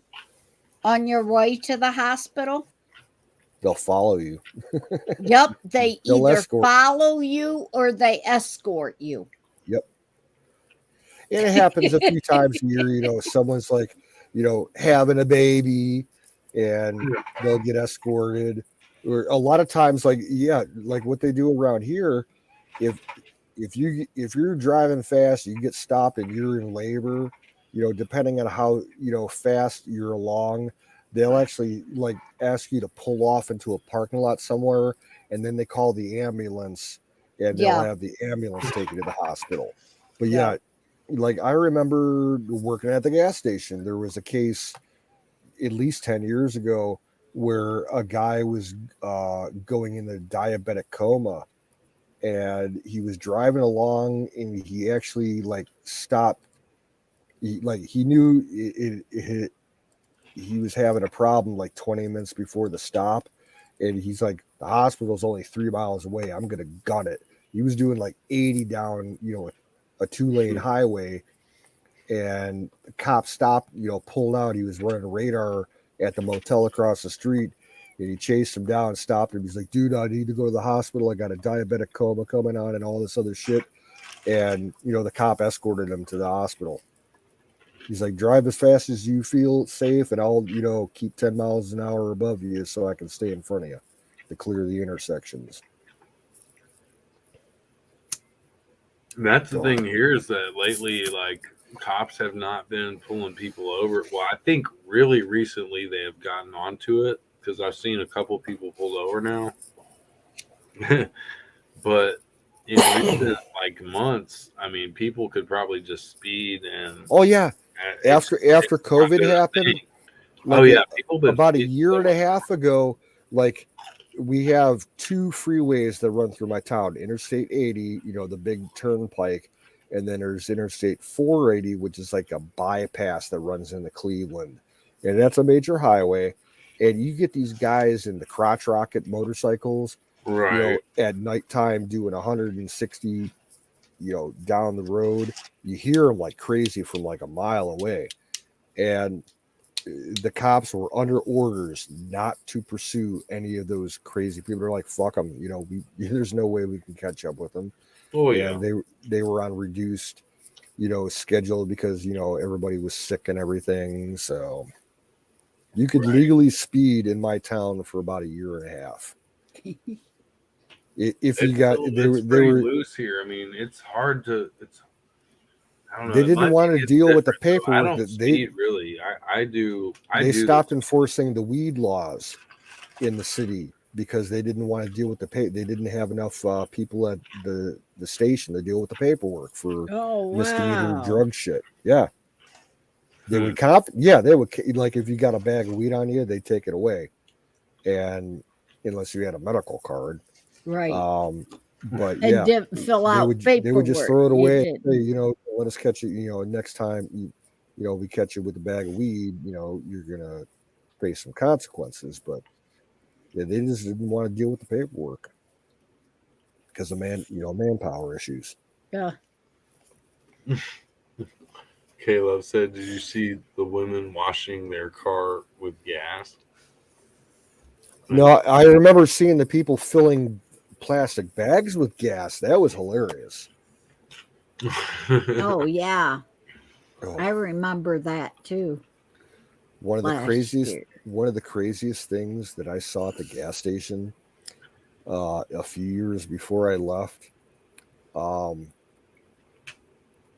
on your way to the hospital? They'll follow you. Yep, they They'll either escort. follow you or they escort you. Yep. And it happens a few times a year. You know, someone's like, you know, having a baby, and they'll get escorted. Or a lot of times, like like what they do around here, if if you're driving fast, you get stopped and you're in labor, you know, depending on how, you know, fast you're along, they'll actually like ask you to pull off into a parking lot somewhere, and then they call the ambulance, and they'll Yeah. have the ambulance take you to the hospital. But Yeah. yeah, like I remember working at the gas station, there was a case at least 10 years ago where a guy was going into diabetic coma, and he was driving along and he actually like stopped. He knew he was having a problem like 20 minutes before the stop, and he's like, the hospital's only 3 miles away, I'm gonna gun it. He was doing like 80 down, you know, a 2-lane highway, and the cop stopped, you know, pulled out. He was running radar at the motel across the street, and he chased him down, stopped him. He's like, dude, I need to go to the hospital. I got a diabetic coma coming on and all this other shit. And, you know, the cop escorted him to the hospital. He's like, drive as fast as you feel safe, and I'll, you know, keep 10 miles an hour above you so I can stay in front of you to clear the intersections. And that's the So, thing here is that lately, like, cops have not been pulling people over. Well, I think really recently they have gotten onto it because I've seen a couple people pulled over now. But in recent like months, I mean, people could probably just speed and oh yeah, it's after not COVID been a happened, thing. Oh like yeah, people been about a speeding year so and a much. half ago, like we have two freeways that run through my town: Interstate 80, you know, the big turnpike, and then there's Interstate 480, which is like a bypass that runs into Cleveland, and that's a major highway. And you get these guys in the crotch rocket motorcycles, you know, Right. at nighttime doing 160, you know, down the road. You hear them like crazy from like a mile away, and the cops were under orders not to pursue any of those crazy people. They're like, fuck them, you know, there's no way we can catch up with them. Oh yeah. And they were on reduced, you know, schedule because, you know, everybody was sick and everything. So you could Right. legally speed in my town for about a year and a half. If you got, It's pretty loose here. I mean, it's hard to. It's I don't know. they It didn't might be want to it's deal with the different though. I paperwork don't that speed really. I do. I they do stopped this. enforcing the weed laws in the city because they didn't want to deal with they didn't have enough people at the station to deal with the paperwork for Oh, misdemeanor wow. drug shit. Yeah, they would they would, like, if you got a bag of weed on you, they'd take it away, and unless you had a medical card. Right. But And yeah, didn't fill out they would just paperwork. throw it You away. didn't. Hey, you know, let us catch you. You know, next time you know, we catch you with a bag of weed, you know, you're gonna face some consequences. But yeah, they just didn't want to deal with the paperwork because of manpower issues. Yeah. Caleb said, "Did you see the women washing their car with gas?" No, I remember seeing the people filling plastic bags with gas. That was hilarious. Oh, yeah. Oh, I remember that too. one of the Last craziest year. one of the craziest things that I saw at the gas station a few years before I left.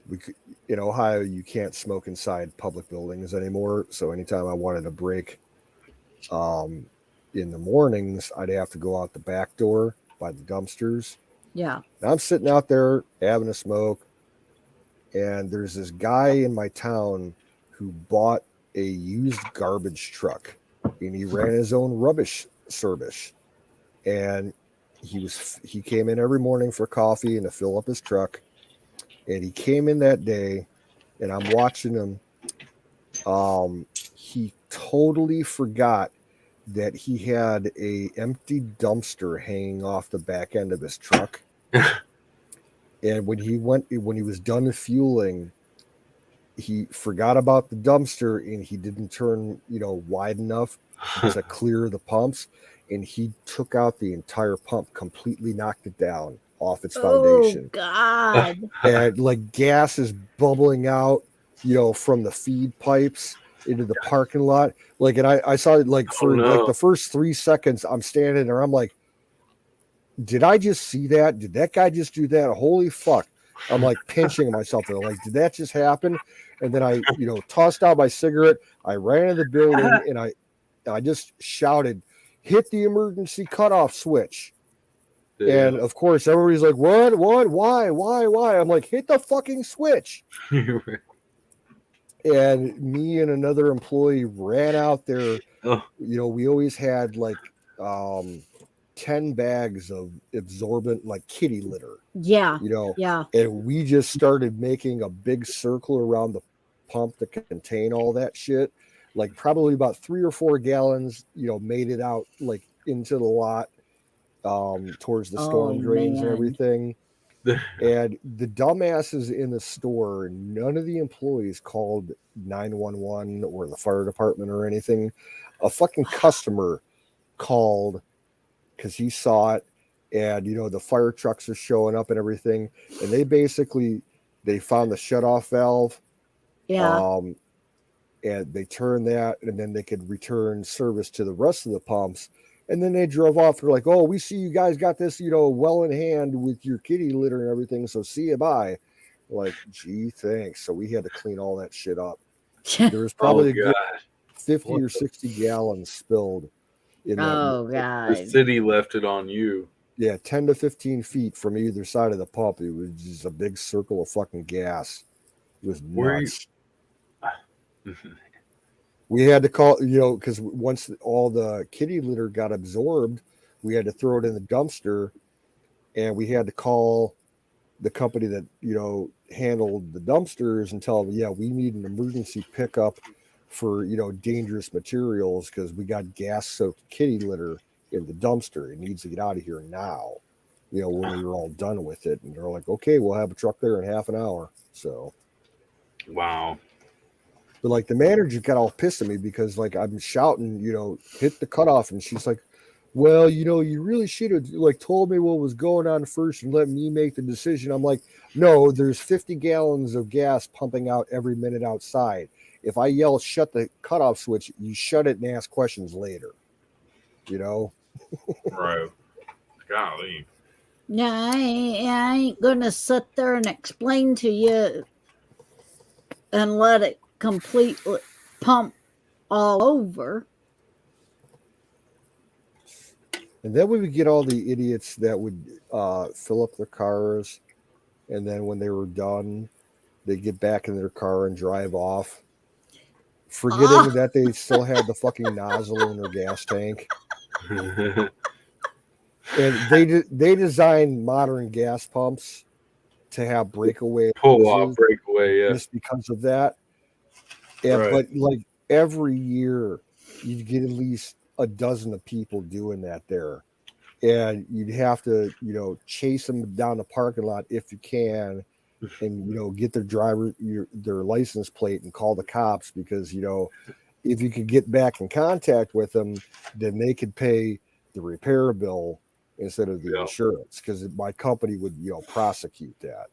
We could, in Ohio, you can't smoke inside public buildings anymore. So anytime I wanted a break in the mornings, I'd have to go out the back door by the dumpsters, Yeah. And I'm sitting out there having a smoke, and there's this guy in my town who bought a used garbage truck, and he ran his own rubbish service. And he came in every morning for coffee and to fill up his truck. And he came in that day, and I'm watching him. He totally forgot that he had a empty dumpster hanging off the back end of his truck. And when he was done fueling, he forgot about the dumpster, and he didn't turn, wide enough to clear the pumps, and he took out the entire pump, completely knocked it down off its foundation. Oh God. And like gas is bubbling out, from the feed pipes into the parking lot. Like, and I saw it like for like the first 3 seconds, I'm standing there, I'm like, did I just see that? Did that guy just do that? Holy fuck. I'm like pinching myself there. Like, did that just happen? And then I, tossed out my cigarette. I ran in the building, and I just shouted, hit the emergency cutoff switch. Yeah. And of course, everybody's like, what, why? I'm like, hit the fucking switch. And me and another employee ran out there. We always had like 10 bags of absorbent, like kitty litter. Yeah. Yeah. And we just started making a big circle around the pump to contain all that shit. Like probably about 3 or 4 gallons, made it out like into the lot, towards the storm drains and everything. And the dumbasses in the store, none of the employees called 911 or the fire department or anything. A fucking customer called because he saw it, and the fire trucks are showing up and everything, and they found the shutoff valve. Yeah. And they turned that, and then they could return service to the rest of the pumps. And then they drove off. They're like, oh, we see you guys got this, well in hand with your kitty litter and everything. So see you, bye. Like, gee, thanks. So we had to clean all that shit up. There was probably a good 50 or 60 gallons spilled. God. The city left it on you. Yeah, 10 to 15 feet from either side of the pump. It was just a big circle of fucking gas. It was nuts. We had to call, because once all the kitty litter got absorbed, we had to throw it in the dumpster, and we had to call the company that, handled the dumpsters and tell them, yeah, we need an emergency pickup for, dangerous materials because we got gas-soaked kitty litter in the dumpster. It needs to get out of here now, when we were all done with it. And they're like, okay, we'll have a truck there in half an hour. So. Wow. But like the manager got all pissed at me because like I'm shouting, hit the cutoff, and she's like, well, you really should have like told me what was going on first and let me make the decision. I'm like, no, there's 50 gallons of gas pumping out every minute outside. If I yell, shut the cutoff switch, you shut it and ask questions later, Right. Golly. Yeah, I ain't gonna sit there and explain to you and let it completely pump all over. And then we would get all the idiots that would fill up their cars, and then when they were done, they'd get back in their car and drive off, forgetting that they still had the fucking nozzle in their gas tank. And they designed modern gas pumps to have breakaway pull-off breakaway, yeah, just because of that. And right. But like every year, you'd get at least a dozen of people doing that there, and you'd have to chase them down the parking lot if you can, and get their license plate and call the cops, because if you could get back in contact with them, then they could pay the repair bill instead of the insurance, because my company would prosecute that.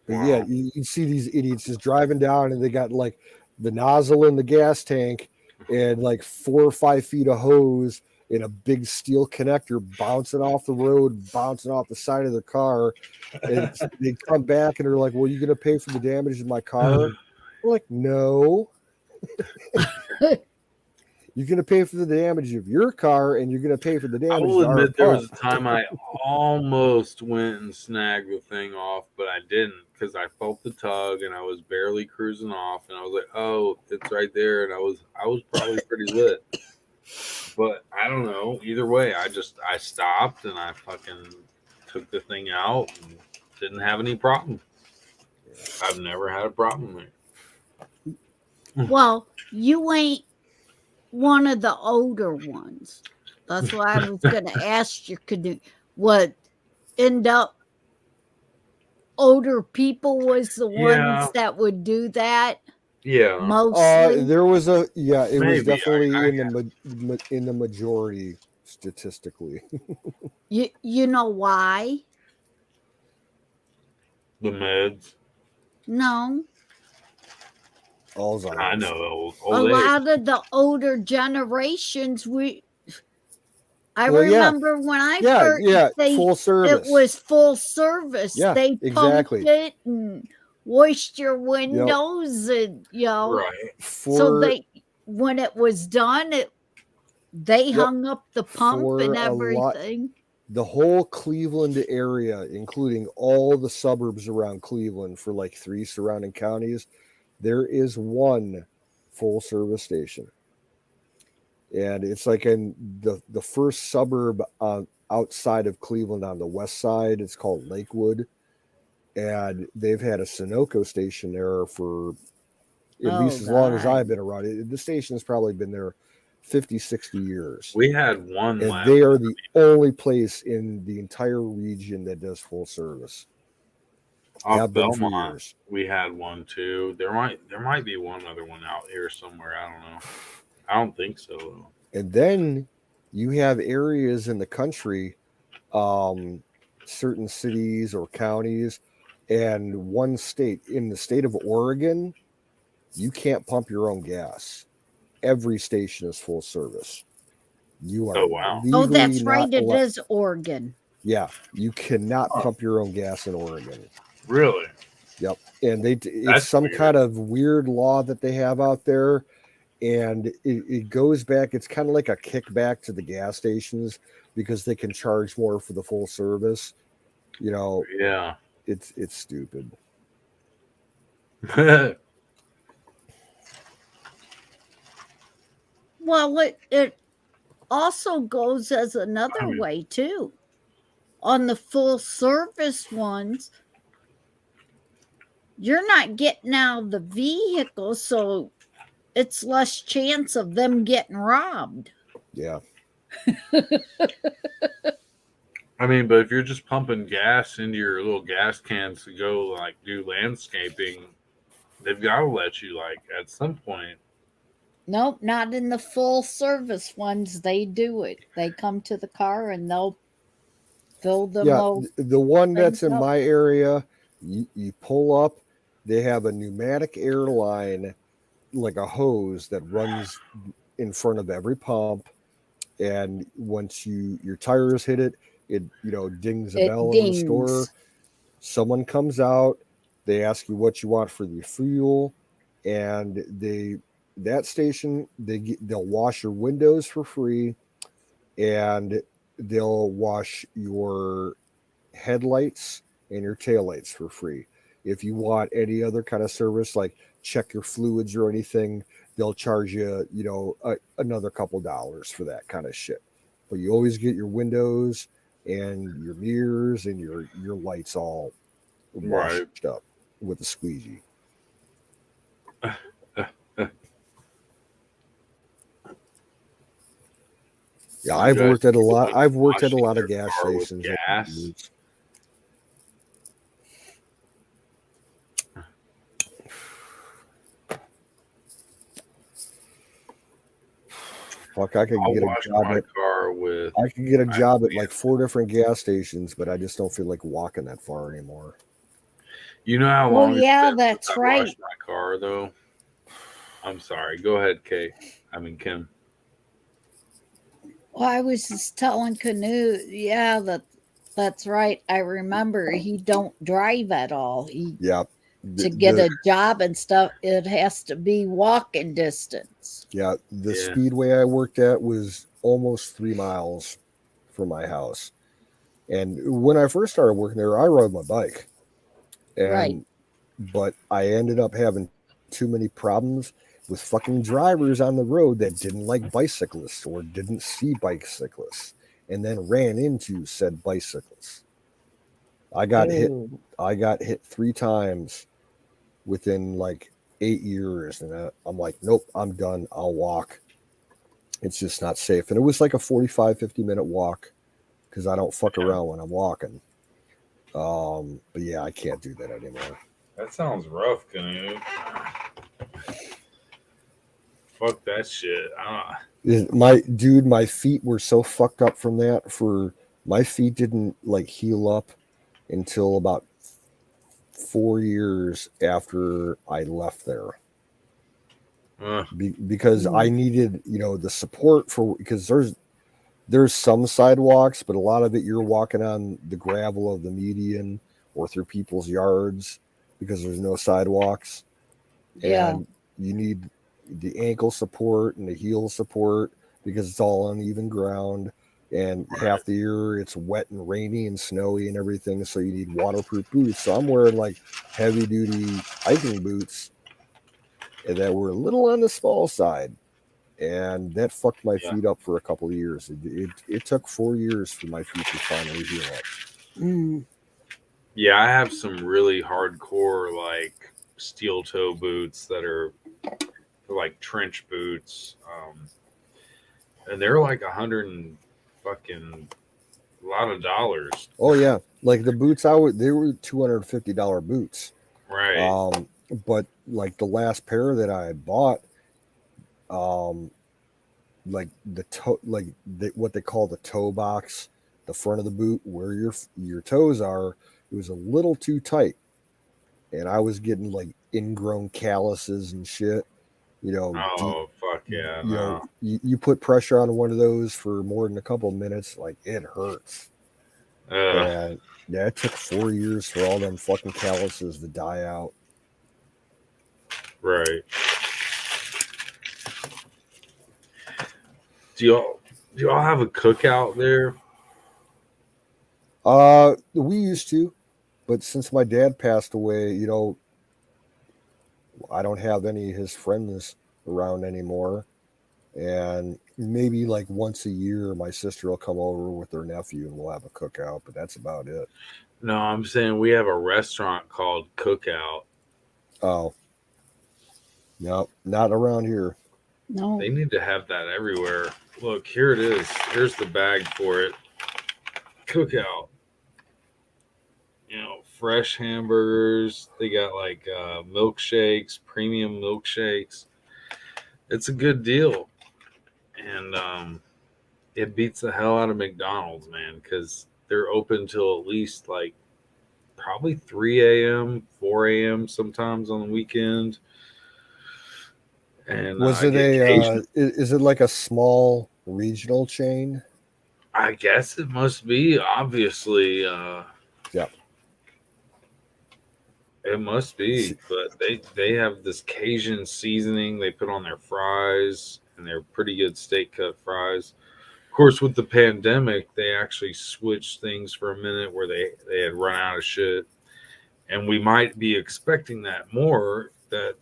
But yeah, you see these idiots just driving down, and they got like the nozzle in the gas tank and like 4 or 5 feet of hose in a big steel connector bouncing off the road, bouncing off the side of the car. And they come back and they're like, well, you going to pay for the damage in my car? We're like, no. You're going to pay for the damage of your car, and you're going to pay for the I damage will to our admit there was pump. a time I almost went and snagged the thing off, but I didn't because I felt the tug and I was barely cruising off, and I was like, "Oh, it's right there," and I was probably pretty lit. But I don't know. Either way, I stopped and I fucking took the thing out and didn't have any problem. I've never had a problem there. Well, you ain't one of the older ones. That's why I was going to ask you, what end up older people was the Yeah. ones that would do that Yeah. mostly. There was it was Maybe. definitely in the majority statistically. You know why? The meds. No. Alzheimer's. I know. A Old age. lot of the older generations, I remember when I first, full service. It was full service. Yeah, they exactly. pumped it and washed your windows, and Right. So when it was done, they hung up the pump and everything. The whole Cleveland area, including all the suburbs around Cleveland, for like 3 surrounding counties, there is one full service station. And it's like in the first suburb outside of Cleveland on the west side. It's called Lakewood. And they've had a Sunoco station there for at least as long as I've been around. The station has probably been there 50, 60 years. We had one. And they are the only place in the entire region that does full service. Off Belmont, we had one too. There might be one other one out here somewhere. I don't know. I don't think so, though. And then you have areas in the country, certain cities or counties, and one state. In the state of Oregon, you can't pump your own gas. Every station is full service. You are that's right. It is Oregon. Yeah, you cannot pump your own gas in Oregon. Really? Yep. And it's some kind of weird law that they have out there. And it goes back, it's kind of like a kickback to the gas stations because they can charge more for the full service. Yeah. It's stupid. Well, it also goes as another way too. On the full service ones, you're not getting out of the vehicle, so it's less chance of them getting robbed. Yeah. I mean, but if you're just pumping gas into your little gas cans to go like do landscaping, they've got to let you at some point. Nope, not in the full service ones. They do it. They come to the car and they'll fill them up. The one that's in my area, you pull up, they have a pneumatic airline, like a hose that runs in front of every pump, and once your tires hit it dings a bell in the store. Someone comes out, they ask you what you want for the fuel, and that station they'll wash your windows for free, and they'll wash your headlights and your taillights for free. If you want any other kind of service, like check your fluids or anything, they'll charge you, another couple dollars for that kind of shit. But you always get your windows and your mirrors and your lights all washed up with a squeegee. Yeah, I've worked at a lot of gas stations. Gas. Fuck, I could get a job at like 4 different gas stations, but I just don't feel like walking that far anymore. You know how long? Well, yeah, that's right. Washed my car though. I'm sorry. Go ahead, Kay. I mean, Kim. Well, I was just telling Canoe, that's right. I remember he don't drive at all. to get a job and stuff, it has to be walking distance. Yeah, the speedway I worked at was almost 3 miles from my house. And when I first started working there, I rode my bike. But I ended up having too many problems with fucking drivers on the road that didn't like bicyclists or didn't see bicyclists and then ran into said bicyclists. I got hit 3 times within like 8 years, and I'm like, nope, I'm done. I'll walk. It's just not safe. And it was like a 45-50 minute walk because I don't fuck around when I'm walking. But yeah, I can't do that anymore. That sounds rough, Canoe. Fuck that shit. My feet were so fucked up from that. My feet didn't like heal up until about 4 years after I left there. Because I needed, the support because there's some sidewalks, but a lot of it you're walking on the gravel of the median or through people's yards because there's no sidewalks. Yeah. And you need the ankle support and the heel support because it's all uneven ground. And half the year it's wet and rainy and snowy and everything. So you need waterproof boots. So I'm wearing like heavy duty hiking boots that were a little on the small side. And that fucked my feet up for a couple of years. It took 4 years for my feet to finally heal up. Yeah, I have some really hardcore like steel toe boots that are like trench boots, and they're like $100 and fucking a lot of dollars. Oh yeah, like the boots they were $250 boots, right? But like the last pair that I had bought, like the toe, like what they call the toe box, the front of the boot where your toes are, it was a little too tight, and I was getting like ingrown calluses and shit. Fuck yeah! You put pressure on one of those for more than a couple of minutes, like it hurts. And yeah, it took 4 years for all them fucking calluses to die out. Right. Do y'all have a cookout there? We used to, but since my dad passed away, I don't have any of his friends around anymore. And maybe like once a year, my sister will come over with her nephew and we'll have a cookout, but that's about it. No, I'm saying we have a restaurant called Cookout. Oh. No, not around here. No. They need to have that everywhere. Look, here it is. Here's the bag for it. Cookout. Fresh hamburgers. They got like milkshakes, premium milkshakes. It's a good deal. And it beats the hell out of McDonald's, man, because they're open till at least like probably 3 a.m., 4 a.m. sometimes on the weekend. And was it is it like a small regional chain? I guess it must be, obviously. Yeah. It must be, but they have this Cajun seasoning they put on their fries, and they're pretty good steak cut fries. Of course, with the pandemic, they actually switched things for a minute where they had run out of shit. And we might be expecting that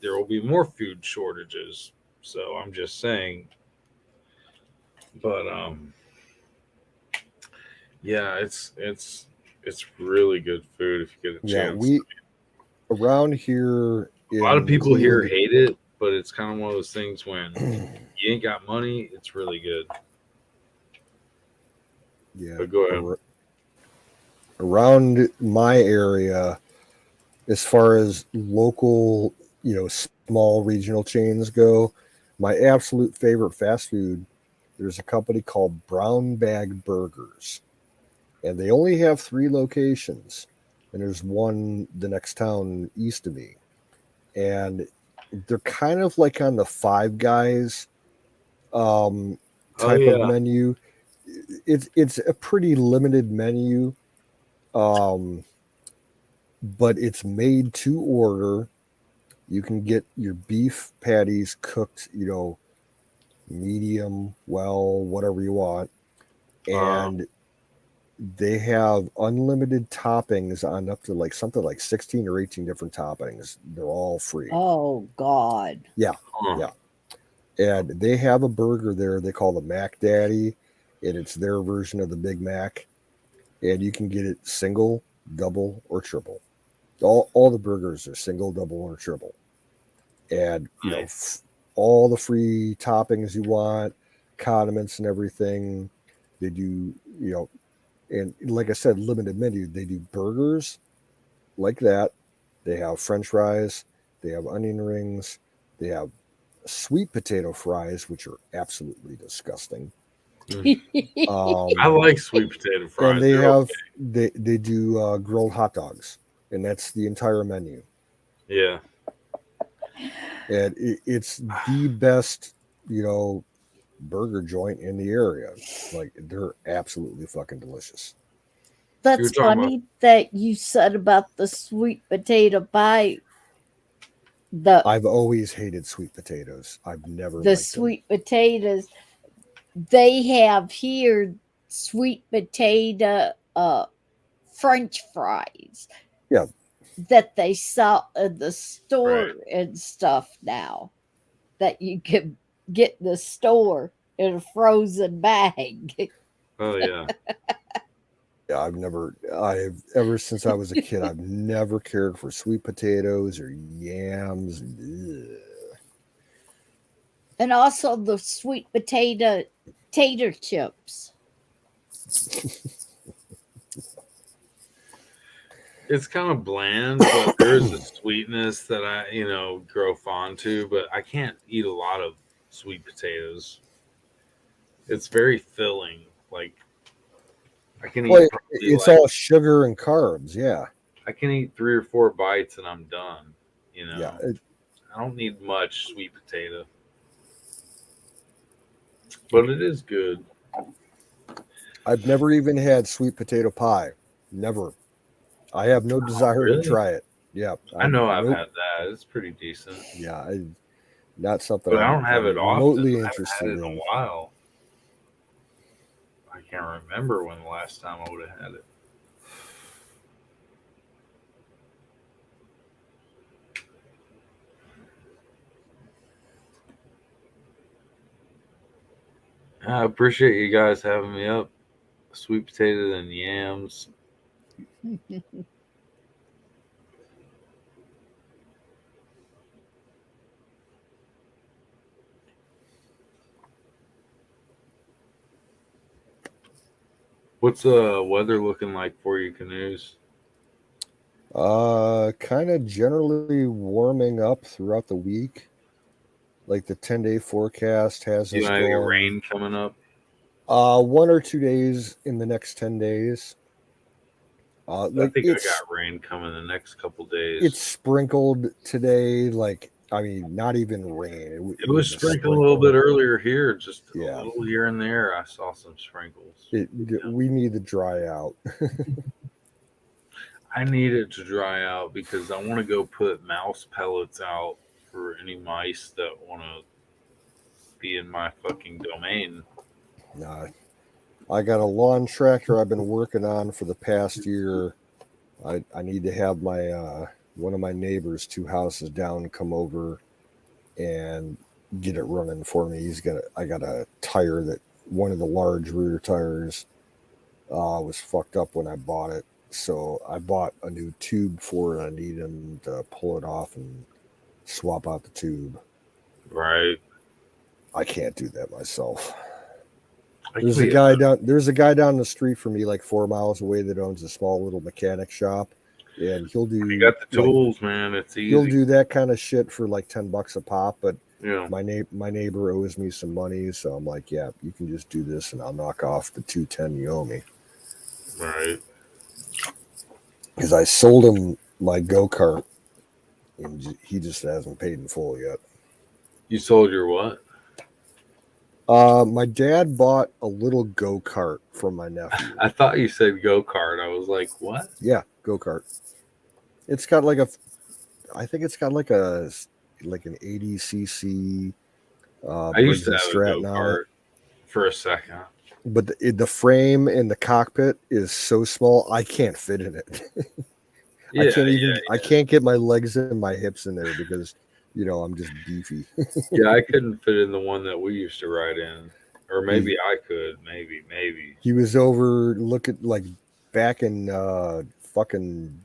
there will be more food shortages. So I'm just saying. But yeah, it's really good food if you get a chance. Around here, a lot of people here hate it, but it's kind of one of those things when you ain't got money, it's really good. Yeah. But go ahead. Around my area, as far as local, small regional chains go, my absolute favorite fast food, there's a company called Brown Bag Burgers. And they only have 3 locations. And there's one the next town east of me. And they're kind of like on the Five Guys type of menu. It's a pretty limited menu. but it's made to order. You can get your beef patties cooked, medium, well, whatever you want. And they have unlimited toppings on up to like something like 16 or 18 different toppings. They're all free. Oh, God. Yeah. Yeah. And they have a burger there they call the Mac Daddy, and it's their version of the Big Mac. And you can get it single, double, or triple. All the burgers are single, double, or triple. And, all the free toppings you want, condiments and everything. They do, and like I said, limited menu. They do burgers like that. They have French fries. They have onion rings. They have sweet potato fries, which are absolutely disgusting. I like sweet potato fries. And they have they do grilled hot dogs, and that's the entire menu. Yeah. And it's the best, burger joint in the area. Like, they're absolutely fucking delicious. That's funny that you said about the sweet potato pie. I've always hated sweet potatoes. I've never the liked sweet potatoes. They have here sweet potato French fries. Yeah. That they sell in the store and stuff now. That you can get in the store in a frozen bag. Oh yeah. Yeah, ever since I was a kid, I've never cared for sweet potatoes or yams. Ugh. And also the sweet potato tater chips. It's kind of bland, but there's a sweetness that I, grow fond to, but I can't eat a lot of sweet potatoes. It's very filling. Like, I can eat. It's all sugar and carbs. Yeah. I can eat 3 or 4 bites and I'm done. Yeah. I don't need much sweet potato, but it is good. I've never even had sweet potato pie. Never. I have no desire to try it. Yeah. I know I've had that. It's pretty decent. Yeah. Not something but I don't have it remotely often. interested I haven't had it in a while. I can't remember when the last time I would have had it. I appreciate you guys having me up. Sweet potato and yams. What's the weather looking like for you, Canoes? Kind of generally warming up throughout the week. Like the 10-day forecast has us going. You rain coming up? 1 or 2 days in the next 10 days. I think I got rain coming the next couple days. It's sprinkled today, not even rain. It was sprinkling a little bit earlier here, just a little here and there. I saw some sprinkles. We need to dry out. I need it to dry out because I want to go put mouse pellets out for any mice that want to be in my fucking domain. Nah. I got a lawn tractor I've been working on for the past year. I need to have my one of my neighbors 2 houses down come over and get it running for me. I got a tire that one of the large rear tires was fucked up when I bought it. So I bought a new tube for it. I need him to pull it off and swap out the tube. Right. I can't do that myself. There's a guy down the street from me, like 4 miles away, that owns a small little mechanic shop, and he'll do. You got the tools, man. It's easy. He'll do that kind of shit for like $10 a pop. But yeah, my neighbor owes me some money, so I'm like, yeah, you can just do this, and I'll knock off the $210 you owe me. Right. Because I sold him my go-kart, and he just hasn't paid in full yet. You sold your what? My dad bought a little go-kart from my nephew. I thought you said go-kart. I was like, what? Yeah, go-kart. It's got like a, I think it's got like an 80 cc I used Briggs to and have a go Stratton on it. kart for a second. But the frame and the cockpit is so small, I can't fit in it. Yeah, I can't get my legs and my hips in there because, I'm just beefy. yeah. I couldn't fit in the one that we used to ride in, or maybe I could. Maybe. He was over looking like back in fucking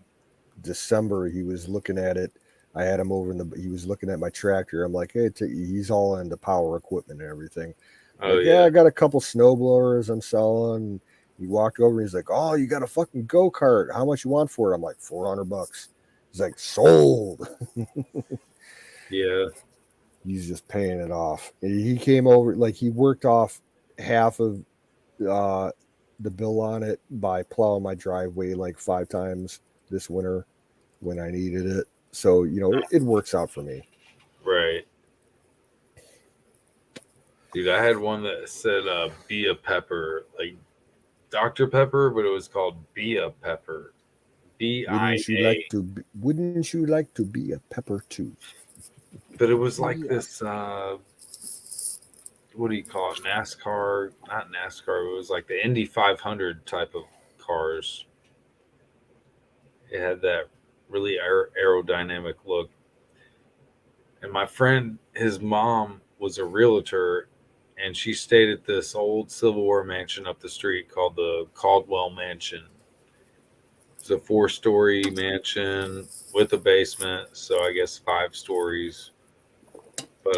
December. He was looking at it. I had him over he was looking at my tractor. I'm like, hey, he's all into power equipment and everything. Oh Like, yeah, I got a couple snow blowers I'm selling. He walked over and he's like, oh, you got a fucking go kart. How much you want for it? I'm like, $400. He's like, sold. Yeah. He's just paying it off. And he came over, like, he worked off half of uh, the bill on it by plowing my driveway like 5 times this winter when I needed it. So, it works out for me. Right. Dude, I had one that said be a pepper, like Dr. Pepper, but it was called Be a Pepper. BIA. Wouldn't you like to be a pepper too? But it was like this what do you call it? NASCAR, not NASCAR, it was like the Indy 500 type of cars. It had that really aerodynamic look. And my friend, his mom was a realtor, and she stayed at this old Civil War mansion up the street called the Caldwell Mansion. It's a 4-story mansion with a basement, so I guess 5 stories. But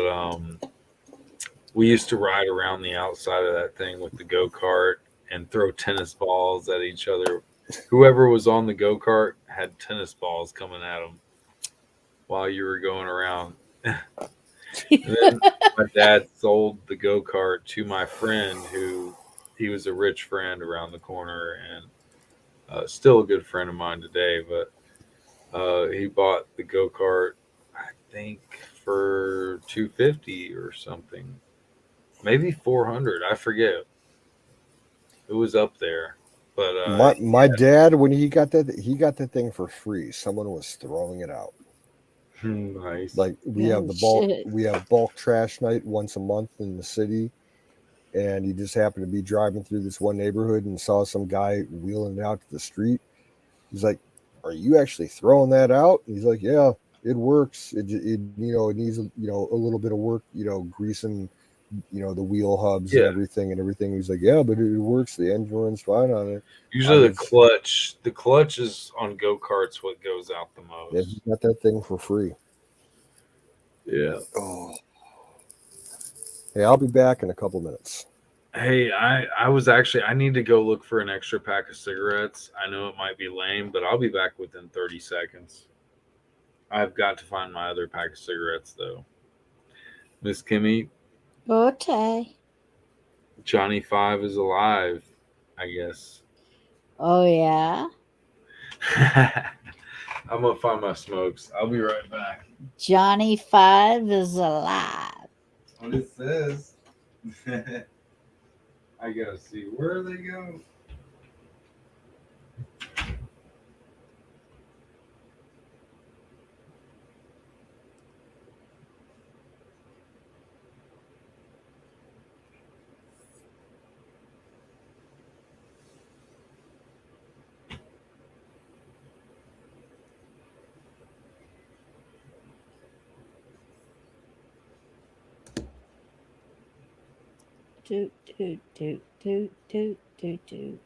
we used to ride around the outside of that thing with the go kart and throw tennis balls at each other. Whoever was on the go kart had tennis balls coming at them while you were going around. And then my dad sold the go kart to my friend, who he was a rich friend around the corner, and still a good friend of mine today. But he bought the go kart, I think, for $250 or something, maybe 400. I forget. It was up there, but My dad, when he got that thing for free. Someone was throwing it out. Nice. Like we have bulk trash night once a month in the city, and he just happened to be driving through this one neighborhood and saw some guy wheeling it out to the street. He's like, "Are you actually throwing that out?" And he's like, "Yeah, it works. It it needs a little bit of work, greasing the wheel hubs and Yeah. everything." He's like, "Yeah, but it works. The engine runs fine on it." Usually the clutch is on go karts what goes out the most. Yeah, he got that thing for free. Yeah. Oh. Hey, I'll be back in a couple minutes. Hey, I was actually, I need to go look for an extra pack of cigarettes. I know it might be lame, but I'll be back within 30 seconds. I've got to find my other pack of cigarettes though. Miss Kimmy, Okay. Johnny 5 is alive, I guess. Oh, yeah. I'm gonna find my smokes. I'll be right back. Johnny 5 is alive. What it says. I gotta see where they go. Toot, toot, toot, toot, toot, toot, toot.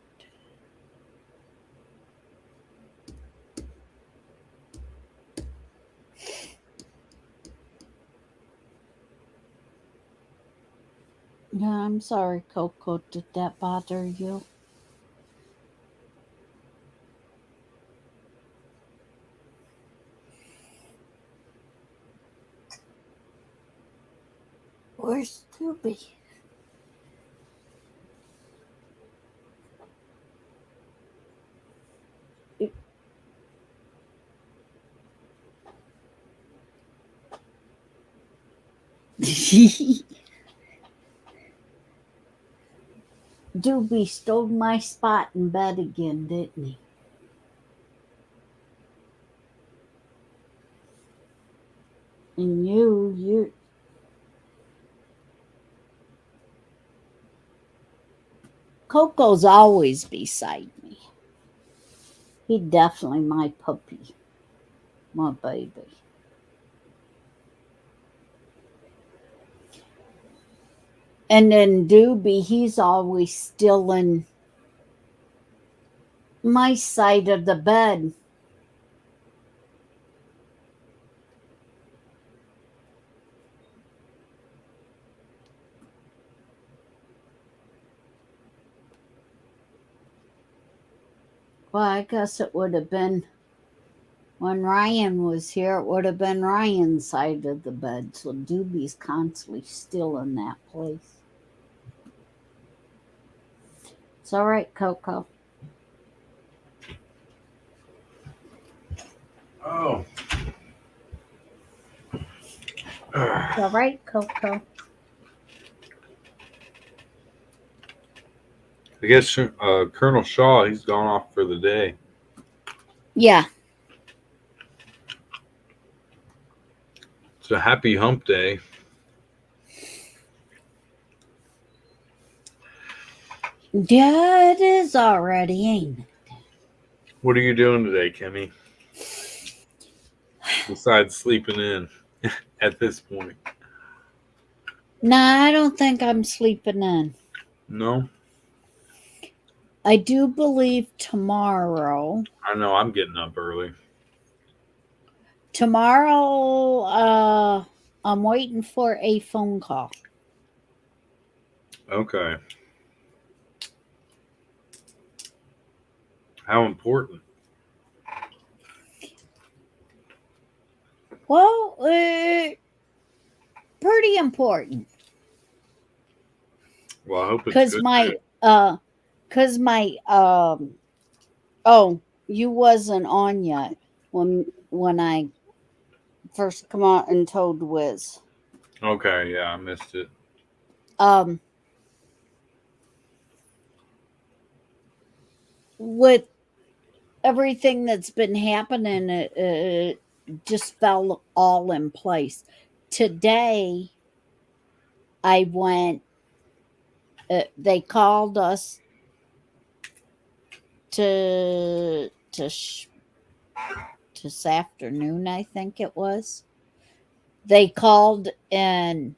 No, I'm sorry, Coco. Did that bother you? Where's Scooby? Doobie stole my spot in bed again, didn't he? And you. Coco's always beside me. He definitely my puppy, my baby. And then Doobie, he's always still in my side of the bed. Well, I guess it would have been when Ryan was here, it would have been Ryan's side of the bed. So Doobie's constantly still in that place. It's all right, Coco. Oh. It's all right, Coco. I guess Colonel Shaw, he's gone off for the day. Yeah. It's a happy hump day. Yeah, it is already, ain't it? What are you doing today, Kimmy? Besides sleeping in at this point. Nah, I don't think I'm sleeping in. No? I do believe tomorrow. I know I'm getting up early. Tomorrow, I'm waiting for a phone call. Okay. How important? Well, pretty important. Well, I hope it's Cause good. cause my oh, you wasn't on yet when I first come out and told Wiz. Okay, yeah, I missed it. Um, with everything that's been happening, it just fell all in place. Today, I went. They called us to this afternoon. I think it was. They called and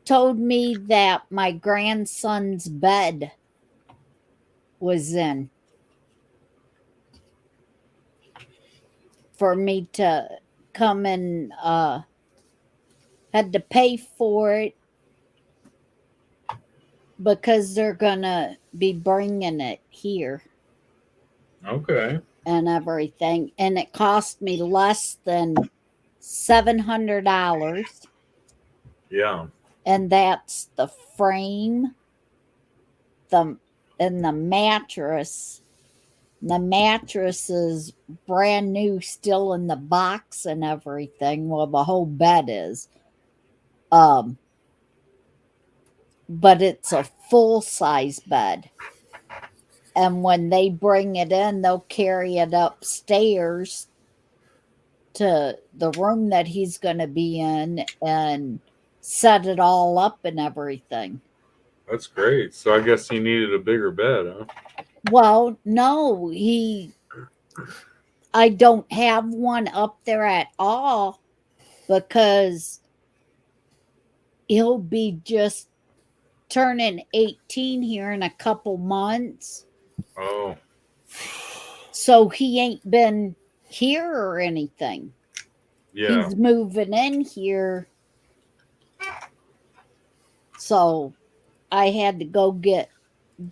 told me that my grandson's bed was in for me to come and had to pay for it because they're gonna be bringing it here Okay. and everything, and it cost me less than $700, Yeah. and that's the frame, the and the mattress. The mattress is brand new, still in the box and everything. Well, the whole bed is. Um, but it's a full size bed. And when they bring it in, they'll carry it upstairs to the room that he's going to be in and set it all up and everything. That's great. So I guess he needed a bigger bed, huh? Well, no, I don't have one up there at all because he'll be just turning 18 here in a couple months. Oh. So he ain't been here or anything. Yeah. He's moving in here. So I had to go get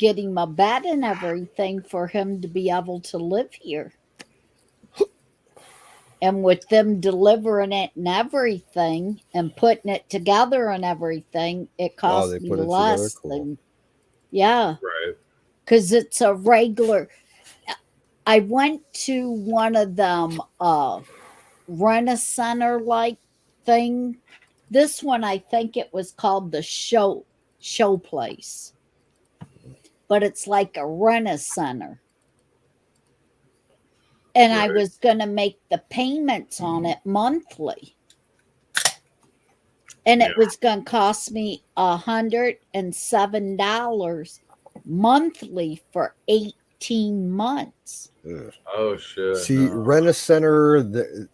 him a bed and everything for him to be able to live here. And with them delivering it and everything and putting it together and everything, it cost they me put it together? less Cool. than, yeah, Right. because it's a regular. I went to one of them rent a center like thing. This one, I think it was called the show place, but it's like a rent a center. And I Right. was going to make the payments on it monthly. And it Yeah. was going to cost me $107 monthly for 18 months. Ugh. Oh shit. See, No. Rent-A-Center,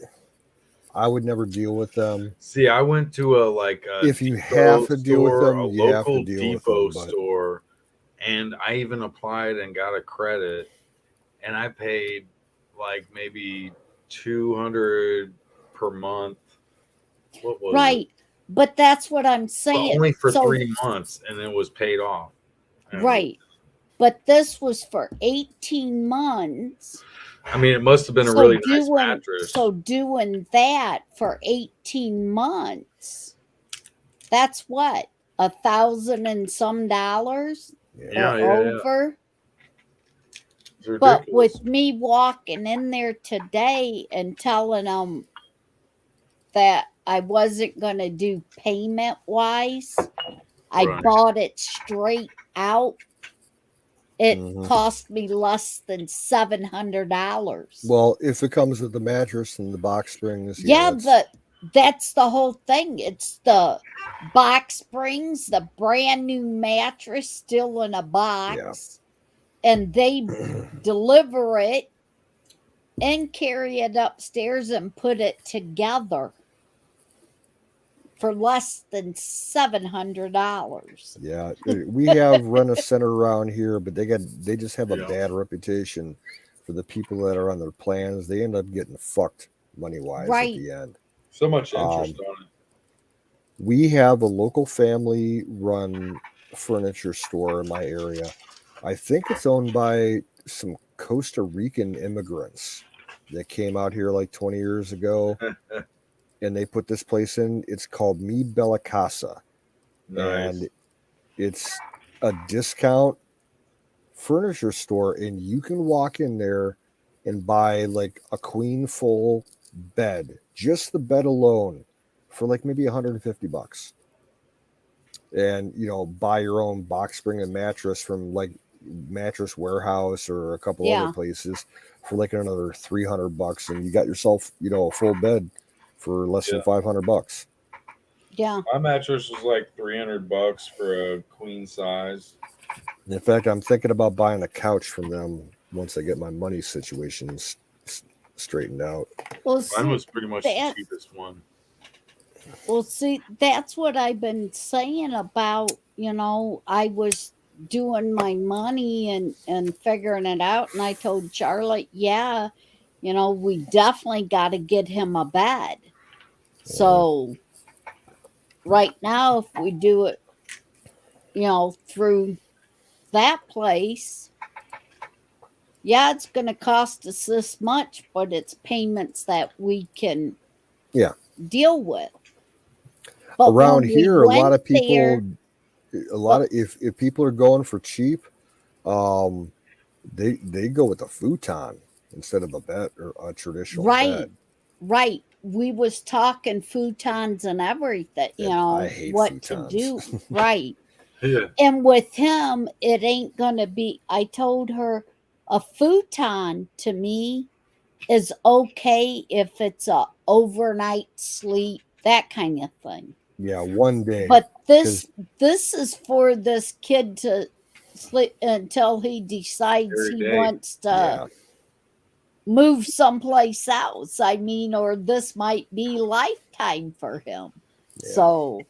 I would never deal with them. See, I went to a If you Depot have to deal with store, them, a you have to local deal with Depot them. But store, and I even applied and got a credit, and I paid like maybe 200 per month. What was it? Right. But that's what I'm But saying. only for So, 3 months, and it was paid off. And right. But this was for 18 months. I mean, it must have been a So really nice doing mattress. so doing that for 18 months, that's what, $1,000 and some dollars Yeah, or yeah, yeah. over. It's But ridiculous. with me walking in there today and telling them that I wasn't going to do payment wise, I Right. bought it straight out. It Mhm. cost me less than $700. Well, if it comes with the mattress and the box springs, Yeah, that's that's the whole thing. It's the box springs, the brand new mattress still in a box, and they deliver it and carry it upstairs and put it together for less than $700. yeah. We have Rent-A-Center around here, but they just have a Yeah. bad reputation for the people that are on their plans. They end up getting fucked money-wise at Right. the end. So much interest on it. We have a local family-run furniture store in my area. I think it's owned by some Costa Rican immigrants that came out here like 20 years ago, and they put this place in. It's called Mi Bella Casa, Nice. and it's a discount furniture store, and you can walk in there and buy like a queen full bed, just the bed alone, for like maybe $150. And buy your own box spring and mattress from like Mattress Warehouse or a couple other Yeah. places for like another $300, and you got yourself a full bed for less than Yeah. $500. Yeah. My mattress was like $300 for a queen size. In fact, I'm thinking about buying a couch from them once I get my money situations straightened out. Well, Mine see, was pretty much the that, cheapest one. well, see, that's what I've been saying about, I was doing my money and figuring it out. And I told Charlotte, yeah, we definitely got to get him a bed. So right now, if we do it, through that place, yeah, it's going to cost us this much, but it's payments that we can deal with. But Around when we here, a lot went of people, there, if people are going for cheap, they go with a futon instead of a bed or a traditional bed. right. We was talking futons and everything, And I hate what futons. to do. Right. Yeah. And with him, it ain't gonna be. I told her a futon to me is okay if it's a overnight sleep, that kind of thing. Yeah, one day. But this is for this kid to sleep until he decides Every he day. wants to Yeah. move someplace else. I mean, or this might be lifetime for him. Yeah. So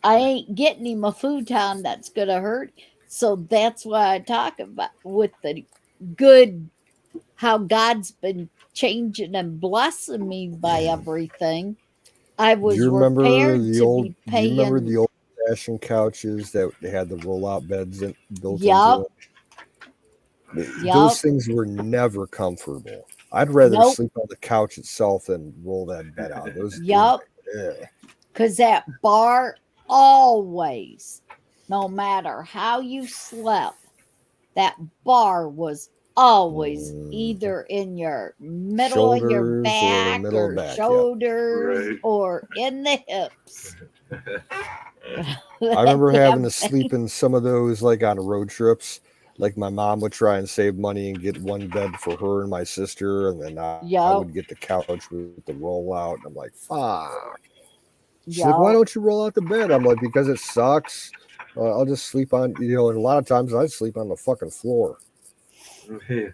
I ain't getting him a futon that's gonna hurt. So that's why I talk about with the good, how God's been changing and blessing me by everything. I Do was you remember prepared the to old? be Do you remember paying. the old fashioned couches that they had the roll-out beds built into Yup, them? yup. Those things were never comfortable. I'd rather Nope. sleep on the couch itself than roll that bed out. Those. Yup. Because that bar always, no matter how you slept, that bar was always either in your middle of your Shoulders or the back middle or of back, yeah. shoulders Right. or in the hips. I remember having to sleep in some of those like on road trips. like my mom would try and save money and get one bed for her and my sister, and then I Yup. would get the couch with the rollout. And I'm like, fuck. She's Yup. like, why don't you roll out the bed? I'm like, because it sucks. I'll just sleep on, and a lot of times I sleep on the fucking floor. Yeah.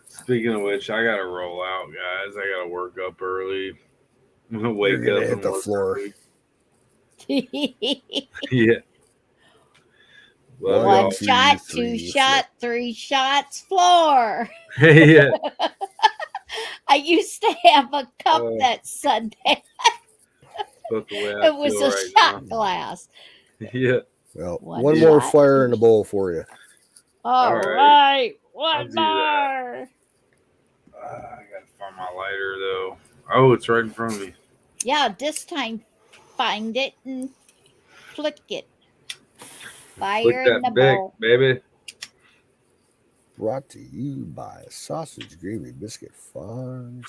Speaking of which, I gotta roll out, guys. I gotta work up early. I'm gonna wake You're up gonna hit and the work floor. early. Yeah. Love One, One y'all. two, shot, three, two shot, three shots, floor. Yeah. I used to have a cup that Sunday. About the way I It was feel a right shot now. glass. Yeah. Well, One one more shot, fire two in the bowl for you. All right. right, I'll one do that. more. I gotta find my lighter though. Oh, it's right in front of me. Yeah, this time find it and flick it. Fire Look in the that big, bowl. baby. Brought to you by Sausage Gravy Biscuit Farms.com.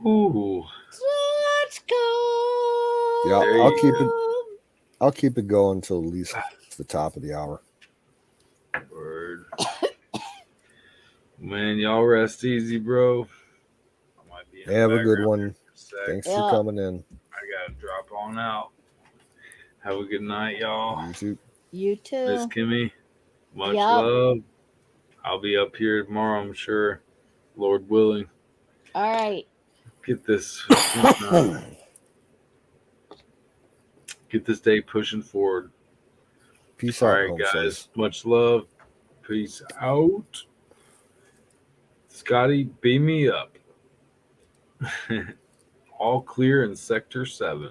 Ooh. Let's go. Yeah, There I'll you keep go. it. I'll keep it going until at least the top of the hour. Word. Man, y'all rest easy, bro. I might be in Have the a good background one. there for a sec. Thanks Yeah. for coming in. I gotta drop on out. Have a good night, y'all. You too. You Miss too. Kimmy, much Yup. love. I'll be up here tomorrow, I'm sure. Lord willing. All right. Get this get this day pushing forward. Peace All out, right, home guys. slice. Much love. Peace out. Scotty, beam me up. All clear in Sector 7.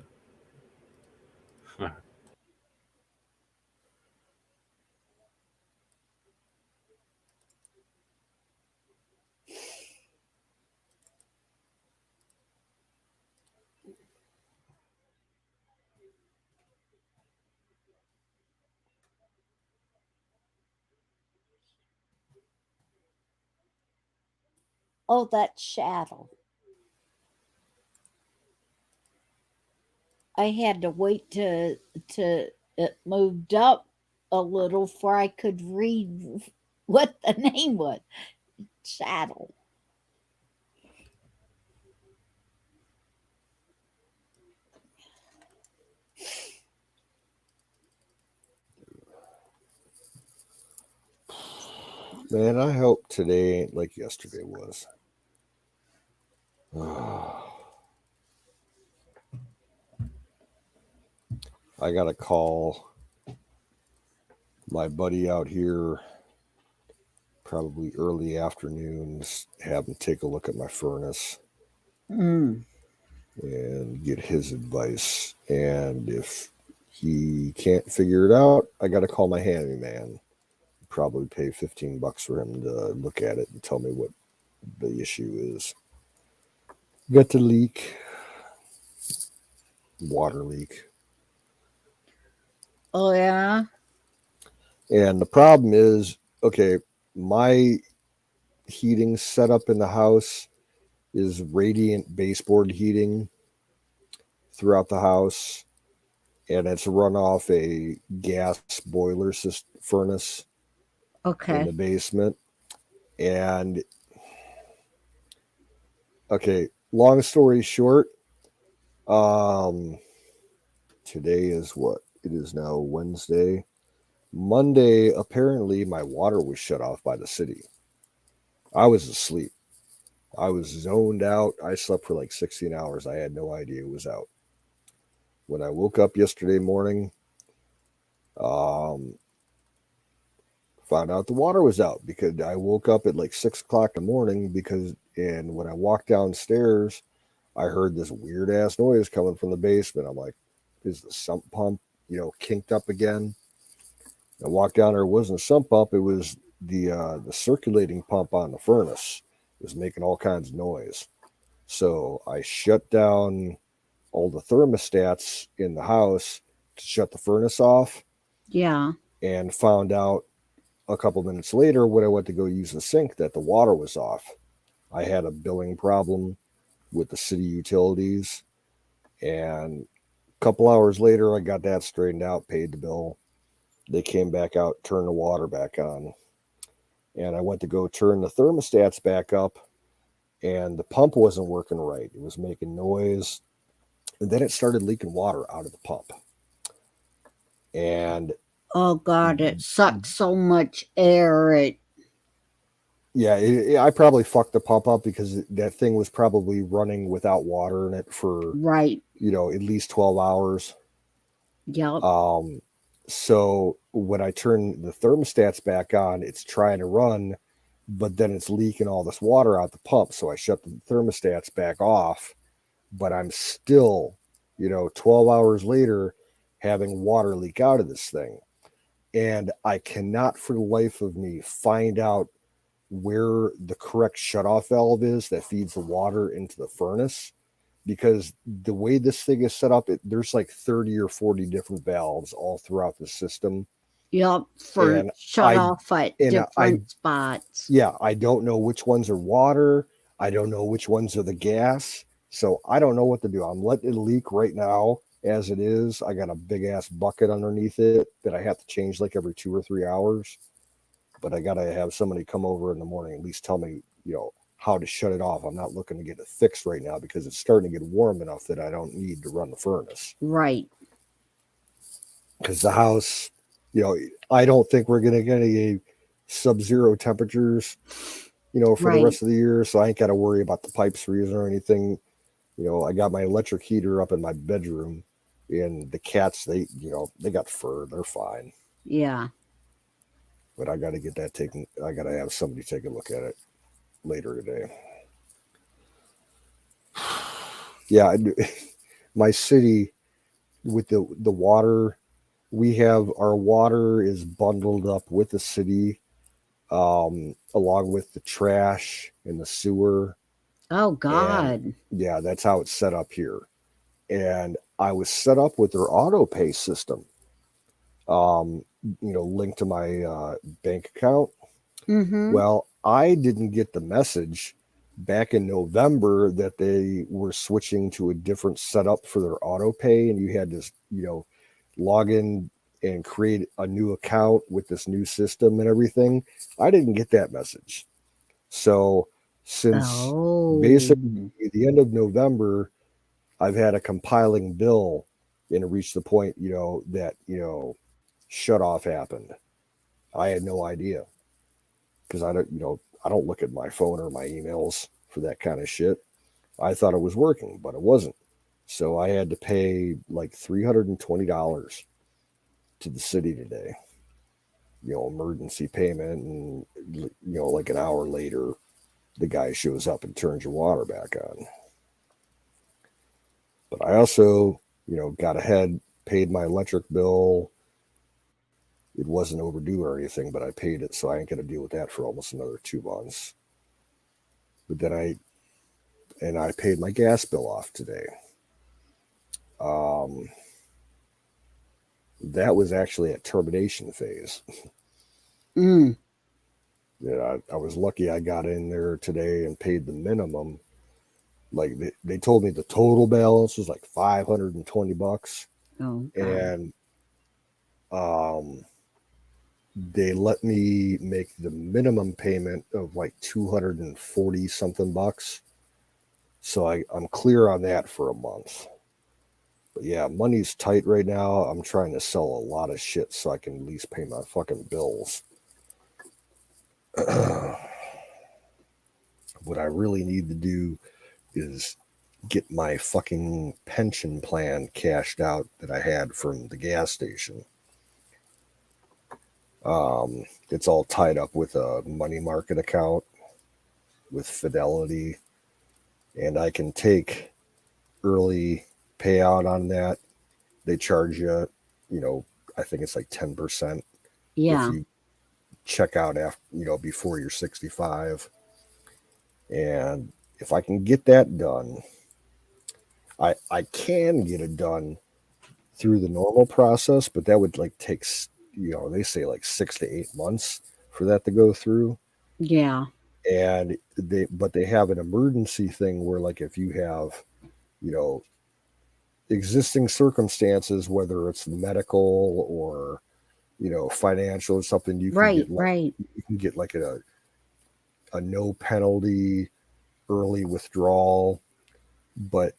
Oh, that shadow. I had to wait to it moved up a little before I could read what the name was. Shadow. Man, I hope today ain't like yesterday was. I got to call my buddy out here probably early afternoons, have him take a look at my furnace and get his advice. And if he can't figure it out, I got to call my handyman. Probably pay $15 for him to look at it and tell me what the issue is. Got the leak, water leak. Oh yeah. And the problem is, okay, my heating setup in the house is radiant baseboard heating throughout the house, and it's run off a gas boiler furnace in Okay. the basement. And okay, long story short, today is what? It is now Wednesday. Monday, apparently my water was shut off by the city. I was asleep. I was zoned out. I slept for like 16 hours. I had no idea it was out. When I woke up yesterday morning, found out the water was out because I woke up at like 6 o'clock in the morning and when I walked downstairs, I heard this weird ass noise coming from the basement. I'm like, is the sump pump, kinked up again? I walked down there. It wasn't a sump pump. It was the circulating pump on the furnace. It was making all kinds of noise. So I shut down all the thermostats in the house to shut the furnace off, Yeah. and found out a couple minutes later when I went to go use the sink that the water was off. I had a billing problem with the city utilities. And a couple hours later, I got that straightened out, paid the bill. They came back out, turned the water back on. And I went to go turn the thermostats back up, and the pump wasn't working right. It was making noise. And then it started leaking water out of the pump. And oh God, it sucks so much air. yeah, I probably fucked the pump up because that thing was probably running without water in it for Right. at least 12 hours. Yep. So when I turn the thermostats back on, it's trying to run, but then it's leaking all this water out the pump. So I shut the thermostats back off, but I'm still, 12 hours later having water leak out of this thing. And I cannot for the life of me find out where the correct shutoff valve is that feeds the water into the furnace, because the way this thing is set up, there's like 30 or 40 different valves all throughout the system. Yep, for shut off at different spots. Yeah, I don't know which ones are water. I don't know which ones are the gas. So I don't know what to do. I'm letting it leak right now as it is. I got a big ass bucket underneath it that I have to change like every 2 or 3 hours. But I got to have somebody come over in the morning, at least tell me, how to shut it off. I'm not looking to get it fixed right now because it's starting to get warm enough that I don't need to run the furnace. Right. Because the house, I don't think we're going to get any sub-zero temperatures, for the rest of the year. So I ain't got to worry about the pipes freezing or anything. I got my electric heater up in my bedroom, and the cats, they got fur. They're fine. Yeah. But I got to get that taken. I got to have somebody take a look at it later today. Yeah, my city with the water, our water is bundled up with the city, along with the trash and the sewer. Oh God. And yeah, that's how it's set up here. And I was set up with their auto pay system. Linked to my bank account. Mm-hmm. Well, I didn't get the message back in November that they were switching to a different setup for their auto pay, and you had to, log in and create a new account with this new system and everything. I didn't get that message. So since basically the end of November, I've had a compiling bill, and it reached the point, that, shut off happened. I had no idea because I don't look at my phone or my emails for that kind of shit. I thought it was working, but it wasn't. So I had to pay like $320 to the city today. Emergency payment, and like an hour later, the guy shows up and turns your water back on. But I also, got ahead, paid my electric bill. It wasn't overdue or anything, but I paid it, so I ain't going to deal with that for almost another 2 months. But then I paid my gas bill off today. That was actually a termination phase. Yeah, I was lucky I got in there today and paid the minimum. Like they told me the total balance was like $520. Oh, and they let me make the minimum payment of like 240 something bucks. So I'm clear on that for a month. But yeah, money's tight right now. I'm trying to sell a lot of shit so I can at least pay my fucking bills. What I really need to do is get my fucking pension plan cashed out that I had from the gas station. It's all tied up with a money market account with Fidelity, and I can take early payout on that. They charge you, I think it's like 10%. Yeah. If you check out after, before you're 65. And if I can get that done, I can get it done through the normal process, but that would like takes, they say like 6 to 8 months for that to go through. Yeah. And they have an emergency thing where, like, if you have, you know, existing circumstances, whether it's medical or, you know, financial or something, you can get like a no penalty early withdrawal. But,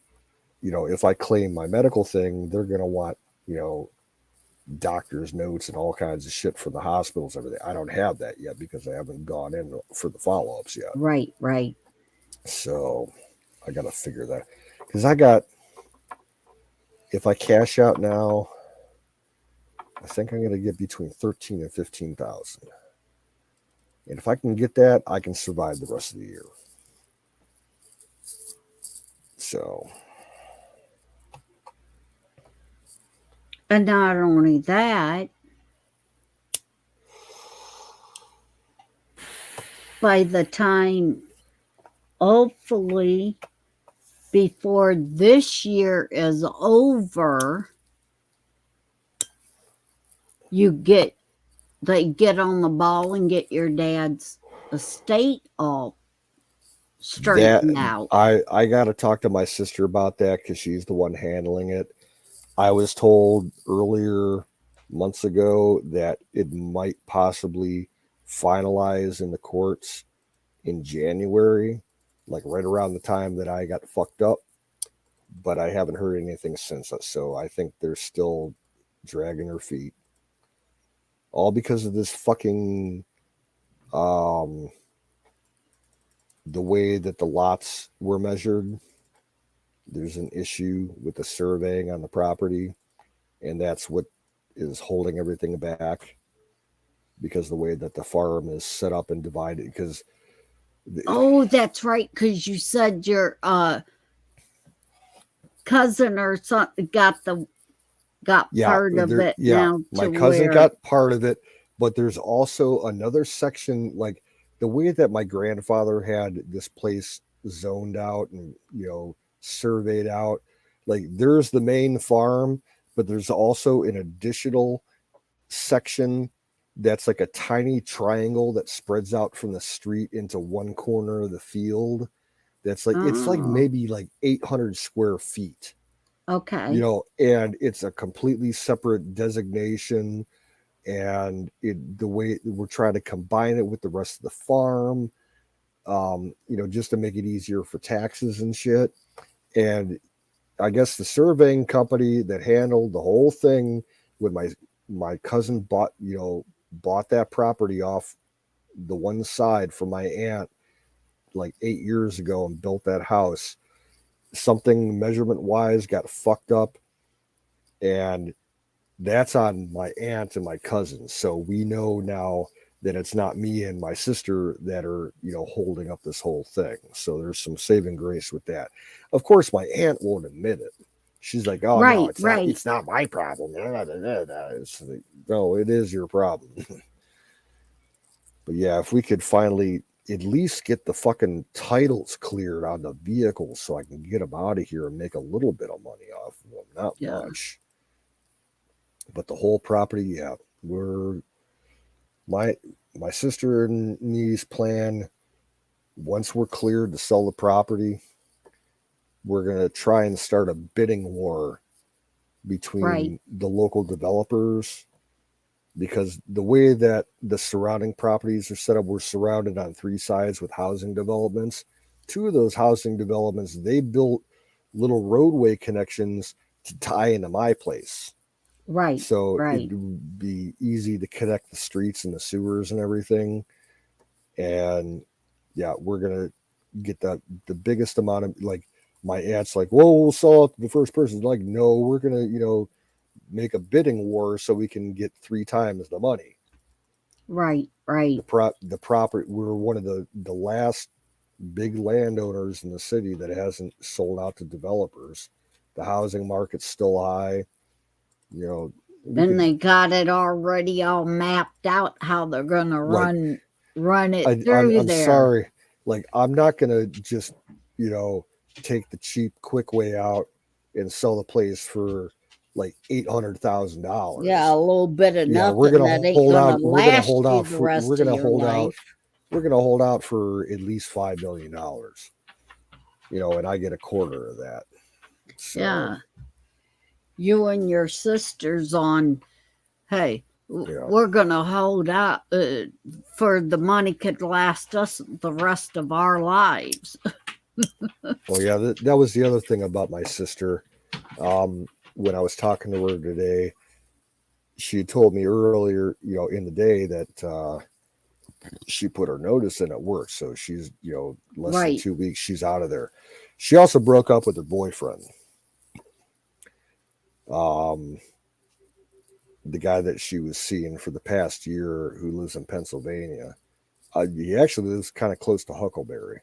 you know, if I claim my medical thing, they're going to want, you know, doctor's notes and all kinds of shit from the hospitals, everything. I don't have that yet because I haven't gone in for the follow-ups yet. Right. So I got to figure that, because I got, if I cash out now, I think I'm going to get between 13 and 15,000. And if I can get that, I can survive the rest of the year. So. And not only that, by the time, hopefully, before this year is over, they get on the ball and get your dad's estate all straightened out. I got to talk to my sister about that because she's the one handling it. I was told earlier, months ago, that it might possibly finalize in the courts in January, like right around the time that I got fucked up. But I haven't heard anything since. So I think they're still dragging their feet. All because of this fucking the way that the lots were measured. There's an issue with the surveying on the property, and that's what is holding everything back, because the way that the farm is set up and divided. Because that's right, because you said your cousin or something got part of it. Now my cousin got part of it, but there's also another section, like the way that my grandfather had this place zoned out and, you know, surveyed out. Like, there's the main farm, but there's also an additional section that's like a tiny triangle that spreads out from the street into one corner of the field. That's like, it's like maybe like 800 square feet. Okay. You know, and it's a completely separate designation, and the way we're trying to combine it with the rest of the farm, you know, just to make it easier for taxes and shit. And I guess the surveying company that handled the whole thing, when my cousin bought that property off the one side from my aunt like 8 years ago and built that house, something measurement wise got fucked up, and that's on my aunt and my cousins. So we know now that it's not me and my sister that are, you know, holding up this whole thing. So there's some saving grace with that. Of course, my aunt won't admit it. She's like, "Oh no, it's not my problem." It's like, no, it is your problem. But yeah, if we could finally at least get the fucking titles cleared on the vehicles so I can get them out of here and make a little bit of money off of them. Not much. But the whole property, my sister and me's plan, once we're cleared to sell the property, we're going to try and start a bidding war between the local developers, because the way that the surrounding properties are set up, we're surrounded on three sides with housing developments. Two of those housing developments, they built little roadway connections to tie into my place. Right. So it would be easy to connect the streets and the sewers and everything. And yeah, we're going to get the biggest amount of, like, my aunt's like, "Well, we'll sell it to the first person." Like, no, we're going to, you know, make a bidding war so we can get 3 times the money. Right. The property, we're one of the last big landowners in the city that hasn't sold out to developers. The housing market's still high. You know, and they got it already all mapped out how they're going to run it through I'm there. sorry, like, I'm not going to just, you know, take the cheap, quick way out and sell the place for like $800,000. Yeah, a little bit of nothing. We're gonna that ain't hold gonna out. We're gonna last hold you out. the rest We're gonna of your hold out. life. we're going to hold out for at least $5 million, and I get a quarter of that. So, Yeah. You and your sisters on, hey, we're going to hold out for the money could last us the rest of our lives. Well, yeah, that was the other thing about my sister. When I was talking to her today, she told me earlier, in the day that she put her notice in at work. So she's, less than 2 weeks, she's out of there. She also broke up with her boyfriend. The guy that she was seeing for the past year who lives in Pennsylvania. He actually lives kind of close to Huckleberry.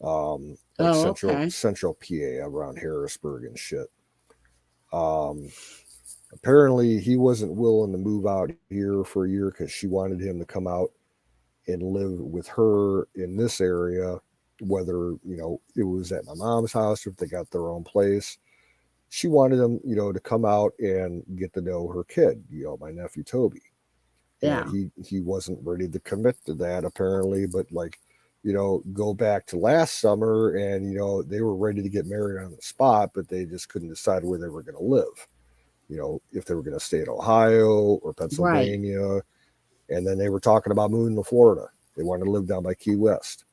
Central PA around Harrisburg and shit. Apparently he wasn't willing to move out here for a year because she wanted him to come out and live with her in this area, whether, it was at my mom's house or if they got their own place. She wanted him, to come out and get to know her kid, my nephew Toby. Yeah. And he wasn't ready to commit to that apparently, but go back to last summer and, they were ready to get married on the spot, but they just couldn't decide where they were going to live. If they were going to stay in Ohio or Pennsylvania. Right. And then they were talking about moving to Florida. They wanted to live down by Key West.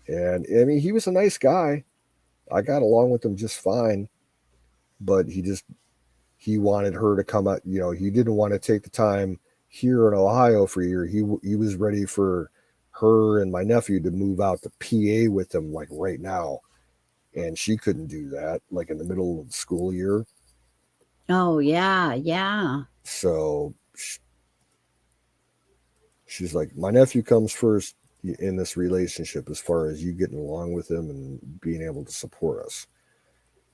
And I mean, he was a nice guy. I got along with him just fine, but he wanted her to come out, he didn't want to take the time here in Ohio for a year. He was ready for her and my nephew to move out to PA with him like right now. And she couldn't do that, like in the middle of the school year. Oh, yeah, yeah. So she's like, my nephew comes first in this relationship as far as you getting along with him and being able to support us.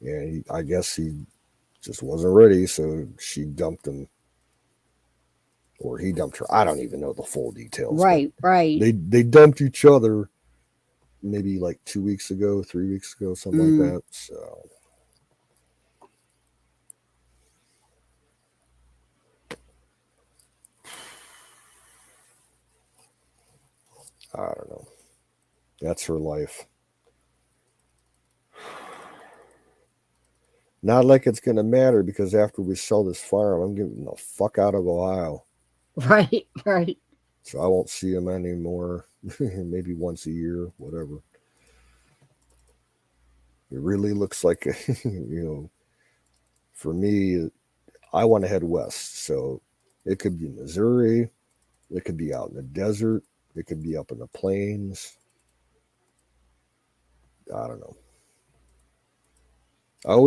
And I guess he just wasn't ready, so she dumped him. Or he dumped her. I don't even know the full details. Right. They dumped each other maybe like 2 weeks ago, 3 weeks ago, something like that. So I don't know. That's her life. Not like it's going to matter because after we sell this farm, I'm getting the fuck out of Ohio. Right. So I won't see him anymore. Maybe once a year, whatever. It really looks like, for me, I want to head west. So it could be Missouri. It could be out in the desert. It could be up in the plains. I don't know. I've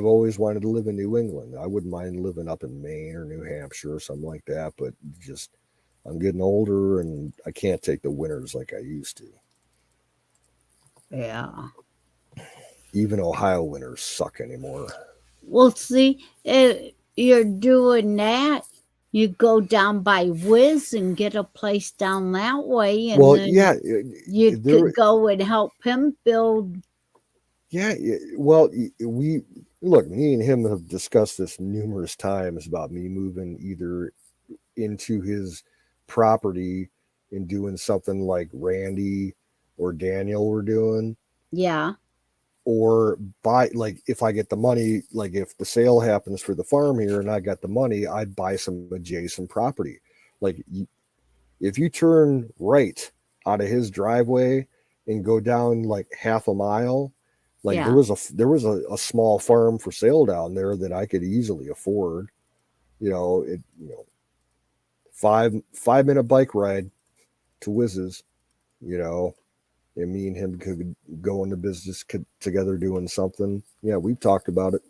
always wanted to live in New England. I wouldn't mind living up in Maine or New Hampshire or something like that. But just, I'm getting older and I can't take the winters like I used to. Yeah. Even Ohio winters suck anymore. Well, see, if you're doing that, you go down by Wiz and get a place down that way. And then you could go and help him build. Yeah. Well, me and him have discussed this numerous times about me moving either into his property and doing something like Randy or Daniel were doing. Yeah. Or buy, like, if I get the money, like if the sale happens for the farm here and I got the money, I'd buy some adjacent property. Like if you turn right out of his driveway and go down like half a mile, like there was a small farm for sale down there that I could easily afford. 5-minute bike ride to Wiz's, and me and him could go into business together doing something. Yeah, we've talked about it.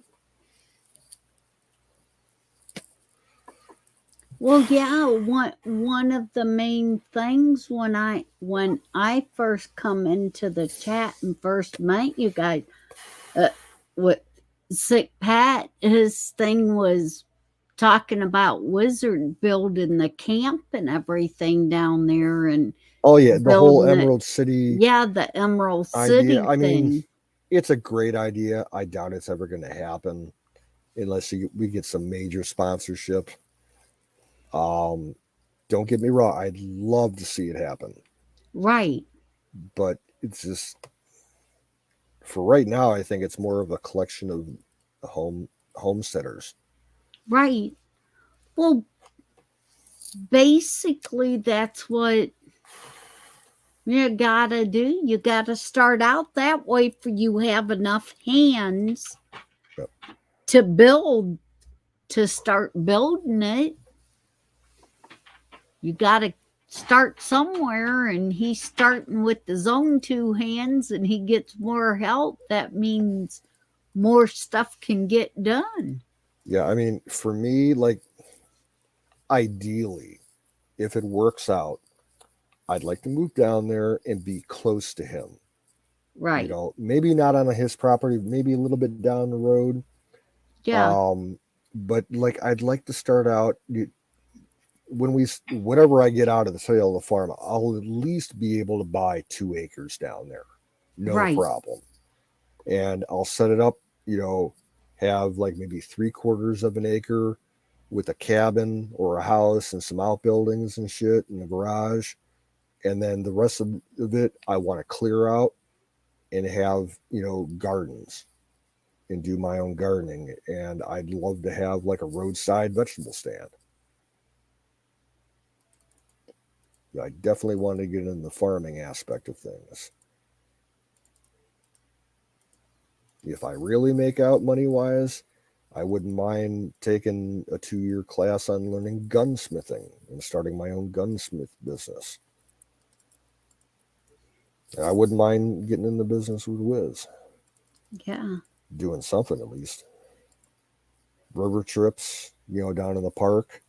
Well, yeah, one of the main things when I first come into the chat and first met you guys, what Sick Pat, his thing was talking about Wizard building the camp and everything down there, and the whole Emerald City. Yeah, the Emerald City idea. I thing. mean, it's a great idea. I doubt it's ever going to happen unless we get some major sponsorship. don't get me wrong, I'd love to see it happen, Right. but it's just for right now. I think it's more of a collection of homesteaders. Right. Well, basically, that's what you gotta do. You gotta start out that way for you have enough hands Yep. to build, to start building it. You gotta start somewhere, and he's starting with his own two hands, and he gets more help. That means more stuff can get done. Yeah, I mean, for me, like, ideally, if it works out, I'd like to move down there and be close to him. Right. You know, maybe not on his property, maybe a little bit down the road. Yeah. But like, I'd like to start out when whatever I get out of the sale of the farm, I'll at least be able to buy 2 acres down there, no Right. problem. And I'll set it up, you know, have like maybe 3/4 of an acre with a cabin or a house and some outbuildings and shit in the garage. And then the rest of it, I want to clear out and have, you know, gardens and do my own gardening. And I'd love to have like a roadside vegetable stand. I definitely want to get in the farming aspect of things. If I really make out money wise, I wouldn't mind taking a 2-year class on learning gunsmithing and starting my own gunsmith business. I wouldn't mind getting in the business with Wiz. Yeah. Doing something at least. River trips, you know, down in the park.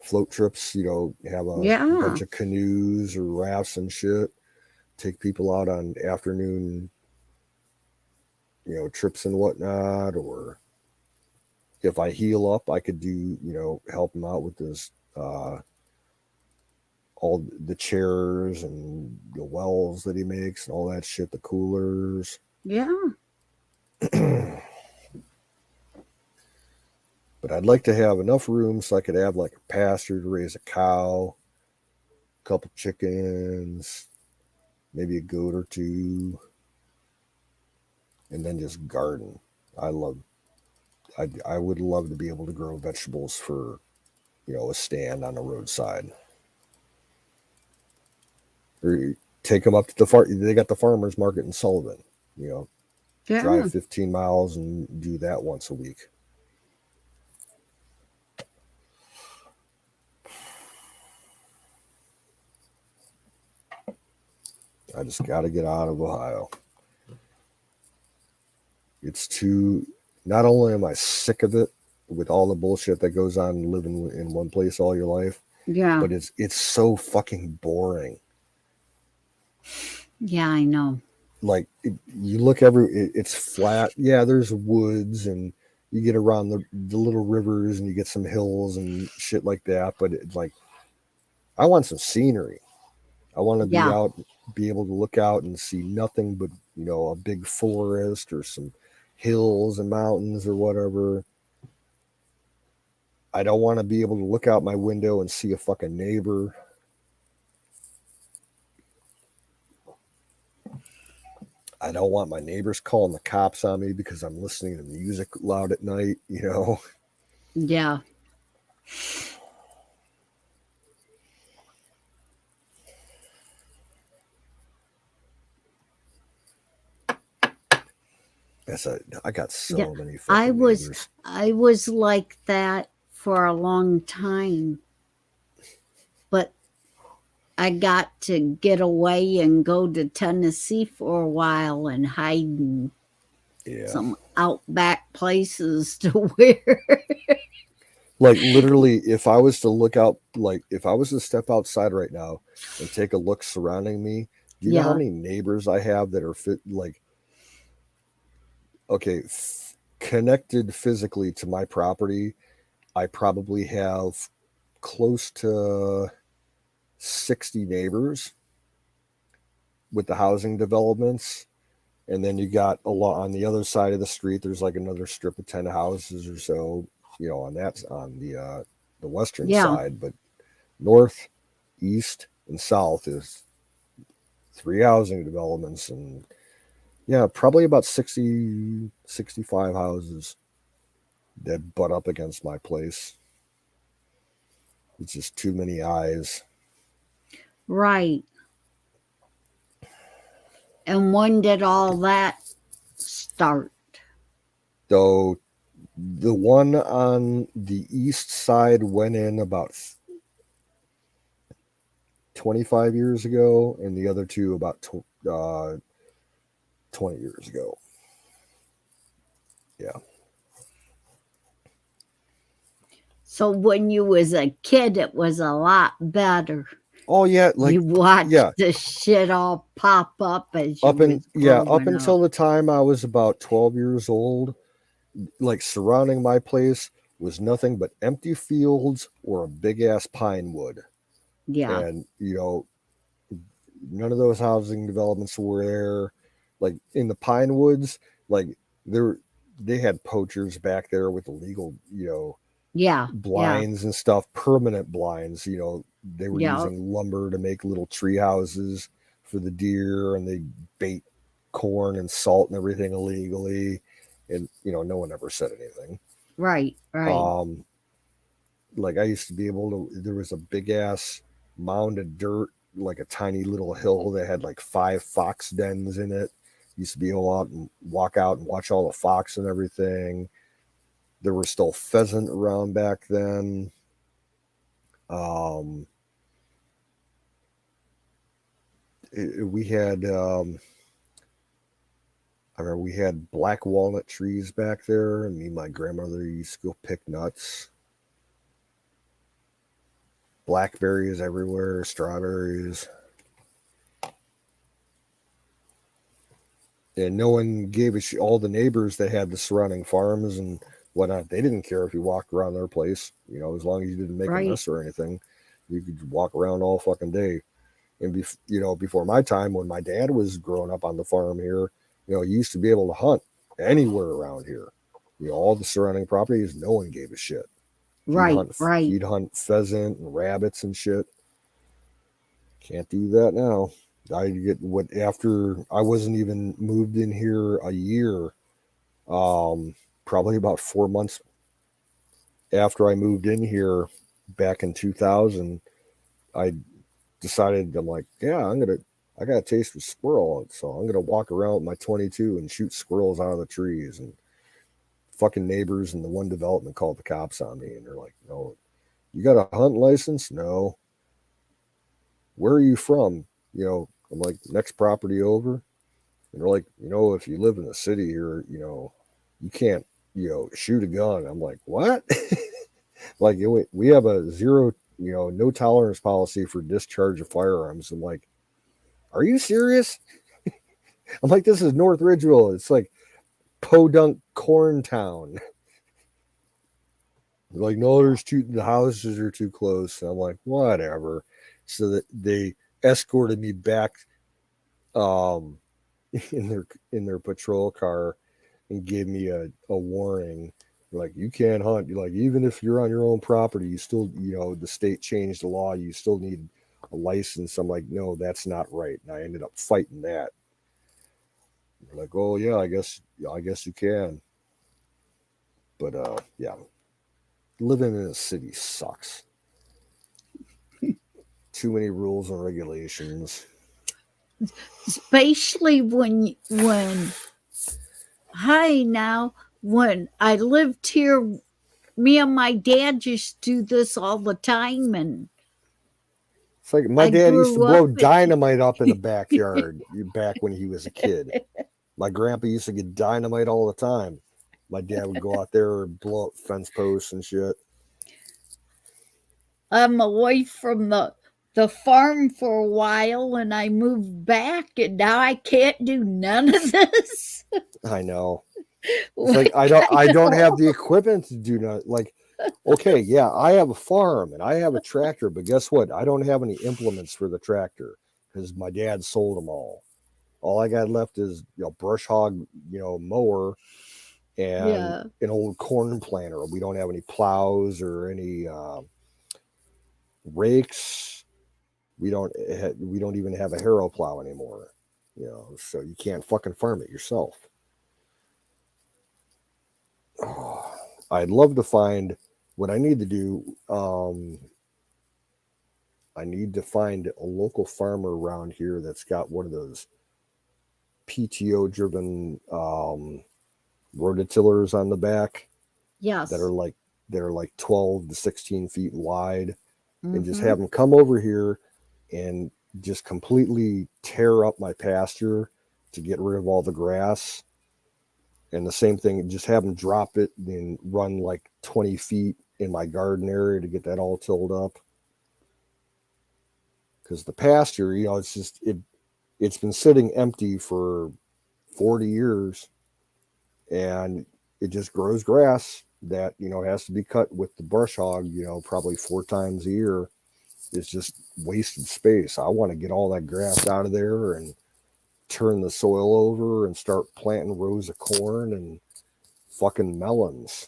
Float trips, you know, have a bunch of canoes or rafts and shit. Take people out on afternoon, you know, trips and whatnot. Or if I heal up, I could do, you know, help him out with this, all the chairs and the wells that he makes and all that shit, the coolers. Yeah. But I'd like to have enough room so I could have like a pasture to raise a cow, a couple chickens, maybe a goat or two, and then just garden. I would love to be able to grow vegetables for, you know, a stand on the roadside. Or take them up to the farm. They got the farmers market in Sullivan, you know, drive 15 miles and do that once a week. I just got to get out of Ohio. It's too, not only am I sick of it with all the bullshit that goes on living in one place all your life, but it's so fucking boring. Yeah, I know. Like you look it's flat. Yeah, there's woods and you get around the little rivers and you get some hills and shit like that. But it's like, I want some scenery. I want to be out, be able to look out and see nothing but, you know, a big forest or some hills and mountains or whatever. I don't want to be able to look out my window and see a fucking neighbor. I don't want my neighbors calling the cops on me because I'm listening to music loud at night, you know? Yeah. I got so many fucking neighbors. I was like that for a long time. But I got to get away and go to Tennessee for a while and hide in some outback places to where. Like literally, if I was to look out, like if I was to step outside right now and take a look surrounding me, do you know how many neighbors I have that are connected physically to my property? I probably have close to 60 neighbors with the housing developments. And then you got on the other side of the street, there's like another strip of 10 houses or so, you know, on the western side. But North, east, and south is 3 housing developments, and yeah, probably about 60, 65 houses that butt up against my place. It's just too many eyes. Right. And when did all that start? Though the one on the east side went in about 25 years ago, and the other two about 20 years ago. Yeah. So when you was a kid, it was a lot better. Oh yeah, like you watched yeah. the shit all pop up as you Up in was yeah, up growing until up. the time I was about 12 years old, like surrounding my place was nothing but empty fields or a big ass pine wood. Yeah. And none of those housing developments were there. Like in the pine woods, like they had poachers back there with illegal, Yeah. blinds and stuff, permanent blinds. They were Yeah. using lumber to make little tree houses for the deer, and they bait corn and salt and everything illegally. And no one ever said anything. Right. Like I used to be able to. There was a big ass mound of dirt, like a tiny little hill that had like 5 fox dens in it. Used to be able to walk out and watch all the fox and everything. There were still pheasant around back then. We had I remember we had black walnut trees back there, and me and my grandmother used to go pick nuts. Blackberries everywhere, strawberries. And no one gave a shit. All the neighbors that had the surrounding farms and whatnot, they didn't care if you walked around their place. As long as you didn't make a mess or anything, you could walk around all fucking day. And before my time, when my dad was growing up on the farm here, you used to be able to hunt anywhere around here. All the surrounding properties, no one gave a shit. He'd hunt pheasant and rabbits and shit. Can't do that now. After I wasn't even moved in here a year, probably about 4 months after I moved in here back in 2000, I decided, I'm like, yeah, I got a taste for squirrel, so I'm gonna walk around with my 22 and shoot squirrels out of the trees. And fucking neighbors in the one development called the cops on me, and they're like, no, you got a hunt license? No. Where are you from? I'm like, next property over. And they're like, if you live in the city here, you can't, shoot a gun. I'm like, what? Like, we have a zero, no tolerance policy for discharge of firearms. I'm like, are you serious? I'm like, this is North Ridgeville. It's like Podunk Corn Town. They're like, no, the houses are too close. And I'm like, whatever. So that they escorted me back in their patrol car and gave me a warning. Like, you can't hunt. Like, even if you're on your own property, you still, the state changed the law. You still need a license. I'm like, no, that's not right. And I ended up fighting that. They're like, oh yeah, I guess you can. But yeah, living in a city sucks. Too many rules and regulations. Especially when when I lived here, me and my dad just do this all the time. And it's like my dad used to blow dynamite up in the backyard back when he was a kid. My grandpa used to get dynamite all the time. My dad would go out there and blow up fence posts and shit. I'm away from the farm for a while, and I moved back, and now I can't do none of this. I know. It's like I don't have the equipment to do nothing. Like, okay, yeah, I have a farm and I have a tractor, but guess what? I don't have any implements for the tractor because my dad sold them all. All I got left is brush hog, mower, and an old corn planter. We don't have any plows or any rakes. We don't even have a harrow plow anymore. So you can't fucking farm it yourself. Oh, I'd love to find what I need to do. I need to find a local farmer around here that's got one of those PTO driven rototillers on the back. Yes. That are like 12 to 16 feet wide, and just Mm-hmm. have them come over here and just completely tear up my pasture to get rid of all the grass. And the same thing, just have them drop it and run like 20 feet in my garden area to get that all tilled up. Because the pasture, it's been sitting empty for 40 years, and it just grows grass that has to be cut with the brush hog, probably 4 times a year. It's just wasted space. I want to get all that grass out of there and turn the soil over and start planting rows of corn and fucking melons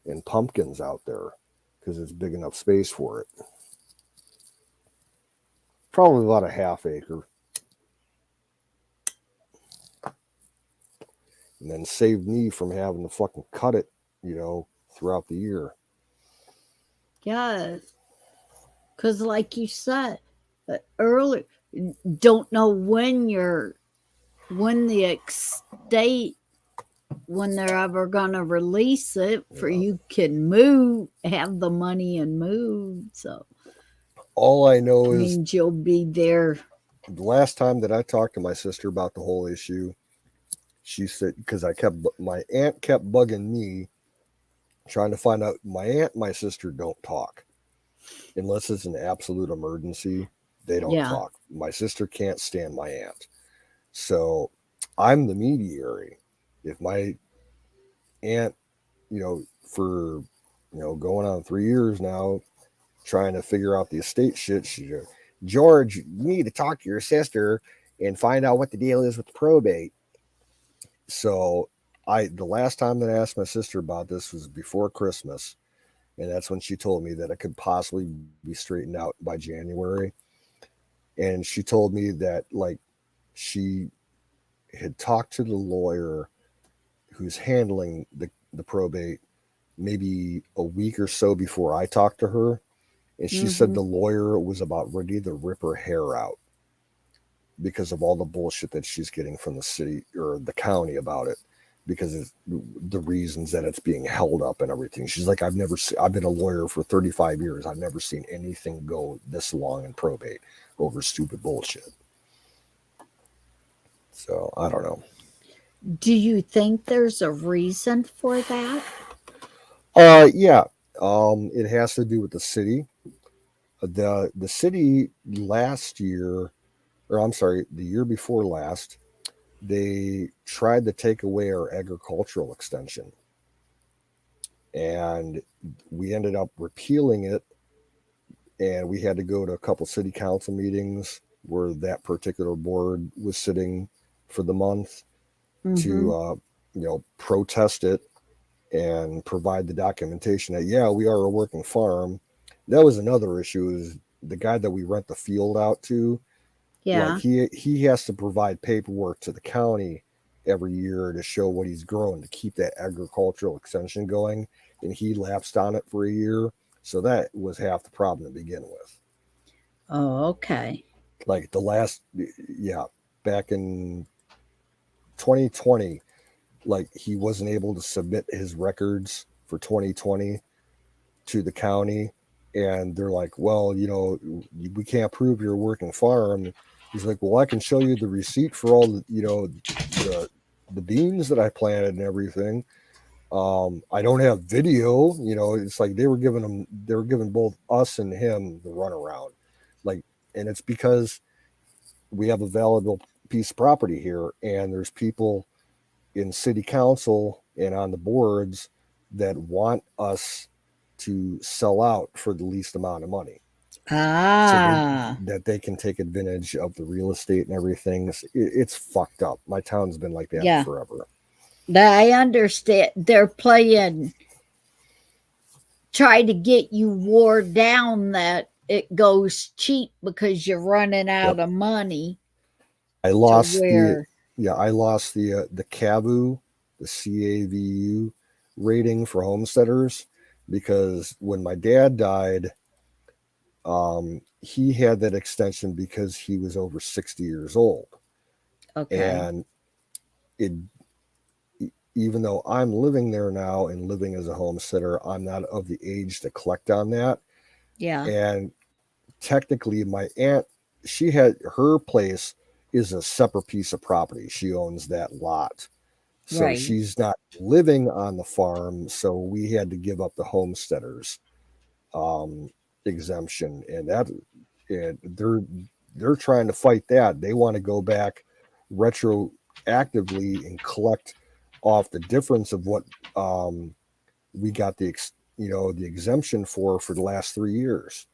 and pumpkins out there, because it's big enough space for it. Probably about a half acre. And then save me from having to fucking cut it, throughout the year. Yes. Because like you said earlier, don't know when the estate, when they're ever going to release it for you can move, have the money and move. So all I know is means you'll be there. The last time that I talked to my sister about the whole issue, she said, because my aunt kept bugging me, trying to find out. My aunt and my sister don't talk unless it's an absolute emergency. They don't talk. My sister can't stand my aunt, so I'm the mediator. If my aunt, for going on 3 years now, trying to figure out the estate shit, she goes, George, you need to talk to your sister and find out what the deal is with the probate. So the last time that I asked my sister about this was before Christmas, and that's when she told me that it could possibly be straightened out by January. And she told me that she had talked to the lawyer who's handling the probate maybe a week or so before I talked to her. And she said the lawyer was about ready to rip her hair out because of all the bullshit that she's getting from the city or the county about it, because of the reasons that it's being held up and everything. She's like, I've been a lawyer for 35 years. I've never seen anything go this long in probate over stupid bullshit. So I don't know. Do you think there's a reason for that? Yeah. It has to do with the city. The city last year, or I'm sorry, the year before last, they tried to take away our agricultural extension. And we ended up repealing it. And we had to go to a couple city council meetings where that particular board was sitting for the month to, protest it and provide the documentation that, yeah, we are a working farm. That was another issue, is the guy that we rent the field out to. Yeah. Like he has to provide paperwork to the county every year to show what he's growing to keep that agricultural extension going. And he lapsed on it for a year. So that was half the problem to begin with. Oh, okay. Like back in 2020, like he wasn't able to submit his records for 2020 to the county. And they're like, well, we can't prove you're a working farm. He's like, well, I can show you the receipt for all the beans that I planted and everything. I don't have video. It's like they were giving both us and him the runaround. And it's because we have a valuable piece of property here, and there's people in city council and on the boards that want us to sell out for the least amount of money. So that they can take advantage of the real estate and everything. It's fucked up. My town's been like that forever. I understand. They're try to get you wore down that it goes cheap because you're running out of money. I lost where I lost the CAVU, the CAVU rating for homesteaders because when my dad died, he had that extension because he was over 60 years old. Okay. And it, even though I'm living there now and living as a homesteader, I'm not of the age to collect on that. Yeah. And technically, my aunt, she had her place is a separate piece of property. She owns that lot. So Right. she's not living on the farm. So we had to give up the homesteaders exemption, and they're trying to fight that. They want to go back retroactively and collect off the difference of what we got the exemption for the last 3 years.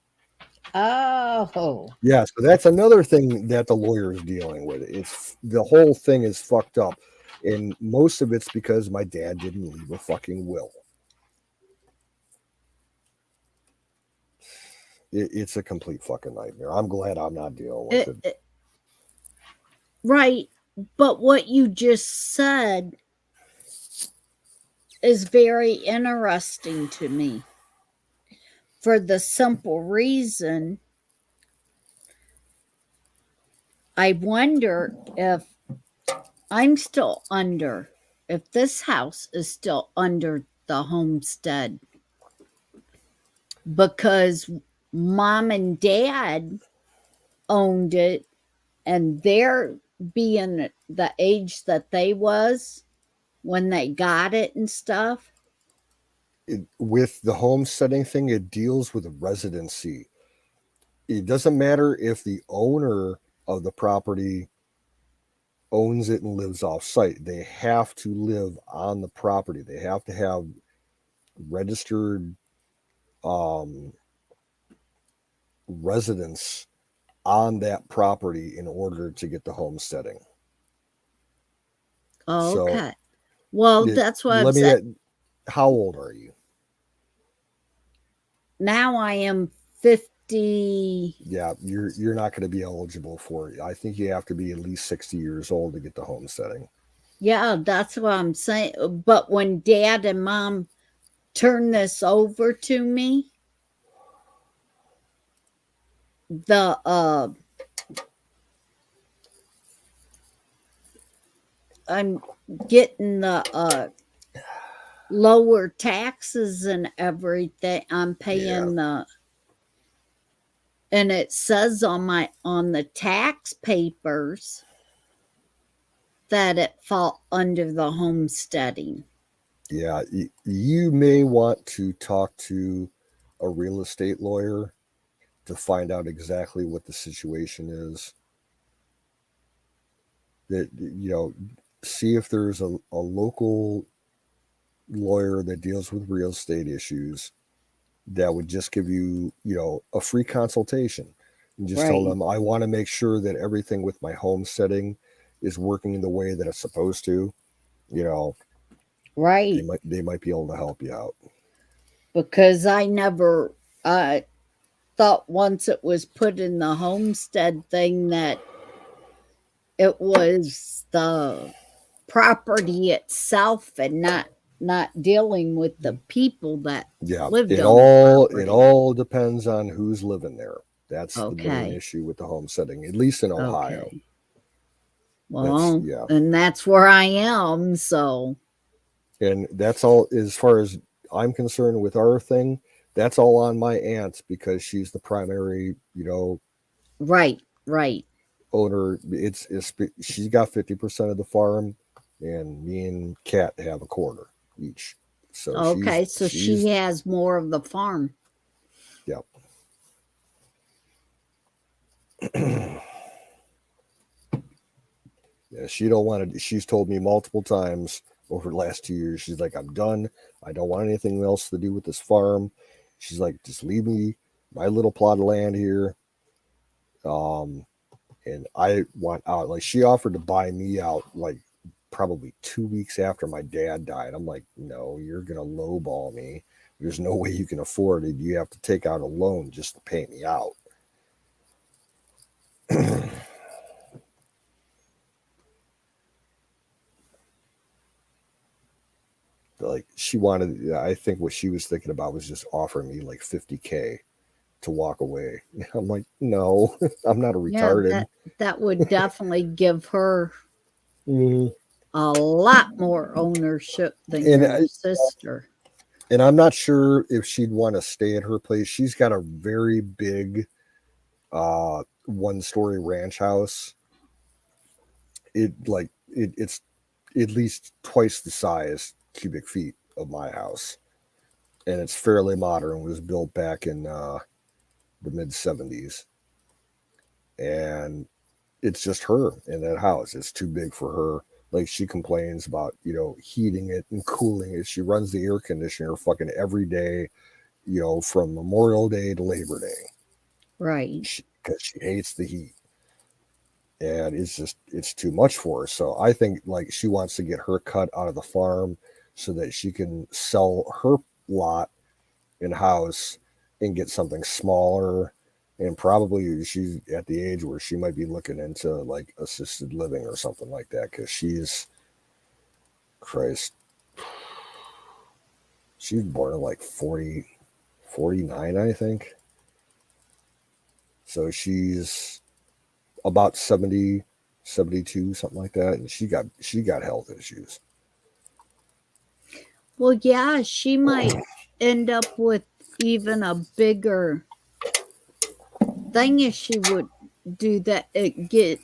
Oh. Yeah, so that's another thing that the lawyer is dealing with. It's the whole thing is fucked up, and most of it's because my dad didn't leave a fucking will. It's a complete fucking nightmare. I'm glad I'm not dealing with it. Right, but what you just said is very interesting to me for the simple reason I wonder if I'm still under, if this house is still under the homestead, because mom and dad owned it, and they're being the age that they was when they got it and stuff. With the homesteading thing, it deals with residency. It doesn't matter if the owner of the property owns it and lives off site. They have to live on the property. They have to have registered residence on that property in order to get the homesteading. Okay. Well, that's what I'm saying. How old are you? Now I am 50. Yeah, you're not going to be eligible for it. I think you have to be at least 60 years old to get the homesteading. Yeah, that's what I'm saying. But when dad and mom turned this over to me, I'm getting the lower taxes and everything. I'm paying and it says on the tax papers that it fall under the homesteading. Yeah, you may want to talk to a real estate lawyer to find out exactly what the situation is. That see if there's a local lawyer that deals with real estate issues that would just give you a free consultation and just tell them, I want to make sure that everything with my homesteading is working in the way that it's supposed to. Right. They might be able to help you out. Because I never thought once it was put in the homestead thing that it was the property itself and not dealing with the people that lived on the property. It all depends on who's living there. That's the main issue with the homesteading, at least in Ohio. Okay. Well, and that's where I am, so. And that's all, as far as I'm concerned with our thing, that's all on my aunt because she's the primary, Right. owner. She's got 50% of the farm, and me and Kat have a quarter each. So she has more of the farm. Yep. Yeah, she don't want to. She's told me multiple times over the last 2 years. She's like, I'm done. I don't want anything else to do with this farm. She's like, just leave me my little plot of land here. And I want out. Like, she offered to buy me out like probably 2 weeks after my dad died. I'm like, no, you're gonna lowball me. There's no way you can afford it. You have to take out a loan just to pay me out. Like she wanted, I think what she was thinking about was just offering me like $50K to walk away. I'm like, no, I'm not a retarded. That would definitely give her Mhm. a lot more ownership than your sister. And I'm not sure if she'd want to stay at her place. She's got a very big 1-story ranch house. It's at least twice the size cubic feet of my house, and it's fairly modern. It was built back in the mid 70s, and it's just her in that house. It's too big for her. Like she complains about heating it and cooling it. She runs the air conditioner fucking every day, from Memorial Day to Labor Day. Right. Because she hates the heat. And it's too much for her. So I think like she wants to get her cut out of the farm so that she can sell her lot and house and get something smaller. And probably she's at the age where she might be looking into like assisted living or something like that. Cause she's born in like 49, I think. So she's about 70, 72, something like that. And she got health issues. Well, yeah, she might end up with even a bigger thing if she would do that. Get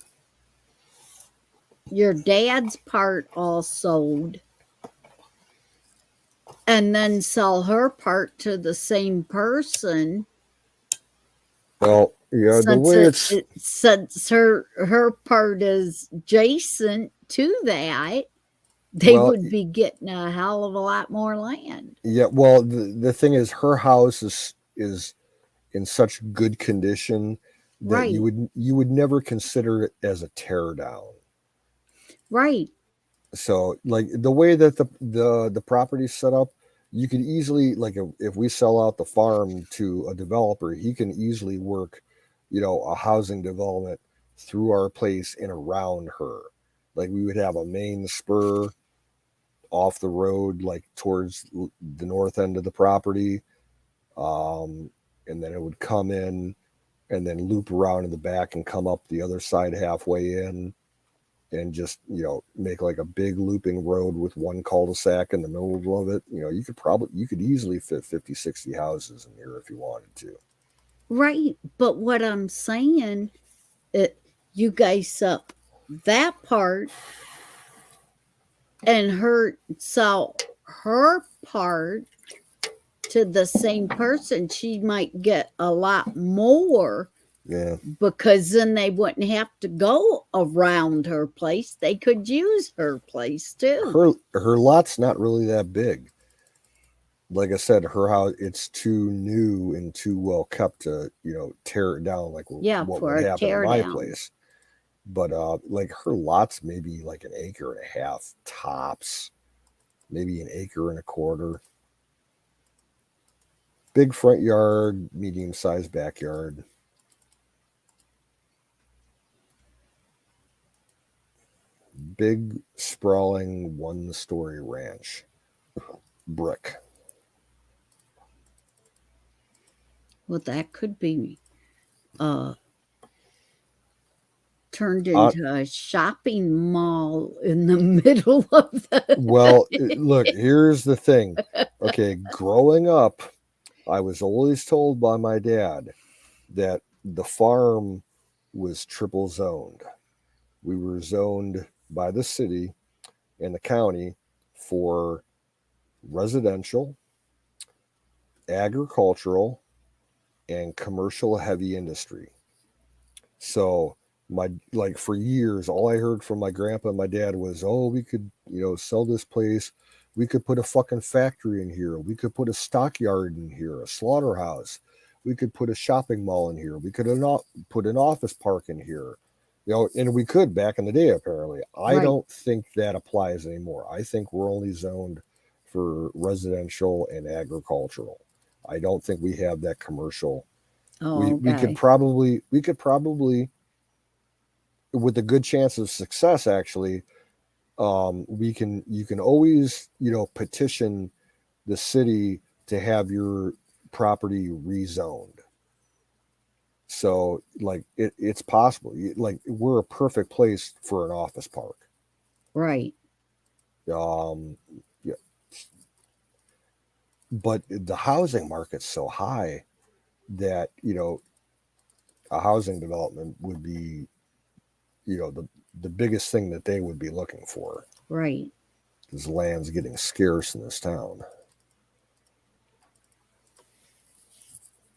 your dad's part all sold and then sell her part to the same person. Well, yeah, the way since her part is adjacent to that, they would be getting a hell of a lot more land. Yeah, well, the thing is, her house is in such good condition that you would never consider it as a tear down. Right. So, like the way that the property's set up, you could easily, like, if we sell out the farm to a developer, he can easily work, a housing development through our place and around her. Like we would have a main spur off the road, like towards the north end of the property, and then it would come in and then loop around in the back and come up the other side halfway in, and just make like a big looping road with one cul-de-sac in the middle of it. You could easily fit 50, 60 houses in here if you wanted to. Right, but what I'm saying, you guys up that part and her sell her part to the same person, she might get a lot more. Yeah. Because then they wouldn't have to go around her place. They could use her place too. Her lot's not really that big. Like I said, her house, it's too new and too well kept to, tear it down like what would happen in my place. But like her lot's maybe like an acre and a half tops, maybe an acre and a quarter. Big front yard, medium-sized backyard. Big, sprawling 1-story ranch. Brick. Well, that could be turned into a shopping mall in the middle of the... Well, look, here's the thing. Okay, growing up, I was always told by my dad that the farm was triple zoned. We were zoned by the city and the county for residential, agricultural, and commercial heavy industry. So for years, all I heard from my grandpa and my dad was, oh, we could, sell this place. We could put a fucking factory in here. We could put a stockyard in here, a slaughterhouse. We could put a shopping mall in here. We could put an office park in here. And we could back in the day, apparently. I don't think that applies anymore. I think we're only zoned for residential and agricultural. I don't think we have that commercial. Oh, We could okay. probably with a good chance of success actually, you can always, petition the city to have your property rezoned. So like it's possible. Like we're a perfect place for an office park. Right. Yeah, but the housing market's so high that a housing development would be the biggest thing that they would be looking for. Right. Because land's getting scarce in this town.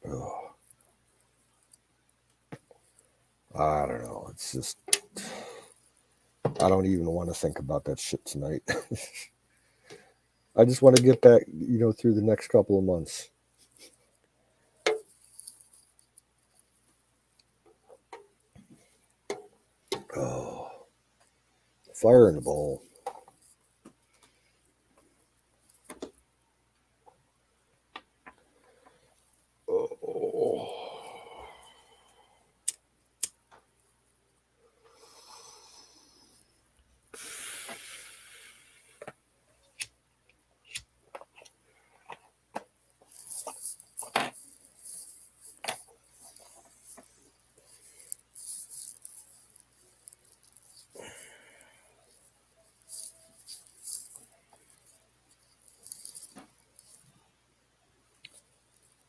Ugh. I don't know. It's just I don't even want to think about that shit tonight. I just want to get back, through the next couple of months. Oh, fire in the bowl. Oh.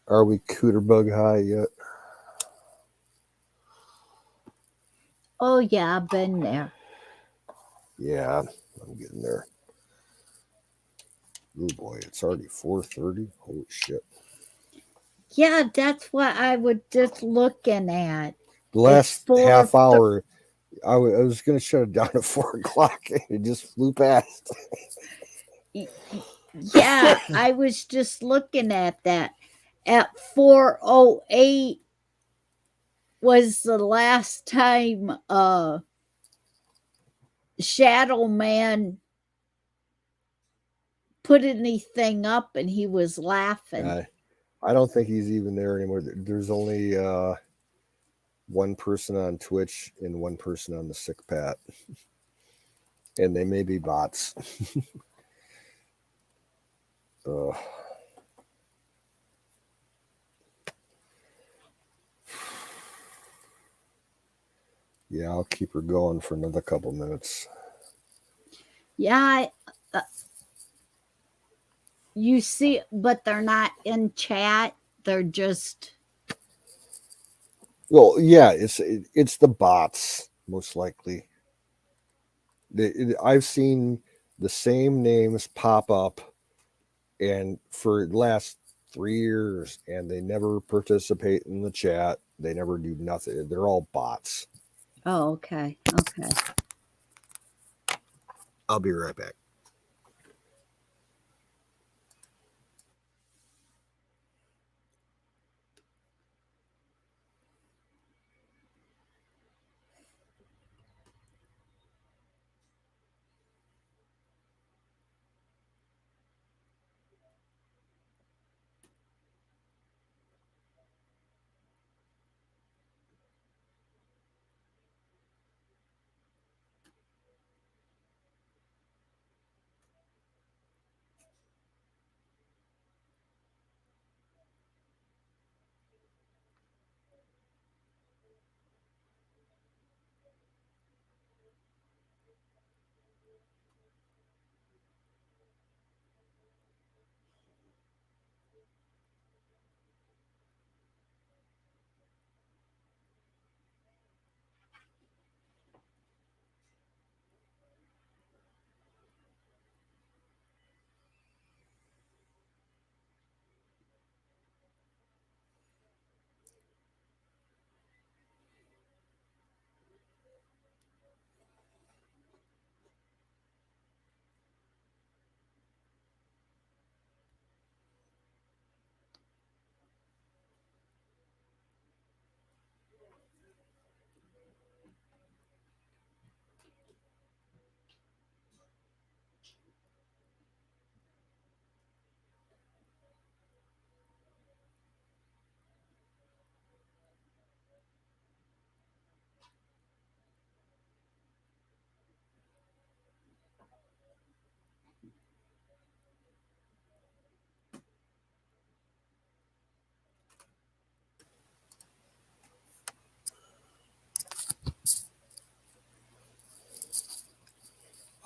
Are we cooter bug high yet? Oh, yeah, I've been there. Yeah, I'm getting there. Oh boy, it's already 4:30. Holy shit! Yeah, that's what I was just looking at. The last half th- hour, I was going to shut it down at 4 o'clock. It just flew past. Yeah, I was just looking at that. At 4:08 was the last time Shadow Man put anything up, and he was laughing. I don't think he's even there anymore. There's only one person on Twitch and one person on the Sick Pat, and they may be bots. Yeah, I'll keep her going for another couple minutes. Yeah, you see, but they're not in chat. They're just. Well, yeah, it's the bots most likely. I've seen the same names pop up, and for the last 3 years, and they never participate in the chat. They never do nothing. They're all bots. Oh, okay. Okay. I'll be right back.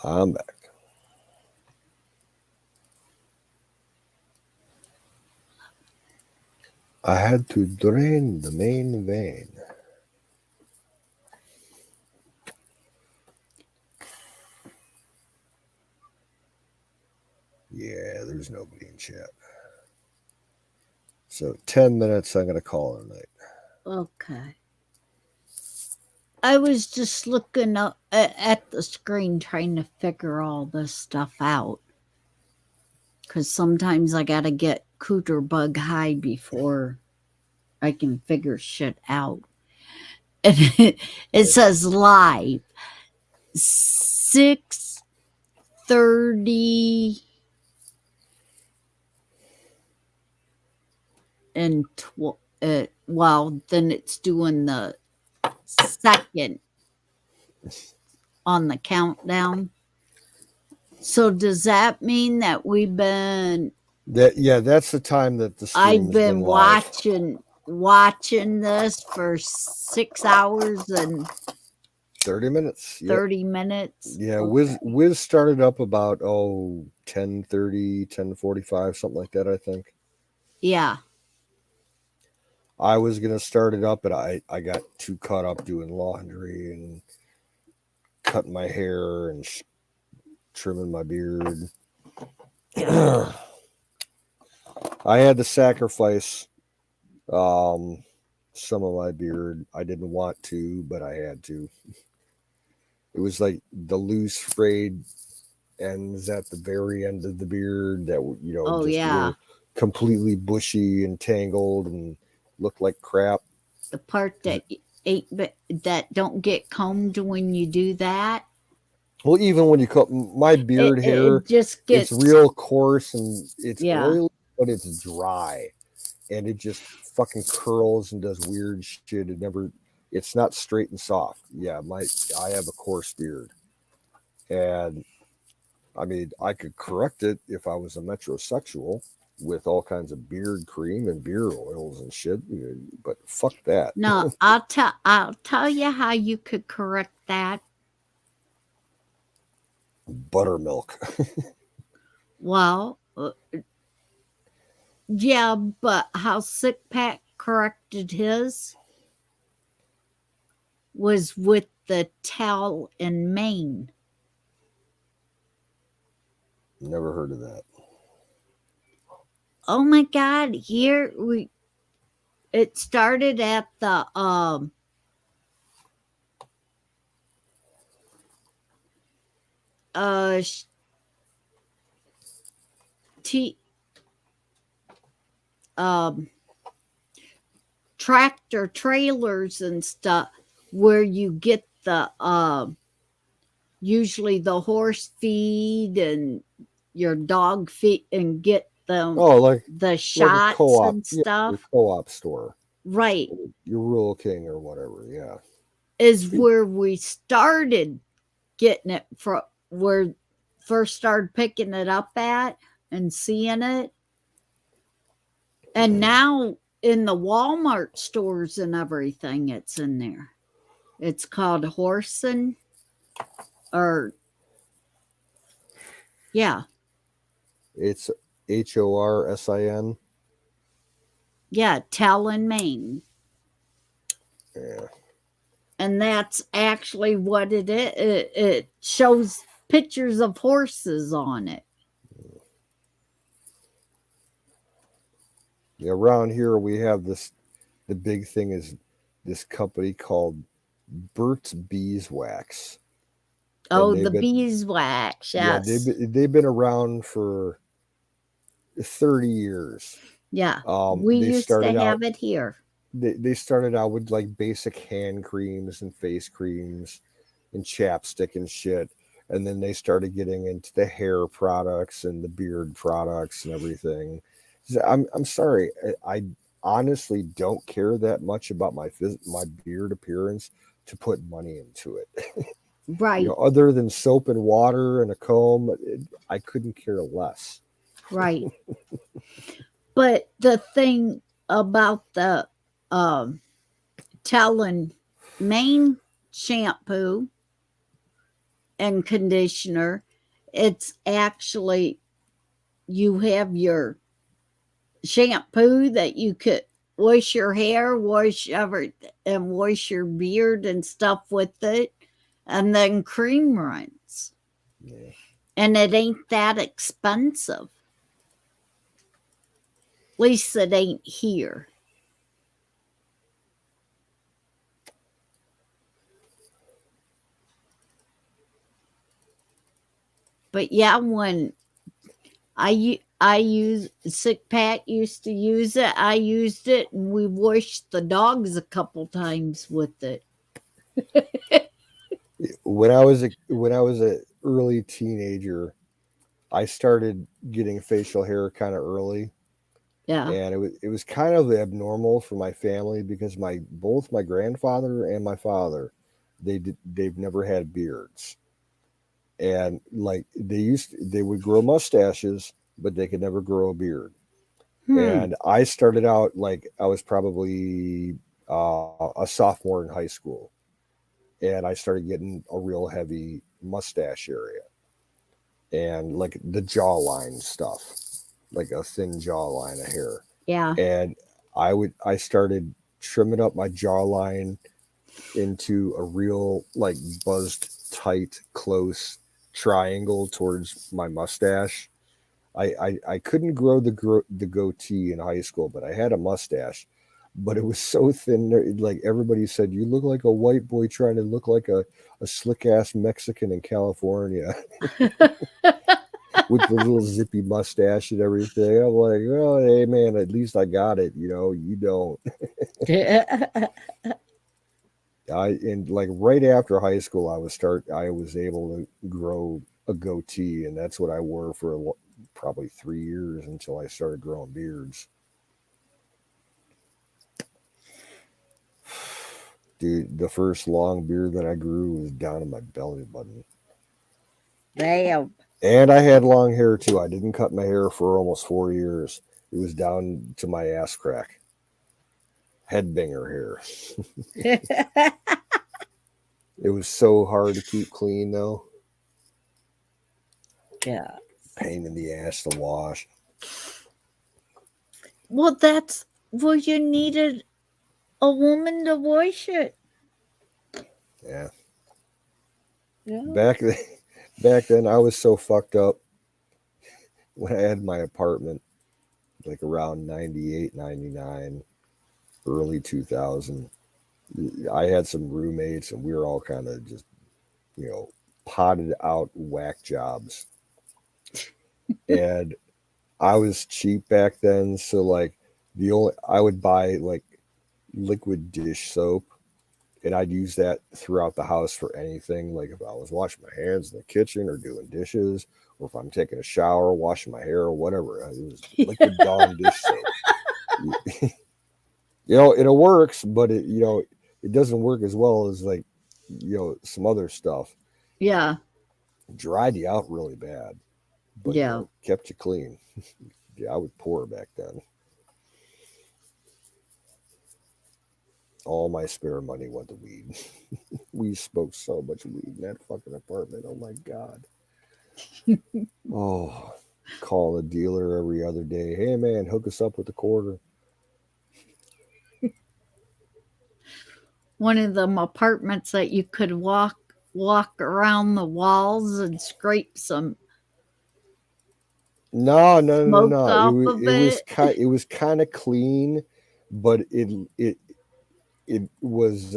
I'm back. I had to drain the main vein. Yeah, there's nobody in chat. So 10 minutes, I'm going to call it a night. Okay. I was just looking up at the screen trying to figure all this stuff out. Because sometimes I got to get cooter bug high before I can figure shit out. And it says live 6:30 and well, then it's doing the second on the countdown. So does that mean that we've been? That's the time that the stream I've has been live. watching this for 6 hours and 30 minutes. Yep. 30 minutes. Yeah, Okay. Wiz started up about 10:30, 10:45, something like that, I think. Yeah. I was gonna start it up, but I got too caught up doing laundry and cutting my hair and trimming my beard. I had to sacrifice some of my beard. I didn't want to, but I had to. It was like the loose frayed ends at the very end of the beard that were completely bushy and tangled and looked like crap. The part that that don't get combed when you do that. Well, even when you cut my beard hair, it just gets, it's real coarse and it's oily, but it's dry, and it just fucking curls and does weird shit. It's not straight and soft. Yeah, I have a coarse beard, and I mean, I could correct it if I was a metrosexual with all kinds of beard cream and beard oils and shit. But fuck that. No, I'll tell you how you could correct that. Buttermilk. Well, yeah, but how Sick Pack corrected his was with the towel and mane. Never heard of that. Oh my God! It started at the tractor trailers and stuff where you get the usually the horse feed and your dog feed and get them like the shots like and stuff. Your co-op store. Right. Your Rural King or whatever, yeah. Is where we started getting it from, where first started picking it up at and seeing it. And now in the Walmart stores and everything, it's in there. It's called Horsin, or yeah. It's HORSIN. Yeah, Talon, Maine. Yeah. And that's actually what it is. It shows pictures of horses on it. Yeah, around here we have this. The big thing is this company called Burt's Beeswax. Oh, the beeswax, yes. Yeah, they've been around for 30 years. Yeah, we used to have it here. They started out with like basic hand creams and face creams and chapstick and shit. And then they started getting into the hair products and the beard products and everything. I'm sorry. I honestly don't care that much about my beard appearance to put money into it. Right. Other than soap and water and a comb, I couldn't care less. Right. But the thing about the Talon Maine shampoo and conditioner. It's actually, you have your shampoo that you could wash your hair, wash everything, and wash your beard and stuff with it, and then cream rinse. Yeah. And it ain't that expensive. At least it ain't here. But yeah, when I use Sick Pat used to use it. I used it, and we washed the dogs a couple times with it. When I was a early teenager, I started getting facial hair kind of early, Yeah. and it was kind of abnormal for my family because both my grandfather and my father, they've never had beards, and like they would grow mustaches, but they could never grow a beard. And I started out like I was probably a sophomore in high school, and I started getting a real heavy mustache area and like the jawline stuff, like a thin jawline of hair. Yeah. And I started trimming up my jawline into a real like buzzed tight close triangle towards my mustache. I couldn't grow the goatee in high school, but I had a mustache. But it was so thin, like everybody said, you look like a white boy trying to look like a slick ass Mexican in California with the little zippy mustache and everything. I'm like, oh, hey man, at least I got it. You don't. And like right after high school, I was able to grow a goatee, and that's what I wore for probably 3 years until I started growing beards. Dude, the first long beard that I grew was down in my belly button. Damn. And I had long hair too. I didn't cut my hair for almost 4 years. It was down to my ass crack. Headbanger hair. It was so hard to keep clean though. Yeah. Pain in the ass to wash. Well, you needed a woman to wash it. Yeah. Yeah. Back then, I was so fucked up when I had my apartment, like around 98, 99, early 2000. I had some roommates, and we were all kind of just, potted out whack jobs. And I was cheap back then, so like I would buy like liquid dish soap, and I'd use that throughout the house for anything. Like if I was washing my hands in the kitchen or doing dishes, or if I'm taking a shower, washing my hair or whatever, it was liquid Dawn dish soap. It works, but it doesn't work as well as like, some other stuff. Yeah. It dried you out really bad, but Yeah. kept you clean. Yeah, I was poor back then. All my spare money went to weed. We smoked so much weed in that fucking apartment. Oh my God. Oh, call the dealer every other day. Hey man, hook us up with a quarter. One of them apartments that you could walk around the walls and scrape some No. smoke off of It was kind of clean, but it was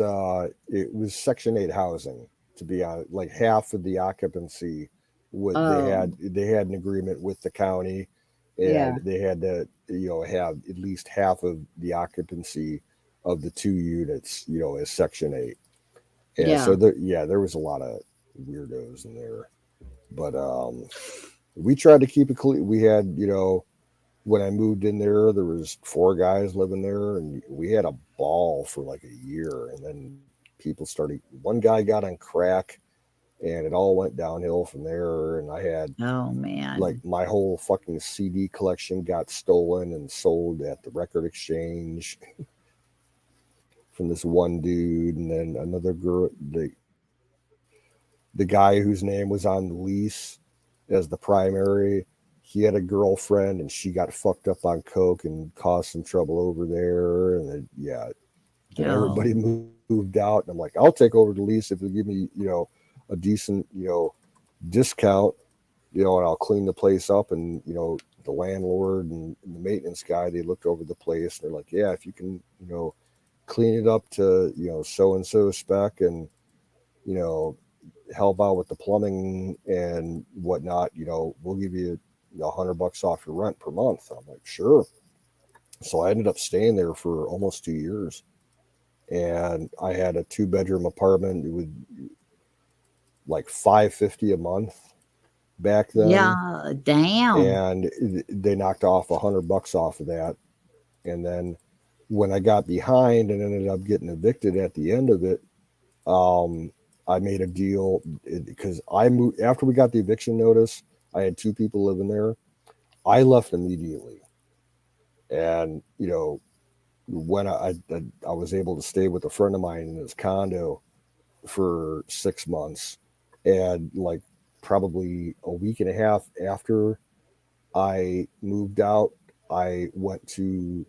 Section 8 housing, to be honest. Like half of the occupancy they had an agreement with the county, and Yeah. they had to have at least half of the occupancy of the 2 units as Section 8. And Yeah. so there was a lot of weirdos in there. But we tried to keep it clean. We had, when I moved in there was 4 guys living there, and we had a ball for like a year. And then one guy got on crack, and it all went downhill from there. And I had, oh man, like my whole fucking CD collection got stolen and sold at the record exchange from this one dude, and then another girl. the guy whose name was on the lease as the primary, he had a girlfriend and she got fucked up on coke and caused some trouble over there. And then, yeah, then everybody moved out. And I'm like, I'll take over the lease if you give me, a decent, discount, and I'll clean the place up. And, the landlord and the maintenance guy, they looked over the place and they're like, yeah, if you can, clean it up to, so and so spec and, help out with the plumbing and whatnot, we'll give you $100 off your rent per month. I'm like, sure. So I ended up staying there for almost 2 years. And I had a 2-bedroom apartment. It was like $550 a month back then. Yeah, damn. And they knocked off $100 off of that. And then when I got behind and ended up getting evicted at the end of it, I made a deal because I moved after we got the eviction notice. I had 2 people living there. I left immediately, and when I was able to stay with a friend of mine in his condo for 6 months, and like probably a week and a half after I moved out, I went to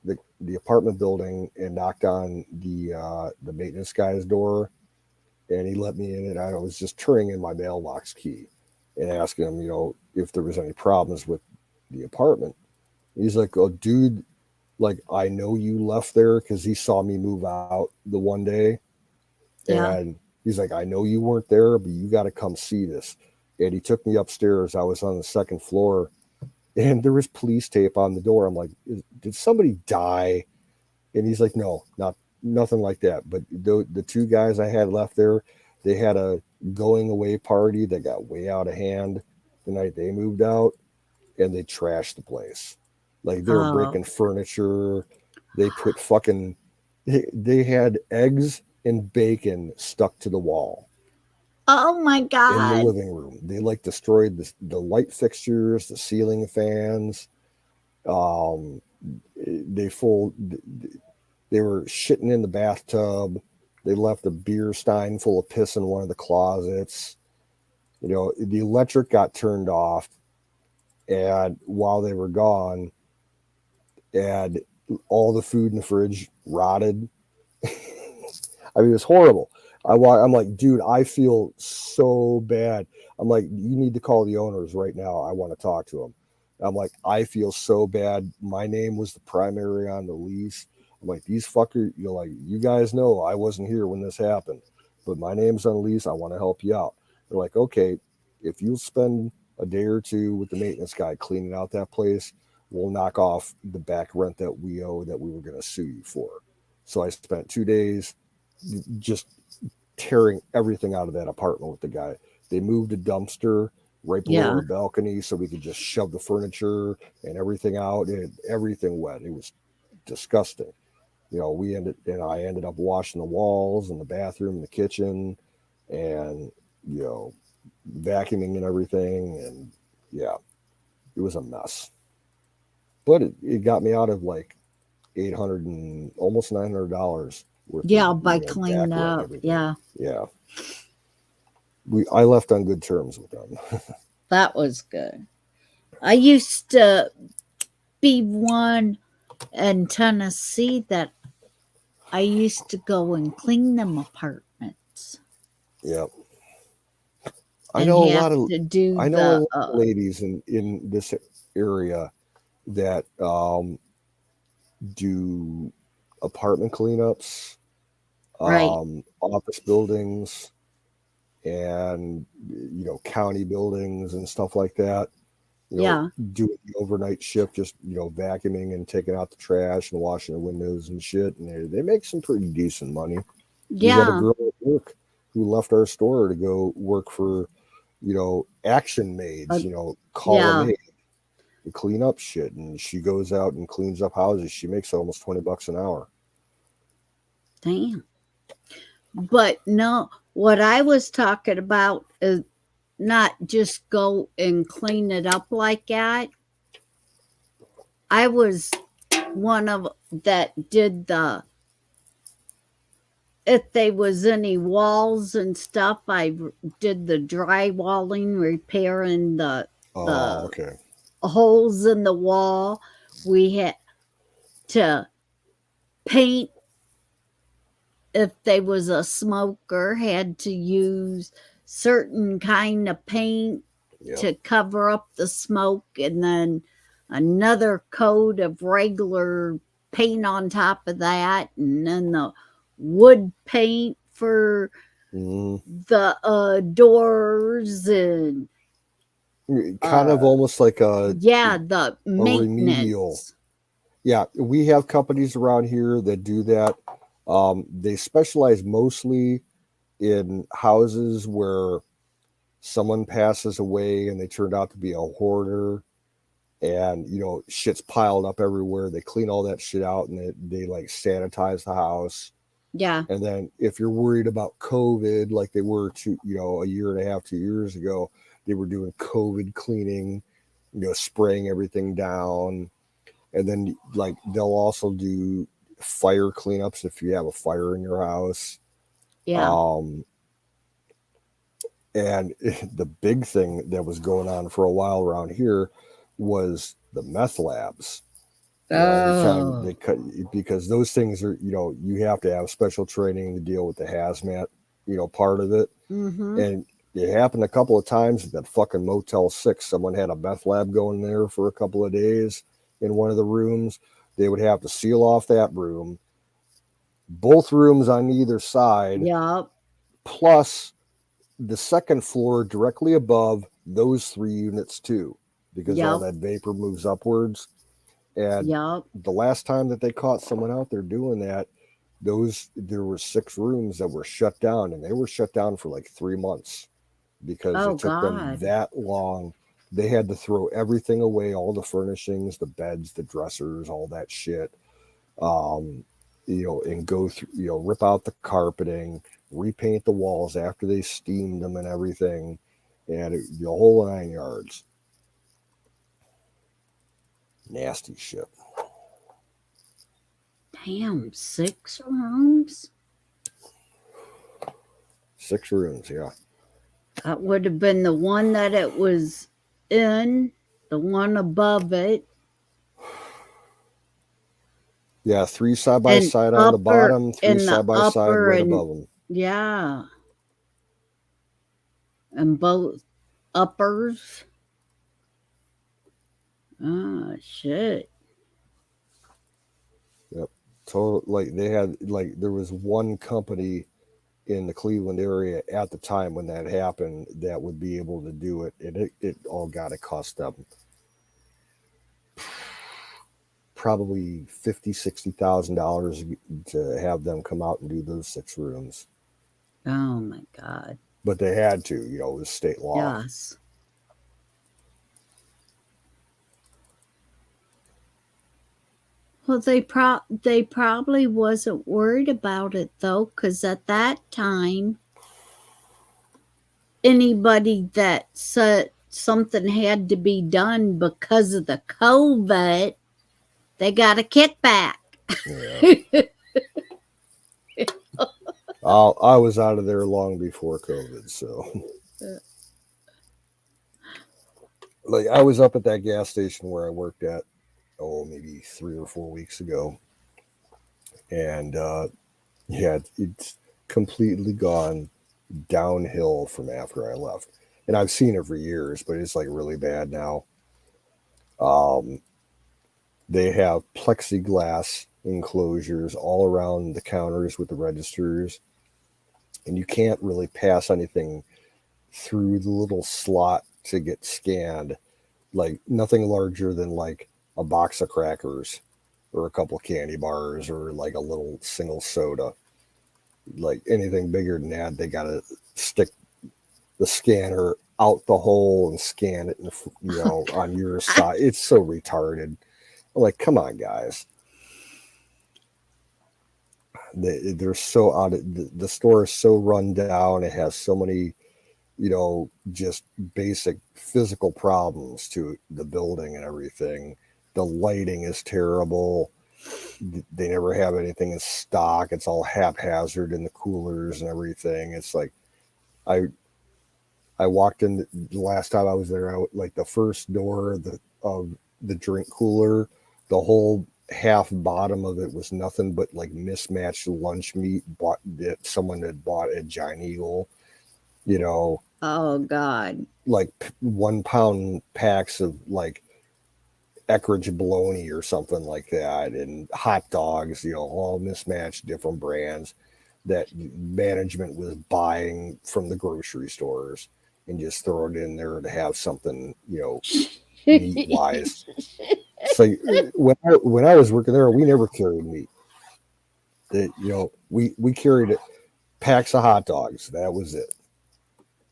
the apartment building and knocked on the maintenance guy's door. And he let me in, and I was just turning in my mailbox key and asking him, if there was any problems with the apartment. He's like, "Oh, dude, like I know you left there because he saw me move out the one day, and he's like, I know you weren't there, but you got to come see this." And he took me upstairs. I was on the 2nd floor, and there was police tape on the door. I'm like, "Did somebody die?" And he's like, "No, nothing like that." But the 2 guys I had left there, they had a going away party that got way out of hand the night they moved out, and they trashed the place. Like they were breaking furniture. They put fucking, they had eggs and bacon stuck to the wall. Oh my God. In the living room. They like destroyed the light fixtures, the ceiling fans. They were shitting in the bathtub. They left a beer stein full of piss in one of the closets. The electric got turned off, and while they were gone, and all the food in the fridge rotted. I mean, it was horrible. I'm like, dude, I feel so bad. I'm like, you need to call the owners right now. I want to talk to them. I'm like, I feel so bad. My name was the primary on the lease. I'm like, these fuckers, like, you guys know I wasn't here when this happened, but my name's on the lease. I want to help you out. They're like, okay, if you'll spend a day or 2 with the maintenance guy cleaning out that place, we'll knock off the back rent that we owe that we were going to sue you for. So I spent 2 days just tearing everything out of that apartment with the guy. They moved a dumpster right below our balcony so we could just shove the furniture and everything out. It had everything wet. It was disgusting. I ended up washing the walls and the bathroom and the kitchen and, vacuuming and everything. And yeah, it was a mess. But it got me out of like $800 and almost $900 worth. By cleaning up. Yeah. I left on good terms with them. That was good. I used to be one in Tennessee that I used to go and clean them apartments. Yep. I know a lot of ladies in this area that do apartment cleanups, office buildings, and county buildings and stuff like that. Doing the overnight shift, just vacuuming and taking out the trash and washing the windows and shit, and they make some pretty decent money. We got a girl at work who left our store to go work for Action Maids, column aid, to clean up shit, and she goes out and cleans up houses. She makes almost $20 an hour. Damn. But no, what I was talking about is not just go and clean it up like that. I was one of that did the if there was any walls and stuff, I did the drywalling, repairing the Okay. holes in the wall. We had to paint if there was a smoker, had to use certain kind of paint to cover up the smoke, and then another coat of regular paint on top of that, and then the wood paint for the doors, and kind of almost like the remedial. maintenance. Yeah, we have companies around here that do that. They specialize mostly in houses where someone passes away and they turned out to be a hoarder, and shit's piled up everywhere. They clean all that shit out, and they like sanitize the house. Yeah. And then if you're worried about COVID, like they were a year and a half, 2 years ago, they were doing COVID cleaning, spraying everything down. And then like they'll also do fire cleanups if you have a fire in your house. Yeah. And the big thing that was going on for a while around here was the meth labs. Anytime they cut, because those things are, you have to have special training to deal with the hazmat, part of it. And it happened a couple of times at that fucking Motel 6. Someone had a meth lab going there for a couple of days in one of the rooms. They would have to seal off that room, both rooms on either side. Yep. Plus the second floor directly above those 3 units too, because all that vapor moves upwards. And the last time that they caught someone out there doing that, there were 6 rooms that were shut down, and they were shut down for like 3 months because it took them that long. They had to throw everything away, all the furnishings, the beds, the dressers, all that shit. And go through, rip out the carpeting, repaint the walls after they steamed them and everything, and the whole 9 yards. Nasty shit. Damn, 6 rooms? 6 rooms, yeah. That would have been the one that it was in, the one above it. Yeah, 3 side by side on the bottom, 3 side by side right above them. Yeah. And both uppers. Ah, shit. Yep. So like they had, like there was one company in the Cleveland area at the time when that happened that would be able to do it, and it all got to cost them probably $50,000-$60,000 to have them come out and do those 6 rooms. Oh my God. But they had to, it was state law. Yes. Well, they probably wasn't worried about it though, because at that time, anybody that said something had to be done because of the COVID, they got a kickback. Yeah. I was out of there long before COVID, so like I was up at that gas station where I worked at, maybe 3 or 4 weeks ago, and it's completely gone downhill from after I left. And I've seen it for years, but it's like really bad now. They have plexiglass enclosures all around the counters with the registers, and you can't really pass anything through the little slot to get scanned, like nothing larger than like a box of crackers or a couple of candy bars or like a little single soda. Like anything bigger than that, they got to stick the scanner out the hole and scan it, on your side. It's so retarded. Like, come on, guys. They're so out of the store is so run down. It has so many, just basic physical problems to the building and everything. The lighting is terrible. they never have anything in stock. It's all haphazard in the coolers and everything. It's like I walked in the last time I was there. Like the first door of the drink cooler, the whole half bottom of it was nothing but like mismatched lunch meat bought that someone had bought at Giant Eagle. You know, Oh God. like 1 pound packs of like Eckridge bologna or something like that, and hot dogs. You know, all mismatched, different brands that management was buying from the grocery stores and just throw it in there to have something, you know, meat wise. So when I was working there, we never carried meat. You know, we carried packs of hot dogs. That was it.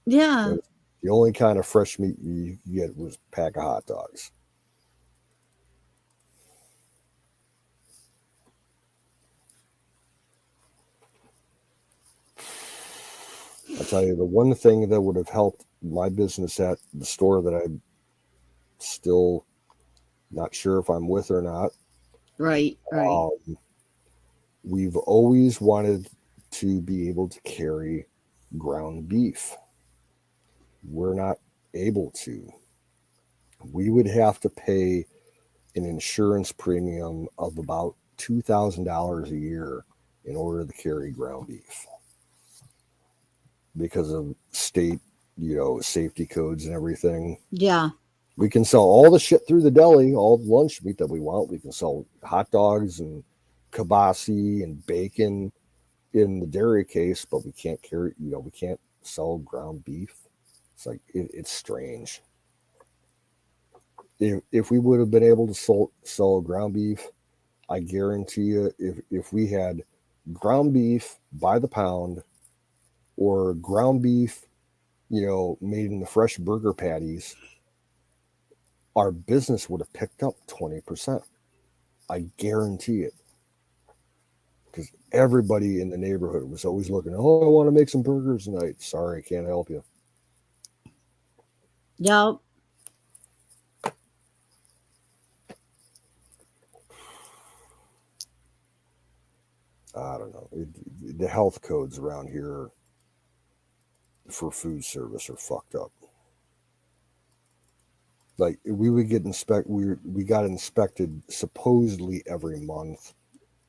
Yeah. The only kind of fresh meat you could get was a pack of hot dogs. I'll tell you, the one thing that would have helped my business at the store that I'm still not sure if I'm with or not. Right. We've always wanted to be able to carry ground beef. We're not able to. We would have to pay an insurance premium of about $2,000 a year in order to carry ground beef because of state, you know, safety codes and everything. Yeah. We can sell all the shit through the deli, all the lunch meat that we want. We can sell hot dogs and kibasi and bacon in the dairy case, but we can't carry, you know, we can't sell ground beef. It's like, it's strange. If we would have been able to sell ground beef, I guarantee you, if we had ground beef by the pound or ground beef, you know, made in the fresh burger patties, our business would have picked up 20%. I guarantee it. Because everybody in the neighborhood was always looking, oh, I want to make some burgers tonight. Sorry, I can't help you. Yep. I don't know. The health codes around here for food service are fucked up. Like we would get we got inspected supposedly every month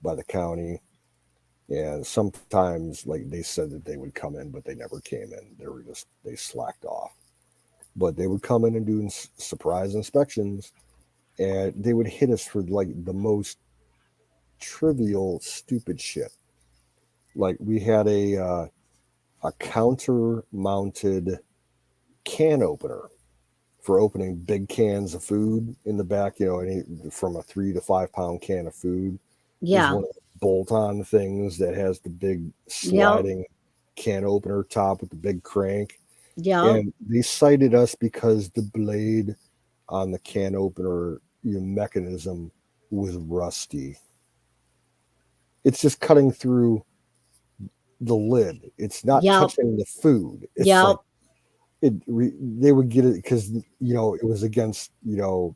by the county, and sometimes like they said that they would come in, but they never came in. They slacked off. But they would come in and do surprise inspections, and they would hit us for like the most trivial, stupid shit. Like we had a counter-mounted can opener for opening big cans of food in the back. You know, from a 3 to 5 pound can of food. Yeah. There's one of the bolt-on things that has the big sliding can opener top with the big crank. Yeah. And they cited us because the blade on the can opener mechanism was rusty. It's just cutting through the lid. It's not touching the food. It's like they would get it because it was against the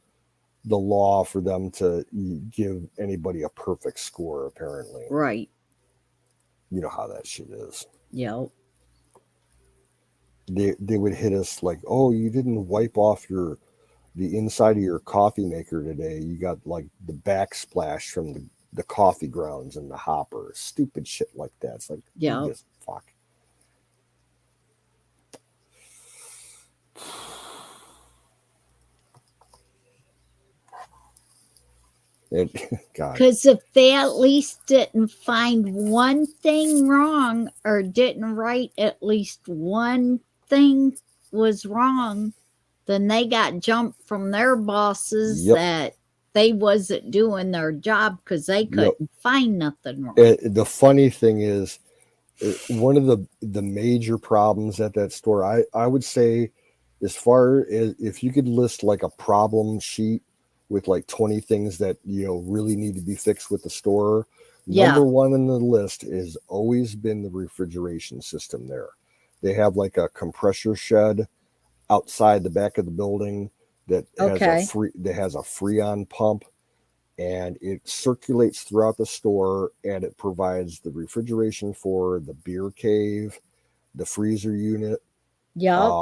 law for them to give anybody a perfect score. Apparently, right. You know how that shit is. Yep. They would hit us like, oh, you didn't wipe off the inside of your coffee maker today. You got like the backsplash from the coffee grounds and the hopper. Stupid shit like that. It's like, yeah, fuck. Because if they at least didn't find one thing wrong or didn't write at least one thing was wrong, then they got jumped from their bosses that they wasn't doing their job because they couldn't find nothing wrong. The funny thing is, one of the major problems at that store, I would say, as far as if you could list like a problem sheet with like 20 things that really need to be fixed with the store, number one on the list has always been the refrigeration system there. They have like a compressor shed outside the back of the building that has a freon pump, and it circulates throughout the store, and it provides the refrigeration for the beer cave, the freezer unit, Yep.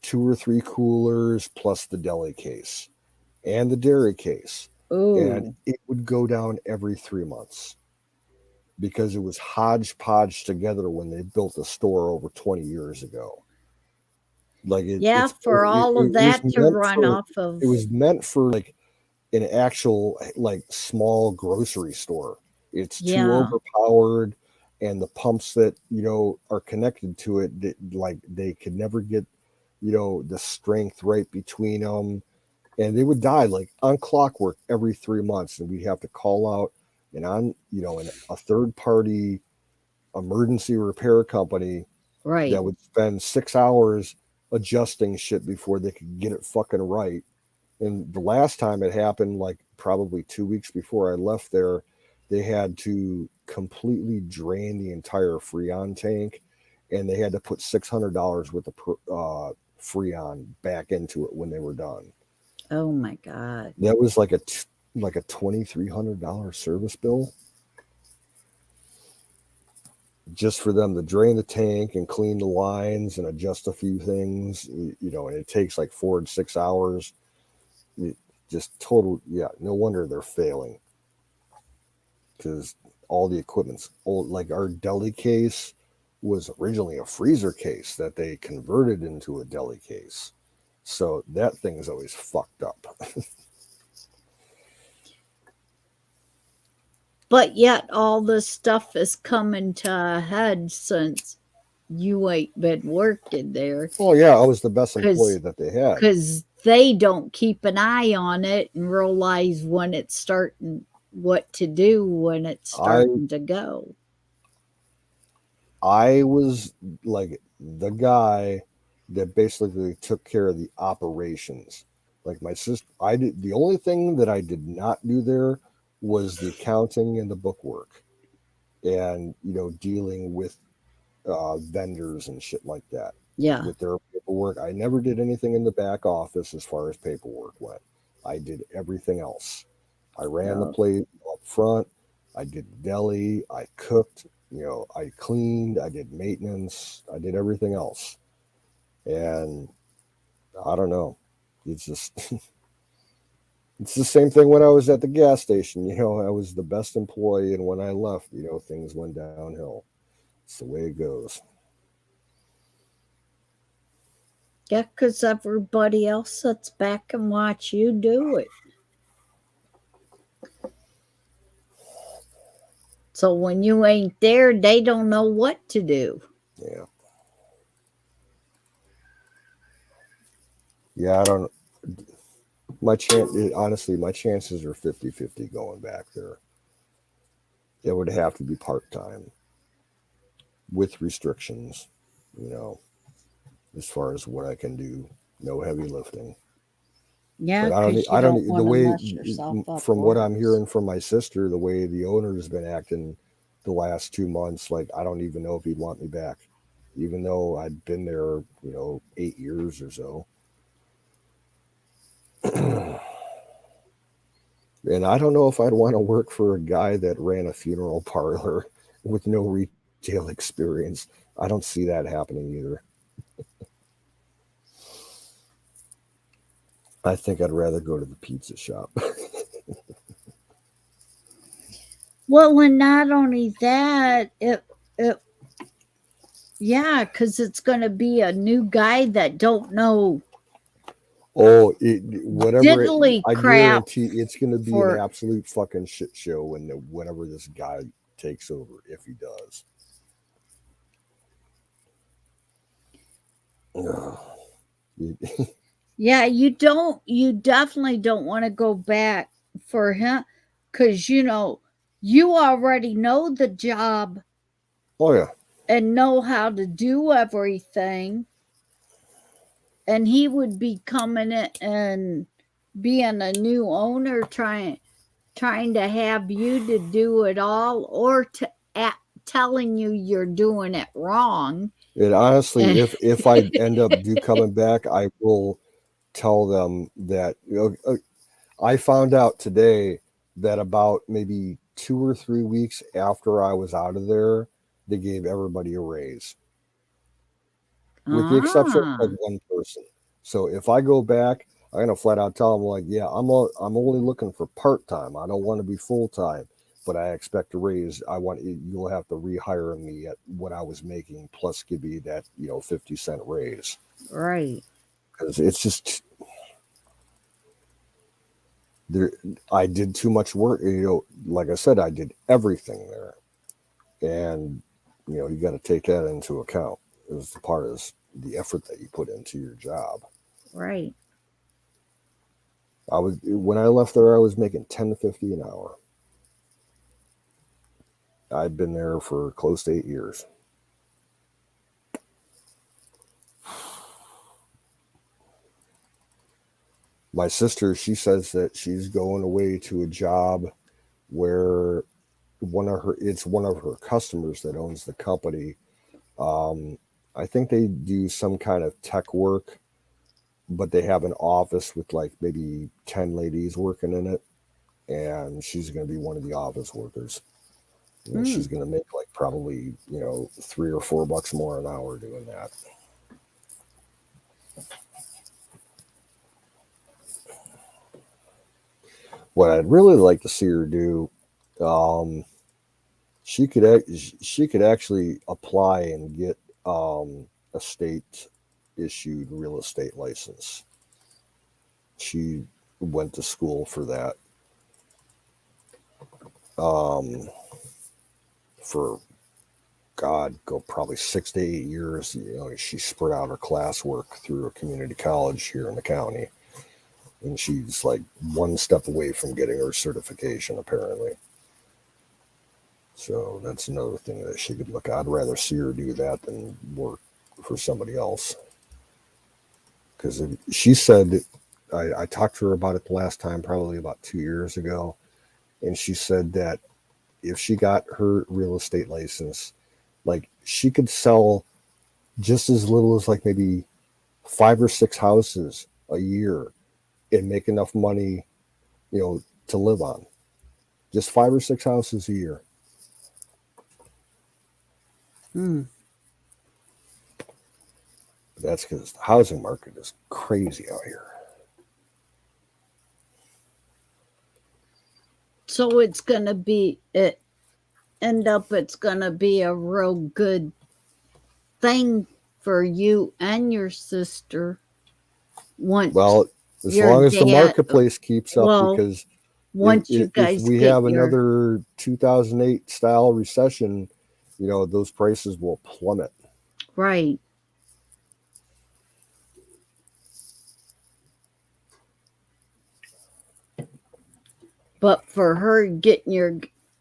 2 or 3 coolers, plus the deli case and the dairy case. And Ooh. it would go down every 3 months because it was hodgepodge together when they built the store over 20 years ago. Like Yeah, for all of that to run off of. It was meant for like an actual like small grocery store. It's too Yeah. overpowered, and the pumps that are connected to it, like they could never get the strength right between them, and they would die like on clockwork every 3 months, and we'd have to call out a third party emergency repair company Right. that would spend 6 hours adjusting shit before they could get it fucking right. And the last time it happened, like probably 2 weeks before I left there, they had to completely drain the entire Freon tank, and they had to put $600 worth of Freon back into it when they were done. Oh my God. That was like a $2,300 service bill just for them to drain the tank and clean the lines and adjust a few things, and it takes like 4 to 6 hours. Just total, no wonder they're failing, because all the equipment's old. Like our deli case was originally a freezer case that they converted into a deli case, so that thing's always fucked up. But yet all this stuff is coming to a head since you ain't been working there. Oh yeah, I was the best employee that they had. Because they don't keep an eye on it and realize when it's starting, what to do when it's starting to go. I was like the guy that basically took care of the operations. Like my sister, the only thing that I did not do there was the accounting and the bookwork, and dealing with vendors and shit like that. Yeah. With their paperwork, I never did anything in the back office as far as paperwork went. I did everything else. I ran the place up front. I did deli. I cooked. I cleaned. I did maintenance. I did everything else. And I don't know. It's just it's the same thing when I was at the gas station. I was the best employee, and when I left, things went downhill. It's the way it goes. Yeah, because everybody else sits back and watch you do it. So when you ain't there, they don't know what to do. Yeah. Yeah, I don't. Honestly, my chances are 50-50 going back there. It would have to be part-time with restrictions, as far as what I can do. No heavy lifting. Yeah, but I don't the way from what I'm hearing from my sister, the way the owner has been acting the last 2 months, like I don't even know if he'd want me back, even though I'd been there, 8 years or so. And I don't know if I'd want to work for a guy that ran a funeral parlor with no retail experience. I don't see that happening either. I think I'd rather go to the pizza shop. Well, and not only that, because it's going to be a new guy that don't know. Oh, whatever! I guarantee it's going to be an absolute fucking shit show whenever this guy takes over, if he does. Yeah, you definitely don't want to go back for him, because you already know the job. Oh yeah. And know how to do everything. And he would be coming in and being a new owner, trying to have you to do it all, or telling you you're doing it wrong. And honestly, if I end up coming back, I will tell them that I found out today that about maybe 2 or 3 weeks after I was out of there, they gave everybody a raise, with the exception of like Ah, one person. So if I go back, I'm gonna flat out tell them like, yeah, I'm only looking for part time. I don't want to be full time, but I expect a raise. You'll have to rehire me at what I was making plus give me that 50 cent raise, right. because it's just there. I did too much work. Like I said, I did everything there, and you got to take that into account as part of the effort that you put into your job. Right. When I left there, I was making 10 to 50 an hour. I'd been there for close to 8 years. My sister, she says that she's going away to a job where it's one of her customers that owns the company. Um, I think they do some kind of tech work, but they have an office with like maybe 10 ladies working in it, and she's going to be one of the office workers. She's going to make like probably $3 or $4 more an hour doing that. What I'd really like to see her do, um, she could actually apply and get a state issued real estate license. She went to school for that, for go probably 6 to 8 years. She spread out her classwork through a community college here in the county, and she's like one step away from getting her certification apparently. So that's another thing that she could look at. I'd rather see her do that than work for somebody else. Because she said, I talked to her about it the last time, probably about 2 years ago, and she said that if she got her real estate license, like she could sell just as little as like maybe 5 or 6 houses a year and make enough money, to live on. Just 5 or 6 houses a year. But that's because the housing market is crazy out here. So it's gonna be it's gonna be a real good thing for you and your sister once Well, as your long as the dad marketplace keeps up, well because once you if guys we get have your another 2008 style recession, those prices will plummet. right. But for her getting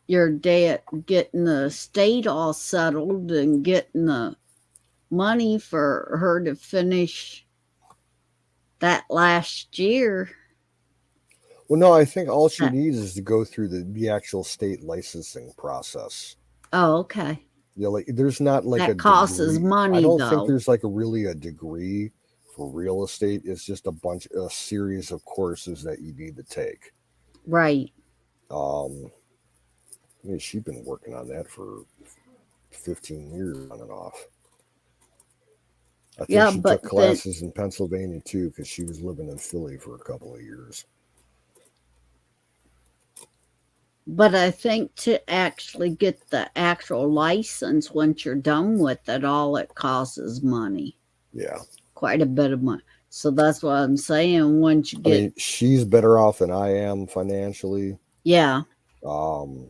your dad getting the estate all settled and getting the money for her to finish that last year. Well, no, I think all she That, needs is to go through the actual state licensing process. oh, okay. Like there's not like a That costs degree. I money don't think though. there's like a degree for real estate. It's just a series of courses that you need to take. Right. I mean, she's been working on that for 15 years on and off. I think Yeah, she but took then classes in Pennsylvania too, because she was living in Philly for a couple of years. but I think to actually get the actual license once you're done with it, all it costs is money. Yeah. Quite a bit of money. So that's what I'm saying. Once you get, I mean, she's better off than I am financially. yeah, But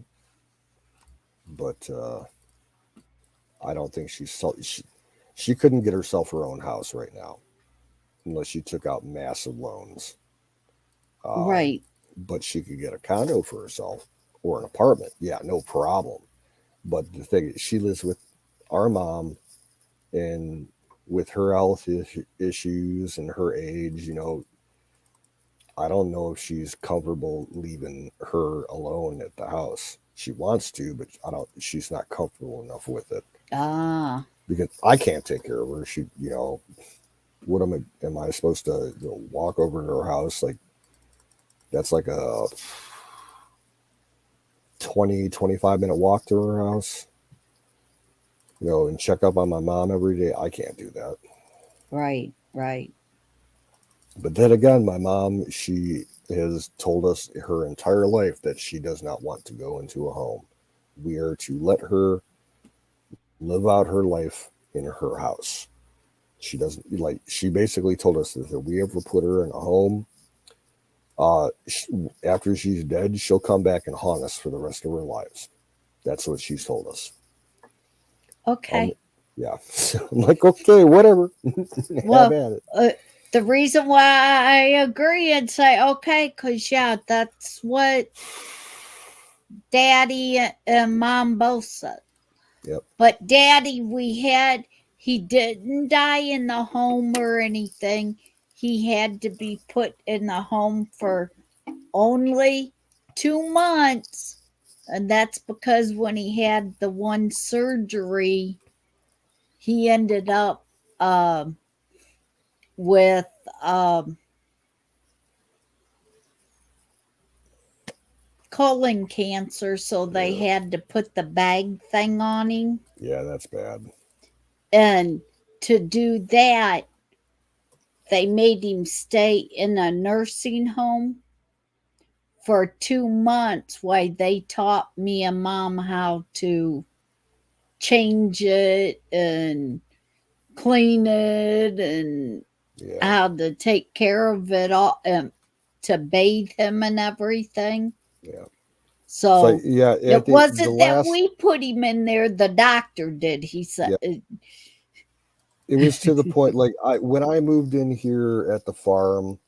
I don't think she couldn't get herself her own house right now unless she took out massive loans. right, But she could get a condo for herself or an apartment. Yeah, no problem. But the thing is, she lives with our mom, and with her health issues and her age, I don't know if she's comfortable leaving her alone at the house. She wants to, but she's not comfortable enough with it. Because I can't take care of her. What am I supposed to walk over to her house? Like, That's like a 20-25 minute walk to her house. And check up on my mom every day. I can't do that. Right, right. But then again, my mom, she has told us her entire life that she does not want to go into a home. We are to let her live out her life in her house. She doesn't she basically told us that if we ever put her in a home, after she's dead, she'll come back and haunt us for the rest of her lives. That's what she's told us. Okay. Yeah. I'm like, okay, whatever. Well, Have at it. The reason why I agree and say okay, because yeah, that's what Daddy and Mom both said. Yep. But Daddy, he didn't die in the home or anything. He had to be put in the home for only 2 months. And that's because when he had the one surgery, he ended up with colon cancer, so they had to put the bag thing on him. Yeah, that's bad. And to do that, they made him stay in a nursing home for 2 months while they taught me and Mom how to change it and clean it and how to take care of it all, to bathe him and everything. Yeah. So yeah, it wasn't that we put him in there, the doctor did. He said it was to the point when I moved in here at the farm,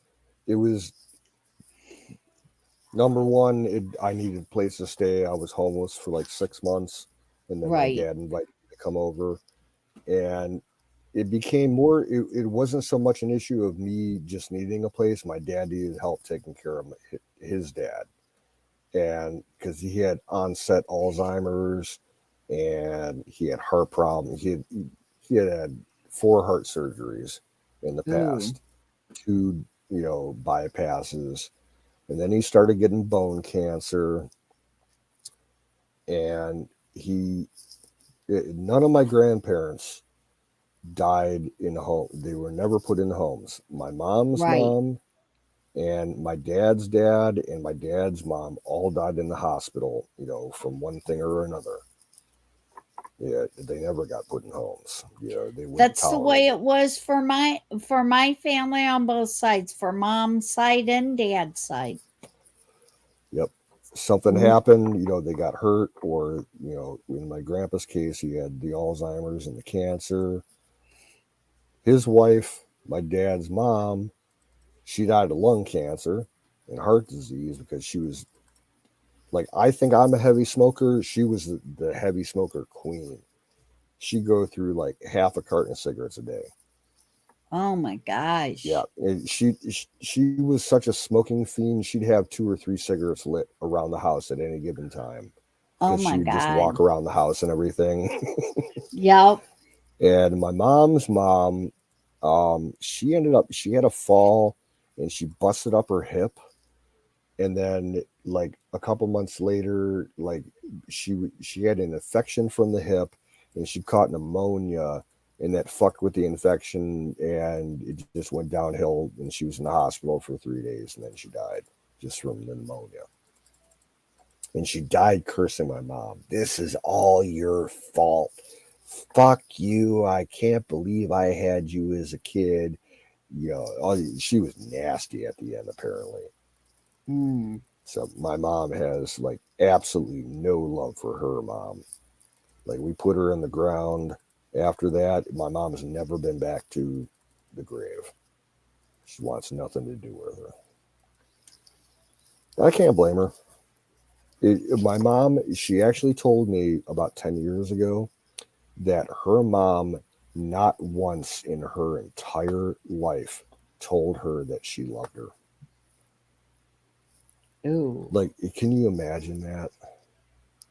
it was number one, I needed a place to stay. I was homeless for like 6 months, and then my dad invited me to come over, and it became more. It wasn't so much an issue of me just needing a place. My dad needed help taking care of his dad, and because he had onset Alzheimer's, and he had heart problems. He had 4 heart surgeries in the past, 2 bypasses. And then he started getting bone cancer, and none of my grandparents died in a home. They were never put in homes. My mom's mom and my dad's dad and my dad's mom all died in the hospital, from one thing or another. Yeah, they never got put in homes. That's the way it was for my family on both sides, for Mom's side and Dad's side. Yep. Something happened, they got hurt, or, in my grandpa's case, he had the Alzheimer's and the cancer. His wife, my dad's mom, she died of lung cancer and heart disease because she was I think I'm a heavy smoker. She was the heavy smoker queen. She'd go through half a carton of cigarettes a day. Oh my gosh. Yeah. And she was such a smoking fiend. She'd have 2 or 3 cigarettes lit around the house at any given time. Oh my she would just walk around the house and everything. Yep. And my mom's mom, she had a fall and she busted up her hip. And then a couple months later, she had an infection from the hip, and she caught pneumonia, and that fucked with the infection, and it just went downhill, and she was in the hospital for 3 days, and then she died just from the pneumonia. And she died cursing my mom. This is all your fault. Fuck you. I can't believe I had you as a kid. She was nasty at the end, apparently. So my mom has absolutely no love for her mom. We put her in the ground. After that, my mom has never been back to the grave. She wants nothing to do with her. I can't blame her. My mom, she actually told me about 10 years ago that her mom not once in her entire life told her that she loved her. Ooh. Can you imagine that?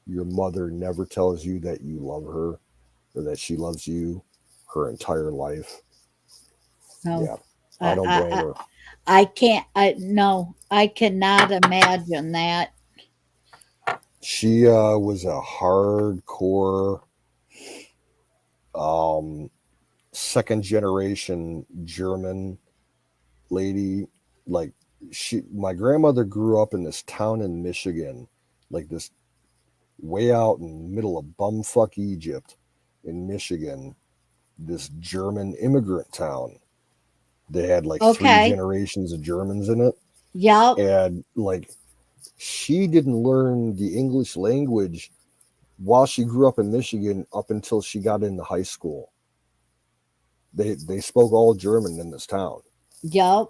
Your mother never tells you that you love her or that she loves you her entire life. No. Yeah. I don't blame I, her. I can't. No, I cannot imagine that. She was a hardcore um, second generation German lady. Like my grandmother grew up in this town in Michigan, like this way out in the middle of bumfuck Egypt in Michigan, this German immigrant town. They had like three Okay. generations of Germans in it. Yep. And like she didn't learn the English language while she grew up in Michigan up until she got into high school. They spoke all German in this town. Yep.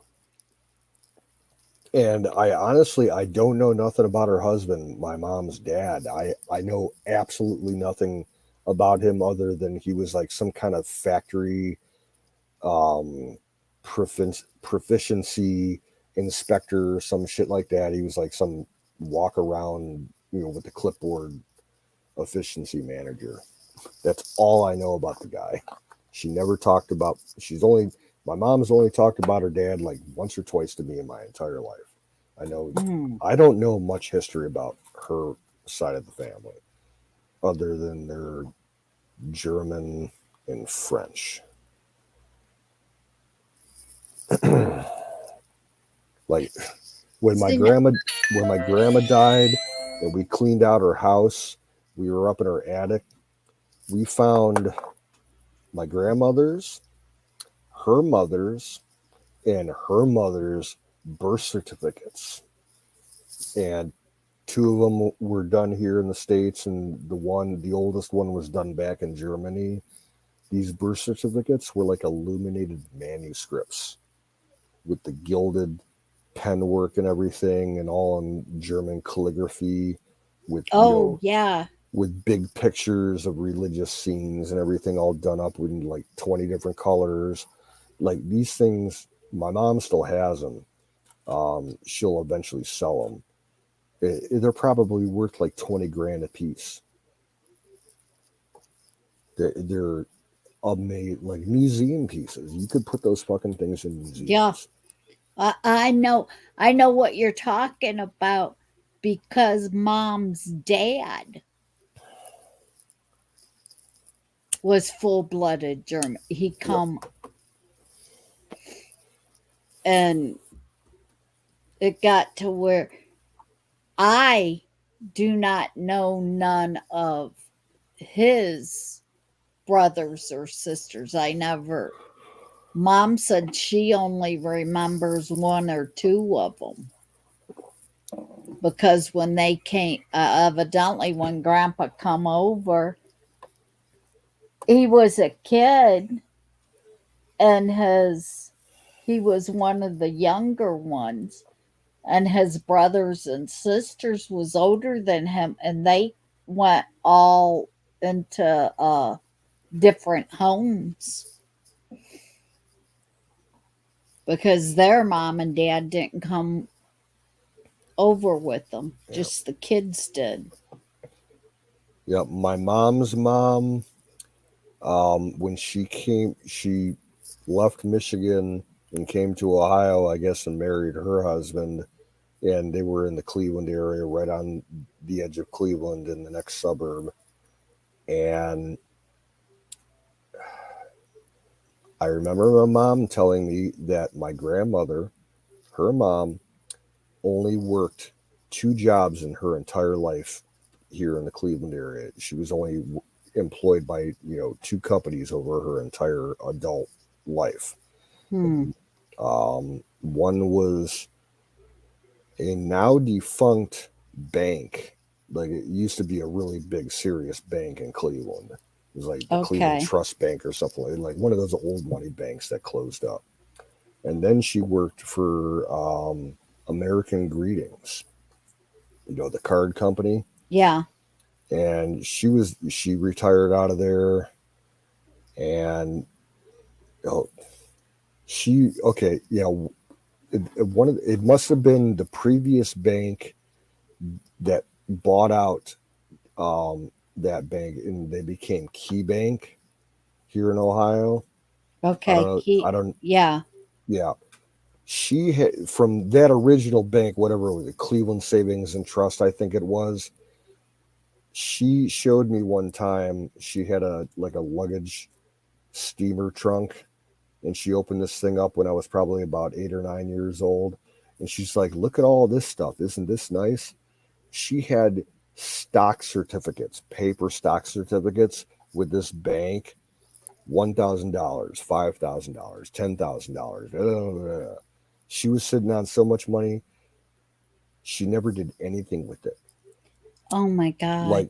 And I honestly I don't know nothing about her husband, my mom's dad. I know absolutely nothing about him other than he was like some kind of factory um proficiency inspector or some shit like that. He was like some walk around, with the clipboard efficiency manager. That's all I know about the guy. She never talked about. My mom's only talked about her dad like once or twice to me in my entire life. I don't know much history about her side of the family other than their German and French. Like when my grandma died and we cleaned out her house, we were up in her attic. We found my grandmother's, her mother's, and her mother's birth certificates. And two of them were done here in the States, and the oldest one was done back in Germany. These birth certificates were like illuminated manuscripts with the gilded pen work and everything, and all in German calligraphy with Yeah. with big pictures of religious scenes and everything all done up in like 20 different colors. Like these things, my mom still has them. She'll eventually sell them. They're probably worth like 20 grand a piece. They're amazing, like museum pieces. You could put those fucking things in museums. Yeah. I know what you're talking about because mom's dad was full-blooded German. He come and it got to where I do not know none of his brothers or sisters. Mom said she only remembers one or two of them because when they came, evidently when Grandpa come over, he was a kid and he was one of the younger ones, and his brothers and sisters was older than him, and they went all into different homes because their mom and dad didn't come over with them. Just the kids did. Yep. My mom's mom, when she left Michigan and came to Ohio, I guess, and married her husband. And they were in the Cleveland area, right on the edge of Cleveland in the next suburb. And I remember my mom telling me that my grandmother, her mom, only worked 2 jobs in her entire life here in the Cleveland area. She was only employed by 2 companies over her entire adult life. Hmm. One was a now defunct bank. Like it used to be a really big, serious bank in Cleveland. It was like the Cleveland Trust Bank or something like one of those old money banks that closed up. And then she worked for American Greetings, the card company. Yeah. And she retired out of there, and it must have been the previous bank that bought out that bank, and they became Key Bank here in Ohio. Okay. I don't Yeah. Yeah. She had, from that original bank, whatever it was, Cleveland Savings and Trust, I think it was. She showed me one time she had a luggage steamer trunk, and she opened this thing up when I was probably about 8 or 9 years old, and she's like, "Look at all this stuff! Isn't this nice?" She had stock certificates, paper stock certificates with this bank, $1,000, $5,000, $10,000. She was sitting on so much money, she never did anything with it. Oh my God. Like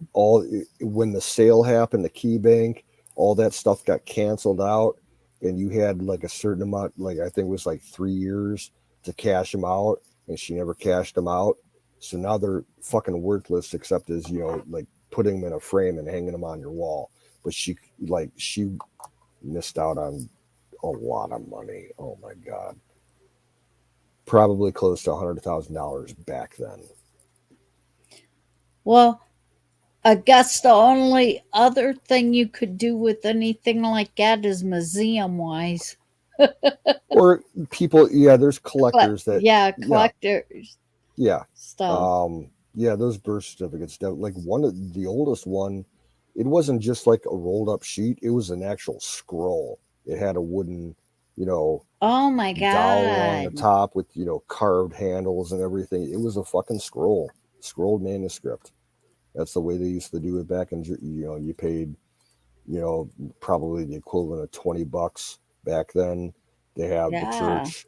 when the sale happened, the Key Bank, all that stuff got canceled out, and you had like a certain amount, like I think it was like 3 years to cash them out, and she never cashed them out. So now they're fucking worthless, except as like putting them in a frame and hanging them on your wall. But she missed out on a lot of money. Oh my God, probably close to $100,000 back then. Well, I guess the only other thing you could do with anything like that is museum wise. Or people, yeah, there's collectors that, yeah, collectors. Yeah. Stuff. Yeah, those birth certificates, like one of the oldest one, it wasn't just like a rolled up sheet, it was an actual scroll. It had a wooden, Oh my dowel on the God. top with, carved handles and everything. It was a fucking scrolled manuscript. That's the way they used to do it back in, you paid, probably the equivalent of $20 back then. They have the Yeah. church,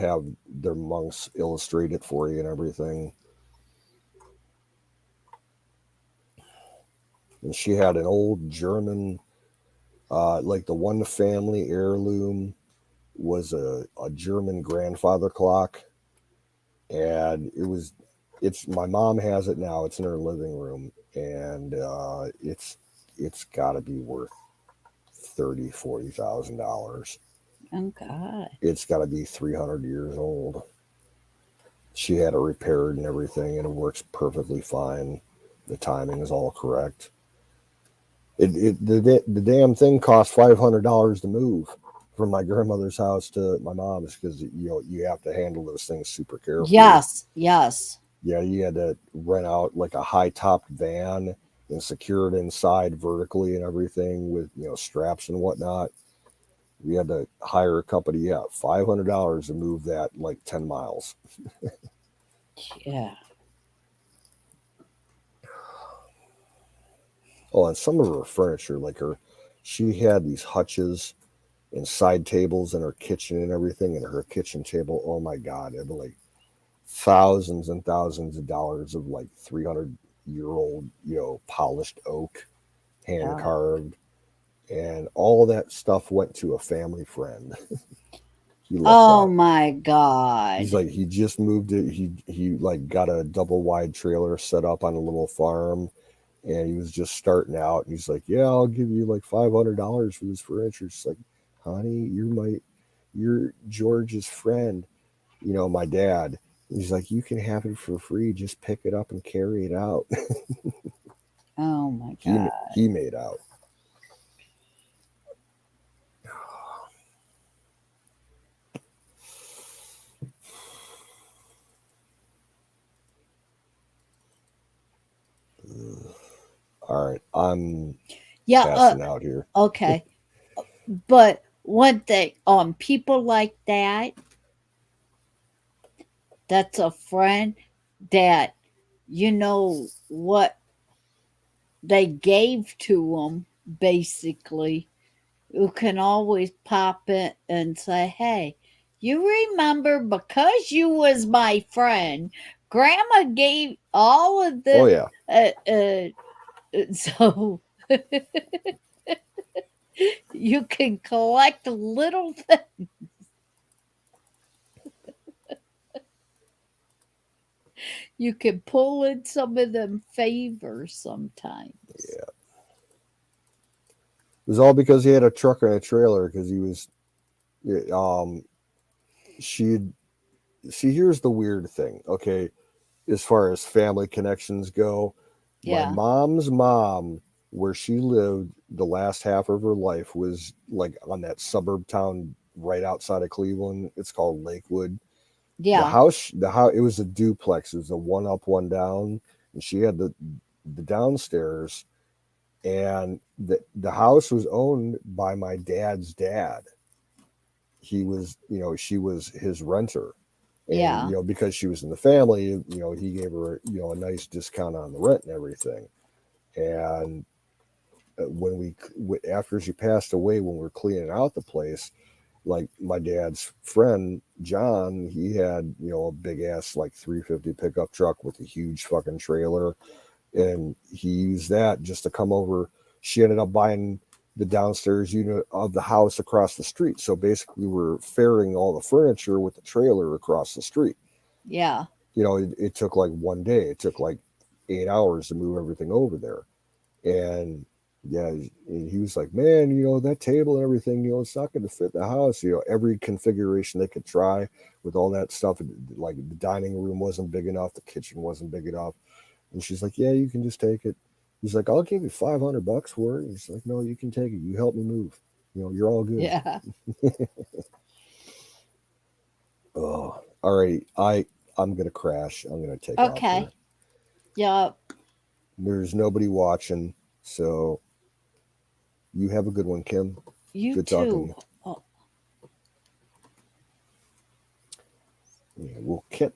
have their monks illustrate it for you and everything. And she had an old German, like the one family heirloom was a German grandfather clock. And it's my mom has it now. It's in her living room, and it's got to be worth $30,000-$40,000. Oh God. It's got to be 300 years old. She had it repaired and everything, and it works perfectly fine. The timing is all correct. The damn thing cost $500 to move from my grandmother's house to my mom's, because you have to handle those things super carefully. Yes. Yeah, you had to rent out like a high topped van and secure it inside vertically and everything with straps and whatnot. We had to hire a company. Yeah, $500 to move that like 10 miles. Yeah. Oh, and some of her furniture, like she had these hutches and side tables in her kitchen and everything, and her kitchen table, oh my God, it'd be like thousands and thousands of dollars of like 300-year-old, polished oak, hand carved, and all that stuff went to a family friend. Oh my God. He's like, he just moved it. He like got a double wide trailer set up on a little farm, and he was just starting out. And he's like, yeah, I'll give you like $500 for this furniture. It's like, honey, you're George's friend, my dad. He's like, you can have it for free. Just pick it up and carry it out. Oh my God. He made out. All right, I'm passing out here. Okay. But one thing, people like that's a friend that what they gave to them, basically, who can always pop in and say, hey, you remember, because you was my friend, Grandma gave all of the. Oh yeah. So you can collect little things. You can pull in some of them favors sometimes. Yeah. It was all because he had a truck and a trailer, because he was here's the weird thing, okay, as far as family connections go. My mom's mom, where she lived the last half of her life, was like on that suburb town, right outside of Cleveland. It's called Lakewood. The Yeah. house, it was a duplex. It was a one up, one down, and she had the downstairs, and the house was owned by my dad's dad. He was, she was his renter, and Yeah. because she was in the family, he gave her, a nice discount on the rent and everything. And when after she passed away, when we were cleaning out the place, like my dad's friend John, he had a big ass like 350 pickup truck with a huge fucking trailer, and he used that just to come over. She ended up buying the downstairs unit of the house across the street, so basically we were ferrying all the furniture with the trailer across the street. Yeah. It took like one day. It took like 8 hours to move everything over there. And yeah, he was like, man, that table and everything, it's not going to fit the house. Every configuration they could try with all that stuff. Like the dining room wasn't big enough, the kitchen wasn't big enough. And she's like, yeah, you can just take it. He's like, I'll give you $500 for it. He's like, no, you can take it. You help me move. You're all good. Yeah. Oh, all right. I'm gonna crash. I'm gonna take off Okay. here. Yeah. There's nobody watching, so you have a good one, Kim. You Good talking to too. you. Oh, Yeah, we'll